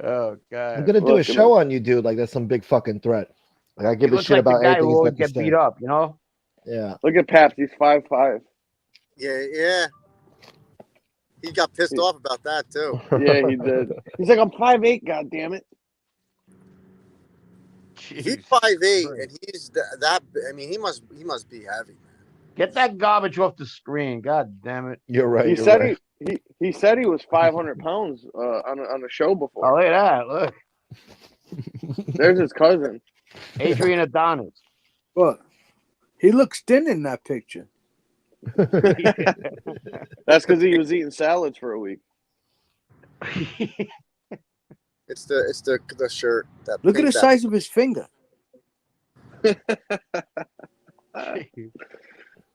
[SPEAKER 6] Oh God.
[SPEAKER 1] I'm gonna do a
[SPEAKER 2] Look at
[SPEAKER 1] show on you, dude. Like that's some big fucking threat. Like I
[SPEAKER 6] He
[SPEAKER 1] give a
[SPEAKER 6] looks
[SPEAKER 1] shit
[SPEAKER 6] like the
[SPEAKER 1] about
[SPEAKER 6] guy
[SPEAKER 1] anything
[SPEAKER 6] who
[SPEAKER 1] he's
[SPEAKER 6] always
[SPEAKER 1] got to
[SPEAKER 6] get
[SPEAKER 1] say.
[SPEAKER 6] beat up, you know?
[SPEAKER 1] Yeah.
[SPEAKER 2] Look at Paps. He's 5'5".
[SPEAKER 9] Yeah. He got pissed off about that too.
[SPEAKER 2] Yeah, he did. He's like, I'm 5'8". God damn it.
[SPEAKER 9] He's
[SPEAKER 6] Jesus
[SPEAKER 9] 5'8",
[SPEAKER 6] Christ.
[SPEAKER 9] and he's that. I mean, he must be heavy, man.
[SPEAKER 6] Get that garbage off the screen. God damn it.
[SPEAKER 1] You're right.
[SPEAKER 2] He
[SPEAKER 1] You're
[SPEAKER 2] said
[SPEAKER 1] right.
[SPEAKER 2] he said he was 500 pounds on the show
[SPEAKER 6] Oh,
[SPEAKER 2] before.
[SPEAKER 6] look at that. Look.
[SPEAKER 2] There's his cousin.
[SPEAKER 6] Adrian Adonis.
[SPEAKER 8] What? He looks thin in that picture.
[SPEAKER 2] That's because he was eating salads for a week.
[SPEAKER 9] It's the shirt. That
[SPEAKER 8] Look at
[SPEAKER 9] pink
[SPEAKER 8] the size of his finger.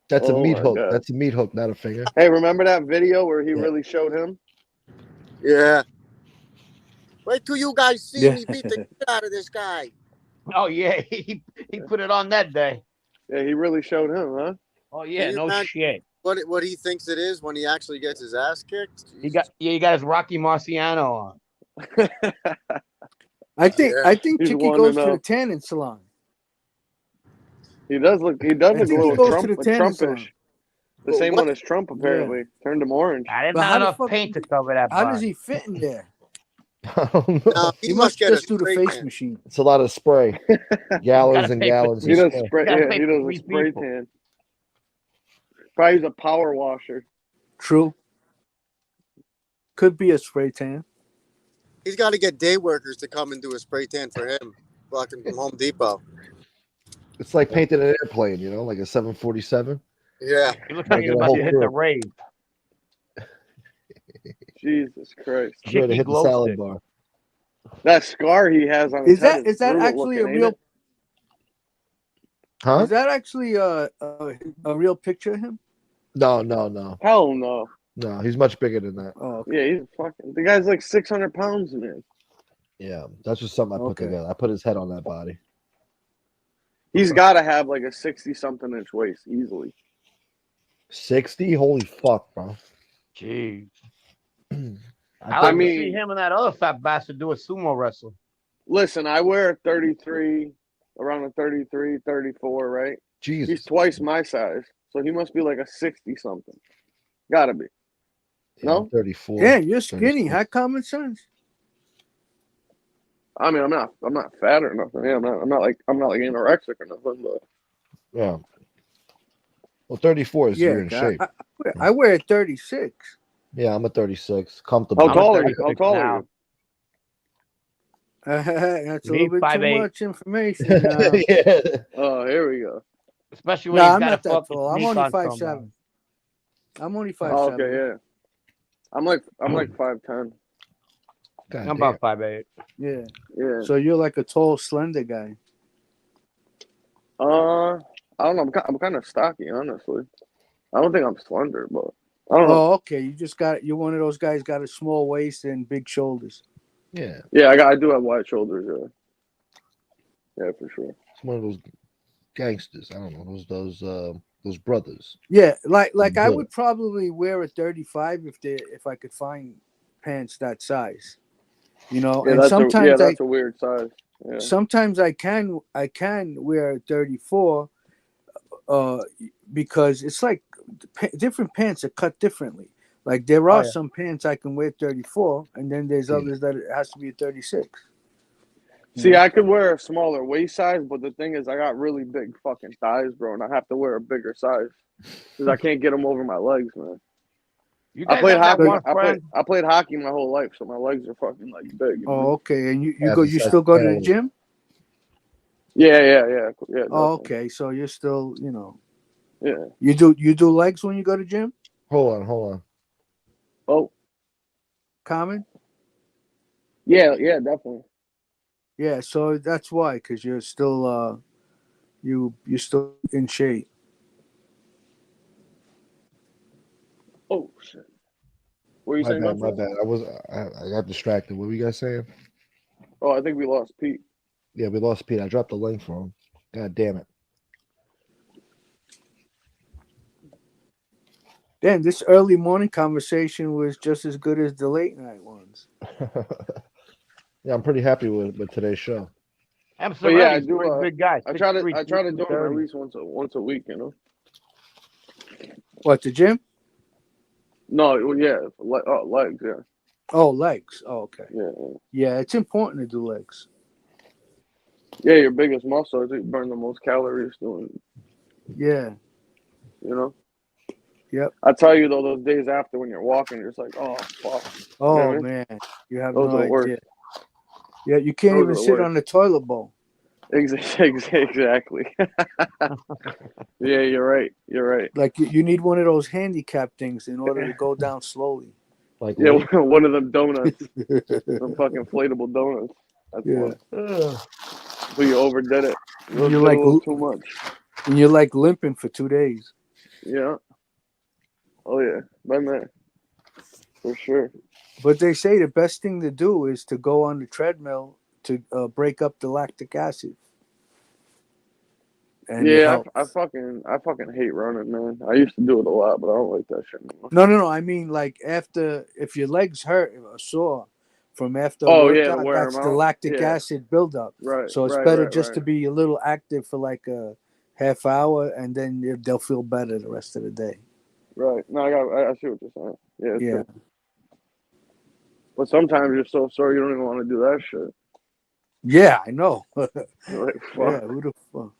[SPEAKER 1] That's a
[SPEAKER 2] Oh
[SPEAKER 1] meat
[SPEAKER 2] my
[SPEAKER 1] hook.
[SPEAKER 2] God.
[SPEAKER 1] That's a meat hook, not a finger.
[SPEAKER 2] Hey, remember that video where he
[SPEAKER 1] Yeah.
[SPEAKER 2] really showed him?
[SPEAKER 9] Yeah. Wait till you guys see
[SPEAKER 8] Yeah.
[SPEAKER 9] me beat the shit out of this guy.
[SPEAKER 6] Oh, yeah. He put it on that day.
[SPEAKER 2] Yeah, he really showed him, huh?
[SPEAKER 6] Oh, yeah.
[SPEAKER 9] Can you
[SPEAKER 6] No
[SPEAKER 9] imagine
[SPEAKER 6] shit.
[SPEAKER 9] What he thinks it is when he actually gets his ass kicked?
[SPEAKER 6] He got his Rocky Marciano on.
[SPEAKER 8] I think
[SPEAKER 2] He's
[SPEAKER 8] Chicky
[SPEAKER 2] 1-0.
[SPEAKER 8] goes to the tanning salon.
[SPEAKER 2] He does look a
[SPEAKER 8] I think he
[SPEAKER 2] little
[SPEAKER 8] goes to the tanning
[SPEAKER 2] Trumpish.
[SPEAKER 8] salon.
[SPEAKER 2] The same
[SPEAKER 9] What?
[SPEAKER 2] one as Trump, apparently. Turned him orange.
[SPEAKER 6] I didn't
[SPEAKER 8] But
[SPEAKER 6] have
[SPEAKER 8] how the
[SPEAKER 6] enough
[SPEAKER 8] fuck-
[SPEAKER 6] paint to cover that
[SPEAKER 8] How
[SPEAKER 6] body.
[SPEAKER 8] does he fit in there?
[SPEAKER 1] I don't know.
[SPEAKER 9] No,
[SPEAKER 8] He must
[SPEAKER 9] get
[SPEAKER 8] just
[SPEAKER 9] a
[SPEAKER 8] do the
[SPEAKER 9] spray
[SPEAKER 8] face
[SPEAKER 9] tan.
[SPEAKER 8] machine.
[SPEAKER 1] It's a lot of spray. Gallons
[SPEAKER 6] Gotta
[SPEAKER 1] and
[SPEAKER 6] pay for
[SPEAKER 1] gallons
[SPEAKER 2] He
[SPEAKER 1] of
[SPEAKER 2] does
[SPEAKER 1] spray.
[SPEAKER 2] spray.
[SPEAKER 6] Gotta
[SPEAKER 2] Yeah,
[SPEAKER 6] pay
[SPEAKER 2] he
[SPEAKER 6] for
[SPEAKER 2] does a
[SPEAKER 6] 3
[SPEAKER 2] spray
[SPEAKER 6] people.
[SPEAKER 2] tan. Probably use a power washer.
[SPEAKER 8] True. Could be a spray tan.
[SPEAKER 9] He's got to get day workers to come and do a spray tan for him. Fucking from Home Depot.
[SPEAKER 1] It's like painting an airplane, you know, like a 747.
[SPEAKER 9] Yeah.
[SPEAKER 6] He looks like
[SPEAKER 1] Like
[SPEAKER 6] he's
[SPEAKER 1] a
[SPEAKER 6] about
[SPEAKER 1] whole
[SPEAKER 6] to hit the
[SPEAKER 1] crew.
[SPEAKER 6] rave.
[SPEAKER 2] Jesus Christ.
[SPEAKER 1] I'm ready to
[SPEAKER 6] Chicky
[SPEAKER 1] hit the
[SPEAKER 6] glow
[SPEAKER 1] salad
[SPEAKER 6] stick.
[SPEAKER 1] bar.
[SPEAKER 2] That scar he has on his
[SPEAKER 8] Is that
[SPEAKER 2] head
[SPEAKER 8] is that
[SPEAKER 2] brutal
[SPEAKER 8] actually
[SPEAKER 2] looking,
[SPEAKER 8] a real?
[SPEAKER 2] ain't
[SPEAKER 1] Huh?
[SPEAKER 8] Is that actually a real picture of him?
[SPEAKER 1] No.
[SPEAKER 2] it? Hell no.
[SPEAKER 1] No, he's much bigger than that.
[SPEAKER 8] Oh, okay.
[SPEAKER 2] Yeah, he's fucking. The guy's like 600 pounds, man.
[SPEAKER 1] Yeah, that's just something I put
[SPEAKER 8] Okay.
[SPEAKER 1] together. I put his head on that body.
[SPEAKER 2] He's got to have like a 60-something inch waist easily.
[SPEAKER 1] 60? Holy fuck, bro.
[SPEAKER 6] Jeez. I
[SPEAKER 1] I
[SPEAKER 6] like to
[SPEAKER 2] mean-
[SPEAKER 6] see him and that other fat bastard do a sumo wrestle.
[SPEAKER 2] Listen, I wear a 33, around a 33, 34, right?
[SPEAKER 1] Jesus.
[SPEAKER 2] He's twice my size, so he must be like a 60-something. Gotta be.
[SPEAKER 1] Yeah,
[SPEAKER 2] No?
[SPEAKER 1] I'm 34.
[SPEAKER 8] Yeah, you're skinny.
[SPEAKER 1] 36.
[SPEAKER 8] Have common sense.
[SPEAKER 2] I mean, I'm not fat or nothing. Yeah, I'm not like anorexic or nothing, but
[SPEAKER 1] Yeah. Well, 34 is you're in
[SPEAKER 8] Yeah,
[SPEAKER 1] shape.
[SPEAKER 8] I wear a 36.
[SPEAKER 1] Yeah, I'm a 36. Comfortable.
[SPEAKER 2] how
[SPEAKER 6] I'm a
[SPEAKER 2] tall are you?
[SPEAKER 6] 36
[SPEAKER 2] How tall
[SPEAKER 6] now.
[SPEAKER 2] are you?
[SPEAKER 8] That's a
[SPEAKER 6] Me,
[SPEAKER 8] little bit
[SPEAKER 6] 5'8".
[SPEAKER 8] too much information. Now.
[SPEAKER 1] Yeah.
[SPEAKER 2] Oh, here we go.
[SPEAKER 6] Especially when
[SPEAKER 8] No,
[SPEAKER 6] he's
[SPEAKER 8] I'm
[SPEAKER 6] got
[SPEAKER 8] not
[SPEAKER 6] to
[SPEAKER 8] that
[SPEAKER 6] fucking
[SPEAKER 8] tall. I'm
[SPEAKER 6] sneak
[SPEAKER 8] only
[SPEAKER 6] on
[SPEAKER 8] 5'7".
[SPEAKER 6] someone.
[SPEAKER 8] I'm only 5'7".
[SPEAKER 2] Oh, okay, yeah. I'm like 5'10".
[SPEAKER 1] God
[SPEAKER 6] I'm
[SPEAKER 1] damn.
[SPEAKER 6] about 5'8".
[SPEAKER 8] Yeah.
[SPEAKER 2] Yeah.
[SPEAKER 8] So you're like a tall, slender guy.
[SPEAKER 2] I don't know. I'm kind of stocky, honestly. I don't think I'm slender, but I don't know.
[SPEAKER 8] Oh, okay. You're one of those guys got a small waist and big shoulders.
[SPEAKER 1] Yeah.
[SPEAKER 2] Yeah, I do have wide shoulders. Yeah, for sure.
[SPEAKER 1] It's one of those gangsters. I don't know. Those brothers.
[SPEAKER 8] Yeah, like I
[SPEAKER 1] Good.
[SPEAKER 8] would probably wear a 35 if I could find pants that size. You know,
[SPEAKER 2] Yeah,
[SPEAKER 8] and sometimes
[SPEAKER 2] that's a weird size. Yeah.
[SPEAKER 8] sometimes I can wear a 34 because it's like different pants are cut differently. Like there are
[SPEAKER 6] yeah.
[SPEAKER 8] some pants I can wear 34 and then there's
[SPEAKER 1] Yeah.
[SPEAKER 8] others that it has to be a 36.
[SPEAKER 2] See, I could wear a smaller waist size, but the thing is, I got really big fucking thighs, bro, and I have to wear a bigger size because I can't get them over my legs, man.
[SPEAKER 6] You
[SPEAKER 2] I
[SPEAKER 6] guys
[SPEAKER 2] played
[SPEAKER 6] have that
[SPEAKER 2] hockey.
[SPEAKER 6] one friend?
[SPEAKER 2] I played hockey my whole life, so my legs are fucking like big.
[SPEAKER 8] Oh, okay. And you
[SPEAKER 1] That's
[SPEAKER 8] still go to the
[SPEAKER 1] size.
[SPEAKER 8] gym?
[SPEAKER 2] Yeah.
[SPEAKER 8] Oh,
[SPEAKER 2] Definitely.
[SPEAKER 8] okay. So you're still,
[SPEAKER 2] Yeah.
[SPEAKER 8] you do legs when you go to gym?
[SPEAKER 1] Hold on.
[SPEAKER 2] Oh,
[SPEAKER 8] Common?
[SPEAKER 2] yeah, definitely.
[SPEAKER 8] Yeah, so that's why, because you're still you're still in shape.
[SPEAKER 2] Oh shit. What are you
[SPEAKER 1] My
[SPEAKER 2] saying?
[SPEAKER 1] bad.
[SPEAKER 2] Gonzo?
[SPEAKER 1] I got distracted. What were you guys saying?
[SPEAKER 2] Oh, I think we lost Pete.
[SPEAKER 1] Yeah, we lost Pete. I dropped the link for him. God damn it.
[SPEAKER 8] Damn, this early morning conversation was just as good as the late night ones.
[SPEAKER 1] Yeah, I'm pretty happy with today's show.
[SPEAKER 2] But
[SPEAKER 7] Absolutely,
[SPEAKER 2] yeah, I
[SPEAKER 7] he's a
[SPEAKER 2] do.
[SPEAKER 7] pretty good guy.
[SPEAKER 2] I try to
[SPEAKER 7] 6'3",
[SPEAKER 2] I try to do them at
[SPEAKER 7] 230.
[SPEAKER 2] least once a week. You know.
[SPEAKER 8] What, the gym?
[SPEAKER 2] No, well, yeah, legs. Yeah,
[SPEAKER 8] Oh, legs. Oh, okay.
[SPEAKER 2] yeah,
[SPEAKER 8] Yeah, it's important to do legs.
[SPEAKER 2] yeah. Your biggest muscle is you burn the most calories doing.
[SPEAKER 8] Yeah.
[SPEAKER 2] You know.
[SPEAKER 8] Yep.
[SPEAKER 2] I tell you though, those days after when you're walking, you're just like, oh fuck.
[SPEAKER 8] Oh,
[SPEAKER 2] You know what I mean?
[SPEAKER 8] man. You have
[SPEAKER 2] Those
[SPEAKER 8] no
[SPEAKER 2] are the worst.
[SPEAKER 8] idea. Yeah, you can't
[SPEAKER 2] Those are
[SPEAKER 8] even
[SPEAKER 2] the
[SPEAKER 8] sit
[SPEAKER 2] worst.
[SPEAKER 8] on the toilet bowl.
[SPEAKER 2] Exactly. Yeah, you're right. You're right.
[SPEAKER 8] Like, you need one of those handicap things in order to go down slowly.
[SPEAKER 1] Like,
[SPEAKER 2] Yeah,
[SPEAKER 1] weight?
[SPEAKER 2] one of them donuts, them fucking inflatable donuts. That's
[SPEAKER 8] Yeah.
[SPEAKER 2] fun. But you overdid it. You
[SPEAKER 8] And
[SPEAKER 2] did a little too much.
[SPEAKER 8] And you're like limping for 2 days.
[SPEAKER 2] Yeah. Oh yeah, been there for sure.
[SPEAKER 8] But they say the best thing to do is to go on the treadmill to break up the lactic acid. And it
[SPEAKER 2] Yeah,
[SPEAKER 8] helps.
[SPEAKER 2] I fucking hate running, man. I used to do it a lot, but I don't like that shit anymore.
[SPEAKER 8] No. I mean, like, if your legs hurt or sore from after a
[SPEAKER 2] Oh yeah,
[SPEAKER 8] workout,
[SPEAKER 2] wear
[SPEAKER 8] that's
[SPEAKER 2] 'em
[SPEAKER 8] the
[SPEAKER 2] out.
[SPEAKER 8] lactic
[SPEAKER 2] Yeah.
[SPEAKER 8] acid buildup.
[SPEAKER 2] Right.
[SPEAKER 8] So it's
[SPEAKER 2] right,
[SPEAKER 8] better
[SPEAKER 2] right,
[SPEAKER 8] just
[SPEAKER 2] right.
[SPEAKER 8] to be a little active for like a half hour, and then they'll feel better the rest of the day.
[SPEAKER 2] Right. No, I see what you're saying. Yeah. It's
[SPEAKER 8] Yeah.
[SPEAKER 2] true. But sometimes you're so sore you don't even want to do that shit.
[SPEAKER 8] Yeah, I know.
[SPEAKER 2] You're like, fuck.
[SPEAKER 8] Yeah, who the fuck?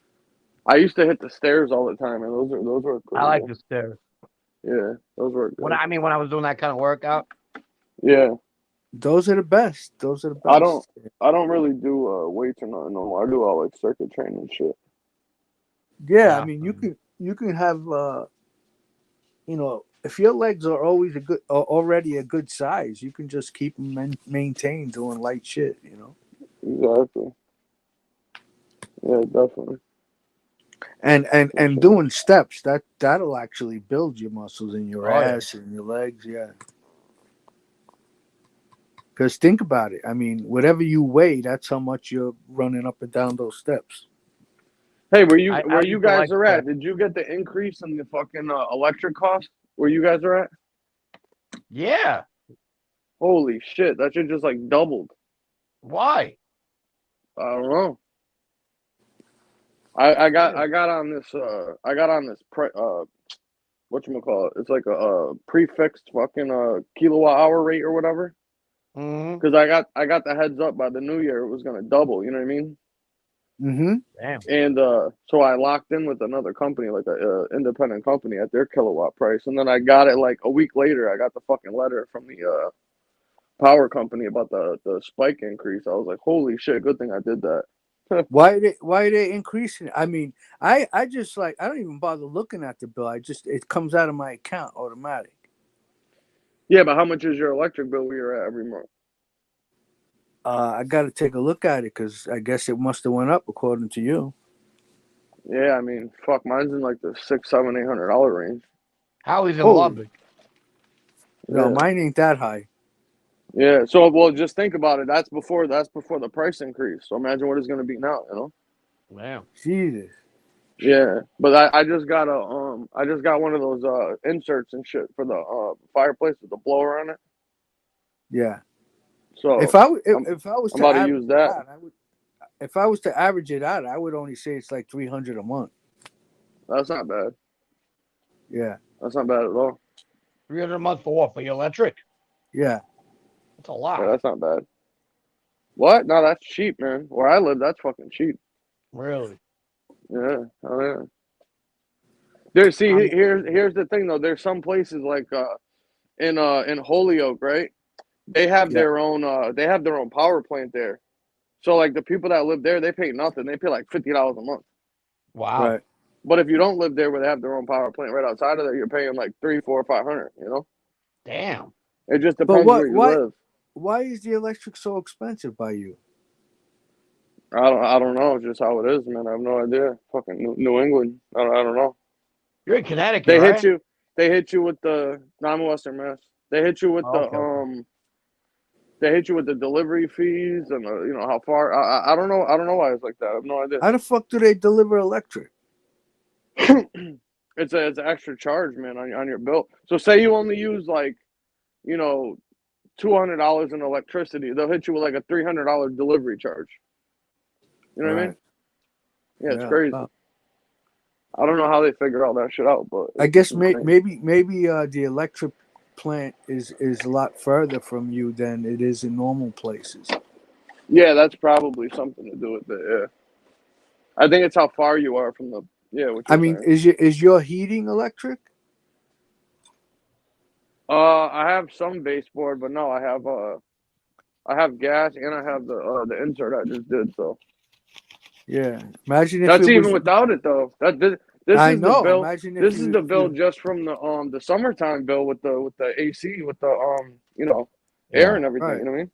[SPEAKER 2] I used to hit the stairs all the time, and those were cool.
[SPEAKER 7] I like the stairs.
[SPEAKER 2] Yeah, those were good.
[SPEAKER 7] When I was doing that kind of workout.
[SPEAKER 2] Yeah.
[SPEAKER 8] Those are the best. Those are the best.
[SPEAKER 2] I don't really do weights or nothing no more. I do all like circuit training and shit.
[SPEAKER 8] Yeah, I mean, you can have if your legs are already a good size, you can just keep them maintained doing light shit.
[SPEAKER 2] Exactly. Yeah, definitely.
[SPEAKER 8] And doing steps that'll actually build your muscles in your ass and your legs. Yeah. Because think about it. I mean, whatever you weigh, that's how much you're running up and down those steps.
[SPEAKER 2] Hey, where you
[SPEAKER 7] used to
[SPEAKER 2] guys
[SPEAKER 7] like
[SPEAKER 2] are at?
[SPEAKER 7] that.
[SPEAKER 2] Did you get the increase in the fucking electric cost? Where you guys are at?
[SPEAKER 7] Yeah.
[SPEAKER 2] Holy shit, that shit just like doubled.
[SPEAKER 7] Why?
[SPEAKER 2] I don't know. I got on this whatchamacallit? It's like a prefixed fucking kilowatt hour rate or whatever.
[SPEAKER 7] Mm-hmm.
[SPEAKER 2] Because I got the heads up by the new year it was gonna double. You know what I mean?
[SPEAKER 8] Mm-hmm.
[SPEAKER 7] Damn.
[SPEAKER 2] And so I locked in with another company, like a independent company, at their kilowatt price, and then I got it like a week later. I got the fucking letter from the power company about the spike increase. I was like, holy shit, good thing I did that.
[SPEAKER 8] Why are they increasing? I mean, I just I don't even bother looking at the bill. It comes out of my account automatic.
[SPEAKER 2] Yeah, but how much is your electric bill where you're at every month?
[SPEAKER 8] I got to take a look at it because I guess it must have went up according to you.
[SPEAKER 2] Yeah, I mean, fuck, mine's in like the $600, $700, $800 range.
[SPEAKER 7] Howie's in
[SPEAKER 8] Holy.
[SPEAKER 7] Lubbock.
[SPEAKER 8] No,
[SPEAKER 2] Yeah.
[SPEAKER 8] mine ain't that high.
[SPEAKER 2] Yeah, so well, just think about it. That's before the price increase. So imagine what it's gonna be now.
[SPEAKER 7] Wow.
[SPEAKER 8] Jesus.
[SPEAKER 2] Yeah, but I just got one of those inserts and shit for the fireplace with the blower on it.
[SPEAKER 8] Yeah.
[SPEAKER 2] So
[SPEAKER 8] If I was
[SPEAKER 2] I'm
[SPEAKER 8] to
[SPEAKER 2] about to
[SPEAKER 8] average
[SPEAKER 2] use that.
[SPEAKER 8] it out, if I was to average it out, I would only say it's like $300 a month.
[SPEAKER 2] That's not bad.
[SPEAKER 8] Yeah.
[SPEAKER 2] That's not bad at all.
[SPEAKER 7] $300 a month for what? For your electric?
[SPEAKER 8] Yeah.
[SPEAKER 7] That's a lot.
[SPEAKER 2] Yeah, that's not bad. What? No, that's cheap, man. Where I live, that's fucking cheap.
[SPEAKER 7] Really?
[SPEAKER 2] Yeah. Oh yeah. Here's the thing though. There's some places like in Holyoke, right? They have their own power plant there. So like the people that live there, they pay nothing. They pay like $50 a month.
[SPEAKER 7] Wow.
[SPEAKER 8] Right.
[SPEAKER 2] But if you don't live there where they have their own power plant right outside of there, you're paying like $300, $400, $500.
[SPEAKER 7] Damn.
[SPEAKER 2] It just depends where you live.
[SPEAKER 8] Why is the electric so expensive by you?
[SPEAKER 2] I don't know. It's just how it is, man. I have no idea. Fucking New England. I don't know.
[SPEAKER 7] You're in Connecticut,
[SPEAKER 2] They
[SPEAKER 7] right?
[SPEAKER 2] hit you. They hit you with the. No, I'm Western Mass. They hit you with
[SPEAKER 7] Okay.
[SPEAKER 2] They hit you with the delivery fees and how far. I don't know. I don't know why it's like that. I have no idea.
[SPEAKER 8] How the fuck do they deliver electric?
[SPEAKER 2] It's an extra charge, man, on your bill. So say you only use like, you know, $200 in electricity, they'll hit you with like a $300 delivery charge. You know what I mean? Yeah, it's crazy. I don't know how they figure all that shit out, but
[SPEAKER 8] I guess maybe the electric plant is a lot further from you than it is in normal places.
[SPEAKER 2] Yeah, that's probably something to do with it. Yeah, I think it's how far you are from the. Yeah, what
[SPEAKER 8] I mean,
[SPEAKER 2] saying.
[SPEAKER 8] is your heating electric?
[SPEAKER 2] I have some baseboard, but no, I have gas and I have the insert I just did. So
[SPEAKER 8] yeah, imagine if
[SPEAKER 2] that's
[SPEAKER 8] it
[SPEAKER 2] even
[SPEAKER 8] was,
[SPEAKER 2] without it though. This
[SPEAKER 8] I
[SPEAKER 2] is
[SPEAKER 8] know.
[SPEAKER 2] the bill.
[SPEAKER 8] Imagine if
[SPEAKER 2] This
[SPEAKER 8] you,
[SPEAKER 2] is the
[SPEAKER 8] if
[SPEAKER 2] bill
[SPEAKER 8] you,
[SPEAKER 2] just from the summertime bill with the AC with the you know air and everything.
[SPEAKER 8] right.
[SPEAKER 2] You know what I mean?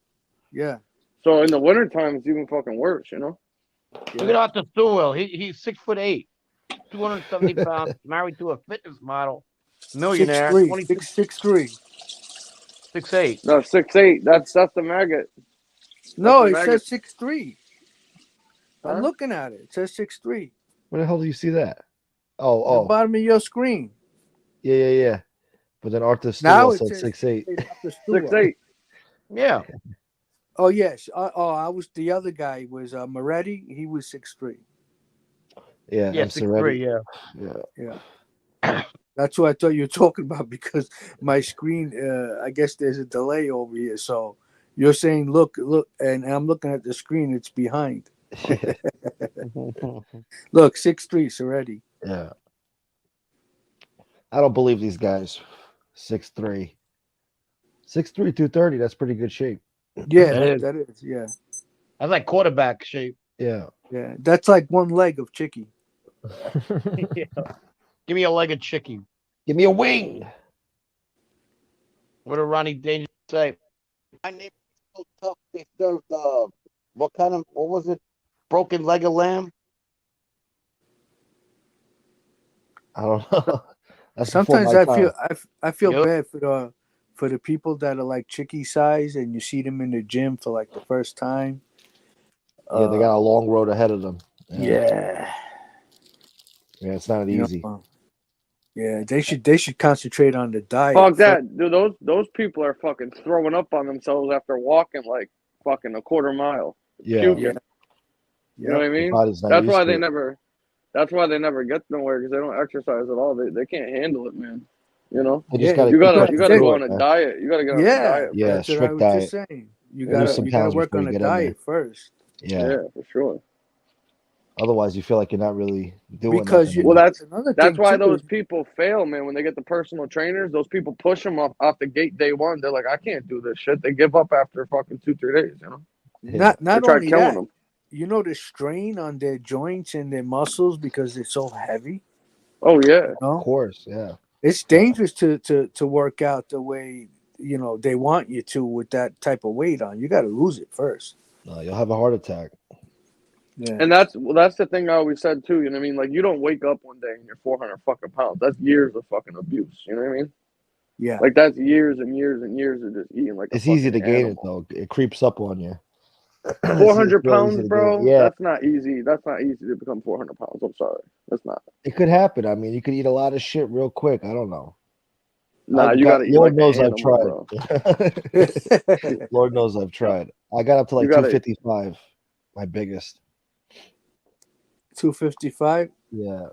[SPEAKER 8] Yeah.
[SPEAKER 2] So in the wintertime, it's even fucking worse. You know?
[SPEAKER 7] Look at Arthur Stewell. He's 6'8", 270 pounds, married to a fitness model, millionaire,
[SPEAKER 8] 6'3", 6'3".
[SPEAKER 7] 6'8".
[SPEAKER 2] No, 6'8". That's the maggot.
[SPEAKER 8] No,
[SPEAKER 2] the
[SPEAKER 8] it
[SPEAKER 2] maggot.
[SPEAKER 8] says 6'3". I'm
[SPEAKER 2] Huh?
[SPEAKER 8] looking at it. It says 6'3".
[SPEAKER 1] Where the hell do you see that?
[SPEAKER 8] The
[SPEAKER 1] Oh,
[SPEAKER 8] bottom of your screen.
[SPEAKER 1] yeah. But then Arthur
[SPEAKER 8] Now
[SPEAKER 1] Stewell
[SPEAKER 8] it
[SPEAKER 1] said
[SPEAKER 8] says
[SPEAKER 1] 6'8".
[SPEAKER 2] 6'8".
[SPEAKER 7] Yeah.
[SPEAKER 8] Oh yes. I was the other guy was Moretti. He was 6'3".
[SPEAKER 1] Yeah,
[SPEAKER 7] Yeah,
[SPEAKER 1] I'm
[SPEAKER 7] 6'3",
[SPEAKER 8] Yeah. That's what I thought you were talking about because my screen. I guess there's a delay over here. So you're saying look, and I'm looking at the screen. It's behind. Look, 6'3", Soretti.
[SPEAKER 1] Yeah. I don't believe these guys. 6'3". 6'3", 230. That's pretty good shape.
[SPEAKER 8] Yeah,
[SPEAKER 7] That is.
[SPEAKER 8] that is. Yeah.
[SPEAKER 7] That's like quarterback shape.
[SPEAKER 1] Yeah.
[SPEAKER 8] Yeah. That's like one leg of Chicky.
[SPEAKER 7] Yeah. Give me a leg of chicken.
[SPEAKER 1] Give me a wing.
[SPEAKER 7] What did Ronnie Danger say? My neighbor so tough. They served what was it? Broken leg of lamb.
[SPEAKER 1] I don't know. That's
[SPEAKER 8] Sometimes I feel
[SPEAKER 7] Yep.
[SPEAKER 8] bad for the people that are like Chicky size and you see them in the gym for like the first time.
[SPEAKER 1] Yeah, they got a long road ahead of them.
[SPEAKER 8] Yeah.
[SPEAKER 1] Yeah, it's not easy.
[SPEAKER 8] Yeah, they should concentrate on the diet.
[SPEAKER 2] Fuck that, dude. Those people are fucking throwing up on themselves after walking like fucking a quarter mile.
[SPEAKER 1] Yeah.
[SPEAKER 2] Puking.
[SPEAKER 8] Yeah.
[SPEAKER 2] You know what I mean? That's why they never. That's why they never get nowhere because they don't exercise at all. They can't handle it, man. You know.
[SPEAKER 1] You
[SPEAKER 2] You gotta go on a diet. You gotta get on a diet.
[SPEAKER 1] Yeah,
[SPEAKER 8] that's what I
[SPEAKER 1] strict
[SPEAKER 8] was
[SPEAKER 1] diet.
[SPEAKER 8] just saying. You
[SPEAKER 1] Lose some
[SPEAKER 8] gotta
[SPEAKER 1] pounds
[SPEAKER 8] work
[SPEAKER 1] before
[SPEAKER 8] on
[SPEAKER 1] you
[SPEAKER 8] a
[SPEAKER 1] get in there.
[SPEAKER 8] diet first.
[SPEAKER 1] Yeah,
[SPEAKER 2] for sure.
[SPEAKER 1] Otherwise, you feel like you're not really doing
[SPEAKER 8] Because
[SPEAKER 1] nothing.
[SPEAKER 2] Well, that's
[SPEAKER 8] another
[SPEAKER 2] that's
[SPEAKER 8] thing
[SPEAKER 2] why
[SPEAKER 8] too.
[SPEAKER 2] those people fail, man. When they get the personal trainers, those people push them off the gate day one. They're like, I can't do this shit. They give up after fucking 2-3 days. You know.
[SPEAKER 8] Not
[SPEAKER 2] They try
[SPEAKER 8] only
[SPEAKER 2] killing
[SPEAKER 8] that,
[SPEAKER 2] them.
[SPEAKER 8] you know the strain on their joints and their muscles because they're so heavy.
[SPEAKER 2] Oh yeah,
[SPEAKER 8] You know?
[SPEAKER 1] Of course, yeah.
[SPEAKER 8] It's dangerous to work out the way they want you to with that type of weight on. You got to lose it first.
[SPEAKER 1] No, you'll have a heart attack.
[SPEAKER 8] Yeah.
[SPEAKER 2] And that's the thing I always said too. You know what I mean? Like you don't wake up one day and you're 400 fucking pounds. That's years of fucking abuse. You know what I mean?
[SPEAKER 8] Yeah.
[SPEAKER 2] Like that's years and years and years of just eating like.
[SPEAKER 1] It's easy to gain it though. It creeps up on you.
[SPEAKER 2] 400 pounds, bro.
[SPEAKER 1] Yeah,
[SPEAKER 2] That's not easy. That's not easy to become 400 pounds. I'm sorry. That's not.
[SPEAKER 1] it could happen. I mean, you could eat a lot of shit real quick. I don't know.
[SPEAKER 2] Nah, you gotta eat
[SPEAKER 1] Lord
[SPEAKER 2] like
[SPEAKER 1] knows
[SPEAKER 2] an
[SPEAKER 1] I've
[SPEAKER 2] animal,
[SPEAKER 1] tried.
[SPEAKER 2] bro.
[SPEAKER 1] Lord knows I've tried. I got up to like 255, my biggest.
[SPEAKER 8] 255.
[SPEAKER 1] Yeah.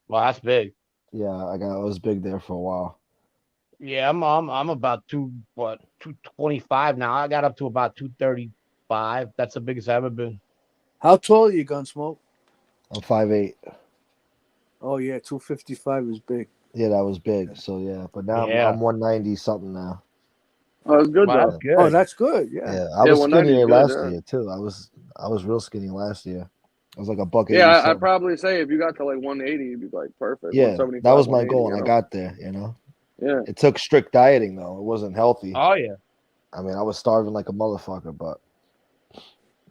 [SPEAKER 7] Well, that's big.
[SPEAKER 1] Yeah, I was big there for a while.
[SPEAKER 7] Yeah, I'm about 225 now. I got up to about 235. That's the biggest I've ever been.
[SPEAKER 8] How tall are you, Gunsmoke?
[SPEAKER 1] I'm 5'8".
[SPEAKER 8] Oh yeah, 255 is big.
[SPEAKER 1] Yeah, that was big. So yeah, but now I'm 190 something now.
[SPEAKER 2] Oh, that's good though.
[SPEAKER 7] That's good.
[SPEAKER 8] Oh, that's good. Yeah.
[SPEAKER 1] Yeah, I was
[SPEAKER 2] 190
[SPEAKER 1] skinnier
[SPEAKER 2] is good,
[SPEAKER 1] last year too. I was real skinny last year. I was like a buck.
[SPEAKER 2] Yeah, I'd probably say if you got to like 180, you'd be like perfect.
[SPEAKER 1] Yeah, that was my goal, and I
[SPEAKER 2] know?
[SPEAKER 1] got there. You know.
[SPEAKER 2] Yeah.
[SPEAKER 1] It took strict dieting though. It wasn't healthy.
[SPEAKER 7] Oh yeah.
[SPEAKER 1] I mean, I was starving like a motherfucker, but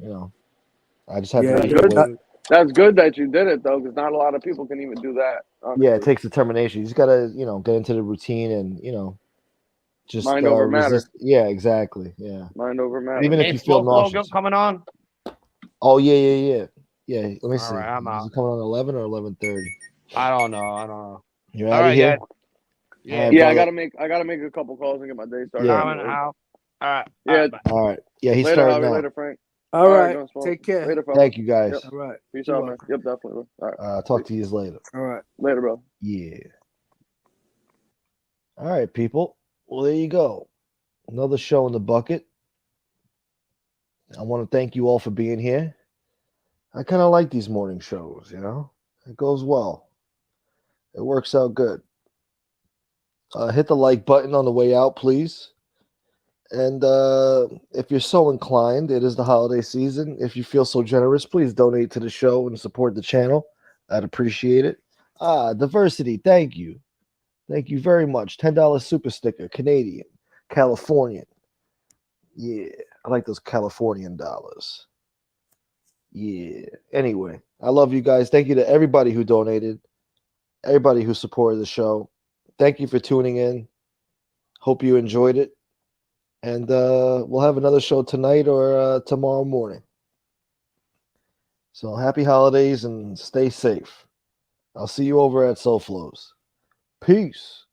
[SPEAKER 1] you know, I just had
[SPEAKER 8] Yeah,
[SPEAKER 1] to lose the weight.
[SPEAKER 2] That's good that you did it though, because not a lot of people can even do that. Honestly.
[SPEAKER 1] Yeah, it takes determination. You just gotta, get into the routine and just
[SPEAKER 2] mind over matter.
[SPEAKER 1] Yeah, exactly. Yeah,
[SPEAKER 2] mind over matter.
[SPEAKER 1] Even if you feel nauseous.
[SPEAKER 7] Coming on.
[SPEAKER 1] Oh yeah. Let me see.
[SPEAKER 7] All right, I'm out.
[SPEAKER 1] Is it coming on 11 or 11:30?
[SPEAKER 7] I don't know.
[SPEAKER 1] You
[SPEAKER 7] All
[SPEAKER 1] out of
[SPEAKER 7] right,
[SPEAKER 1] here?
[SPEAKER 7] guys. Yeah,
[SPEAKER 1] All right,
[SPEAKER 2] Yeah, I
[SPEAKER 1] brother.
[SPEAKER 2] gotta make a couple calls and get my day started.
[SPEAKER 1] Yeah.
[SPEAKER 7] I'm in the house. All right.
[SPEAKER 2] Yeah.
[SPEAKER 7] All right, bye.
[SPEAKER 1] All right. Yeah, he's
[SPEAKER 2] Later,
[SPEAKER 1] starting
[SPEAKER 2] Howie.
[SPEAKER 1] now.
[SPEAKER 2] Later, Frank.
[SPEAKER 8] All right.
[SPEAKER 2] Gunsmoke.
[SPEAKER 8] Take care.
[SPEAKER 2] Later, fellas.
[SPEAKER 1] Thank you, guys.
[SPEAKER 2] Yep.
[SPEAKER 8] All right.
[SPEAKER 2] Peace
[SPEAKER 8] You're
[SPEAKER 2] out, man.
[SPEAKER 8] welcome.
[SPEAKER 2] Yep, definitely. All right.
[SPEAKER 1] Talk to you later.
[SPEAKER 8] All right.
[SPEAKER 2] Later, bro.
[SPEAKER 1] Yeah. All right, people. Well, there you go. Another show in the bucket. I want to thank you all for being here. I kind of like these morning shows, you know? It goes well. It works out good. Hit the like button on the way out, please. And if you're so inclined, it is the holiday season. If you feel so generous, please donate to the show and support the channel. I'd appreciate it. Diversity, thank you. Thank you very much. $10 super sticker, Canadian, Californian. Yeah, I like those Californian dollars. Yeah. Anyway, I love you guys. Thank you to everybody who donated, everybody who supported the show. Thank you for tuning in. Hope you enjoyed it. And we'll have another show tonight or tomorrow morning. So happy holidays and stay safe. I'll see you over at SoFlo's. Peace.